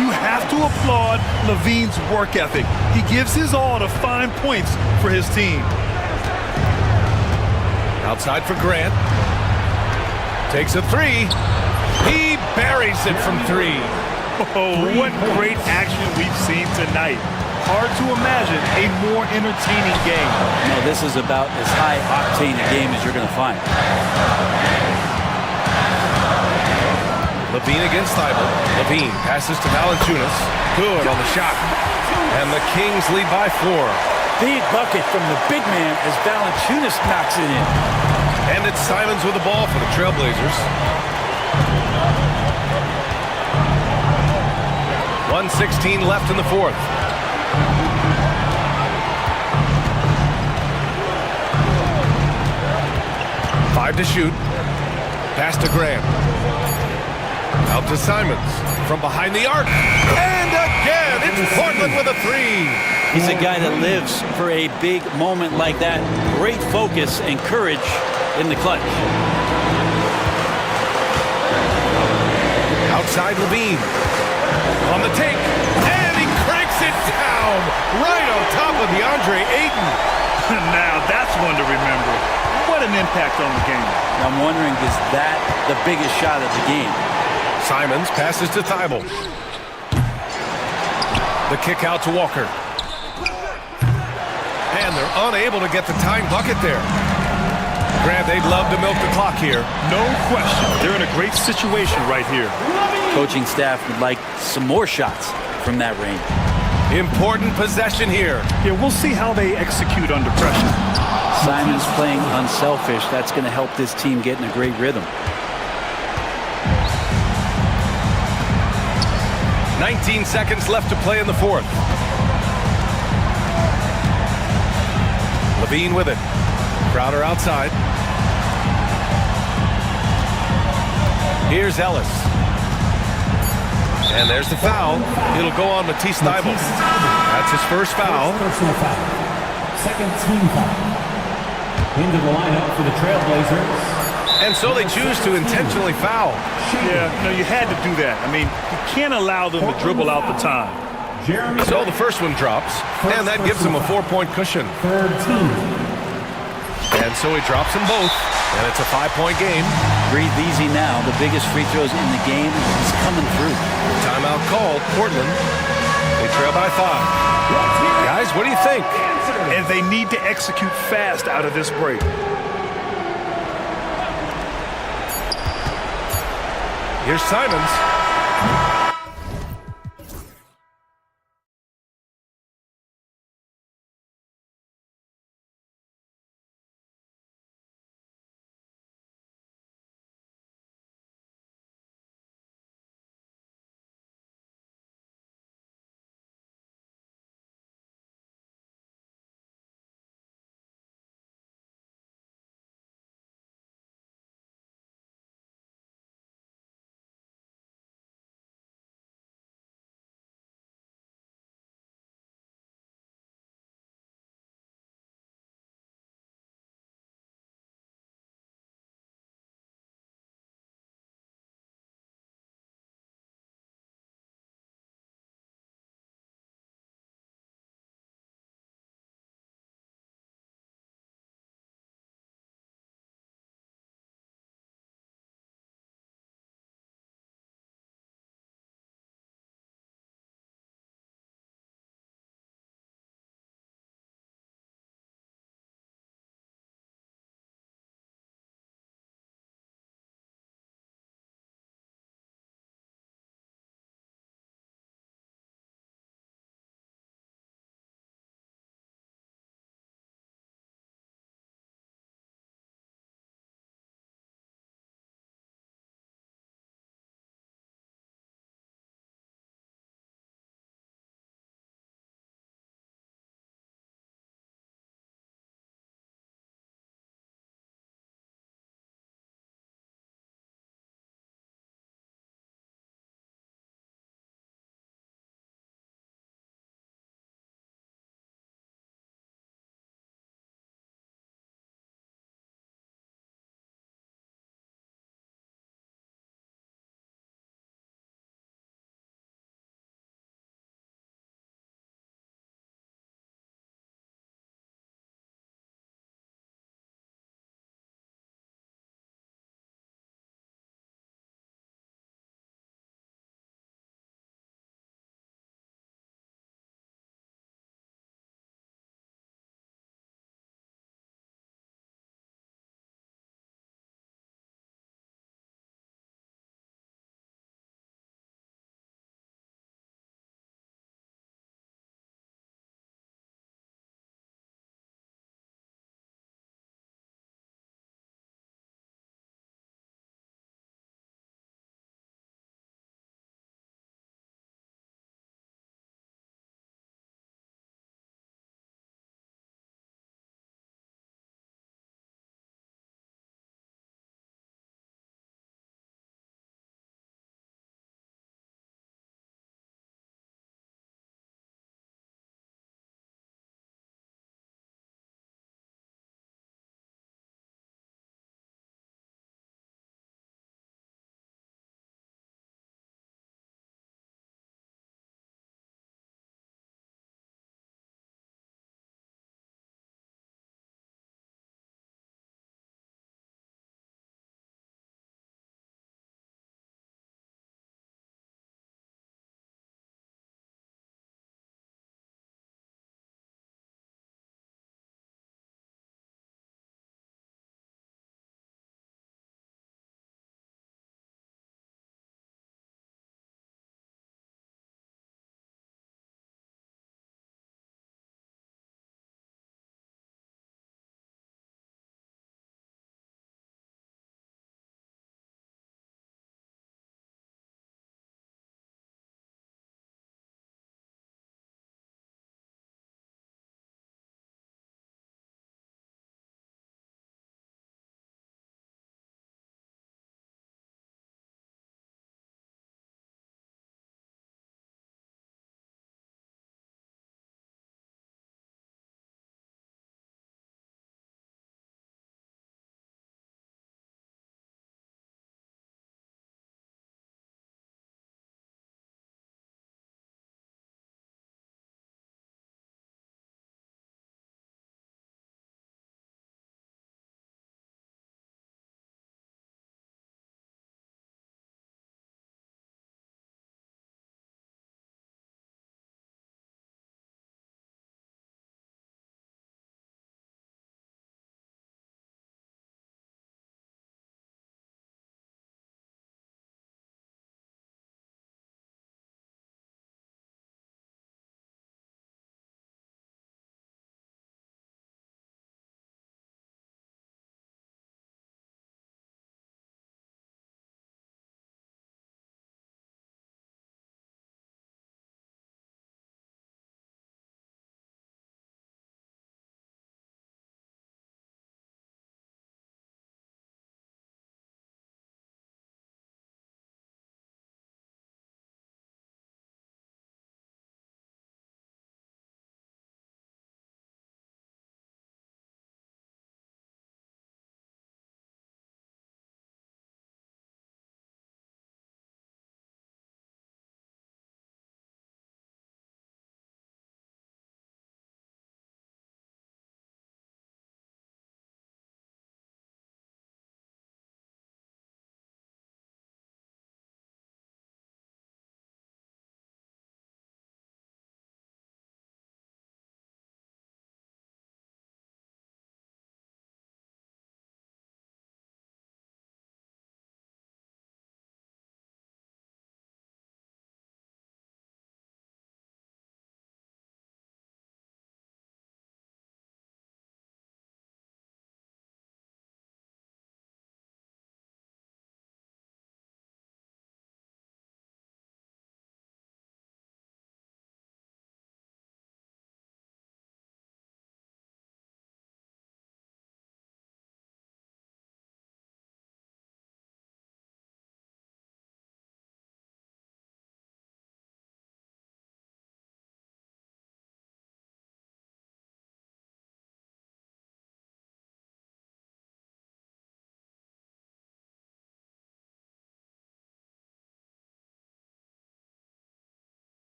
You have to applaud Levine's work ethic. He gives his all to find points for his team. Outside for Grant. Takes a 3. He buries it from 3. Oh, what great action we've seen tonight. Hard to imagine a more entertaining game. No, this is about as high-octane a game as you're going to find. Levine against Thibault. Levine passes to Valanciunas. Good on the shot. And the Kings lead by 4. Big bucket from the big man as Valanciunas knocks it in. And it's Simons with the ball for the Trailblazers. 1:16 left in the fourth. Five to shoot. Pass to Grant. Out to Simons. From behind the arc. And again. It's Portland with a three. He's a guy that lives for a big moment like that. Great focus and courage in the clutch. Outside Levine. On the take. And he cranks it down. Right on top of DeAndre Ayton. Now that's one to remember. What an impact on the game. I'm wondering, is that the biggest shot of the game? Simons passes to Thibault. The kick out to Walker. And they're unable to get the tying bucket there. Grant, they'd love to milk the clock here. No question. They're in a great situation right here. Coaching staff would like some more shots from that range. Important possession here. Yeah, we'll see how they execute under pressure. Simon's playing unselfish. That's going to help this team get in a great rhythm. 19 seconds left to play in the fourth. Levine with it. Crowder outside. Here's Ellis. And there's the foul. It'll go on Matisse Thybulle. That's his first foul. Personal foul. Second team foul. Into the lineup for the Trailblazers. And so they choose to intentionally foul. Yeah, you had to do that. I mean, you can't allow them to dribble out the time. So the first one drops, and that gives him a 4-point cushion. Third team. And so he drops them both, and it's a 5-point game. Breathe easy now. The biggest free throws in the game is coming through. Timeout called. Portland. They trail by 5. Guys, what do you think? And they need to execute fast out of this break. Here's Simons.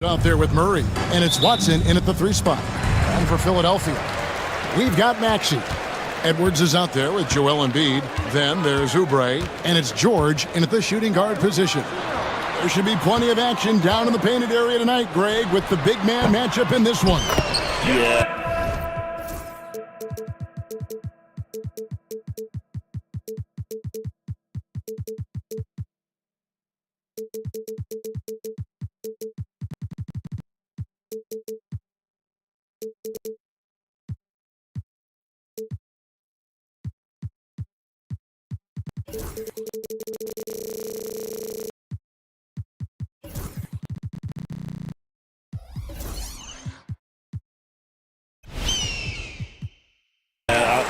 Out there with Murray, and it's Watson in at the 3 spot. And for Philadelphia, we've got Maxey. Edwards is out there with Joel Embiid. Then there's Oubre, and it's George in at the shooting guard position. There should be plenty of action down in the painted area tonight, Greg, with the big man matchup in this one. Yeah.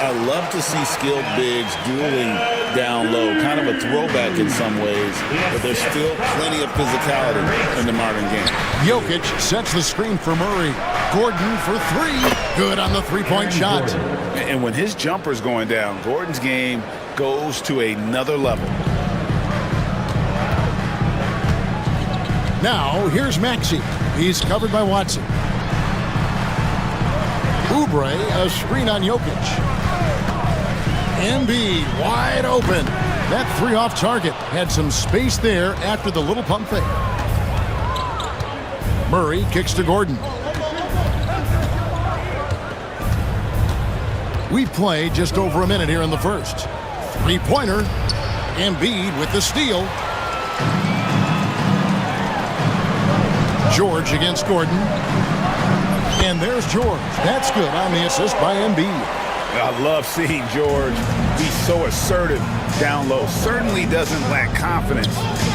I love to see skilled bigs dueling down low, kind of a throwback in some ways, but there's still plenty of physicality in the modern game. Jokic sets the screen for Murray. Gordon for 3. Good on the 3-point shot. And when his jumper's going down, Gordon's game goes to another level. Now, here's Maxey. He's covered by Watson. Oubre, a screen on Jokic. Embiid wide open. That 3 off target. Had some space there after the little pump fake. Murray kicks to Gordon. We play just over a minute here in the first. 3-pointer. Embiid with the steal. George against Gordon. And there's George. That's good on the assist by Embiid. I love seeing George be so assertive down low. Certainly doesn't lack confidence.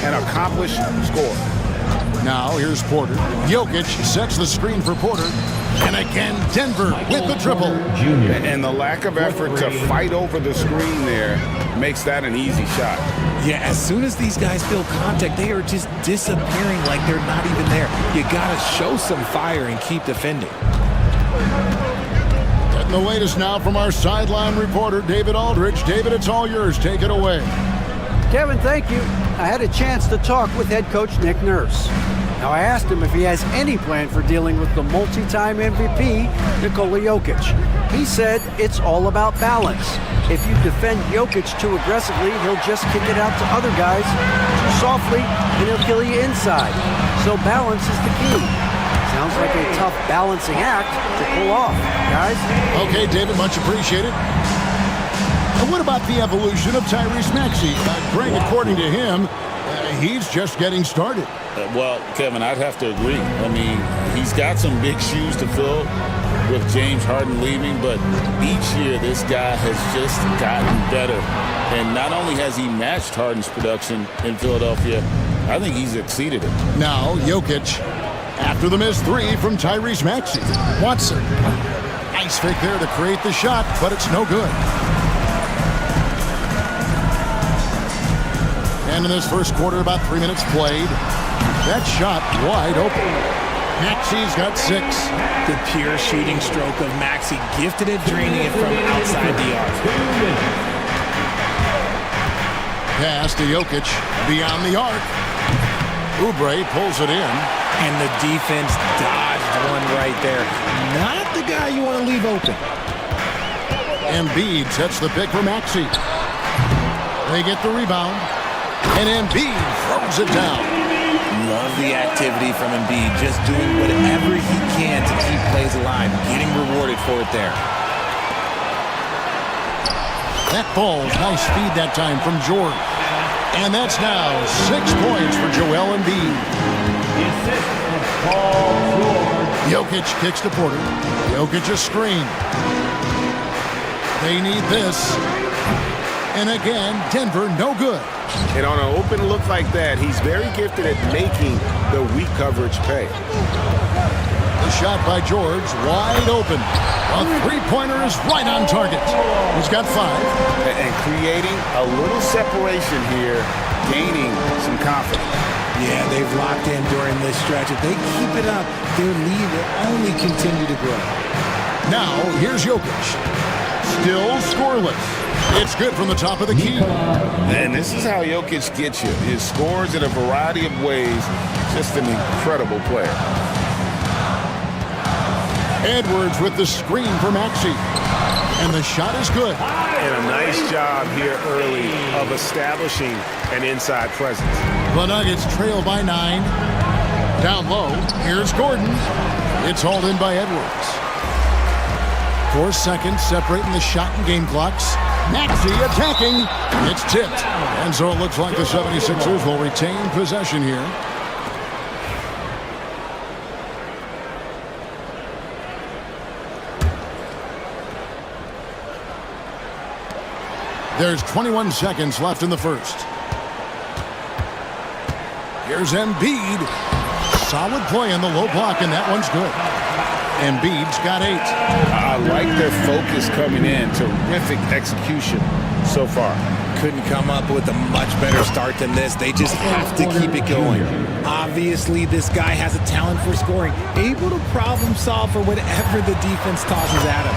An accomplished scorer. Now here's Porter. Jokic sets the screen for Porter. And again, Denver with the triple. And the lack of effort to fight over the screen there makes that an easy shot. Yeah, as soon as these guys feel contact, they are just disappearing like they're not even there. You gotta show some fire and keep defending. Getting the latest now from our sideline reporter, David Aldridge. David, it's all yours. Take it away. Kevin, thank you. I had a chance to talk with head coach Nick Nurse. Now, I asked him if he has any plan for dealing with the multi-time MVP, Nikola Jokic. He said it's all about balance. If you defend Jokic too aggressively, he'll just kick it out to other guys too softly, and he'll kill you inside. So balance is the key. Sounds like a tough balancing act to pull off, guys. Okay, David, much appreciated. And what about the evolution of Tyrese Maxey? Greg, according to him, he's just getting started. Well, Kevin, I'd have to agree. I mean, he's got some big shoes to fill with James Harden leaving, but each year this guy has just gotten better. And not only has he matched Harden's production in Philadelphia, I think he's exceeded it. Now, Jokic, after the missed 3 from Tyrese Maxey. Watson, nice fake there to create the shot, but it's no good. And in this first quarter, about 3 minutes played. That shot wide open. Maxey's got 6. The pure shooting stroke of Maxey, gifted at draining it from outside the arc. Pass to Jokic, beyond the arc. Oubre pulls it in. And the defense dodged one right there. Not the guy you want to leave open. Embiid sets the pick for Maxey. They get the rebound. And Embiid throws it down. Love the activity from Embiid, just doing whatever he can to keep plays alive, getting rewarded for it there. That ball's nice speed that time from George. And that's now 6 points for Joel Embiid. Jokic kicks to Porter. Jokic a screen. They need this. And again, Denver no good. And on an open look like that, he's very gifted at making the weak coverage pay. The shot by George, wide open. A 3-pointer is right on target. He's got 5. And creating a little separation here, gaining some confidence. Yeah, they've locked in during this stretch. If they keep it up, their lead will only continue to grow. Now, here's Jokic. Still scoreless. It's good from the top of the key. And this is how Jokic gets you. He scores in a variety of ways. Just an incredible player. Edwards with the screen for Maxey. And the shot is good. And a nice job here early of establishing an inside presence. The Nuggets trail by 9. Down low, here's Gordon. It's hauled in by Edwards. 4 seconds separating the shot and game clocks. Maxey attacking. It's tipped. And so it looks like the 76ers will retain possession here. There's 21 seconds left in the first. Here's Embiid. Solid play in the low block, and that one's good. Embiid's got 8. I like their focus coming in. Terrific execution so far. Couldn't come up with a much better start than this. They just have to keep it going. Obviously, this guy has a talent for scoring, able to problem solve for whatever the defense tosses at him.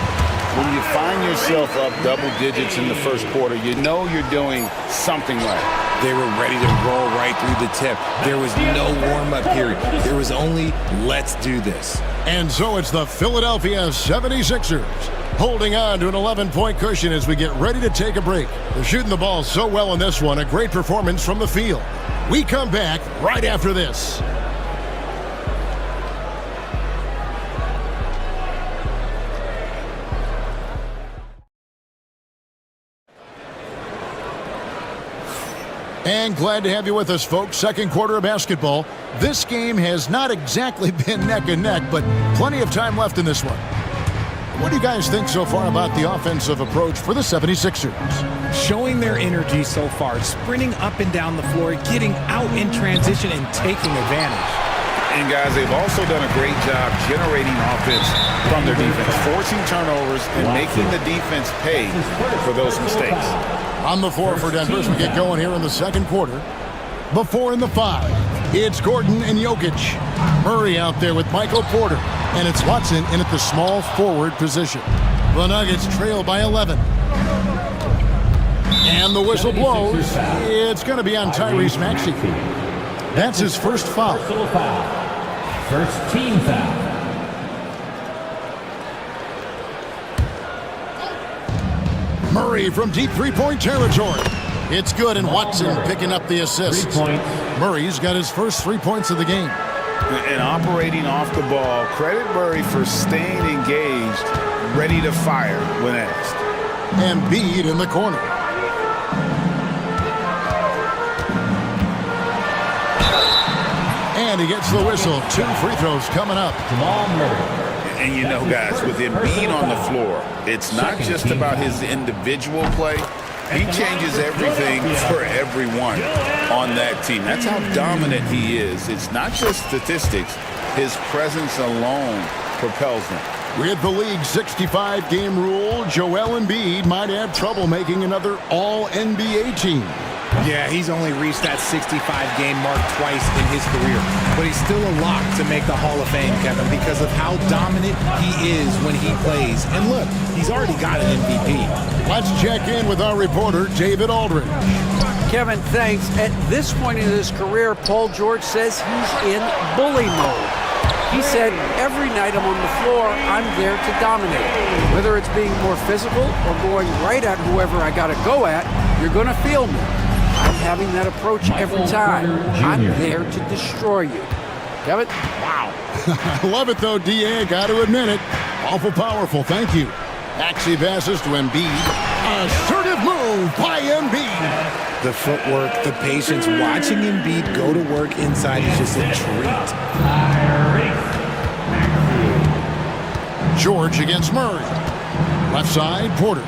When you find yourself up double digits in the first quarter, you know you're doing something right. They were ready to roll right through the tip. There was no warm-up period. There was only, let's do this. And so it's the Philadelphia 76ers holding on to an 11-point cushion as we get ready to take a break. They're shooting the ball so well in this one. A great performance from the field. We come back right after this. And glad to have you with us, folks. Second quarter of basketball. This game has not exactly been neck and neck, but plenty of time left in this one. What do you guys think so far about the offensive approach for the 76ers? Showing their energy so far, sprinting up and down the floor, getting out in transition and taking advantage. And guys, they've also done a great job generating offense from their defense, forcing turnovers and making the defense pay for those mistakes. On the floor for Denver as we get going here in the second quarter. Before in the 5, it's Gordon and Jokic. Murray out there with Michael Porter. And it's Watson in at the small forward position. The Nuggets trail by 11. And the whistle blows. It's going to be on Tyrese Maxey. That's his first foul. First team foul. Murray from deep three-point territory. It's good, and Watson picking up the assist. Murray's got his first 3 points of the game. And operating off the ball, credit Murray for staying engaged, ready to fire when asked. Embiid in the corner. And he gets the whistle. 2 free throws coming up. And you know, guys, with Embiid on the floor, it's not just about his individual play. He changes everything for everyone on that team. That's how dominant he is. It's not just statistics. His presence alone propels them. With the league's 65-game rule, Joel Embiid might have trouble making another All-NBA team. Yeah, he's only reached that 65-game mark twice in his career. But he's still a lock to make the Hall of Fame, Kevin, because of how dominant he is when he plays. And look, he's already got an MVP. Let's check in with our reporter, David Aldridge. Kevin, thanks. At this point in his career, Paul George says he's in bully mode. He said, every night I'm on the floor, I'm there to dominate. Whether it's being more physical or going right at whoever I got to go at, you're going to feel me. I'm having that approach every time. I'm there to destroy you. Kevin? Wow. I love it, though, D.A. Got to admit it. Awful powerful. Thank you. Maxey passes to Embiid. Assertive move by Embiid. The footwork, the patience, watching Embiid go to work inside is just a treat. George against Murray. Left side, Porter.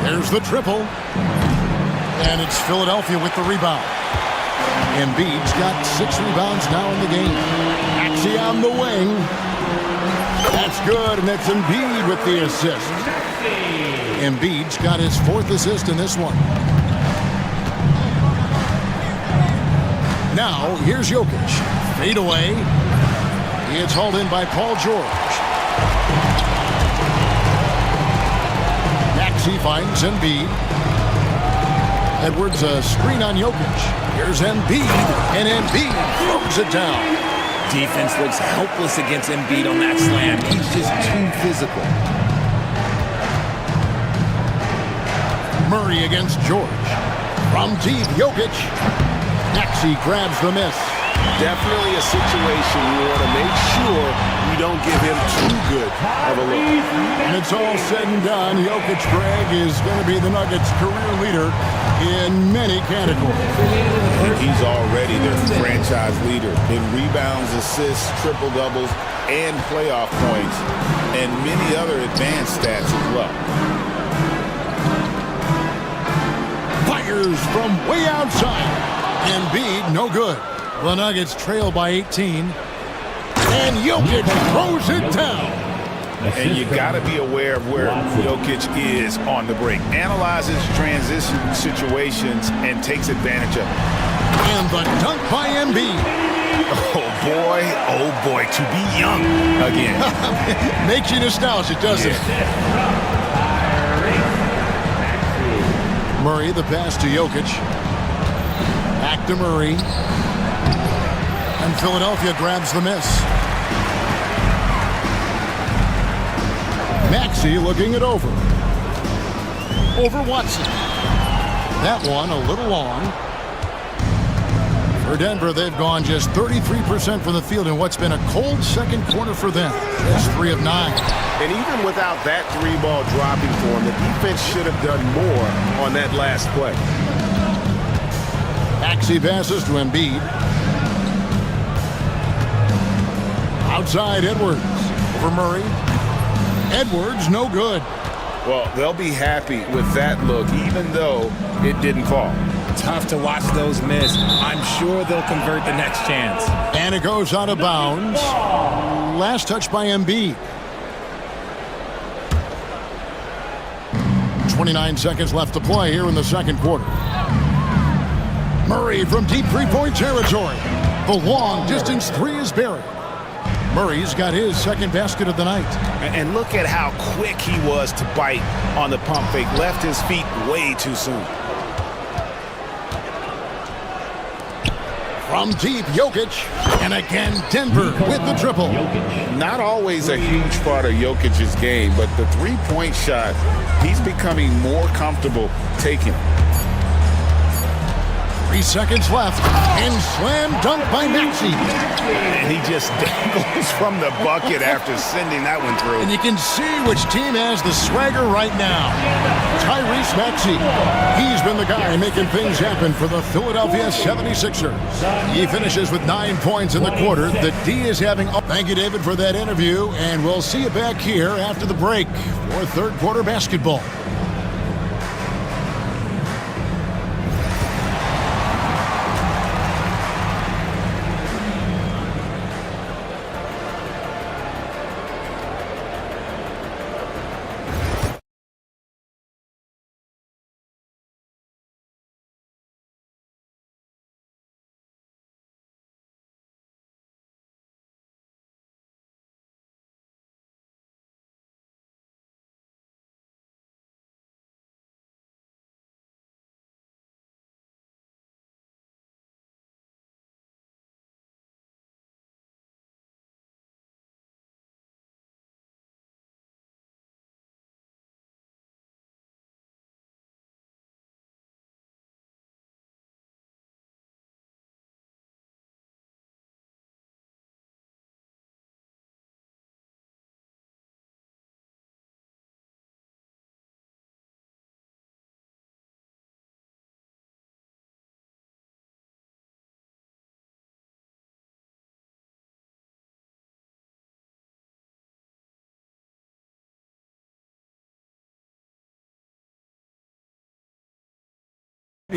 There's the triple. And it's Philadelphia with the rebound. Embiid's got 6 rebounds now in the game. Maxey on the wing. That's good, and that's Embiid with the assist. Embiid's got his 4th assist in this one. Now, here's Jokic. Fade away. It's hauled in by Paul George. Maxey finds Embiid. Edwards a screen on Jokic. Here's Embiid, and Embiid throws it down. Defense looks helpless against Embiid on that slam. He's just too physical. Murray against George. From deep, Jokic. Maxey grabs the miss. Definitely a situation you want to make sure you don't give him too good of a look. And it's all said and done, Jokic, Greg, is going to be the Nuggets' career leader in many categories. And he's already their franchise leader in rebounds, assists, triple-doubles, and playoff points, and many other advanced stats as well. Fires from way outside. Embiid, no good. The Nuggets trail by 18. And Jokic throws it down. And you got to be aware of where Jokic is on the break. Analyzes transition situations and takes advantage of it. And the dunk by Embiid. Oh boy, to be young again. Makes you nostalgic, doesn't it? Murray, the pass to Jokic. Back to Murray. And Philadelphia grabs the miss. Maxey looking it over. Over Watson. That one a little long. For Denver, they've gone just 33% from the field in what's been a cold second quarter for them. That's 3 of 9. And even without that three-ball dropping for him, the defense should have done more on that last play. Maxey passes to Embiid. Outside Edwards. Over Murray. Edwards, no good. Well, they'll be happy with that look, even though it didn't fall. Tough to watch those miss. I'm sure they'll convert the next chance. And it goes out of bounds. Last touch by Embiid. 29 seconds left to play here in the second quarter. Murray from deep three-point territory. The long distance three is buried. Murray's got his second basket of the night. And look at how quick he was to bite on the pump fake. Left his feet way too soon. From deep, Jokic. And again, Denver with the triple. Not always a huge part of Jokic's game, but the three-point shot, he's becoming more comfortable taking. 3 seconds left, and slam dunk by Maxey. And he just dangles from the bucket after sending that one through. And you can see which team has the swagger right now. Tyrese Maxey. He's been the guy making things happen for the Philadelphia 76ers. He finishes with 9 points in the quarter. The D is having... Thank you, David, for that interview, and we'll see you back here after the break for third quarter basketball.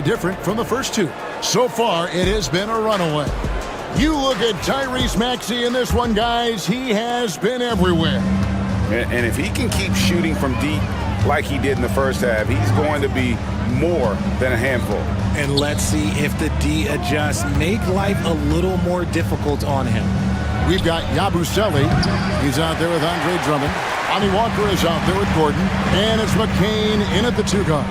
Different from the first two. So far, it has been a runaway. You look at Tyrese Maxey in this one, guys. He has been everywhere. And if he can keep shooting from deep like he did in the first half, he's going to be more than a handful. And let's see if the D adjusts. Make life a little more difficult on him. We've got Yabusele. He's out there with Andre Drummond. Lonnie Walker is out there with Gordon. And it's McCain in at the 2 guard.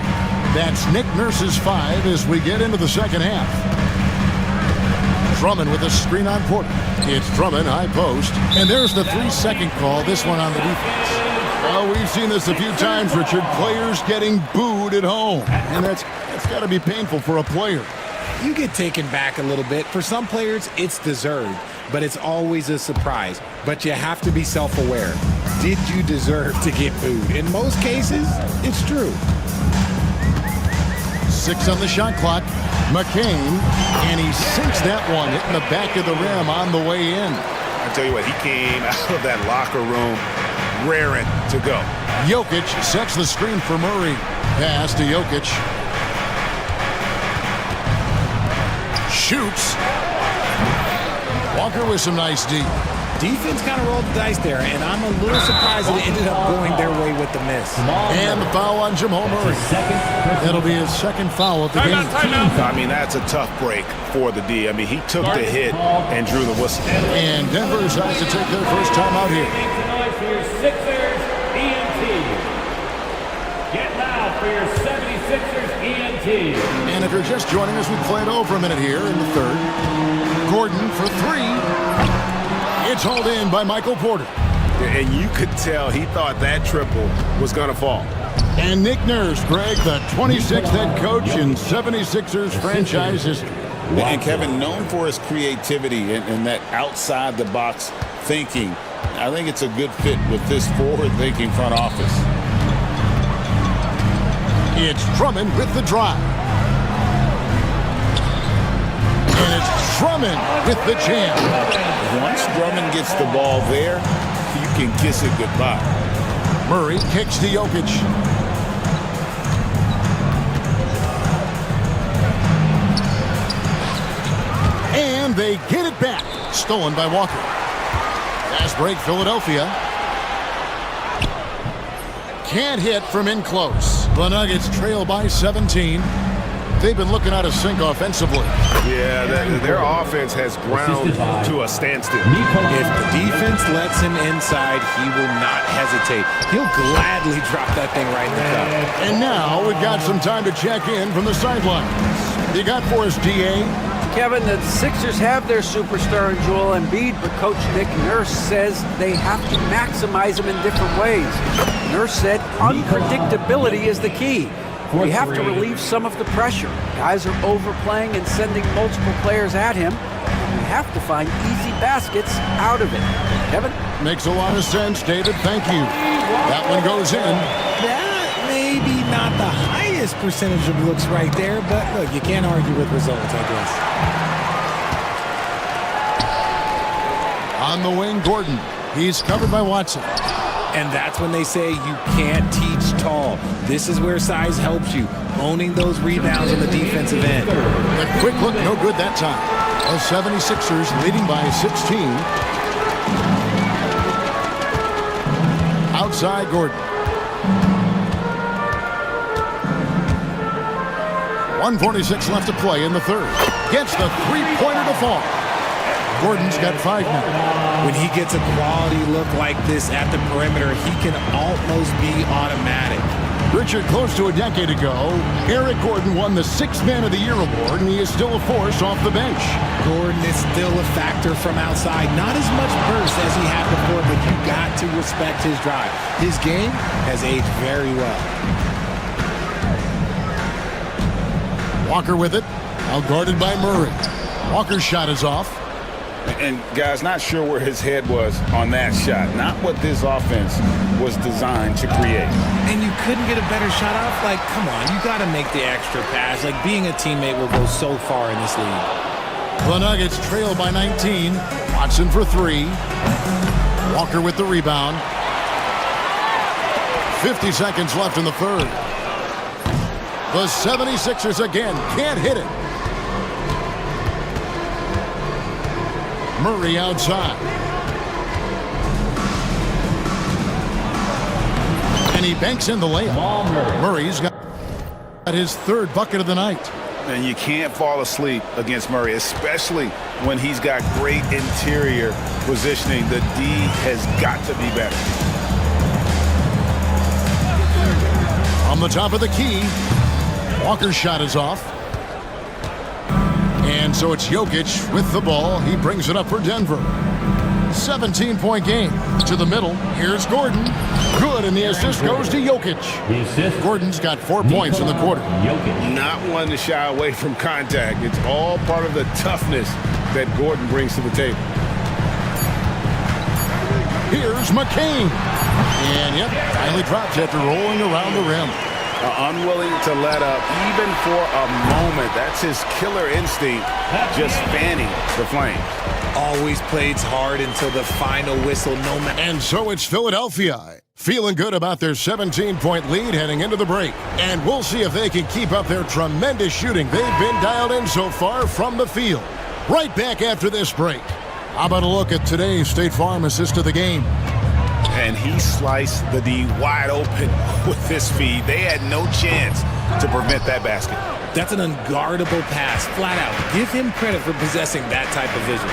That's Nick Nurse's 5 as we get into the second half. Drummond with a screen on Porter. It's Drummond, high post. And there's the 3-second call, this one on the defense. Well, we've seen this a few times, Richard. Players getting booed at home. And that's got to be painful for a player. You get taken back a little bit. For some players, it's deserved, but it's always a surprise. But you have to be self-aware. Did you deserve to get booed? In most cases, it's true. 6 on the shot clock. McCain, and he sinks that one, hitting the back of the rim on the way in. I tell you what, he came out of that locker room raring to go. Jokic sets the screen for Murray. Pass to Jokic. Shoots. Walker with some nice D. Defense kind of rolled the dice there, and I'm a little surprised that it ended up going their way with the miss. And the foul on Jamal Murray. That'll be his second foul of the game. I mean, that's a tough break for the D. I mean, he took the hit and drew the whistle. And Denver's has to take their first time out here. For your Sixers, ENT. Get loud for your 76ers, ENT. And if you're just joining us, we played over a minute here in the third. Gordon for 3. It's hauled in by Michael Porter. And you could tell he thought that triple was going to fall. And Nick Nurse, Greg, the 26th head coach in 76ers franchise history. And Kevin, known for his creativity and that outside-the-box thinking, I think it's a good fit with this forward-thinking front office. It's Drummond with the drive. And it's Drummond with the jam. Once Drummond gets the ball there, you can kiss it goodbye. Murray kicks to Jokic. And they get it back. Stolen by Walker. Fast break, Philadelphia. Can't hit from in close. The Nuggets trail by 17. They've been looking out of sync offensively. Yeah, their offense has ground to a standstill. If the defense lets him inside, he will not hesitate. He'll gladly drop that thing right in the cup. And now we've got some time to check in from the sidelines. You got for us, DA? Kevin, the Sixers have their superstar in Joel Embiid, but Coach Nick Nurse says they have to maximize him in different ways. Nurse said unpredictability is the key. We have to relieve some of the pressure. Guys are overplaying and sending multiple players at him. We have to find easy baskets out of it. Kevin? Makes a lot of sense, David. Thank you. That one goes in. That may be not the highest percentage of looks right there, but look, you can't argue with results, I guess. On the wing, Gordon. He's covered by Watson. And that's when they say you can't teach tall. This is where size helps you, owning those rebounds on the defensive end. A quick look, no good that time. The 76ers leading by 16. Outside, Gordon. 1:46 left to play in the third. Gets the three-pointer to fall. Gordon's got 5 now. When he gets a quality look like this at the perimeter, he can almost be automatic. Richard, close to a decade ago, Eric Gordon won the 6th Man of the Year award, and he is still a force off the bench. Gordon is still a factor from outside. Not as much burst as he had before, but you got to respect his drive. His game has aged very well. Walker with it, now guarded by Murray. Walker's shot is off. And guys, not sure where his head was on that shot. Not what this offense was designed to create. And you couldn't get a better shot off? Like, come on, you got to make the extra pass. Like, being a teammate will go so far in this league. The Nuggets trail by 19. Watson for 3. Walker with the rebound. 50 seconds left in the third. The 76ers again can't hit it. Murray outside. And he banks in the layup. Murray's got his 3rd bucket of the night. And you can't fall asleep against Murray, especially when he's got great interior positioning. The D has got to be better. From the top of the key, Walker's shot is off. And so it's Jokic with the ball. He brings it up for Denver. 17-point game. To the middle. Here's Gordon. Good, and the assist goes to Jokic. Gordon's got 4 points in the quarter. Not one to shy away from contact. It's all part of the toughness that Gordon brings to the table. Here's McCain. And yep, finally drops after rolling around the rim. Unwilling to let up even for a moment. That's his killer instinct, just fanning the flames. Always plays hard until the final whistle. No matter. And so it's Philadelphia, feeling good about their 17-point lead heading into the break. And we'll see if they can keep up their tremendous shooting they've been dialed in so far from the field. Right back after this break. How about a look at today's State Farm assist of the game? And he sliced the D wide open with his feed. They had no chance to prevent that basket. That's an unguardable pass, flat out. Give him credit for possessing that type of vision.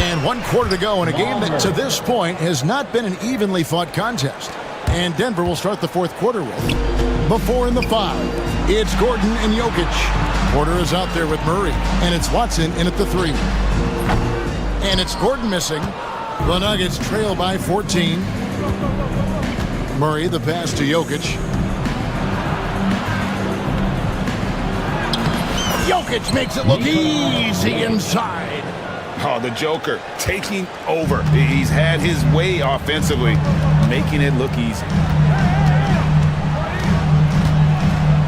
And 1 quarter to go in a game that to this point has not been an evenly fought contest. And Denver will start the fourth quarter with. Before in the 5, it's Gordon and Jokic. Porter is out there with Murray, and it's Watson in at the 3. And it's Gordon missing. The Nuggets trail by 14. Murray, the pass to Jokic. Jokic makes it look easy inside. Oh, the Joker taking over. He's had his way offensively, making it look easy.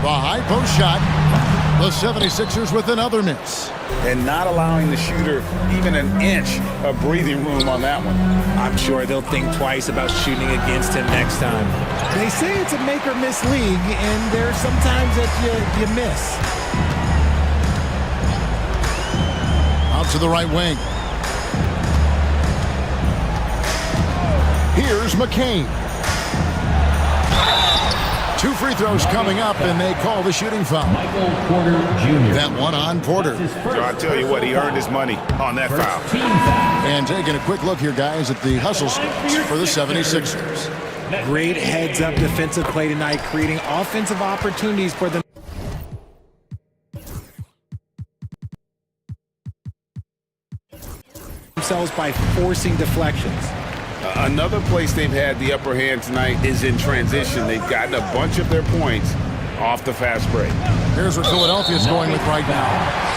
The high post shot. The 76ers with another miss. And not allowing the shooter even an inch of breathing room on that one. I'm sure they'll think twice about shooting against him next time. They say it's a make or miss league, and there's sometimes that you miss. Out to the right wing. Here's McCain. 2 free throws coming up, and they call the shooting foul. Michael Porter Jr. That one on Porter. I tell you what, he earned his money on that foul. And taking a quick look here, guys, at the hustle stats for the 76ers. Great heads-up defensive play tonight, creating offensive opportunities for them. Themselves by forcing deflections. Another place they've had the upper hand tonight is in transition. They've gotten a bunch of their points off the fast break. Here's what Philadelphia's going with right now.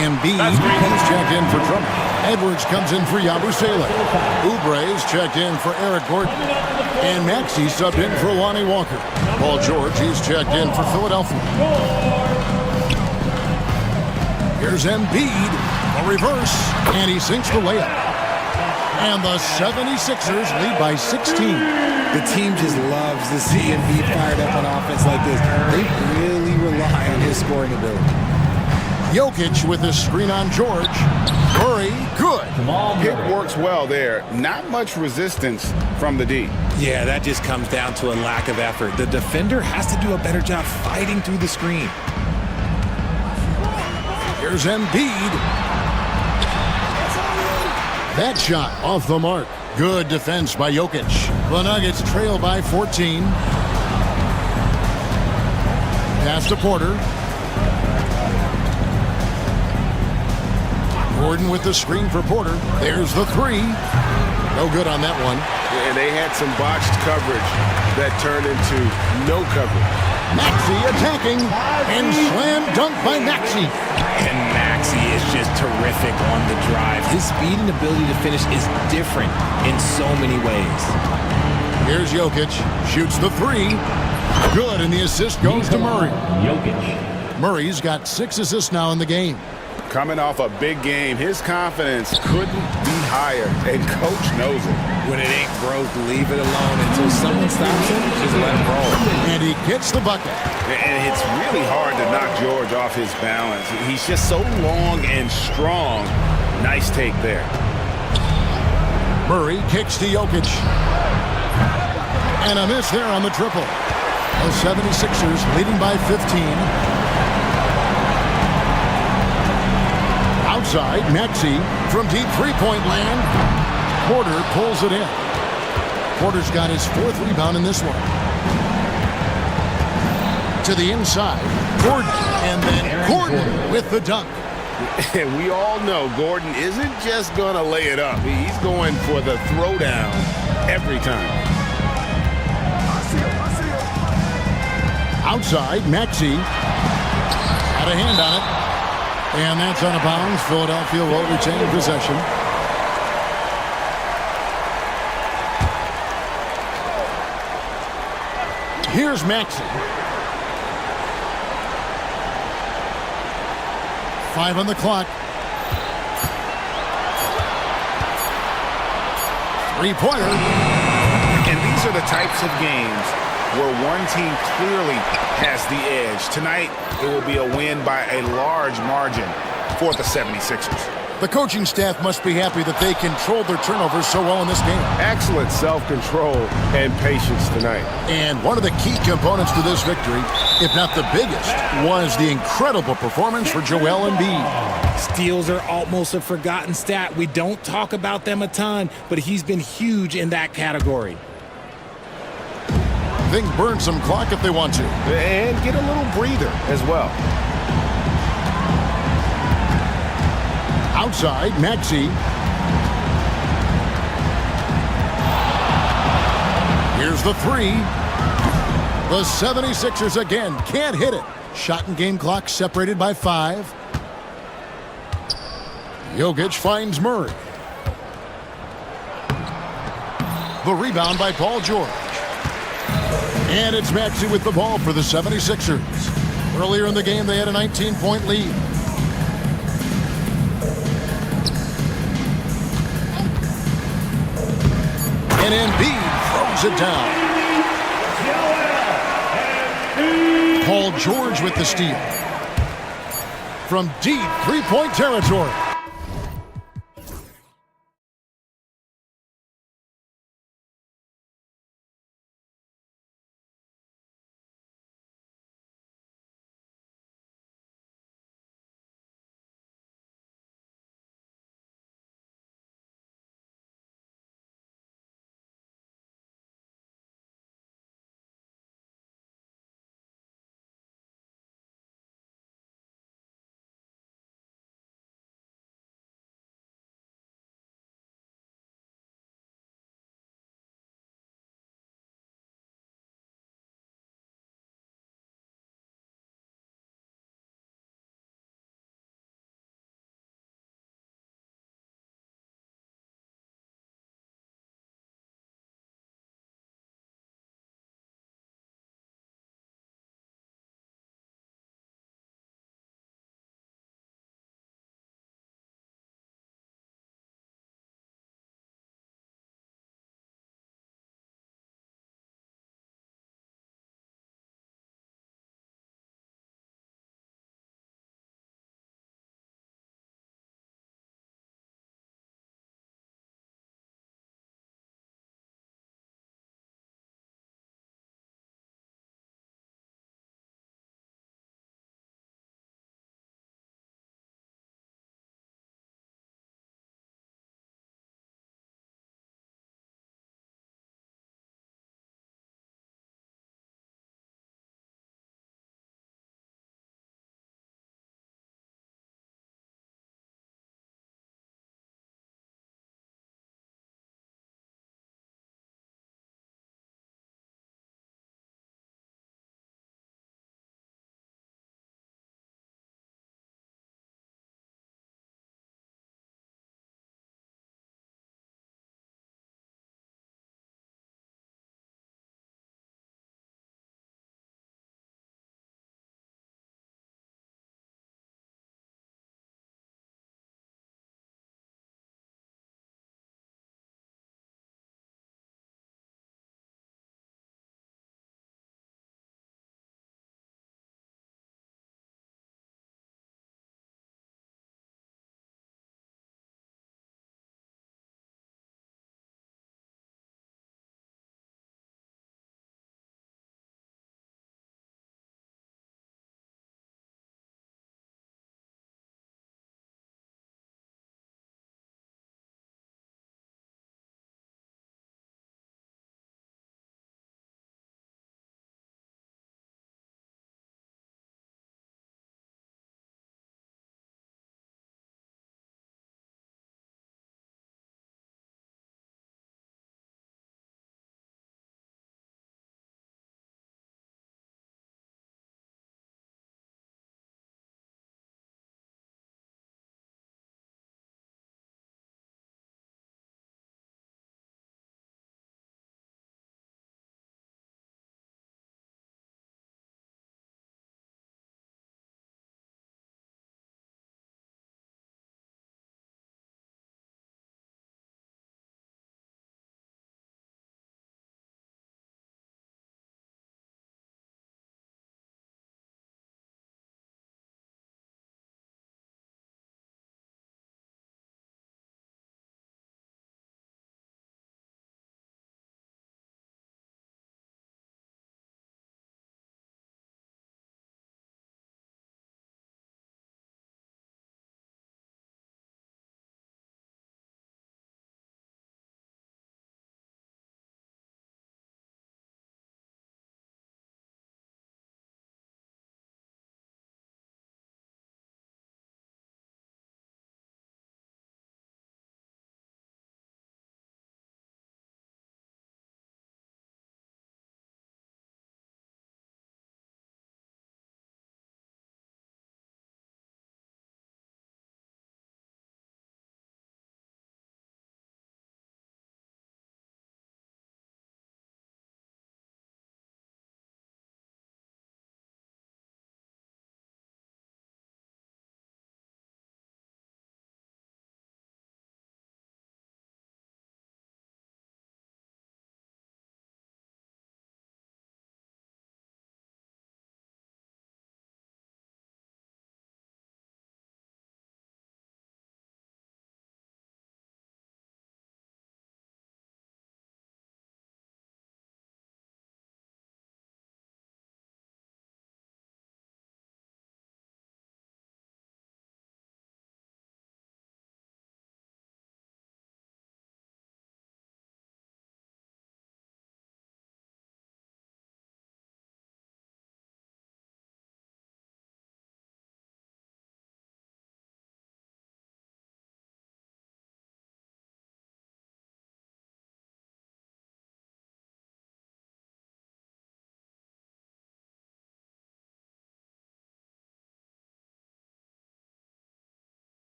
Embiid comes checked in for Drummond. Edwards comes in for Yabusele. Oubre's checked in for Eric Gordon. And Maxey subbed in for Lonnie Walker. Paul George, he's checked in for Philadelphia. Here's Embiid, a reverse, and he sinks the layup. And the 76ers lead by 16. The team just loves to see Embiid fired up on offense like this. They really rely on his scoring ability. Jokic with a screen on George. Murray, good. It works well there. Not much resistance from the D. Yeah, that just comes down to a lack of effort. The defender has to do a better job fighting through the screen. Here's Embiid. That shot off the mark. Good defense by Jokic. The Nuggets trail by 14. Pass to Porter. Gordon with the screen for Porter. There's the 3. No good on that one. And they had some botched coverage that turned into no coverage. Maxey attacking, and slam dunk by Maxey. And Maxey is just terrific on the drive. His speed and ability to finish is different in so many ways. Here's Jokic, shoots the 3. Good, and the assist goes to Murray. Jokic. Murray's got 6 assists now in the game. Coming off a big game, his confidence couldn't be higher, and coach knows it. When it ain't broke, leave it alone until someone stops him, just let him roll. And he gets the bucket. And it's really hard to knock George off his balance. He's just so long and strong. Nice take there. Murray kicks to Jokic. And a miss there on the triple. The 76ers leading by 15. Outside, Maxey from deep three-point land. Porter pulls it in. Porter's got his 4th rebound in this one. to the inside. Gordon, and then Gordon with the dunk. And we all know Gordon isn't just going to lay it up. He's going for the throwdown every time. Outside, Maxey had a hand on it. And that's out of bounds. Philadelphia will retain possession. Here's Maxey. 5 on the clock. Three-pointer. And these are the types of games where one team clearly has the edge. Tonight, it will be a win by a large margin for the 76ers. The coaching staff must be happy that they controlled their turnovers so well in this game. Excellent self-control and patience tonight. And one of the key components to this victory, if not the biggest, was the incredible performance for Joel Embiid. Steals are almost a forgotten stat. We don't talk about them a ton, but he's been huge in that category. They can burn some clock if they want to. And get a little breather as well. Outside, Maxey. Here's the three. The 76ers again can't hit it. Shot and game clock separated by 5. Jokic finds Murray. The rebound by Paul George. And it's Maxey with the ball for the 76ers. Earlier in the game, they had a 19-point lead. And Embiid throws it down. Paul George with the steal. From deep three-point territory.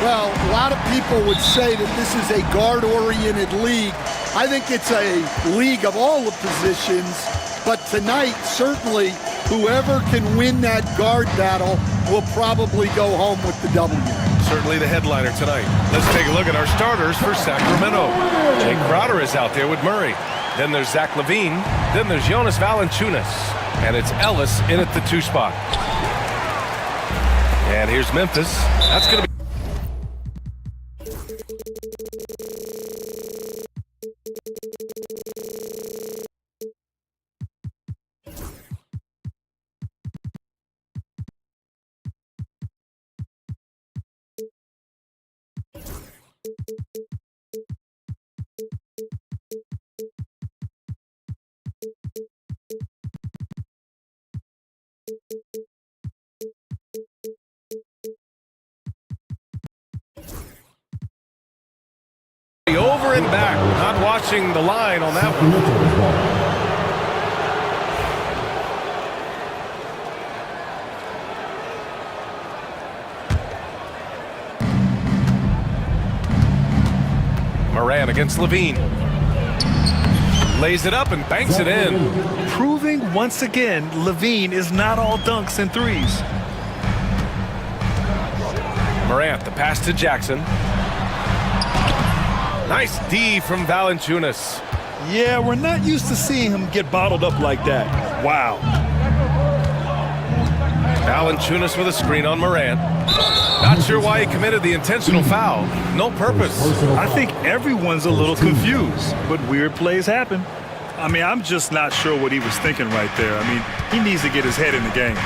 Well, a lot of people would say that this is a guard-oriented league. I think it's a league of all the positions, but tonight, certainly, whoever can win that guard battle will probably go home with the W. Certainly the headliner tonight. Let's take a look at our starters for Sacramento. Jay Crowder is out there with Murray. Then there's Zach Levine. Then there's Jonas Valanciunas. And it's Ellis in at the 2 spot. And here's Memphis. That's going to be... over and back. Not watching the line on that one. Moran against Levine. Lays it up and banks it in. Proving once again, Levine is not all dunks and threes. Morant, the pass to Jackson. Nice D from Valanciunas. Yeah, we're not used to seeing him get bottled up like that. Wow. Valanciunas with a screen on Morant. Not sure why he committed the intentional foul. No purpose. I think everyone's a little confused, but weird plays happen. I mean, I'm just not sure what he was thinking right there. I mean, he needs to get his head in the game.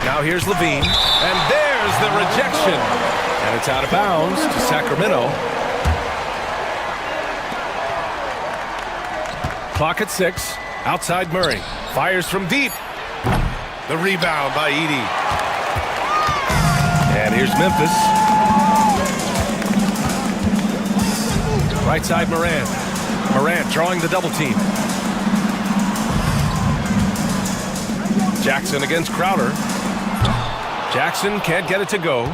Now here's Levine, and there's the rejection. And it's out of bounds to Sacramento. Clock at 6. Outside Murray. Fires from deep. The rebound by Edey. And here's Memphis. Right side Morant. Morant drawing the double team. Jackson against Crowder. Jackson can't get it to go.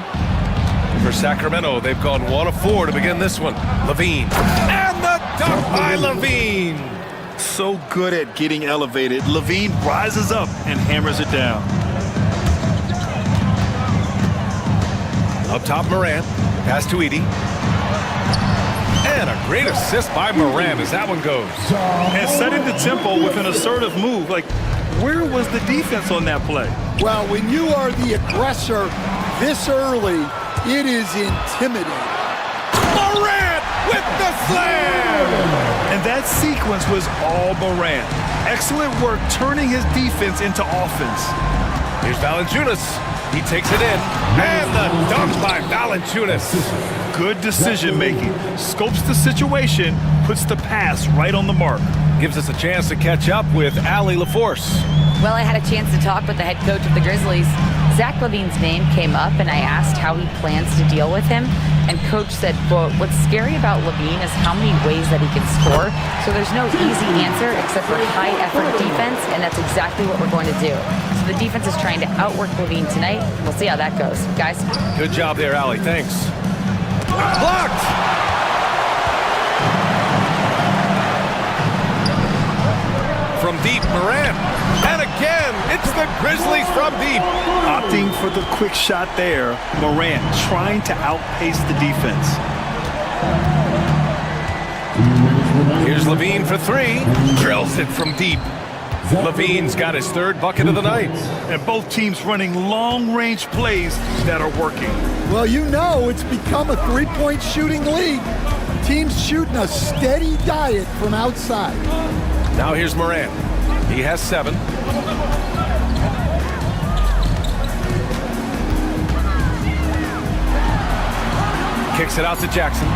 For Sacramento, they've gone 1 of 4 to begin this one. Levine. And the dunk by Levine. So good at getting elevated. Levine rises up and hammers it down. Up top, Morant. Pass to Edey. And a great assist by Morant as that one goes. And setting the tempo with an assertive move. Like, where was the defense on that play? Well, when you are the aggressor this early, it is intimidating. Morant with the slam! And that sequence was all Morant. Excellent work turning his defense into offense. Here's Valanciunas. He takes it in. And the dunk by Valanciunas. Good decision making. Scopes the situation, puts the pass right on the mark. Gives us a chance to catch up with Allie LaForce. Well, I had a chance to talk with the head coach of the Grizzlies. Zach Levine's name came up, and I asked how he plans to deal with him. And coach said, quote, what's scary about Levine is how many ways that he can score. So there's no easy answer except for high effort defense, and that's exactly what we're going to do. So the defense is trying to outwork Levine tonight. We'll see how that goes. Guys? Good job there, Allie. Thanks. Blocked! From deep, Morant. And again, it's the Grizzlies from deep. Opting for the quick shot there. Morant trying to outpace the defense. Here's Levine for 3. Drills it from deep. Levine's got his 3rd bucket of the night. And both teams running long-range plays that are working. Well, you know it's become a three-point shooting league. Teams shooting a steady diet from outside. Now here's Morant. He has 7. Kicks it out to Jackson.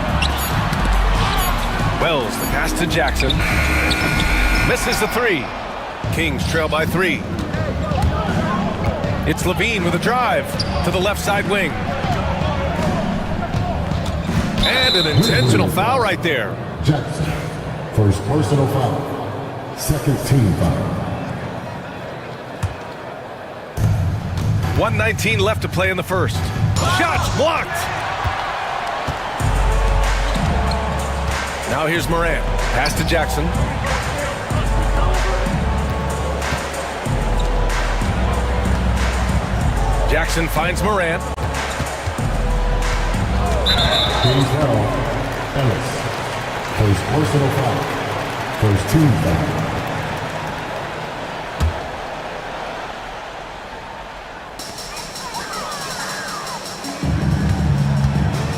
Wells, the pass to Jackson. Misses the 3. Kings trail by 3. It's Levine with a drive to the left side wing. And an intentional foul right there. Jackson, first personal foul. Second team foul. 1:19 left to play in the first. Shots blocked. Now here's Morant. Pass to Jackson. Jackson finds Morant. Team foul. Ellis. First personal foul. First team foul.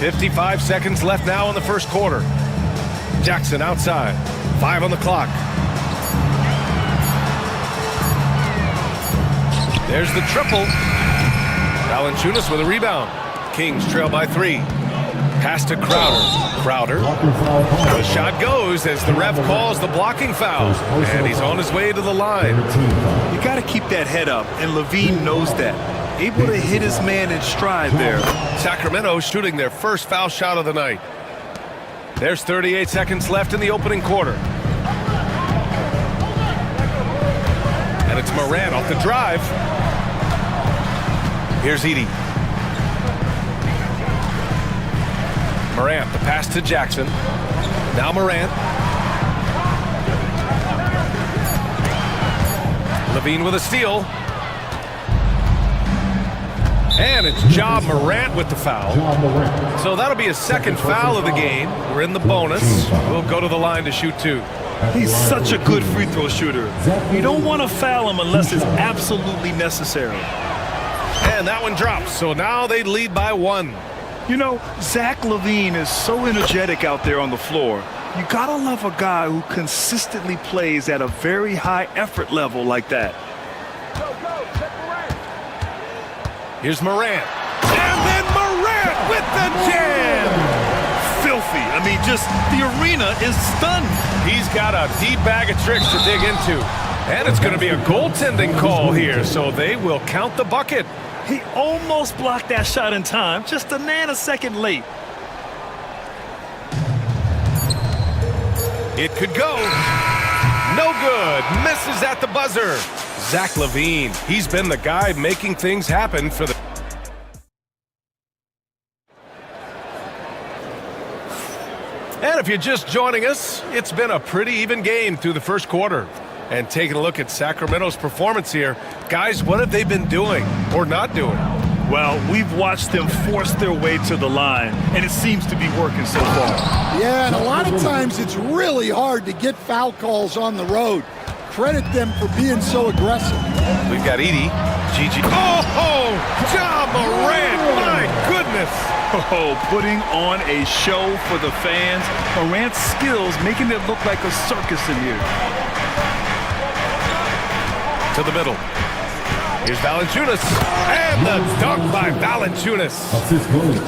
.55 seconds left now in the first quarter. Jackson outside. 5 on the clock. There's the triple. Valanciunas with a rebound. Kings trail by 3. Pass to Crowder. Crowder. The shot goes as the ref calls the blocking foul. And he's on his way to the line. You got to keep that head up, and Levine knows that. Able to hit his man in stride there. Sacramento shooting their first foul shot of the night. There's 38 seconds left in the opening quarter. And it's Morant off the drive. Here's Edey. Morant, the pass to Jackson. Now Morant. Levine with a steal. And it's Ja Morant with the foul. So that'll be a second foul of the game. We're in the bonus. We'll go to the line to shoot 2. He's such a good free throw shooter. You don't want to foul him unless it's absolutely necessary. And that one drops. So now they lead by 1. You know, Zach LaVine is so energetic out there on the floor. You gotta love a guy who consistently plays at a very high effort level like that. Here's Morant. And then Morant with the jam! Filthy. I mean, just the arena is stunned. He's got a deep bag of tricks to dig into. And it's going to be a goaltending call here, so they will count the bucket. He almost blocked that shot in time, just a nanosecond late. It could go. No good. Misses at the buzzer. Zach LaVine. He's been the guy making things happen for the... And if you're just joining us, it's been a pretty even game through the first quarter. And taking a look at Sacramento's performance here, guys, what have they been doing or not doing? Well, we've watched them force their way to the line, and it seems to be working so far. Yeah, and a lot of times it's really hard to get foul calls on the road. Credit them for being so aggressive. We've got Edey. Gigi. Oh, Ja Morant, my goodness. Oh, putting on a show for the fans. Morant's skills making it look like a circus in here. To the middle. Here's Valanciunas. And the dunk by Valanciunas.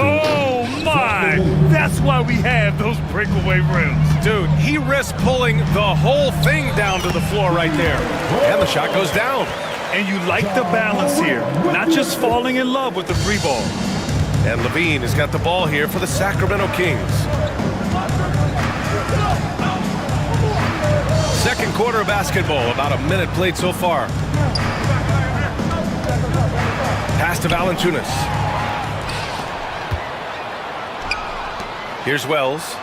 Oh, my. That's why we have those breakaway rims. Dude, he risked pulling the whole thing down to the floor right there. And the shot goes down. And you like the balance here. Not just falling in love with the free ball. And LaVine has got the ball here for the Sacramento Kings. Second quarter of basketball, about a minute played so far. Pass to Valanciunas. Here's Wells.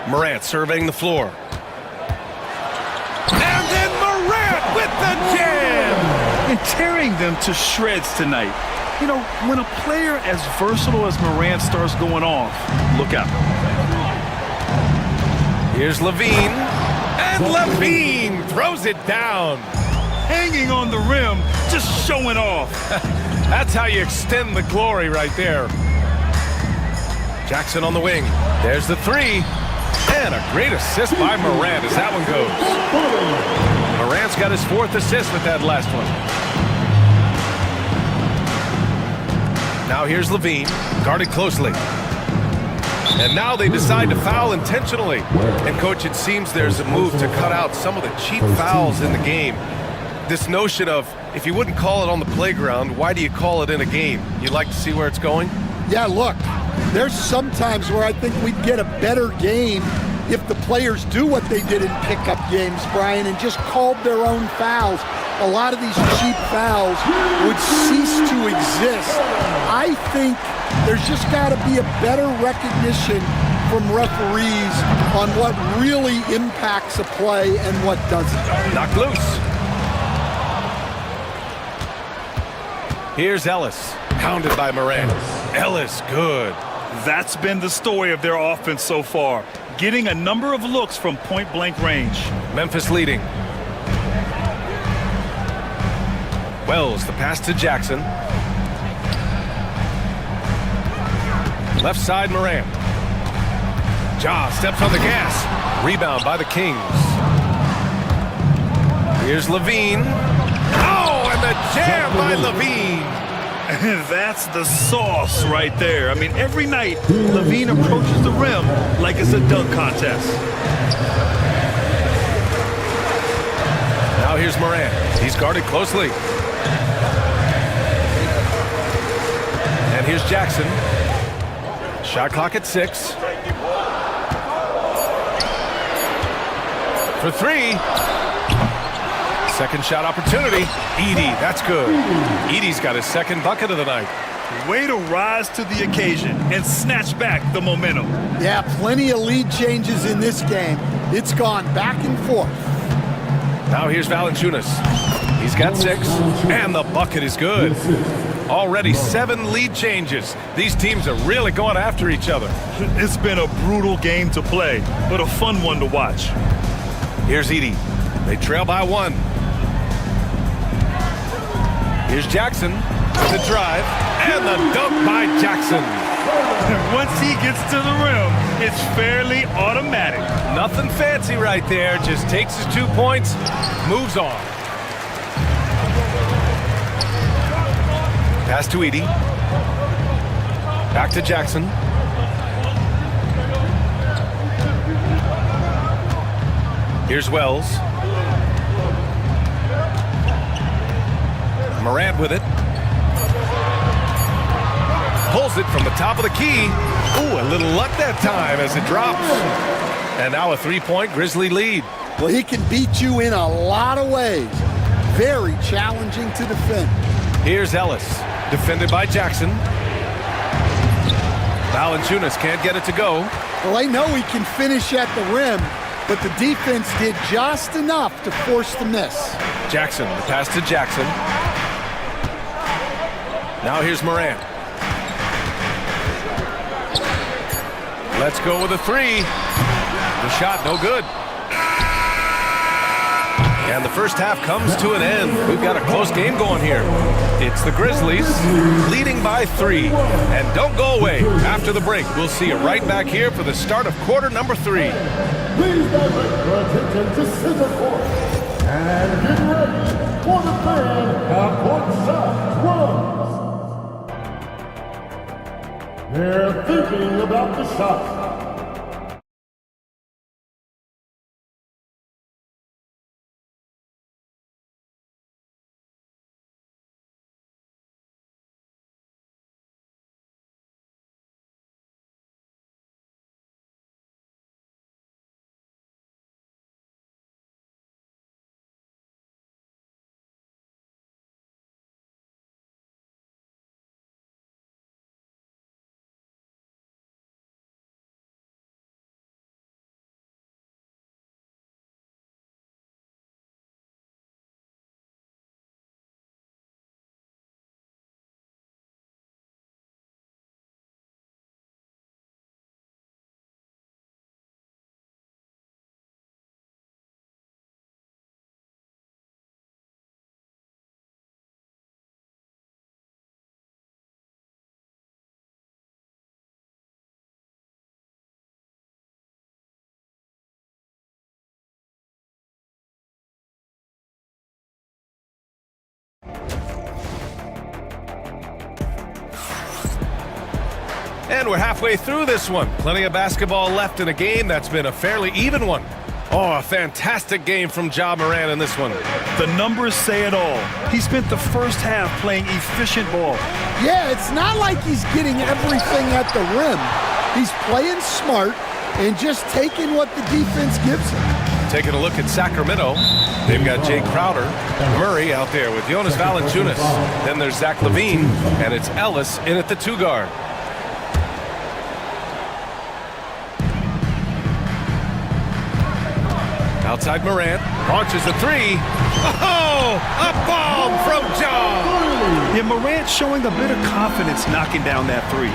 Morant surveying the floor. And then Morant with the jam! And tearing them to shreds tonight. You know, when a player as versatile as Morant starts going off, look out. Here's LaVine. And LaVine throws it down. Hanging on the rim, just showing off. That's how you extend the glory right there. Jackson on the wing. There's the 3. And a great assist by Morant as that one goes. Morant's got his 4th assist with that last one. Now here's LaVine, guarded closely. And now they decide to foul intentionally. And, Coach, it seems there's a move to cut out some of the cheap fouls in the game. This notion of, if you wouldn't call it on the playground, why do you call it in a game? You'd like to see where it's going? Yeah, look, there's some times where I think we'd get a better game if the players do what they did in pickup games, Brian, and just called their own fouls. A lot of these cheap fouls would cease to exist. I think There's just got to be a better recognition from referees on what really impacts a play and what doesn't. Knocked loose. Here's Ellis, pounded by Moran. Ellis, good. That's been the story of their offense so far, getting a number of looks from point-blank range. Memphis leading. Wells, the pass to Jackson. Left side, Moran. Ja steps on the gas. Rebound by the Kings. Here's Levine. Oh, and the jam by Levine. That's the sauce right there. I mean, every night, Levine approaches the rim like it's a dunk contest. Now here's Moran. He's guarded closely. And here's Jackson. Shot clock at 6. For 3. Second shot opportunity. Edey, that's good. Edey's got his second bucket of the night. Way to rise to the occasion and snatch back the momentum. Yeah, plenty of lead changes in this game. It's gone back and forth. Now here's Valanciunas. He's got 6, and the bucket is good. Already 7 lead changes. These teams are really going after each other. It's been a brutal game to play, but a fun one to watch. Here's Edey. They trail by 1. Here's Jackson with the drive, and the dunk by Jackson. Once he gets to the rim, it's fairly automatic. Nothing fancy right there, just takes his 2 points, moves on. Pass to Edey. Back to Jackson. Here's Wells. Morant with it. Pulls it from the top of the key. Ooh, a little luck that time as it drops. And now a 3-point Grizzly lead. Well, he can beat you in a lot of ways. Very challenging to defend. Here's Ellis, defended by Jackson. Valanciunas can't get it to go. Well, I know he can finish at the rim, but the defense did just enough to force the miss. Jackson, the pass to Jackson. Now here's Moran. Let's go with a 3. The shot, no good. And the first half comes to an end. We've got a close game going here. It's the Grizzlies leading by 3. And don't go away. After the break, we'll see you right back here for the start of quarter number 3. Please direct your attention to center court. And get ready for the fan half-court shot runs. They're thinking about the shot. And we're halfway through this one. Plenty of basketball left in a game that's been a fairly even one. Oh, a fantastic game from Ja Morant in this one. The numbers say it all. He spent the first half playing efficient ball. Yeah, it's not like he's getting everything at the rim. He's playing smart and just taking what the defense gives him. Taking a look at Sacramento. They've got Jake Crowder, Murray out there with Jonas Valanciunas. Then there's Zach LaVine, and it's Ellis in at the 2 guard. Outside Morant, launches the three. Oh, a bomb from John. Yeah, Morant showing a bit of confidence knocking down that three.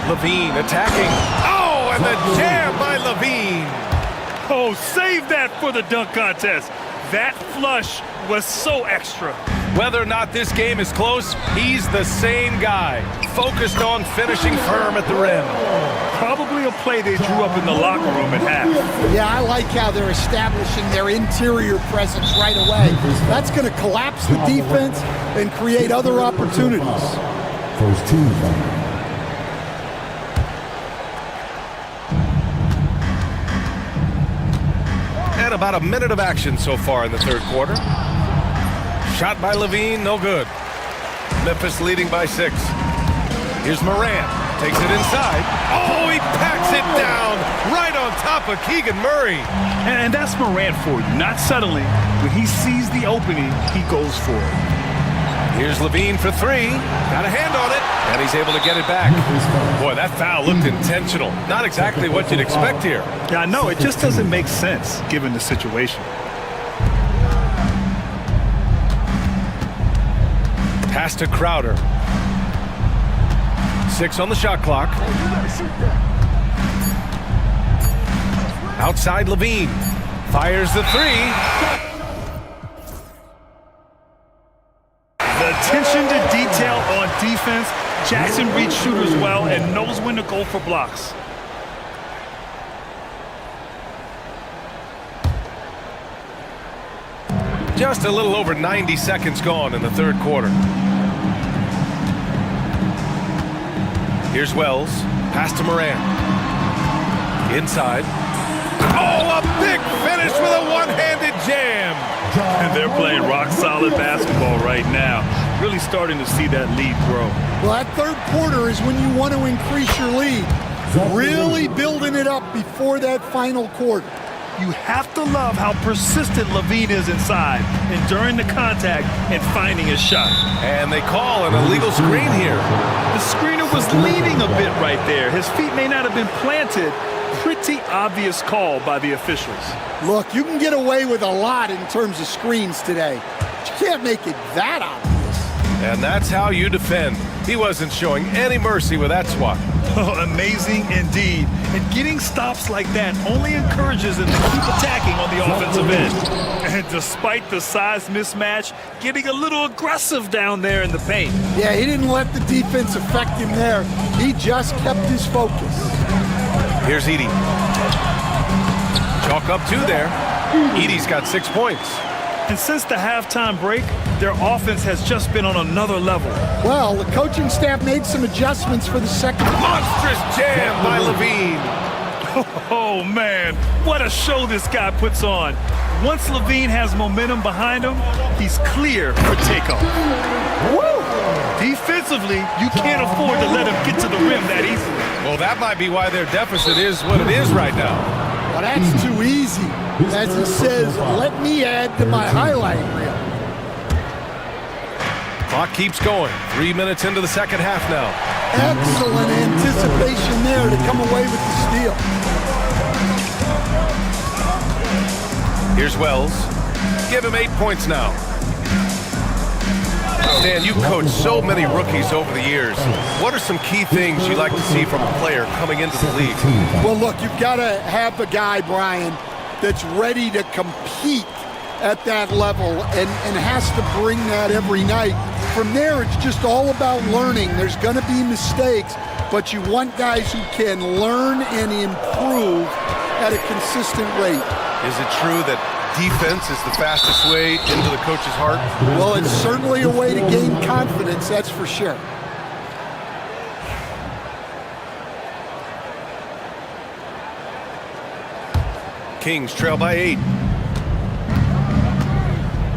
Levine attacking. Oh, and the jam by Levine. Oh, save that for the dunk contest. That flush was so extra. Whether or not this game is close, he's the same guy, focused on finishing firm at the rim. Probably a play they drew up in the locker room at half. Yeah, I like how they're establishing their interior presence right away. That's going to collapse the defense and create other opportunities. First team foul. And about a minute of action so far in the third quarter. Shot by Levine, no good. Memphis leading by 6. Here's Morant, takes it inside. Oh, he packs it down right on top of Keegan Murray. And that's Morant for you, not settling. When he sees the opening, he goes for it. Here's Levine for 3. Got a hand on it, and he's able to get it back. Boy, that foul looked intentional. Not exactly what you'd expect here. Yeah, I know. It just doesn't make sense given the situation. Pass to Crowder. 6 on the shot clock. Outside Levine. Fires the 3. The attention to detail on defense. Jackson reads shooters well and knows when to go for blocks. Just a little over 90 seconds gone in the third quarter. Here's Wells. Pass to Morant. Inside. Oh, a big finish with a one-handed jam. And they're playing rock-solid basketball right now. Really starting to see that lead grow. Well, that third quarter is when you want to increase your lead. Really building it up before that final quarter. You have to love how persistent Levine is inside, enduring the contact and finding his shot. And they call an illegal screen here. The screener was leaning a bit right there. His feet may not have been planted. Pretty obvious call by the officials. Look, you can get away with a lot in terms of screens today, but you can't make it that obvious. And that's how you defend. He wasn't showing any mercy with that swat. Oh, amazing indeed. And getting stops like that only encourages them to keep attacking on the offensive end. And despite the size mismatch, getting a little aggressive down there in the paint. Yeah, he didn't let the defense affect him there. He just kept his focus. Here's Edey. Chalk up 2 there. Edey's got 6 points. And since the halftime break, their offense has just been on another level. Well, the coaching staff made some adjustments for the second. Monstrous jam by Levine. Oh, man, what a show this guy puts on. Once Levine has momentum behind him, he's clear for takeoff. Woo! Defensively, you can't afford to let him get to the rim that easily. Well, that might be why their deficit is what it is right now. Well, that's too easy. As he says, let me add to my highlight reel. Clock keeps going. 3 minutes into the second half now. Excellent anticipation there to come away with the steal. Here's Wells. Give him 8 points now. Stan, you coached so many rookies over the years. What are some key things you like to see from a player coming into the league? Well, look, you've got to have the guy, Brian, that's ready to compete at that level and has to bring that every night. From there, it's just all about learning. There's going to be mistakes, but you want guys who can learn and improve at a consistent rate. Is it true that defense is the fastest way into the coach's heart? Well, it's certainly a way to gain confidence, that's for sure. Kings trail by 8.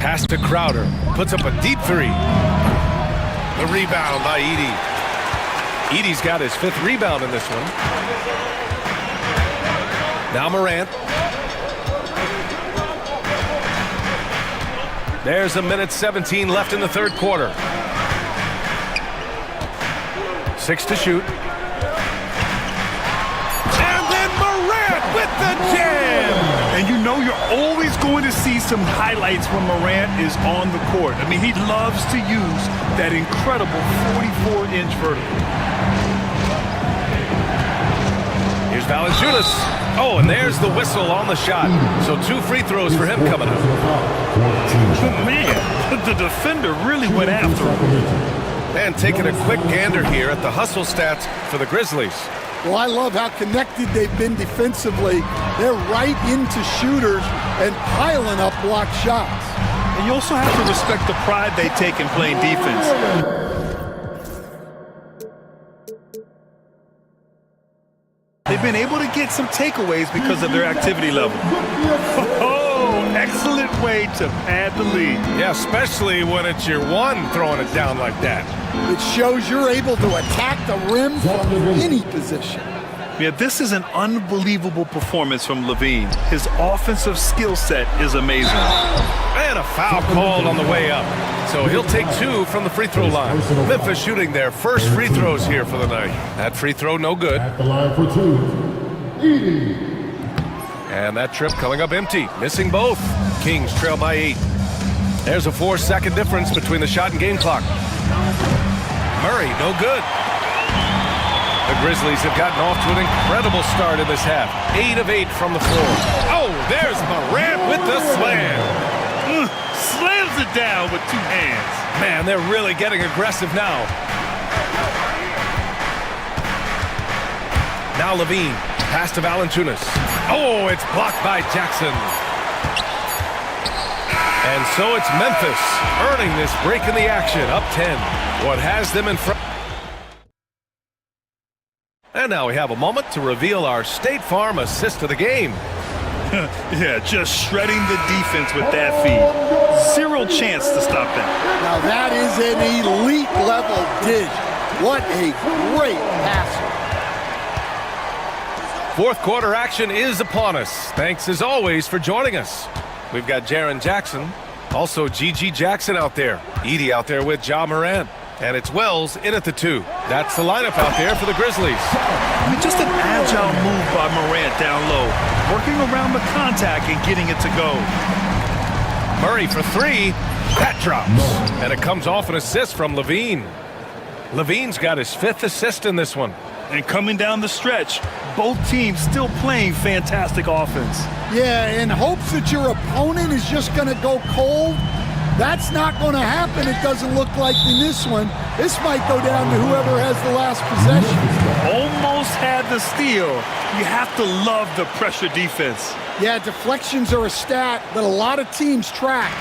Pass to Crowder. Puts up a deep 3. The rebound by Edey. Edey's got his 5th rebound in this one. Now Morant. There's a minute 17 left in the third quarter. 6 to shoot. And then Morant with the jam! And always going to see some highlights when Morant is on the court. I mean, he loves to use that incredible 44-inch vertical. Here's Valanciunas. Oh, and there's the whistle on the shot. So 2 free throws for him coming up. Man, the defender really went after him. And taking a quick gander here at the hustle stats for the Grizzlies. Well, I love how connected they've been defensively. They're right into shooters and piling up block shots. And you also have to respect the pride they take in playing defense. They've been able to get some takeaways because of their activity level. Oh, excellent way to pad the lead. Yeah, especially when it's your one throwing it down like that. It shows you're able to attack the rim from any position. Yeah, this is an unbelievable performance from Levine. His offensive skill set is amazing. And a foul called on the way up. So he'll take 2 from the free throw line. Memphis shooting their first free throws here for the night. That free throw no good. At the line for 2, Edie. And that trip coming up empty. Missing both. Kings trail by 8. There's a 4-second difference between the shot and game clock. Murray, no good. The Grizzlies have gotten off to an incredible start in this half. 8 of 8 from the floor. Oh, there's Morant with the slam. Slams it down with 2 hands. Man, they're really getting aggressive now. Now Levine, pass to Valanciunas. Oh, it's blocked by Jackson. And so it's Memphis earning this break in the action, up 10. What has them in front? And now we have a moment to reveal our State Farm assist of the game. Yeah, just shredding the defense with that feed. 0 chance to stop that. Now that is an elite level dish. What a great passer. 4th quarter action is upon us. Thanks as always for joining us. We've got Jaren Jackson, also G.G. Jackson out there, Edie out there with Ja Morant, and it's Wells in at the 2. That's the lineup out there for the Grizzlies. I mean, just an agile move by Morant down low, working around the contact and getting it to go. Murray for 3. That drops. And it comes off an assist from Levine. Levine's got his 5th assist in this one. And coming down the stretch, both teams still playing fantastic offense. Yeah, in hopes that your opponent is just going to go cold. That's not going to happen, it doesn't look like in this one. This might go down to whoever has the last possession. Almost had the steal. You have to love the pressure defense. Yeah, deflections are a stat that a lot of teams track,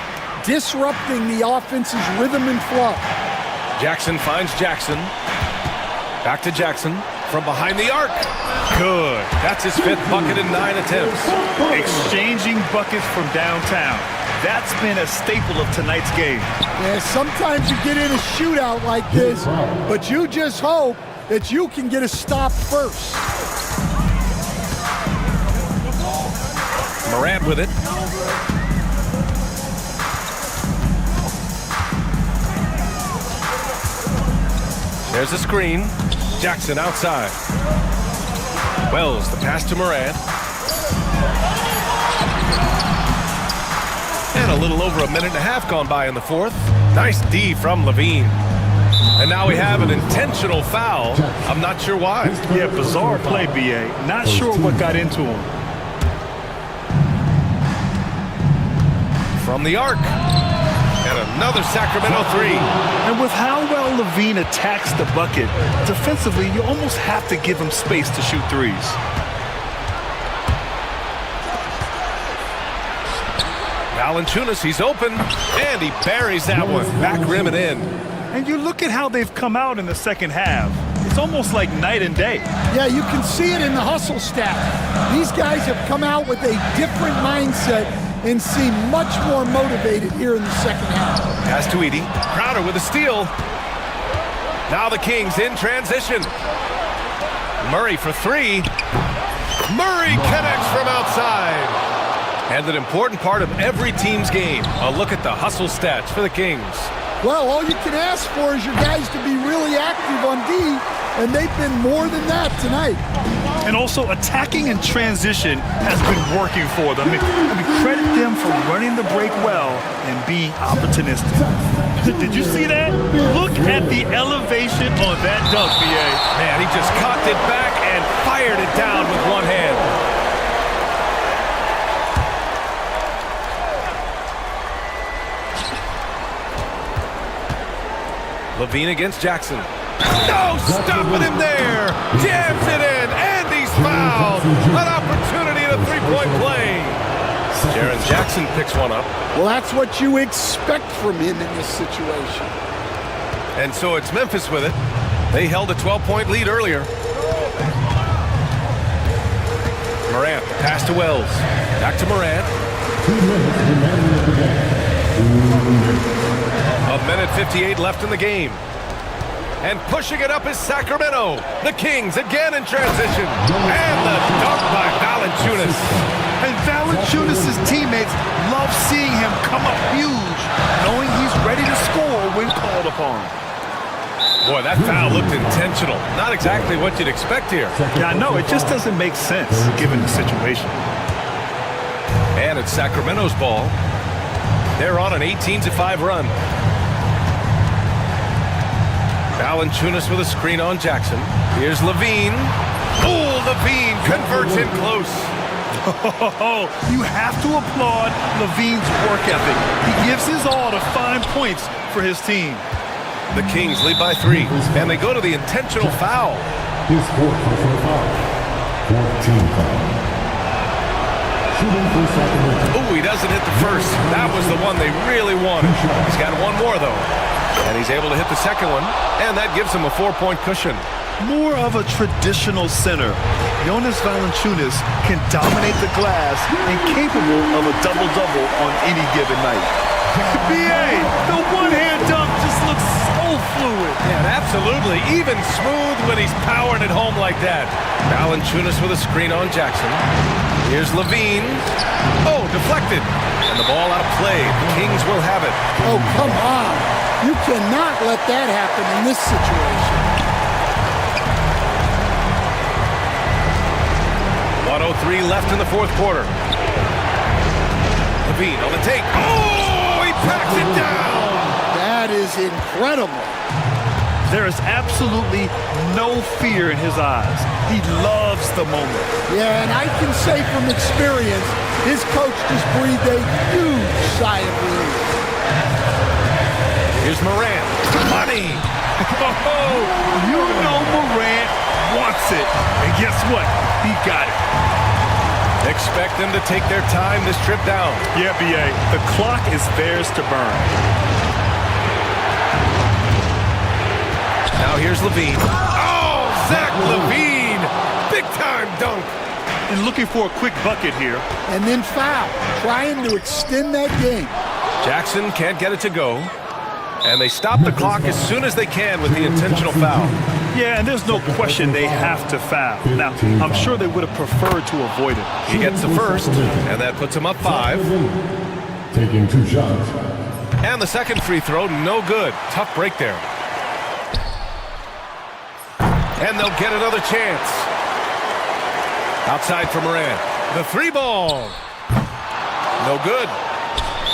disrupting the offense's rhythm and flow. Jackson finds Jackson. Back to Jackson from behind the arc. Good. That's his 5th bucket in 9 attempts. Exchanging buckets from downtown. That's been a staple of tonight's game. Yeah, sometimes you get in a shootout like this, but you just hope that you can get a stop first. Morant with it. There's a screen. Jackson outside. Wells, the pass to Morant. And a little over a minute and a half gone by in the 4th. Nice D from Levine. And now we have an intentional foul. I'm not sure why. Yeah, bizarre play, B.A. Not sure what got into him. From the arc. And another Sacramento 3. And with how well Levine attacks the bucket, defensively, you almost have to give him space to shoot threes. Valanciunas, he's open, and he buries that one. Back rim and in. And you look at how they've come out in the second half. It's almost like night and day. Yeah, you can see it in the hustle stat. These guys have come out with a different mindset and seem much more motivated here in the second half. Pass to Edie. Crowder with a steal. Now the Kings in transition. Murray for 3. Murray connects from outside. And an important part of every team's game. A look at the hustle stats for the Kings. Well, all you can ask for is your guys to be really active on D, and they've been more than that tonight. And also attacking in transition has been working for them. I mean, credit them for running the break well and being opportunistic. Did you see that? Look at the elevation on that dunk, BA. Man, he just cocked it back and fired it down with one hand. Levine against Jackson. No, stopping him there. Jams it in, and he's fouled. An opportunity at a three-point play. Jaren Jackson picks one up. Well, that's what you expect from him in this situation. And so it's Memphis with it. They held a 12-point lead earlier. Morant, pass to Wells. Back to Morant. 2 minutes remaining in the game. 1 minute 58 left in the game. And pushing it up is Sacramento. The Kings again in transition. And the dunk by Valanciunas. And Valanciunas' teammates love seeing him come up huge, knowing he's ready to score when called upon. Boy, that foul looked intentional. Not exactly what you'd expect here. Yeah, I know. It just doesn't make sense given the situation. And it's Sacramento's ball. They're on an 18-5 run. Valanciunas with a screen on Jackson. Here's Levine. Oh, Levine converts in close. You have to applaud Levine's work ethic. He gives his all to find points for his team. The Kings lead by 3, and they go to the intentional foul. His fourth personal foul. 14 foul. Shooting for Sacramento. Oh, he doesn't hit the first. That was the one they really wanted. He's got one more, though. And he's able to hit the second one, and that gives him a 4-point cushion. More of a traditional center, Jonas Valanciunas can dominate the glass and capable of a double-double on any given night. BA, the one-hand dunk just looks so fluid. Yeah, absolutely. Even smooth when he's powering it home like that. Valanciunas with a screen on Jackson. Here's Levine. Oh, deflected. And the ball out of play. The Kings will have it. Oh, come on. You cannot let that happen in this situation. 1:03 left in the fourth quarter. Levine on the take. Oh, he packs it down. That is incredible. There is absolutely no fear in his eyes. He loves the moment. Yeah, and I can say from experience, his coach just breathed a huge sigh of relief. Here's Morant. Money. Oh, you know Morant wants it. And guess what? He got it. Expect them to take their time this trip down. Yeah, BA. The clock is theirs to burn. Now here's Levine. Oh, Zach Levine. Big time dunk. And looking for a quick bucket here. And then foul. Trying to extend that game. Jackson can't get it to go. And they stop the clock as soon as they can with the intentional foul. Yeah, and there's no question they have to foul. Now, I'm sure they would have preferred to avoid it. He gets the first, and that puts him up 5. Taking 2 shots. And the second free throw, no good. Tough break there. And they'll get another chance. Outside for Morant. The 3 ball. No good.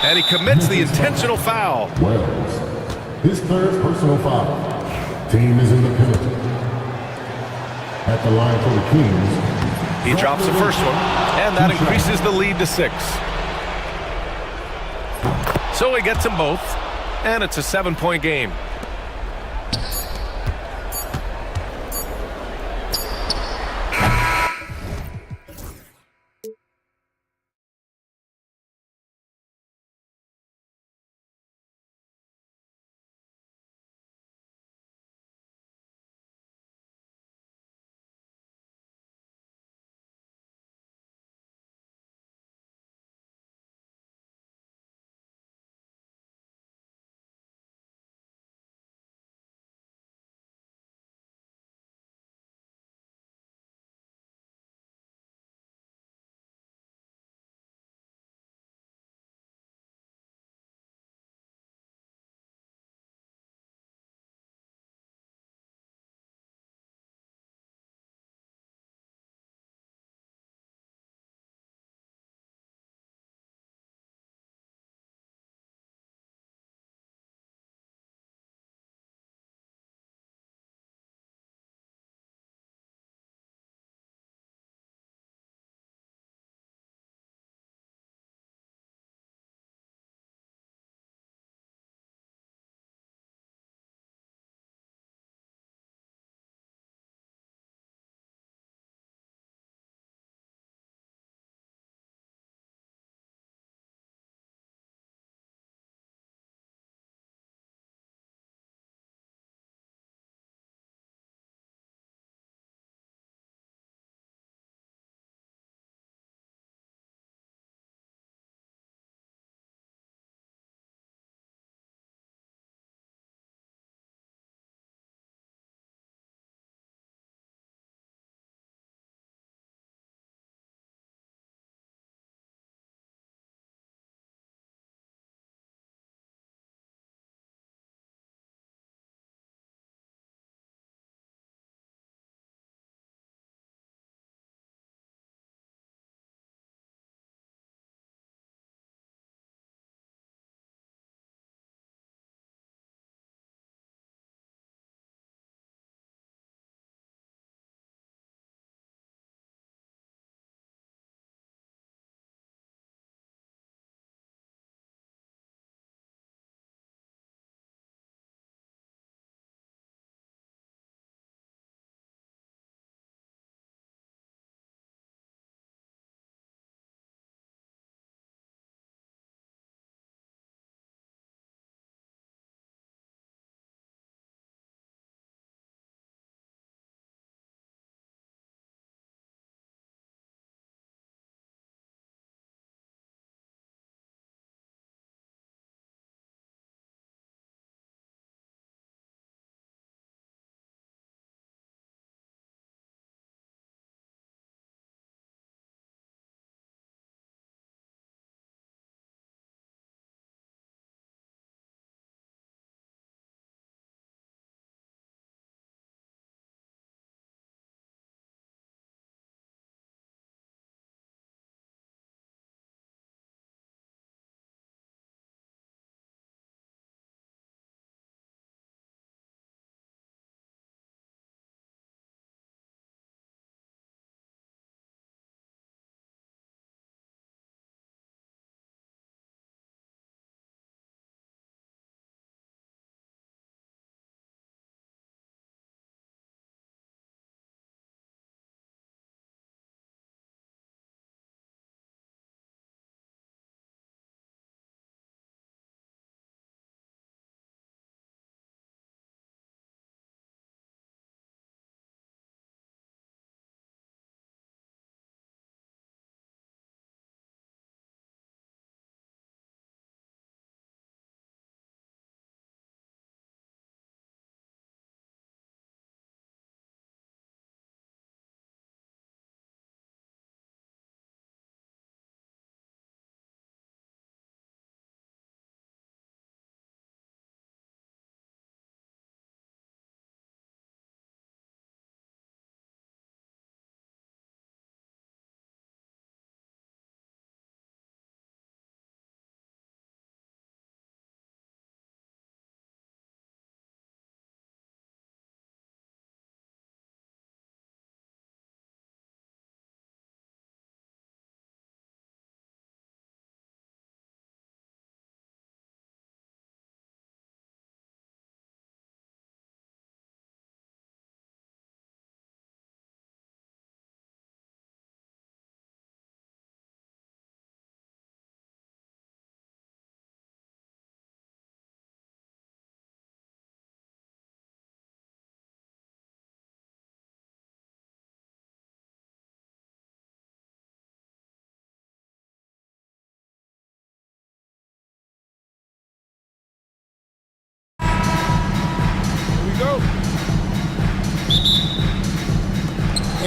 And he commits the intentional foul. Wells. His third personal foul. Team is in the penalty. At the line for the Kings. He drops the first one, and that increases the lead to 6. So he gets them both, and it's a 7-point game.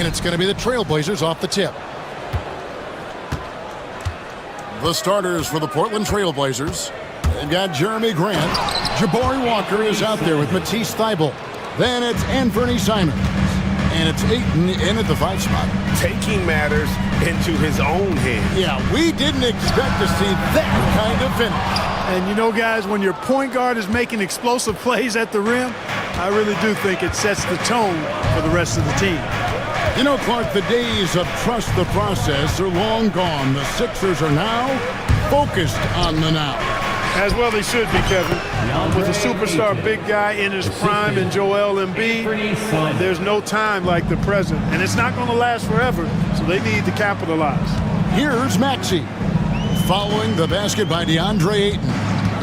And it's going to be the Trailblazers off the tip. The starters for the Portland Trailblazers. They've got Jeremy Grant. Jabari Walker is out there with Matisse Thybulle. Then it's Anthony Simons. And it's Ayton in at the 5 spot. Taking matters into his own hands. Yeah, we didn't expect to see that kind of finish. And you know, guys, when your point guard is making explosive plays at the rim, I really do think it sets the tone for the rest of the team. You know, Clark, the days of trust the process are long gone. The Sixers are now focused on the now. As well they should be, Kevin. With a superstar big guy in his prime in Joel Embiid, there's no time like the present. And it's not going to last forever, so they need to capitalize. Here's Maxey. Following the basket by DeAndre Ayton.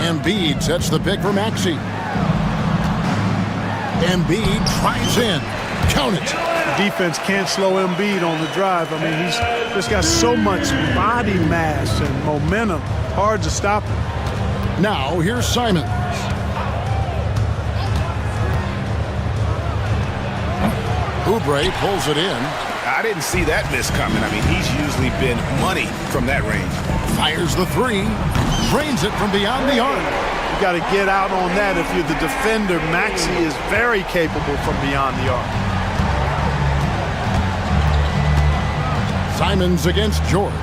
Embiid sets the pick for Maxey. Embiid drives in. Count it. Defense can't slow Embiid on the drive. I mean, he's just got so much body mass and momentum. Hard to stop him. Now, here's Simons. Oubre pulls it in. I didn't see that miss coming. I mean, he's usually been money from that range. Fires the 3. Drains it from beyond the arc. You got to get out on that if you're the defender. Maxey is very capable from beyond the arc. Simons against George.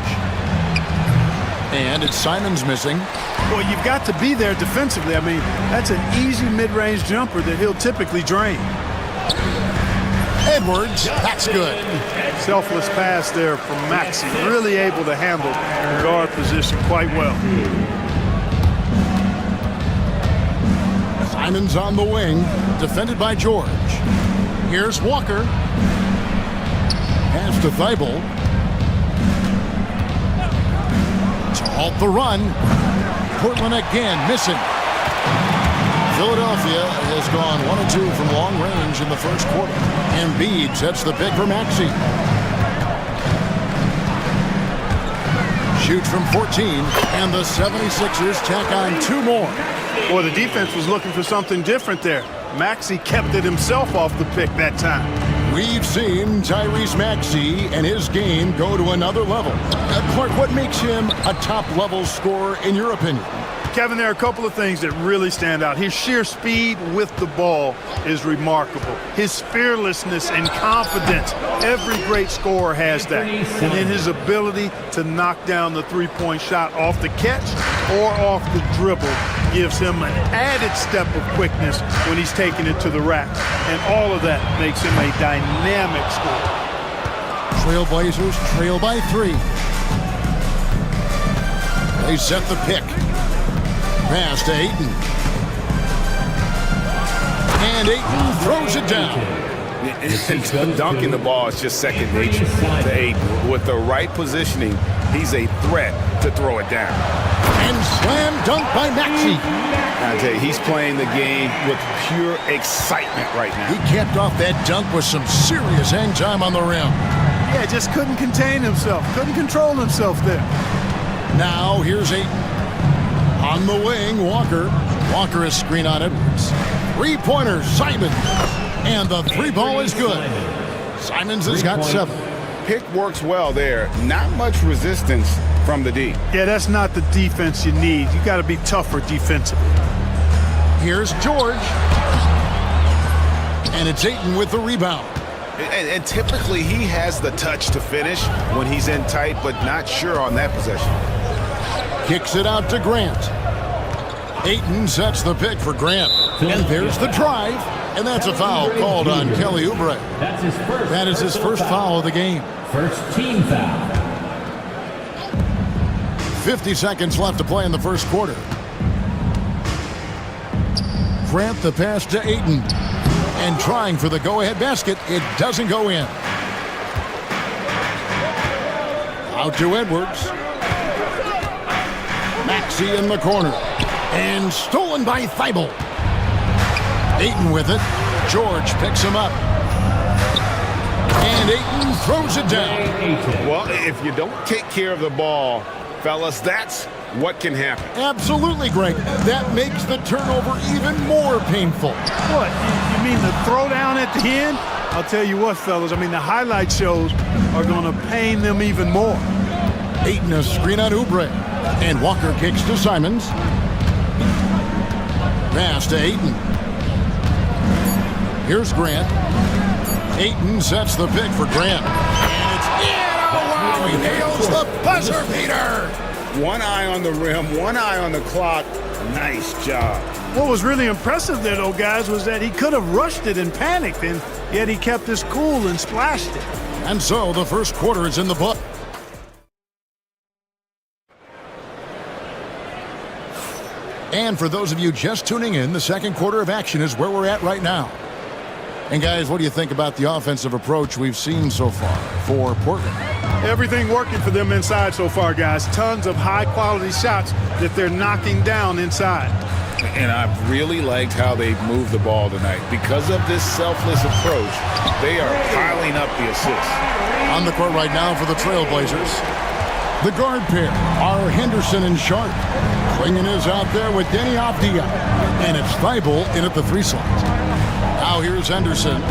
And it's Simons missing. Well, you've got to be there defensively. I mean, that's an easy mid-range jumper that he'll typically drain. Edwards, that's good. Selfless pass there from Maxey. Really able to handle the guard position quite well. Simons on the wing, defended by George. Here's Walker. Pass to Thybulle. To halt the run. Portland again missing. Philadelphia has gone 1 of 2 from long range in the first quarter. Embiid sets the pick for Maxey. Shoots from 14, and the 76ers tack on 2 more. Boy, the defense was looking for something different there. Maxey kept it himself off the pick that time. We've seen Tyrese Maxey and his game go to another level. Clark, what makes him a top-level scorer in your opinion? Kevin, there are a couple of things that really stand out. His sheer speed with the ball is remarkable. His fearlessness and confidence, every great scorer has that. And then his ability to knock down the three-point shot off the catch or off the dribble gives him an added step of quickness when he's taking it to the rack. And all of that makes him a dynamic scorer. Trailblazers trail by 3. They set the pick. Pass to Ayton. And Ayton throws it down. Dunking the ball is just second nature to Ayton. With the right positioning, he's a threat to throw it down. And slam dunk by Maxey. I tell you, he's playing the game with pure excitement right now. He capped off that dunk with some serious hang time on the rim. Yeah, just couldn't contain himself. Couldn't control himself there. Now, here's Ayton. On the wing, Walker. Walker is screen on Edwards. 3-pointer, Simons. And the 3-ball is good. Simons has got 7. Pick works well there. Not much resistance from the D. Yeah, that's not the defense you need. You got to be tougher defensively. Here's George. And it's Ayton with the rebound. And typically he has the touch to finish when he's in tight, but not sure on that possession. Kicks it out to Grant. Ayton sets the pick for Grant. And there's the drive. And that's a foul called on Kelly Oubre. That is his first foul of the game. First team foul. 50 seconds left to play in the first quarter. Grant the pass to Ayton. And trying for the go-ahead basket. It doesn't go in. Out to Edwards. Maxey in the corner. And stolen by Thybulle. Ayton with it. George picks him up. And Ayton throws it down. Well, if you don't take care of the ball, fellas, that's what can happen. Absolutely, Greg. That makes the turnover even more painful. What? You mean the throwdown at the end? I'll tell you what, fellas, I mean, the highlight shows are going to pain them even more. Ayton a screen on Oubre. And Walker kicks to Simons. Pass to Ayton. Here's Grant. Ayton sets the pick for Grant. And it's in! Oh, wow! He nails the buzzer beater! One eye on the rim, one eye on the clock. Nice job. What was really impressive there, though, guys, was that he could have rushed it and panicked, and yet he kept his cool and splashed it. And so the first quarter is in the book. And for those of you just tuning in, the second quarter of action is where we're at right now. And guys, what do you think about the offensive approach we've seen so far for Portland? Everything working for them inside so far, guys. Tons of high-quality shots that they're knocking down inside. And I've really liked how they've moved the ball tonight. Because of this selfless approach, they are piling up the assists. On the court right now for the Trailblazers, the guard pair are Henderson and Sharp. Klingon is out there with Denny Avdia. And it's Thibault in at the 3 slot. Now here's Henderson.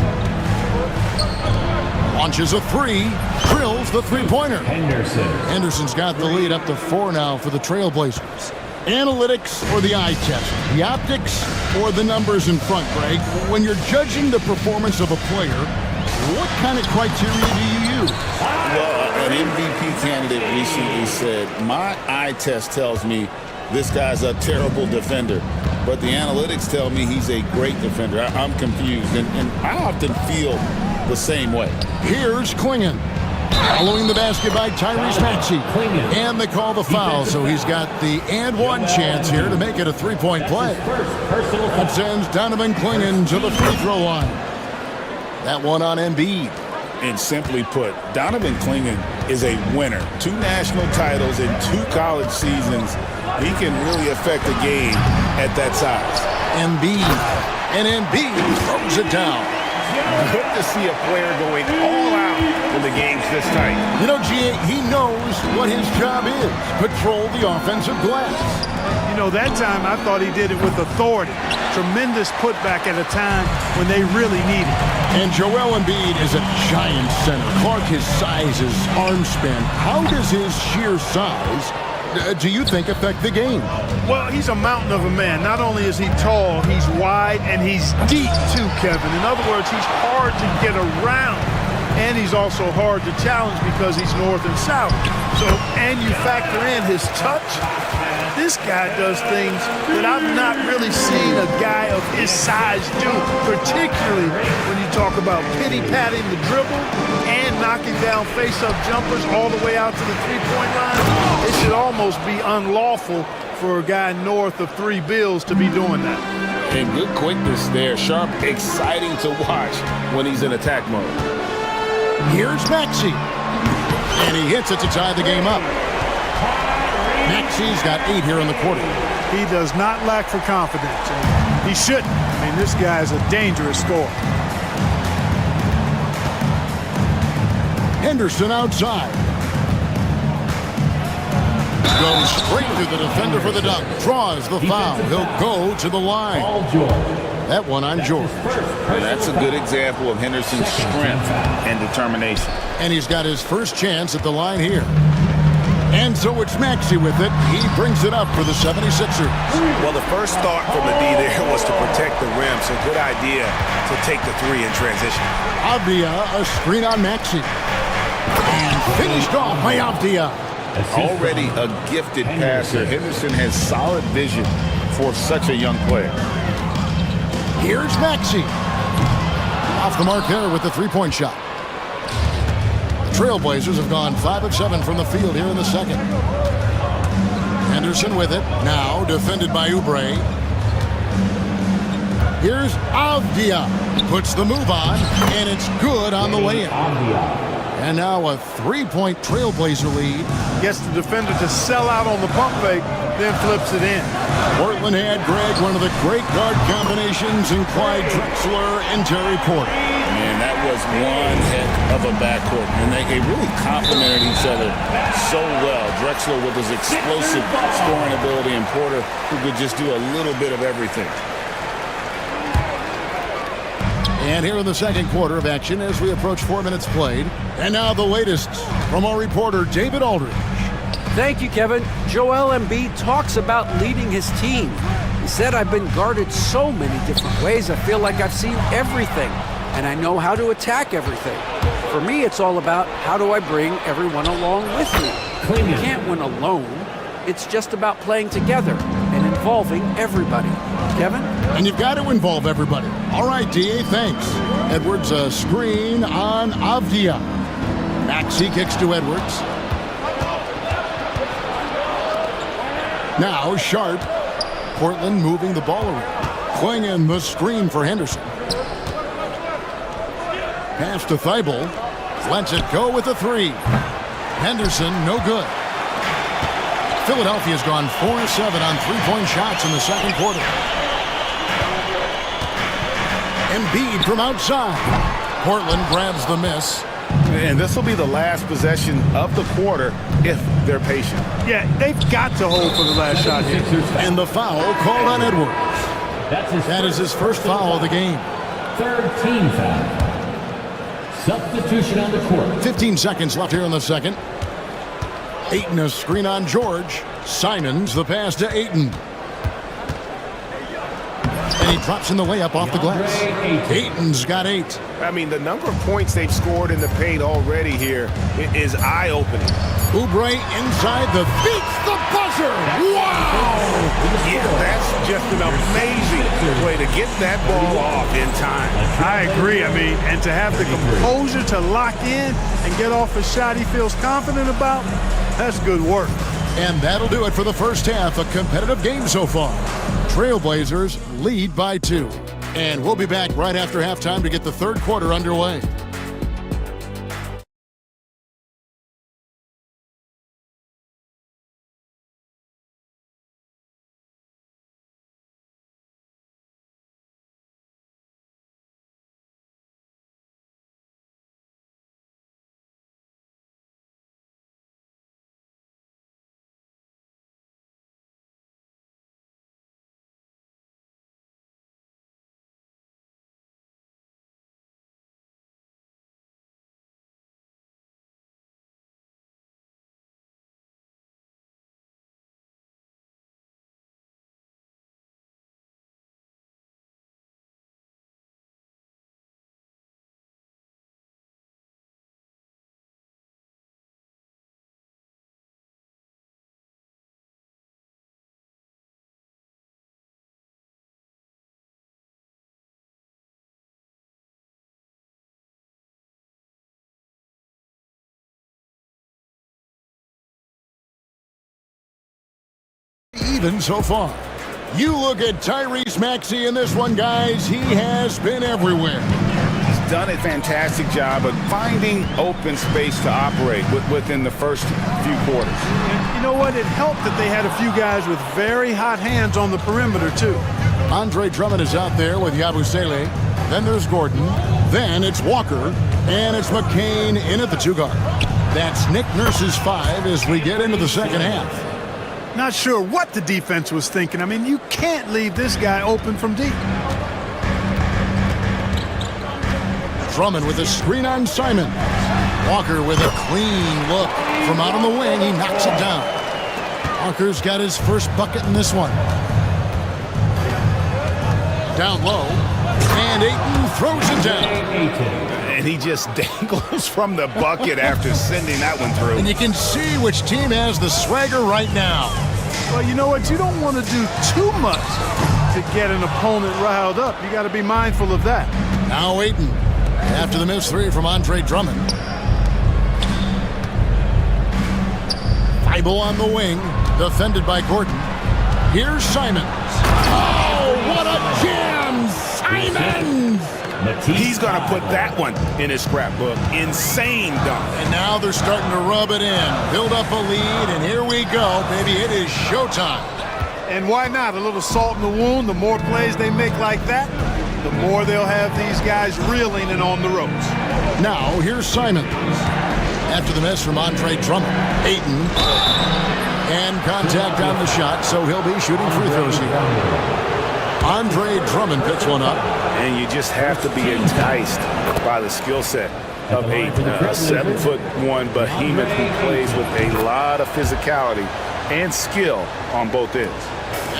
Launches a 3. Drills the 3-pointer. Henderson's got the lead up to 4 now for the Trailblazers. Analytics or the eye test? The optics or the numbers in front, Greg? When you're judging the performance of a player, what kind of criteria do you use? Well, an MVP candidate recently said, my eye test tells me this guy's a terrible defender, but the analytics tell me he's a great defender. I'm confused, and I often feel the same way. Here's Klingon. Following the basket by Tyrese Maxey. And they call the foul, so he's got the and one chance here to make it a 3-point play. That sends Donovan Klingon to the free throw line. That one on Embiid. And simply put, Donovan Klingon is a winner. 2 national titles in 2 college seasons. He can really affect the game at that size. Embiid. And Embiid throws it down. Good to see a player going all out when the game's this tight. You know, G.A., he knows what his job is. Patrol the offensive glass. You know, that time I thought he did it with authority. Tremendous putback at a time when they really need it. And Joel Embiid is a giant center. Clark, his size, his arm span. How does his sheer size, do you think, affect the game? Well, he's a mountain of a man. Not only is he tall, he's wide, and he's deep too, Kevin. In other words, he's hard to get around. And he's also hard to challenge because he's north and south. So, and you factor in his touch. This guy does things that I've not really seen a guy of his size do, particularly when you talk about pity-patting the dribble and knocking down face-up jumpers all the way out to the 3-point line. It should almost be unlawful for a guy north of 3 bills to be doing that. And good quickness there. Sharp, exciting to watch when he's in attack mode. Here's Maxey. And he hits it to tie the game up. Maxey's got 8 here in the quarter. He does not lack for confidence. And he shouldn't. I mean, this guy's a dangerous scorer. Henderson outside. Goes straight to the defender for the dunk. Draws the foul. He'll go to the line. That one on George. And that's a good example of Henderson's strength and determination. And he's got his first chance at the line here. And so it's Maxey with it. He brings it up for the 76ers. Well, the first thought from the D there was to protect the rim, so good idea to take the 3 in transition. Avdia, a screen on Maxey. And finished off by Avdia. Already a gifted passer, Henderson has solid vision for such a young player. Here's Maxey. Off the mark there with the 3-point shot. Trailblazers have gone 5 of 7 from the field here in the second. Henderson with it. Now defended by Oubre. Here's Avdia. Puts the move on, and it's good on the layup. And now a 3-point Trailblazer lead. Gets the defender to sell out on the pump fake, then flips it in. Portland had, Greg, one of the great guard combinations in Clyde Drexler and Terry Porter. Man, that was one heck of a backcourt. And they really complemented each other so well. Drexler with his explosive scoring ability and Porter who could just do a little bit of everything. And here in the second quarter of action as we approach 4 minutes played. And now the latest from our reporter, David Aldridge. Thank you, Kevin. Joel Embiid talks about leading his team. He said, I've been guarded so many different ways. I feel like I've seen everything, and I know how to attack everything. For me, it's all about how do I bring everyone along with me. You can't win alone. It's just about playing together and involving everybody. Kevin? And you've got to involve everybody. All right, D.A., thanks. Edwards, a screen on Avdia. Maxey kicks to Edwards. Now Sharp. Portland moving the ball around. Klingon the screen for Henderson. Pass to Thibault. Lets it go with a three. Henderson, no good. Philadelphia's gone 4-7 on three-point shots in the second quarter. Embiid from outside. Portland grabs the miss. And this will be the last possession of the quarter if they're patient. Yeah, they've got to hold for the last shot here. And the foul called on Edwards. That is his first foul of the game. Third team foul. Substitution on the court. 15 seconds left here in the second. Ayton a screen on George. Simons the pass to Ayton. And he drops in the layup off the glass. Ayton's got 8. I mean, the number of points they've scored in the paint already here is eye-opening. Oubre inside the beats the buzzer. Wow! Yeah, that's just an amazing way to get that ball off in time. I agree. I mean, and to have the composure to lock in and get off a shot he feels confident about, that's good work. And that'll do it for the first half. A competitive game so far. Trailblazers lead by 2. And we'll be back right after halftime to get the third quarter underway. Even so far. You look at Tyrese Maxey in this one, guys. He has been everywhere. He's done a fantastic job of finding open space to operate within the first few quarters. And you know what? It helped that they had a few guys with very hot hands on the perimeter, too. Andre Drummond is out there with Yabusele. Then there's Gordon. Then it's Walker. And it's McCain in at the 2 guard. That's Nick Nurse's 5 as we get into the second half. Not sure what the defense was thinking. I mean, you can't leave this guy open from deep. Drummond with a screen on Simon. Walker with a clean look. From out on the wing, he knocks it down. Walker's got his first bucket in this one. Down low. And Ayton throws it down. And he just dangles from the bucket after sending that one through. And you can see which team has the swagger right now. Well, you know what? You don't want to do too much to get an opponent riled up. You got to be mindful of that. Now Ayton, after the missed 3 from Andre Drummond. Thibault on the wing, defended by Gordon. Here's Simons. Oh, what a jam! Simons! He's going to put that one in his scrapbook. Insane dunk. And now they're starting to rub it in. Build up a lead, and here we go, baby. It is showtime. And why not? A little salt in the wound. The more plays they make like that, the more they'll have these guys reeling and on the ropes. Now, here's Simons. After the miss from Andre Drummond. Ayton. And contact on the shot, so he'll be shooting free throws here. Andre Drummond picks one up. And you just have to be enticed by the skill set of a 7'1" behemoth who plays with a lot of physicality and skill on both ends.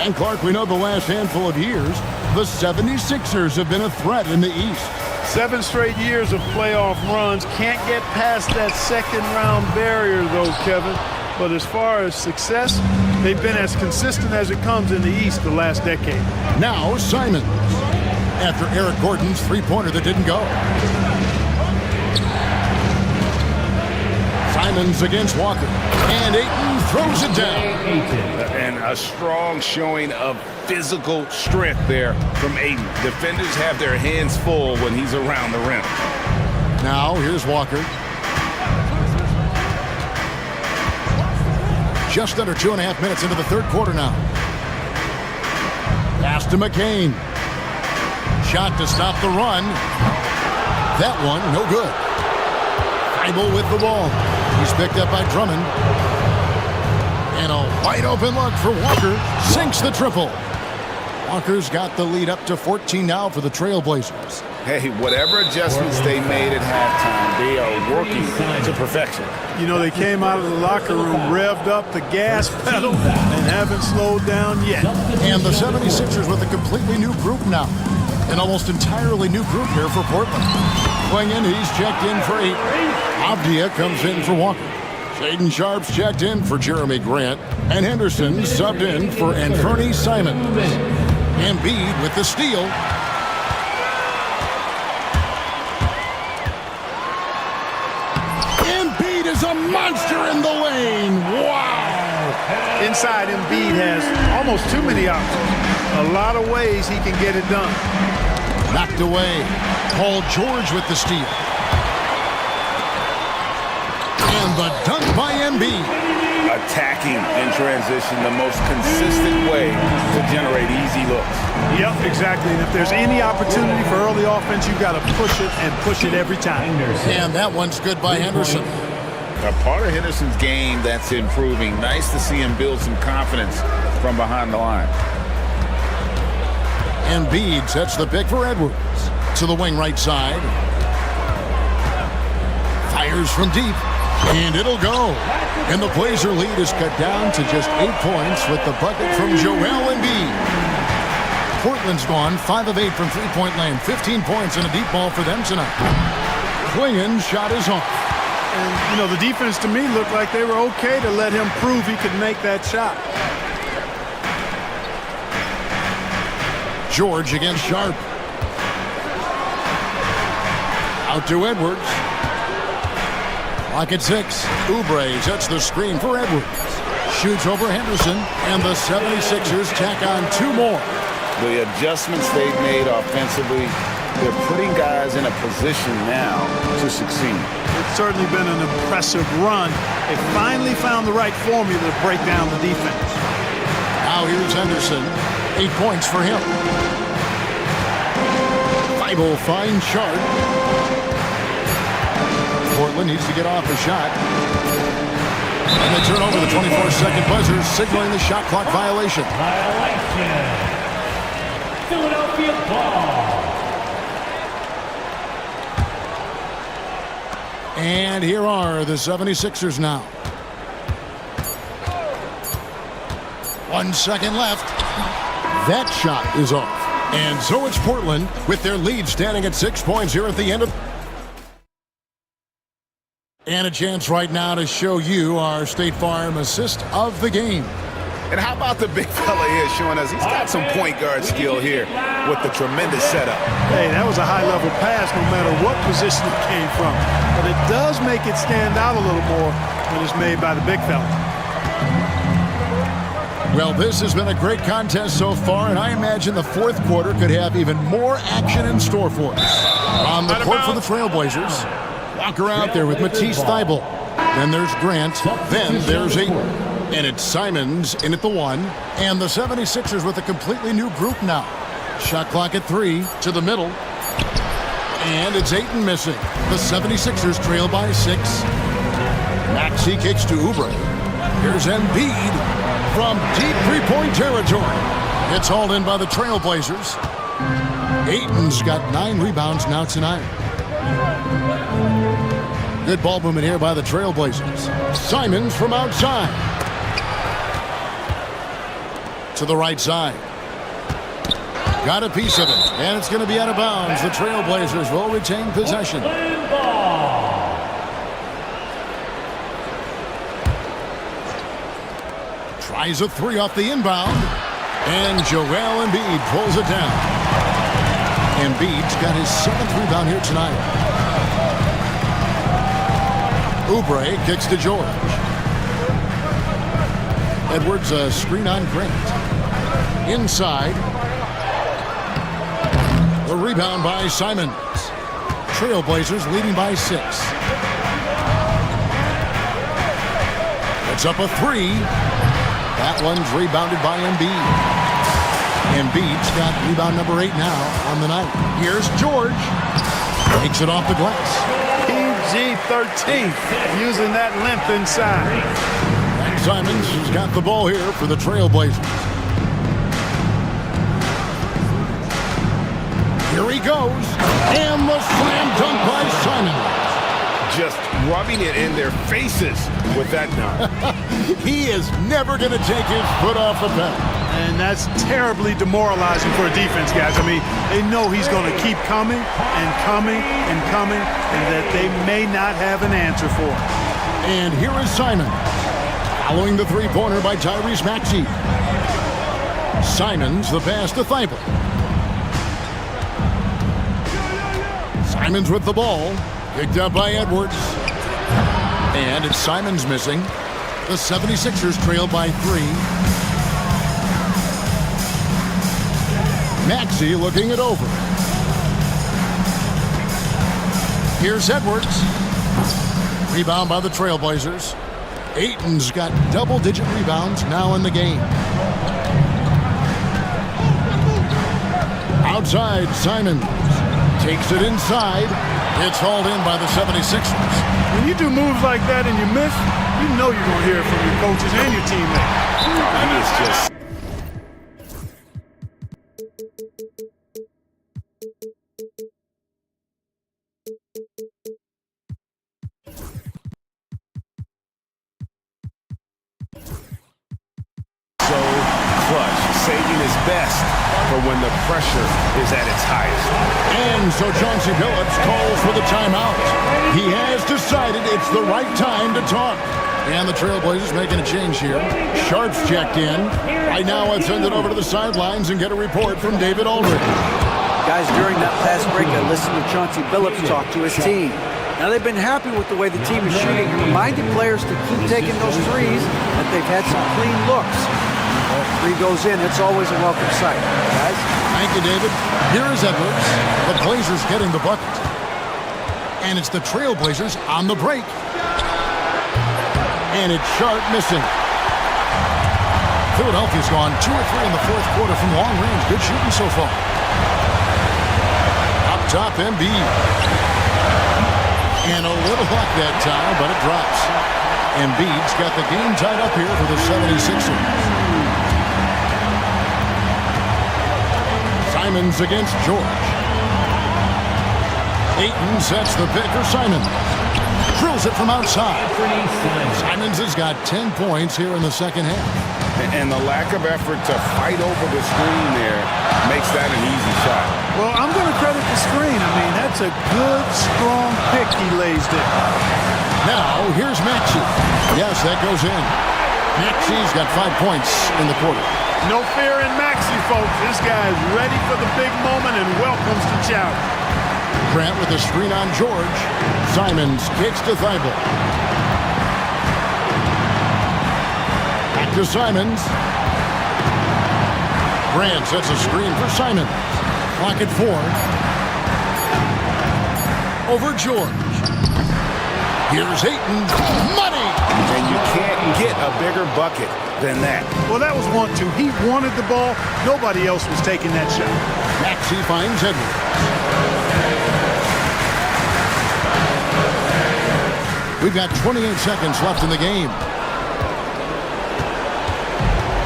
And Clark, we know the last handful of years, the 76ers have been a threat in the East. 7 straight years of playoff runs. Can't get past that second round barrier though, Kevin. But as far as success, they've been as consistent as it comes in the East the last decade. Now Simons, after Eric Gordon's three-pointer that didn't go. Simons against Walker, and Ayton throws it down. And a strong showing of physical strength there from Ayton. Defenders have their hands full when he's around the rim. Now here's Walker. Just under 2.5 minutes into the third quarter now. Pass to McCain. Shot to stop the run. That one, no good. Thibault with the ball. He's picked up by Drummond. And a wide open look for Walker. Sinks the triple. Walker's got the lead up to 14 now for the Trailblazers. Hey, whatever adjustments they made at halftime, they are working to perfection. You know, they came out of the locker room, revved up the gas pedal, and haven't slowed down yet. And the 76ers with a completely new group now. An almost entirely new group here for Portland. Swinging, he's checked in for 8. Avdia comes in for Walker. Shaden Sharp's checked in for Jeremy Grant. And Henderson subbed in for Anthony Simons. Embiid with the steal. Embiid is a monster in the lane. Wow. Inside, Embiid has almost too many options. A lot of ways he can get it done. Knocked away. Paul George with the steal. And the dunk by Embiid. Attacking in transition, the most consistent way to generate easy looks. Yep, exactly. And if there's any opportunity for early offense, you've got to push it and push it every time. And that one's good by Henderson. A part of Henderson's game that's improving. Nice to see him build some confidence from behind the line. Embiid sets the pick for Edwards. To the wing right side. Fires from deep. And it'll go. And the Blazer lead is cut down to just 8 points with the bucket from Joel Embiid. Portland's gone 5 of 8 from three-point land. 15 points and a deep ball for them tonight. Klingen's shot is off. And, you know, the defense to me looked like they were okay to let him prove he could make that shot. George against Sharp. Out to Edwards. Lock at 6. Oubre sets the screen for Edwards. Shoots over Henderson, and the 76ers tack on 2 more. The adjustments they've made offensively, they're putting guys in a position now to succeed. It's certainly been an impressive run. They finally found the right formula to break down the defense. Now here's Henderson. 8 points for him. Thibault finds Sharp. Portland needs to get off a shot. And they turn over the 24-second buzzer, signaling the shot clock violation. Philadelphia ball. And here are the 76ers now. 1 second left. That shot is off. And so it's Portland with their lead standing at 6 points here at the end of... And a chance right now to show you our State Farm assist of the game. And how about the big fella here showing us he's got some point guard skill here with the tremendous setup. Hey, that was a high-level pass no matter what position it came from. But it does make it stand out a little more when it's made by the big fella. Well, this has been a great contest so far, and I imagine the fourth quarter could have even more action in store for us. On the court for the Trailblazers, Walker out there with Matisse Thibault. Then there's Grant. Then there's Ayton. And it's Simons in at the 1. And the 76ers with a completely new group now. Shot clock at 3 to the middle. And it's Ayton missing. The 76ers trail by 6. Maxey kicks to Oubre. Here's Embiid from deep three-point territory. It's hauled in by the Trailblazers. Ayton's got 9 rebounds now tonight. Good ball movement here by the Trailblazers. Simons from outside. To the right side. Got a piece of it, and it's going to be out of bounds. The Trailblazers will retain possession. Tries a 3 off the inbound, and Joel Embiid pulls it down. Embiid's got his 7th rebound here tonight. Oubre kicks to George. Edwards a screen on Grant. Inside. The rebound by Simons. Trailblazers leading by 6. It's up a 3. That one's rebounded by Embiid. Embiid's got rebound number 8 now on the night. Here's George. Takes it off the glass. PG-13 using that length inside. And Simons has got the ball here for the Trailblazers. Here he goes. And the slam dunk by Simons. Just rubbing it in their faces with that dunk. He is never going to take his foot off the pedal. And that's terribly demoralizing for a defense, guys. I mean, they know he's going to keep coming and coming and coming, and that they may not have an answer for him. And here is Simon, following the three-pointer by Tyrese Maxey. Simons the pass to Thibault. Simons with the ball, picked up by Edwards. And it's Simons missing. The 76ers trail by 3. Maxey looking it over. Here's Edwards. Rebound by the Trailblazers. Ayton's got double-digit rebounds now in the game. Outside, Simons takes it inside. It's hauled in by the 76ers. When you do moves like that and you miss, you know you're going to hear it from your coaches and your teammates. He is just... so clutch, saving his best for when the pressure is at its highest. And so Chauncey Billups calls for the timeout. He has decided it's the right time to talk. And the Trailblazers making a change here. Sharp's checked in. Right now, let's send it over to the sidelines and get a report from David Aldridge. Guys, during that fast break, I listened to Chauncey Billups talk to his team. Now, they've been happy with the way the team is shooting, reminding players to keep taking those threes, that they've had some clean looks. Three goes in, it's always a welcome sight. Guys? Thank you, David. Here is Edwards. The Blazers getting the bucket. And it's the Trailblazers on the break. And it's Sharp missing. Philadelphia's gone 2 or 3 in the fourth quarter from long range. Good shooting so far. Up top, Embiid. And a little luck that time, but it drops. Embiid's got the game tied up here for the 76ers. Simons against George. Ayton sets the pick for Simons. Drills it from outside. Simons has got 10 points here in the second half. And the lack of effort to fight over the screen there makes that an easy shot. Well, I'm going to credit the screen. I mean, that's a good, strong pick he lays there. Now, here's Maxey. Yes, that goes in. Maxey's got 5 points in the quarter. No fear in Maxey, folks. This guy is ready for the big moment and welcomes the challenge. Grant with a screen on George. Simons kicks to Thibault. Back to Simons. Grant sets a screen for Simons. Clock at 4. Over George. Here's Ayton. Money! And you can't get a bigger bucket than that. Well, that was 1-2. He wanted the ball. Nobody else was taking that shot. Maxey finds Edwards. We've got 28 seconds left in the game.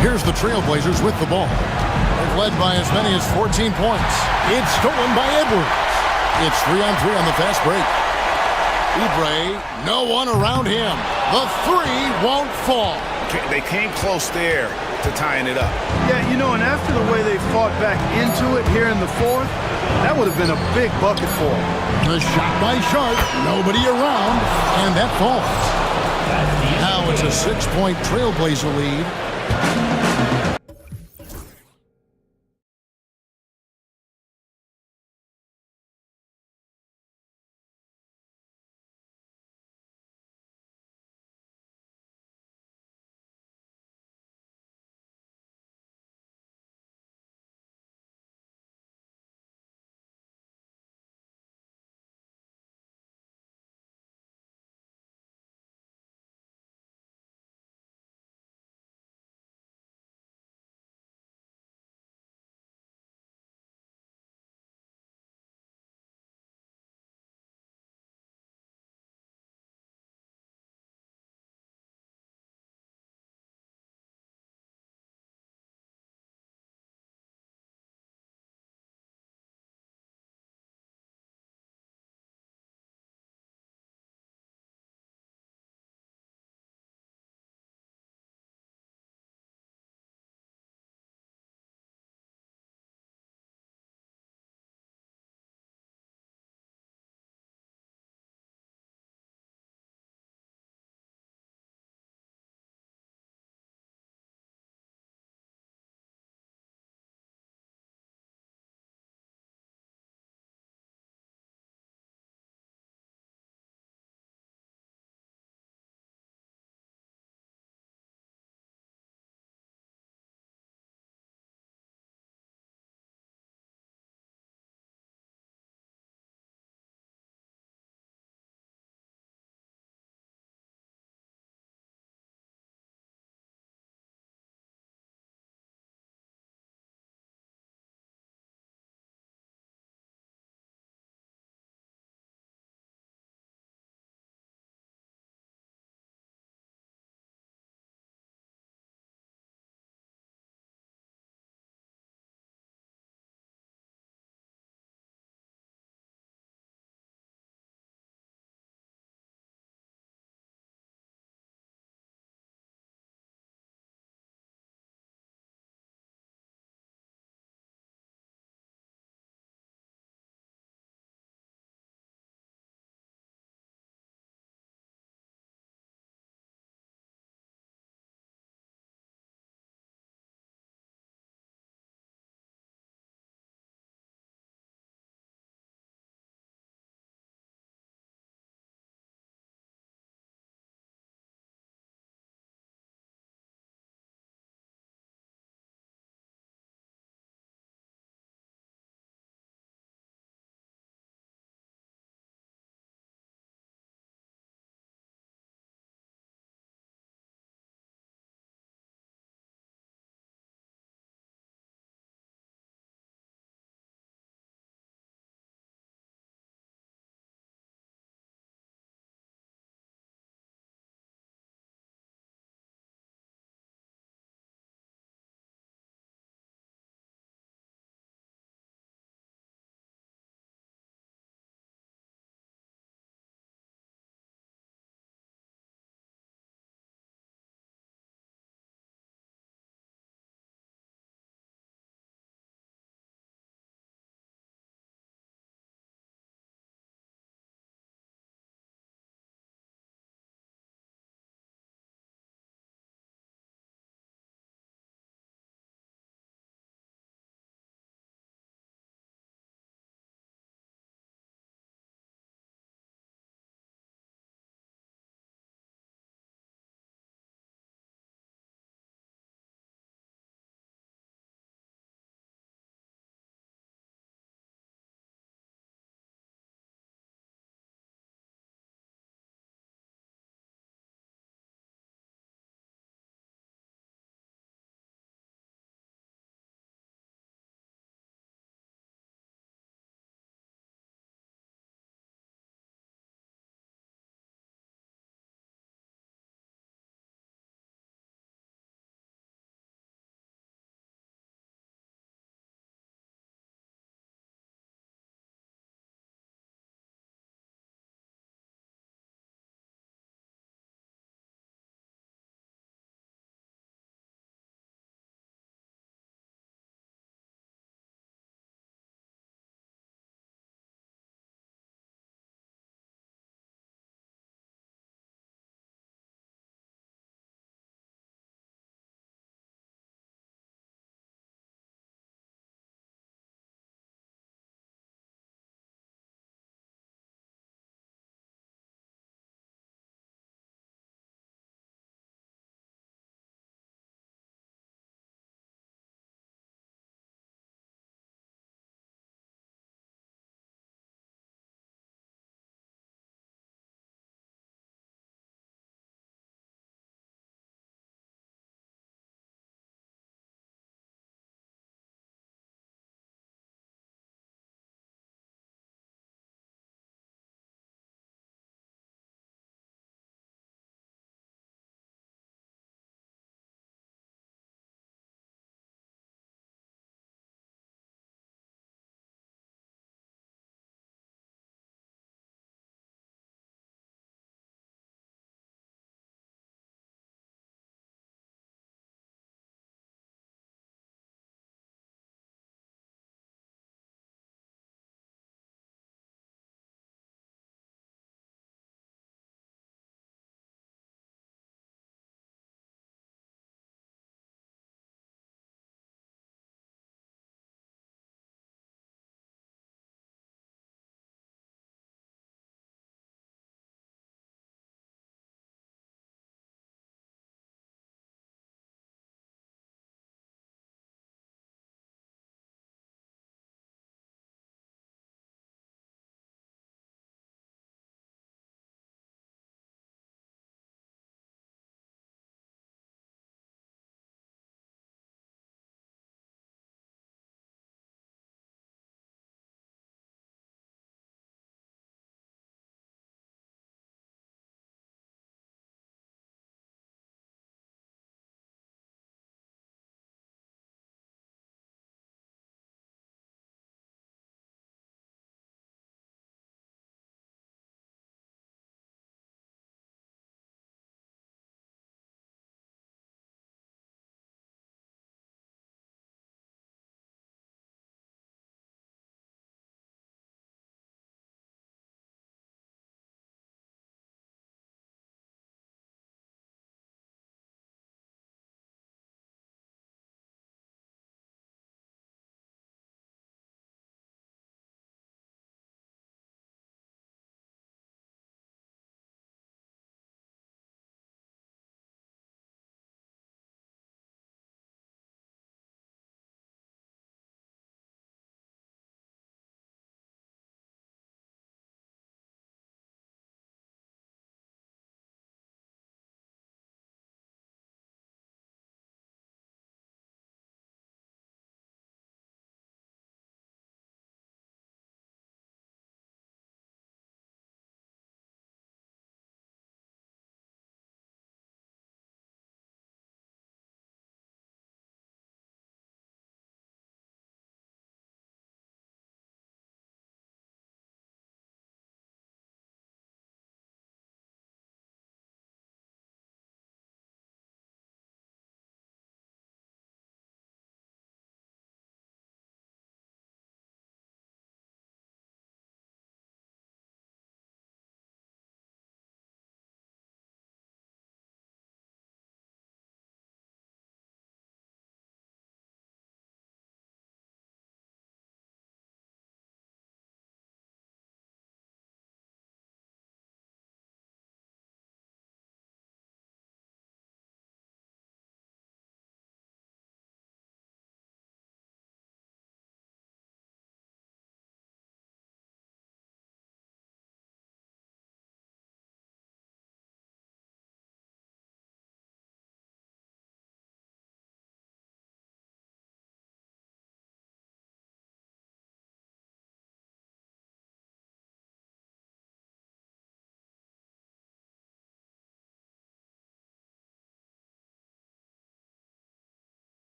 Here's the Trailblazers with the ball. They've led by as many as 14 points. It's stolen by Edwards. It's 3-on-3 on the fast break. Oubre, no one around him. The three won't fall. They came close there to tying it up. Yeah, you know, and after the way they fought back into it here in the fourth, that would have been a big bucket for them. The shot by Sharp, nobody around, and that falls. Now it's a 6-point Trailblazer lead.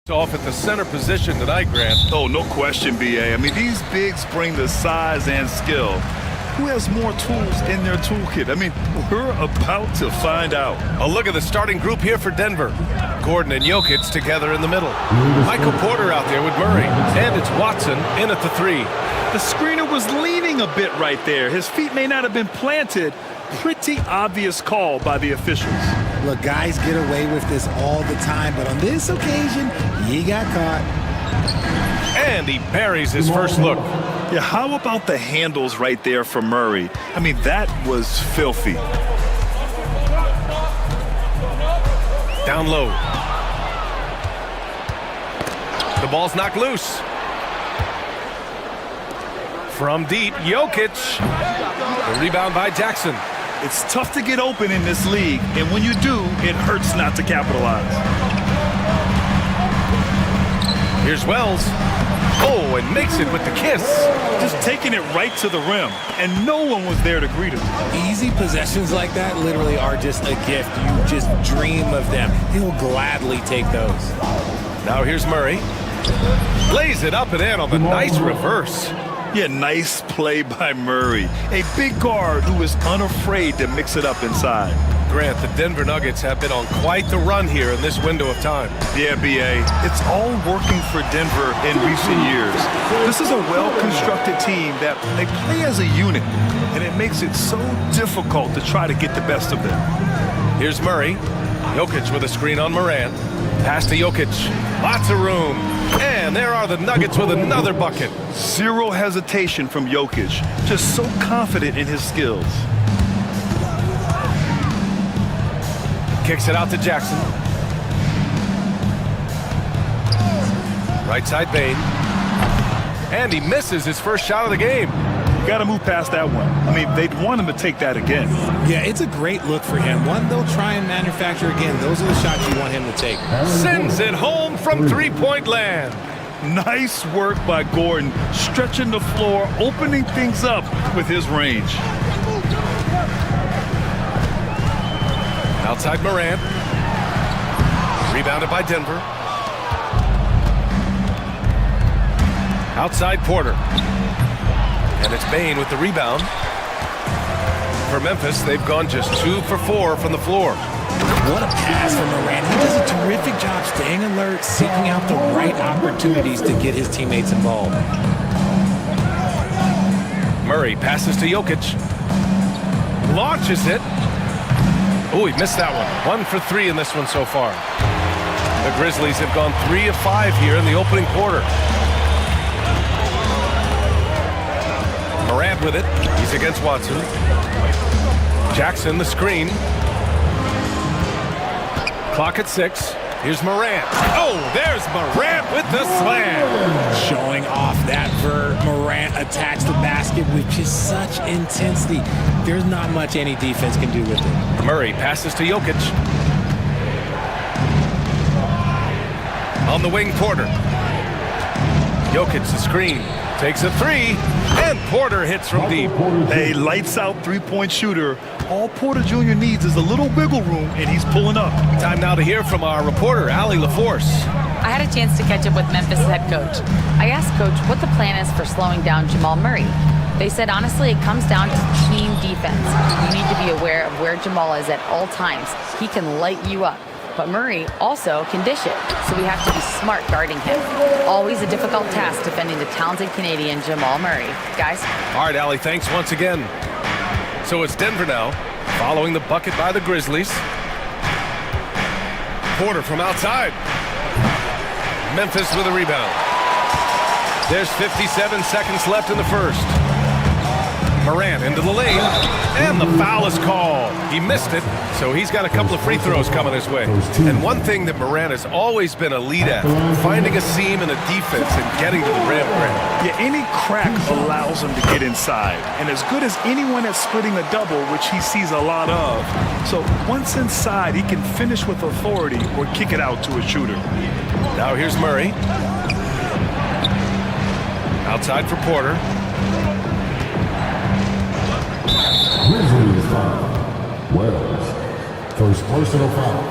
Off at the center position tonight, Grant. Oh, no question, B.A. I mean, these bigs bring the size and skill. Who has more tools in their toolkit? I mean, we're about to find out. A look at the starting group here for Denver. Gordon and Jokic together in the middle. Michael Porter out there with Murray. And it's Watson in at the 3. The screener was leaning a bit right there. His feet may not have been planted. Pretty obvious call by the officials. Look, guys get away with this all the time, but on this occasion, he got caught. And he buries his first look. Yeah, how about the handles right there for Murray? I mean, that was filthy. Down low. The ball's knocked loose. From deep, Jokic. The rebound by Jackson. It's tough to get open in this league, and when you do, it hurts not to capitalize. Here's Wells. Oh, and makes it with the kiss. Just taking it right to the rim, and no one was there to greet him. Easy possessions like that literally are just a gift. You just dream of them. He'll gladly take those. Now here's Murray. Lays it up and in on the nice reverse. Yeah, nice play by Murray. A big guard who is unafraid to mix it up inside. Grant, the Denver Nuggets have been on quite the run here in this window of time. Yeah, B.A. It's all working for Denver in recent years. This is a well-constructed team that they play as a unit, and it makes it so difficult to try to get the best of them. Here's Murray. Jokic with a screen on Moran. Pass to Jokic. Lots of room. And there are the Nuggets with another bucket. Zero hesitation from Jokic. Just so confident in his skills. Kicks it out to Jackson. Right side Bane. And he misses his first shot of the game. Got to move past that one. I mean, they'd want him to take that again. Yeah, it's a great look for him. One they'll try and manufacture again. Those are the shots you want him to take. Sends it home from three-point land. Nice work by Gordon, stretching the floor, opening things up with his range. Outside Moran. Rebounded by Denver. Outside Porter. And it's Bane with the rebound. For Memphis, they've gone just 2 for 4 from the floor. What a pass from Moran. He does a terrific job staying alert, seeking out the right opportunities to get his teammates involved. Murray passes to Jokic. Launches it. Oh, he missed that one. 1 for 3 in this one so far. The Grizzlies have gone 3 of 5 here in the opening quarter. Morant with it. He's against Watson. Jackson, the screen. Clock at 6. Here's Morant. Oh, there's Morant with the slam. Showing off that verb. Morant attacks the basket with just such intensity. There's not much any defense can do with it. Murray passes to Jokic. On the wing, Porter. Jokic, the screen. Takes a 3. And Porter hits from deep. A lights-out three-point shooter. All Porter Jr. needs is a little wiggle room, and he's pulling up. Time now to hear from our reporter, Allie LaForce. I had a chance to catch up with Memphis head coach. I asked Coach what the plan is for slowing down Jamal Murray. They said, honestly, it comes down to team defense. You need to be aware of where Jamal is at all times. He can light you up. But Murray also can dish it, so we have to be smart guarding him. Always a difficult task defending the talented Canadian Jamal Murray. Guys? All right, Allie, thanks once again. So it's Denver now, following the bucket by the Grizzlies. Porter from outside. Memphis with a rebound. There's 57 seconds left in the first. Morant into the lane, and the foul is called. He missed it, so he's got a couple of free throws coming his way. And one thing that Morant has always been elite at, finding a seam in a defense and getting to the rim. Yeah, any crack allows him to get inside. And as good as anyone at splitting a double, which he sees a lot of. So once inside, he can finish with authority or kick it out to a shooter. Now here's Murray. Outside for Porter. Grizzlies foul. Wells. First personal foul.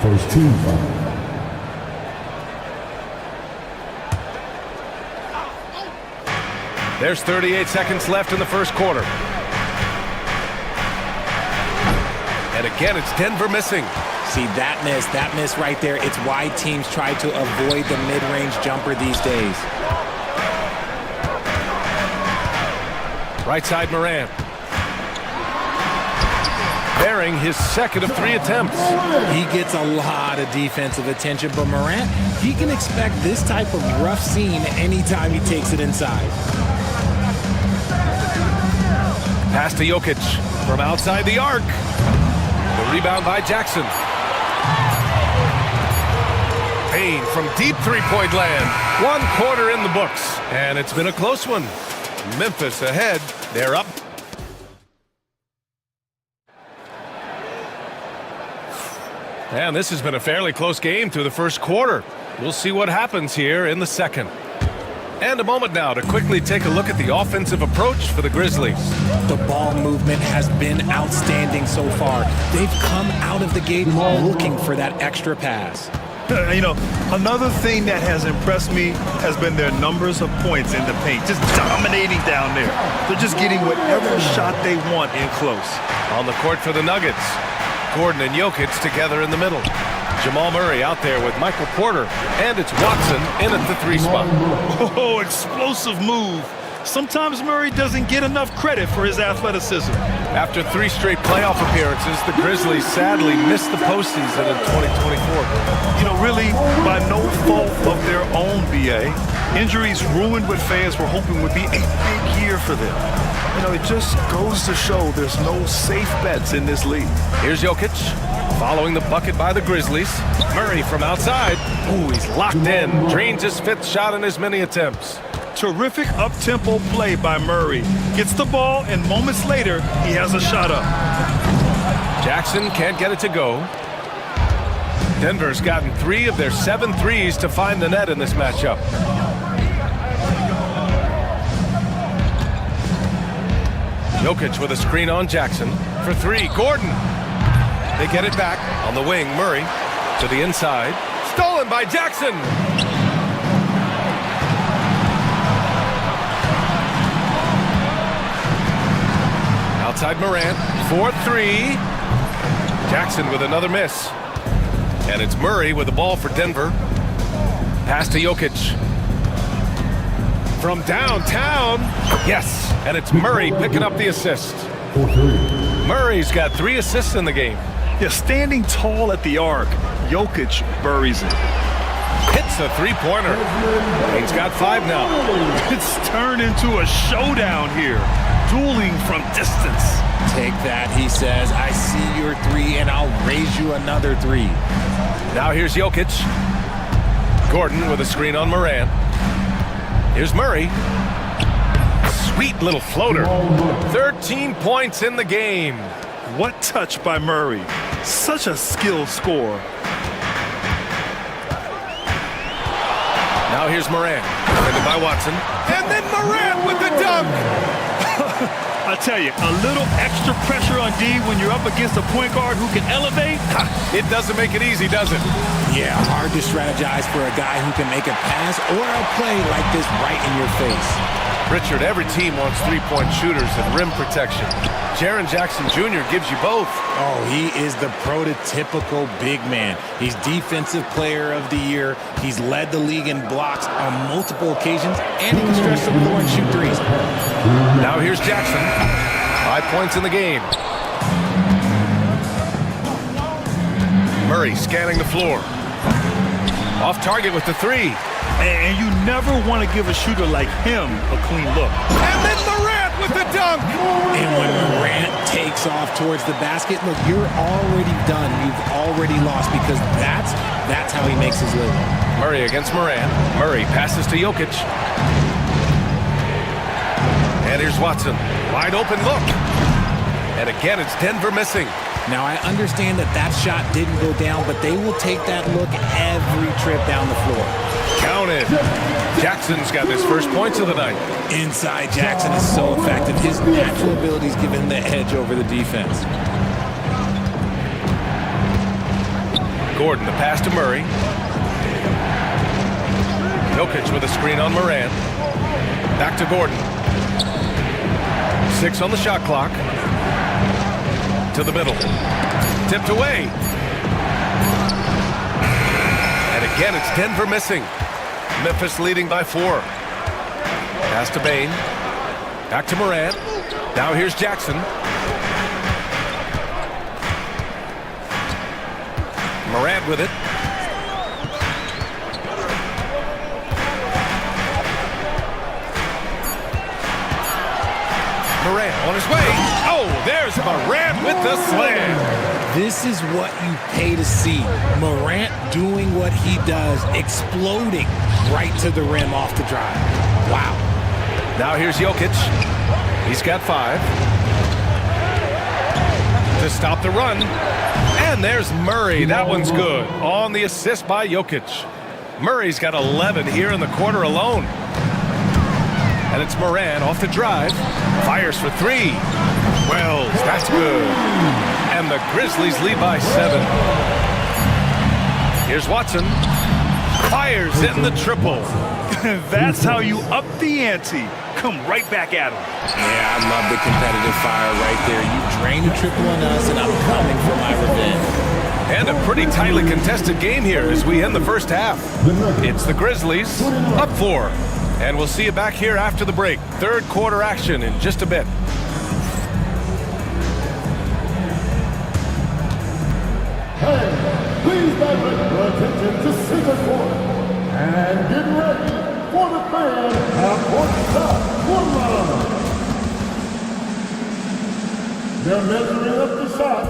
First team foul. There's 38 seconds left in the first quarter. And again, it's Denver missing. See, that miss right there, it's why teams try to avoid the mid-range jumper these days. Right side, Moran. Bearing his second of 3 attempts. He gets a lot of defensive attention, but Morant, he can expect this type of rough scene anytime he takes it inside. Pass to Jokic from outside the arc. The rebound by Jackson. Payne from deep three-point land. 1 quarter in the books, and it's been a close one. Memphis ahead. They're up. And this has been a fairly close game through the first quarter. We'll see what happens here in the second. And a moment now to quickly take a look at the offensive approach for the Grizzlies. The ball movement has been outstanding so far. They've come out of the gate looking for that extra pass. You know, another thing that has impressed me has been their numbers of points in the paint, just dominating down there. They're just getting whatever shot they want in close. On the court for the Nuggets, Gordon and Jokic together in the middle. Jamal Murray out there with Michael Porter, and it's Watson in at the 3 spot. Oh, explosive move. Sometimes Murray doesn't get enough credit for his athleticism. After 3 straight playoff appearances, the Grizzlies sadly missed the postseason in 2024. You know, really, by no fault of their own, BA. Injuries ruined what fans were hoping would be a big year for them. You know, it just goes to show there's no safe bets in this league. Here's Jokic, following the bucket by the Grizzlies. Murray from outside. Ooh, he's locked in. Drains his 5th shot in as many attempts. Terrific up-tempo play by Murray. Gets the ball, and moments later, he has a shot up. Jackson can't get it to go. Denver's gotten 3 of their 7 threes to find the net in this matchup. Jokic with a screen on Jackson for 3. Gordon. They get it back on the wing. Murray to the inside. Stolen by Jackson. Outside Morant for 3. Jackson with another miss. And it's Murray with the ball for Denver. Pass to Jokic. From downtown. Yes. And it's Murray picking up the assist. Murray's got 3 assists in the game. Yeah, standing tall at the arc, Jokic buries it. Hits a 3-pointer. He's got 5 now. It's turned into a showdown here. Dueling from distance. Take that, he says. I see your 3, and I'll raise you another 3. Now here's Jokic. Gordon with a screen on Moran. Here's Murray. Sweet little floater. 13 points in the game. What touch by Murray. Such a skilled scorer. Now here's Moran. Defended by Watson. And then Moran with the dunk. I tell you, a little extra pressure on D when you're up against a point guard who can elevate. It doesn't make it easy, does it? Yeah, hard to strategize for a guy who can make a pass or a play like this right in your face. Richard, every team wants 3-point shooters and rim protection. Jaren Jackson Jr. gives you both. Oh, he is the prototypical big man. He's Defensive Player of the Year. He's led the league in blocks on multiple occasions, and he can stretch the floor and shoot 3s. Now here's Jackson. 5 points in the game. Murray scanning the floor. Off target with the 3. And you never want to give a shooter like him a clean look. And then Morant with the dunk. And when Morant takes off towards the basket, look, you're already done. You've already lost because that's how he makes his living. Murray against Morant. Murray passes to Jokic. And here's Watson. Wide open look. And again, it's Denver missing. Now, I understand that shot didn't go down, but they will take that look every trip down the floor. Counted. Jackson's got his first points of the night. Inside Jackson is so effective. His natural abilities give him the edge over the defense. Gordon, the pass to Murray. Jokic with a screen on Moran. Back to Gordon. 6 on the shot clock. To the middle. Tipped away. And again, it's Denver missing. Memphis leading by 4. Pass to Bain. Back to Morant. Now here's Jackson. Morant with it. Morant on his way. Oh, there's Morant with the slam. This is what you pay to see. Morant doing what he does, exploding right to the rim off the drive. Wow. Now here's Jokic. He's got 5. To stop the run. And there's Murray. That one's good. On the assist by Jokic. Murray's got 11 here in the quarter alone. And it's Morant off the drive. Fires for 3. Wells, that's good. And the Grizzlies lead by 7. Here's Watson. Fires in the triple. That's how you up the ante. Come right back at him. Yeah, I love the competitive fire right there. You drain the triple on us, and I'm coming for my revenge. And a pretty tightly contested game here as we end the first half. It's the Grizzlies up 4. And we'll see you back here after the break. Third quarter action in just a bit. Hey, please direct your attention to center court. And get ready for the fan half-court shot. 1 round. They're measuring up the shot.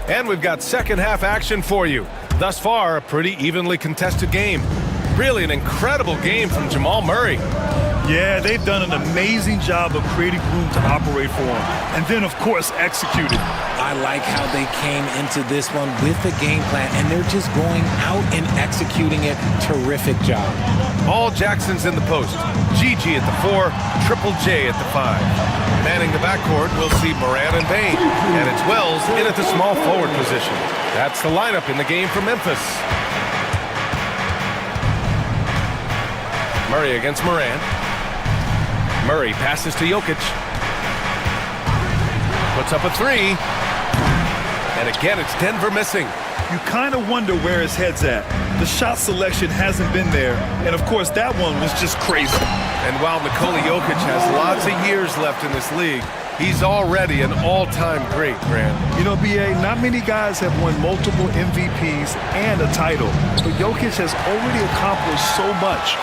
And we've got second half action for you. Thus far, a pretty evenly contested game. Really an incredible game from Jamal Murray. Yeah, they've done an amazing job of creating room to operate for him. And then, of course, executed. I like how they came into this one with a game plan, and they're just going out and executing it. Terrific job. All Jackson's in the post. Gigi at the 4, Triple J at the 5. Manning the backcourt, we'll see Morant and Bain. And it's Wells in at the small forward position. That's the lineup in the game for Memphis. Murray against Morant. Murray passes to Jokic. Puts up a 3. And again, it's Denver missing. You kind of wonder where his head's at. The shot selection hasn't been there. And, of course, that one was just crazy. And while Nikola Jokic has lots of years left in this league, he's already an all-time great, Grant. You know, B.A., not many guys have won multiple MVPs and a title. But Jokic has already accomplished so much.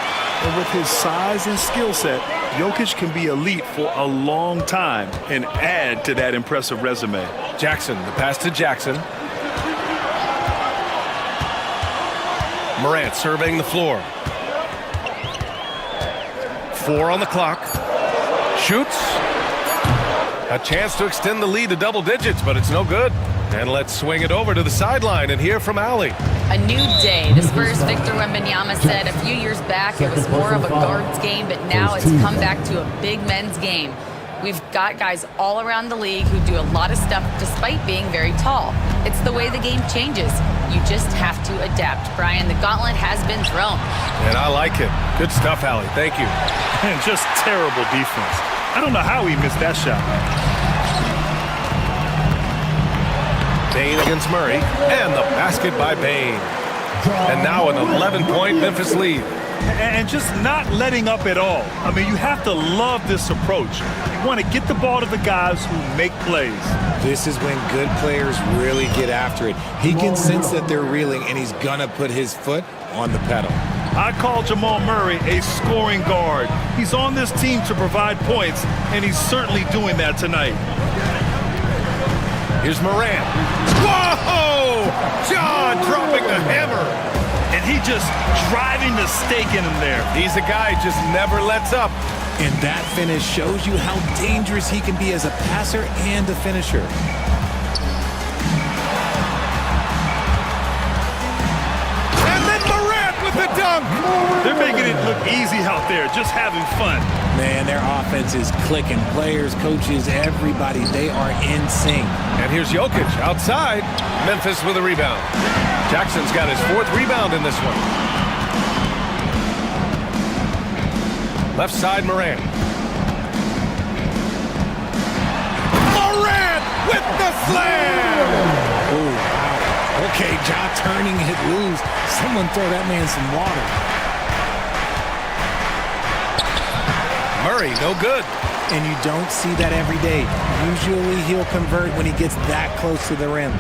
And with his size and skill set, Jokic can be elite for a long time and add to that impressive resume. Jackson, the pass to Jackson. Morant surveying the floor. 4 on the clock. Shoots. A chance to extend the lead to double digits, but it's no good. And let's swing it over to the sideline and hear from Allie. A new day. The Spurs' Victor Wembanyama said a few years back it was more of a guards game, but now it's come back to a big men's game. We've got guys all around the league who do a lot of stuff despite being very tall. It's the way the game changes. You just have to adapt. Brian, the gauntlet has been thrown. And I like it. Good stuff, Allie. Thank you. And just terrible defense. I don't know how he missed that shot. Bain against Murray, and the basket by Bain. And now an 11-point Memphis lead. And just not letting up at all. I mean, you have to love this approach. You want to get the ball to the guys who make plays. This is when good players really get after it. He can sense that they're reeling, and he's going to put his foot on the pedal. I call Jamal Murray a scoring guard. He's on this team to provide points, and he's certainly doing that tonight. Here's Morant. Whoa! John dropping the hammer. And he just driving the stake in him there. He's a guy who just never lets up. And that finish shows you how dangerous he can be as a passer and a finisher. And then Morant with the dunk. They're making it look easy out there, just having fun. Man, their offense is clicking. Players, coaches, everybody, they are in sync. And here's Jokic outside. Memphis with a rebound. Jackson's got his 4th rebound in this one. Left side, Morant. Morant with the slam! Oh, wow. Okay, Ja turning it loose. Someone throw that man some water. Murray, no good. And you don't see that every day. Usually he'll convert when he gets that close to the rim.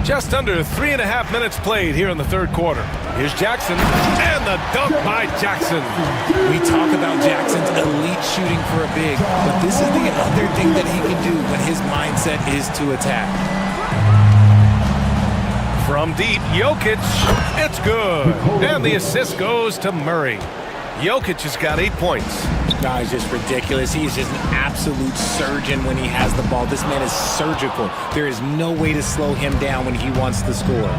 Just under 3.5 minutes played here in the 3rd quarter. Here's Jackson, and the dunk by Jackson. We talk about Jackson's elite shooting for a big, but this is the other thing that he can do when his mindset is to attack. From deep, Jokic, it's good. And the assist goes to Murray. Jokic has got 8 points. Guy's just ridiculous. He's just an absolute surgeon when he has the ball. This man is surgical. There is no way to slow him down when he wants to score.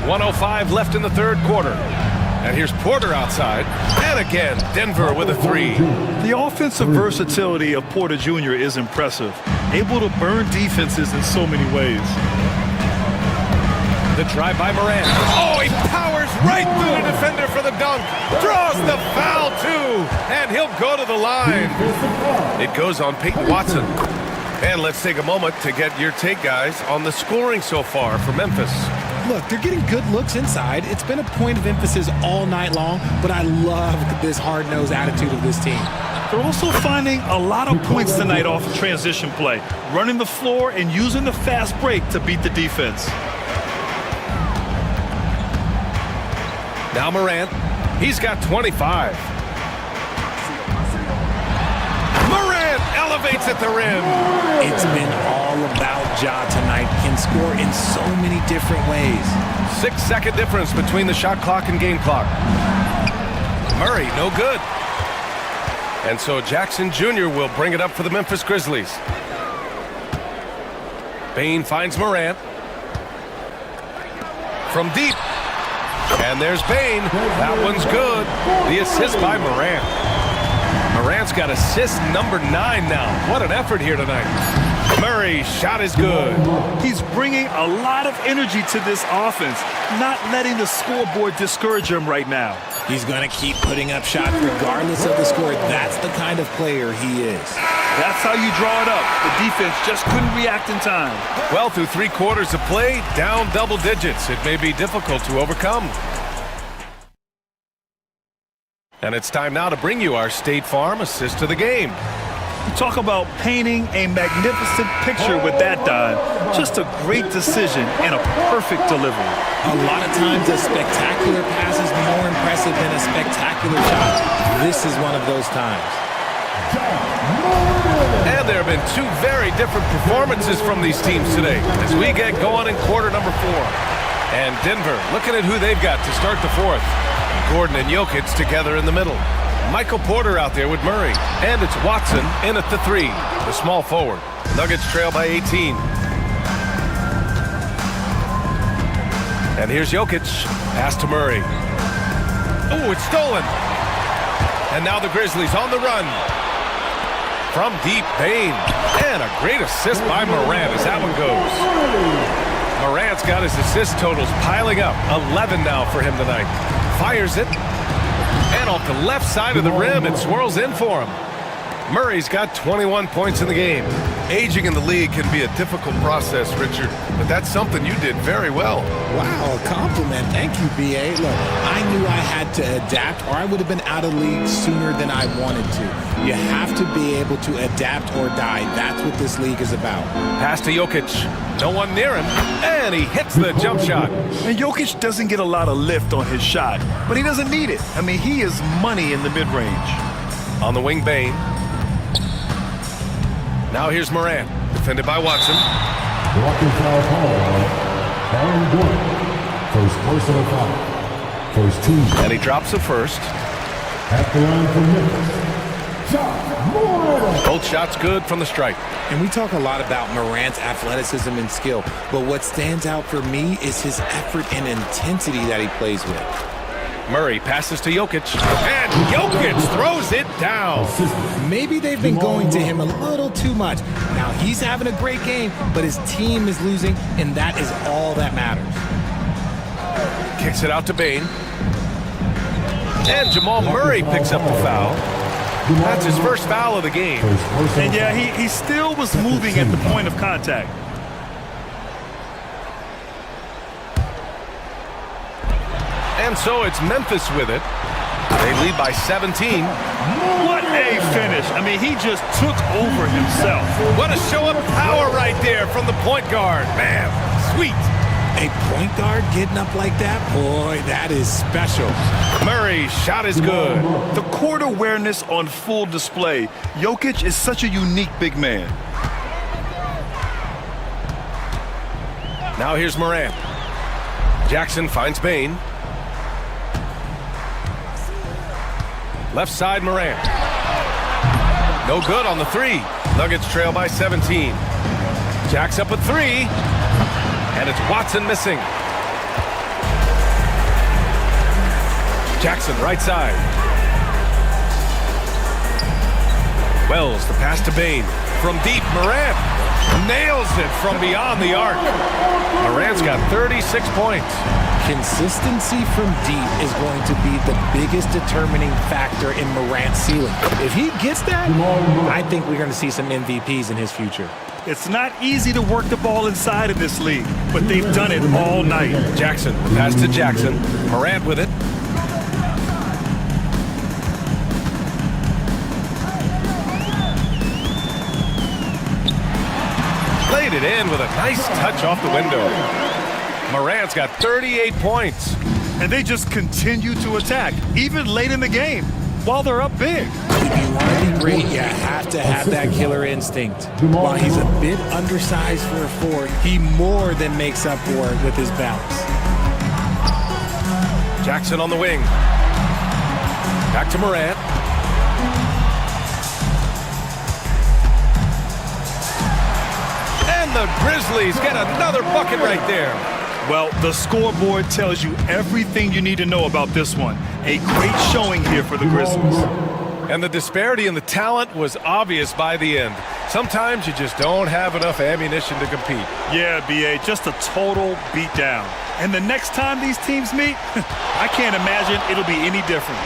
1:05 left in the 3rd quarter. And here's Porter outside. And again, Denver with a 3. The offensive versatility of Porter Jr. is impressive. Able to burn defenses in so many ways. The drive by Morant. Oh, he powers right through the defender for the dunk. Draws the foul, too. And he'll go to the line. It goes on Peyton Watson. And let's take a moment to get your take, guys, on the scoring so far for Memphis. Look, they're getting good looks inside. It's been a point of emphasis all night long, but I love this hard-nosed attitude of this team. They're also finding a lot of points tonight off of transition play, running the floor and using the fast break to beat the defense. Now Morant, he's got 25. Morant elevates at the rim. It's been all about Ja tonight. Can score in so many different ways. 6-second difference between the shot clock and game clock. Murray, no good. And so Jackson Jr. will bring it up for the Memphis Grizzlies. Bain finds Morant. From deep. And there's Bain. That one's good. The assist by Morant. Morant's got assist number 9 now. What an effort here tonight. Murray's shot is good. He's bringing a lot of energy to this offense, not letting the scoreboard discourage him right now. He's going to keep putting up shots regardless of the score. That's the kind of player he is. That's how you draw it up. The defense just couldn't react in time. Well, through 3 quarters of play, down double digits. It may be difficult to overcome. And it's time now to bring you our State Farm assist of the game. Talk about painting a magnificent picture with that dive. Just a great decision and a perfect delivery. A lot of times a spectacular pass is more impressive than a spectacular shot. This is one of those times. And there have been 2 very different performances from these teams today as we get going in quarter number 4. And Denver looking at who they've got to start the 4th. Gordon and Jokic together in the middle. Michael Porter out there with Murray. And it's Watson in at the 3, the small forward. Nuggets trail by 18. And here's Jokic. Pass to Murray. Oh, it's stolen. And now the Grizzlies on the run. From deep, Bane. And a great assist by Morant as that one goes. Morant's got his assist totals piling up. 11 now for him tonight. Fires it. And off the left side of the rim, it swirls in for him. Murray's got 21 points in the game. Aging in the league can be a difficult process, Richard, but that's something you did very well. Wow, a compliment. Thank you, B.A. Look, I knew I had to adapt or I would have been out of league sooner than I wanted to. You have to be able to adapt or die. That's what this league is about. Pass to Jokic. No one near him, and he hits the jump shot. And Jokic doesn't get a lot of lift on his shot, but he doesn't need it. I mean, he is money in the mid-range. On the wing, Bane. Now here's Morant, defended by Watson. Walking foul call. Aaron Gordon. First personal foul. First team. And he drops the first. At the line for Memphis. Shot. Morant. Both shots good from the stripe. And we talk a lot about Morant's athleticism and skill, but what stands out for me is his effort and intensity that he plays with. Murray passes to Jokic, and Jokic throws it down. Maybe they've been going to him a little too much. Now he's having a great game, but his team is losing, and that is all that matters. Kicks it out to Bane. And Jamal Murray picks up the foul. That's his first foul of the game. And yeah, he still was moving at the point of contact. And so it's Memphis with it. They lead by 17. What a finish. I mean, he just took over himself. What a show of power right there from the point guard. Man, sweet. A point guard getting up like that? Boy, that is special. Murray's shot is good. The court awareness on full display. Jokic is such a unique big man. Now here's Morant. Jackson finds Bane. Left side, Morant. No good on the three. Nuggets trail by 17. Jack's up a three. And it's Watson missing. Jackson, right side. Wells, the pass to Bane. From deep, Morant nails it from beyond the arc. Morant's got 36 points. Consistency from deep is going to be the biggest determining factor in Morant's ceiling. If he gets that, I think we're going to see some MVPs in his future. It's not easy to work the ball inside of this league, but they've done it all night. Jackson, pass to Jackson. Morant with it. Laid it in with a nice touch off the window. Morant's got 38 points. And they just continue to attack, even late in the game, while they're up big. If you want to be great, you have to have that killer instinct. While he's a bit undersized for a forward, he more than makes up for it with his bounce. Jackson on the wing. Back to Morant. And the Grizzlies get another bucket right there. Well, the scoreboard tells you everything you need to know about this one. A great showing here for the Grizzlies. And the disparity in the talent was obvious by the end. Sometimes you just don't have enough ammunition to compete. Yeah, B.A., just a total beatdown. And the next time these teams meet, I can't imagine it'll be any different.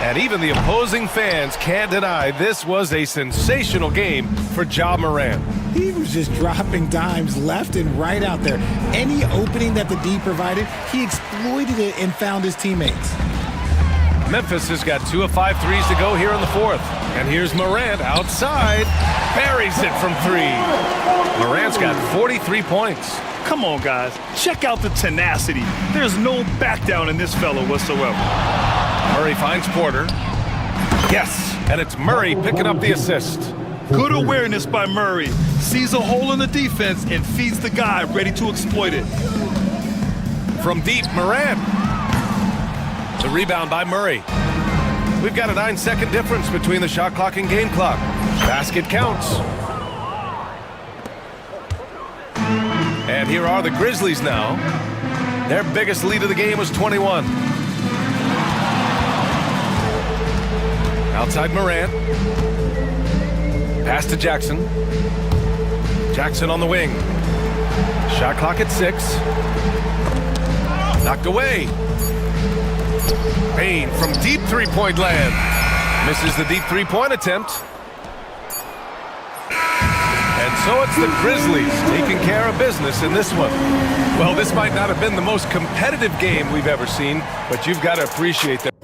And even the opposing fans can't deny this was a sensational game for Ja Morant. He was just dropping dimes left and right out there. Any opening that the D provided, he exploited it and found his teammates. Memphis has got 2 of 5 threes to go here in the fourth. And here's Morant outside. Buries it from three. Morant's got 43 points. Come on, guys. Check out the tenacity. There's no back down in this fella whatsoever. Murray finds Porter. Yes, and it's Murray picking up the assist. Good awareness by Murray. Sees a hole in the defense and feeds the guy ready to exploit it. From deep, Morant. The rebound by Murray. We've got a 9-second difference between the shot clock and game clock. Basket counts. And here are the Grizzlies now. Their biggest lead of the game was 21. Outside Morant. Pass to Jackson. Jackson on the wing. Shot clock at 6. Knocked away. Payne from deep three-point land. Misses the deep three-point attempt. And so it's the Grizzlies taking care of business in this one. Well, this might not have been the most competitive game we've ever seen, but you've got to appreciate that.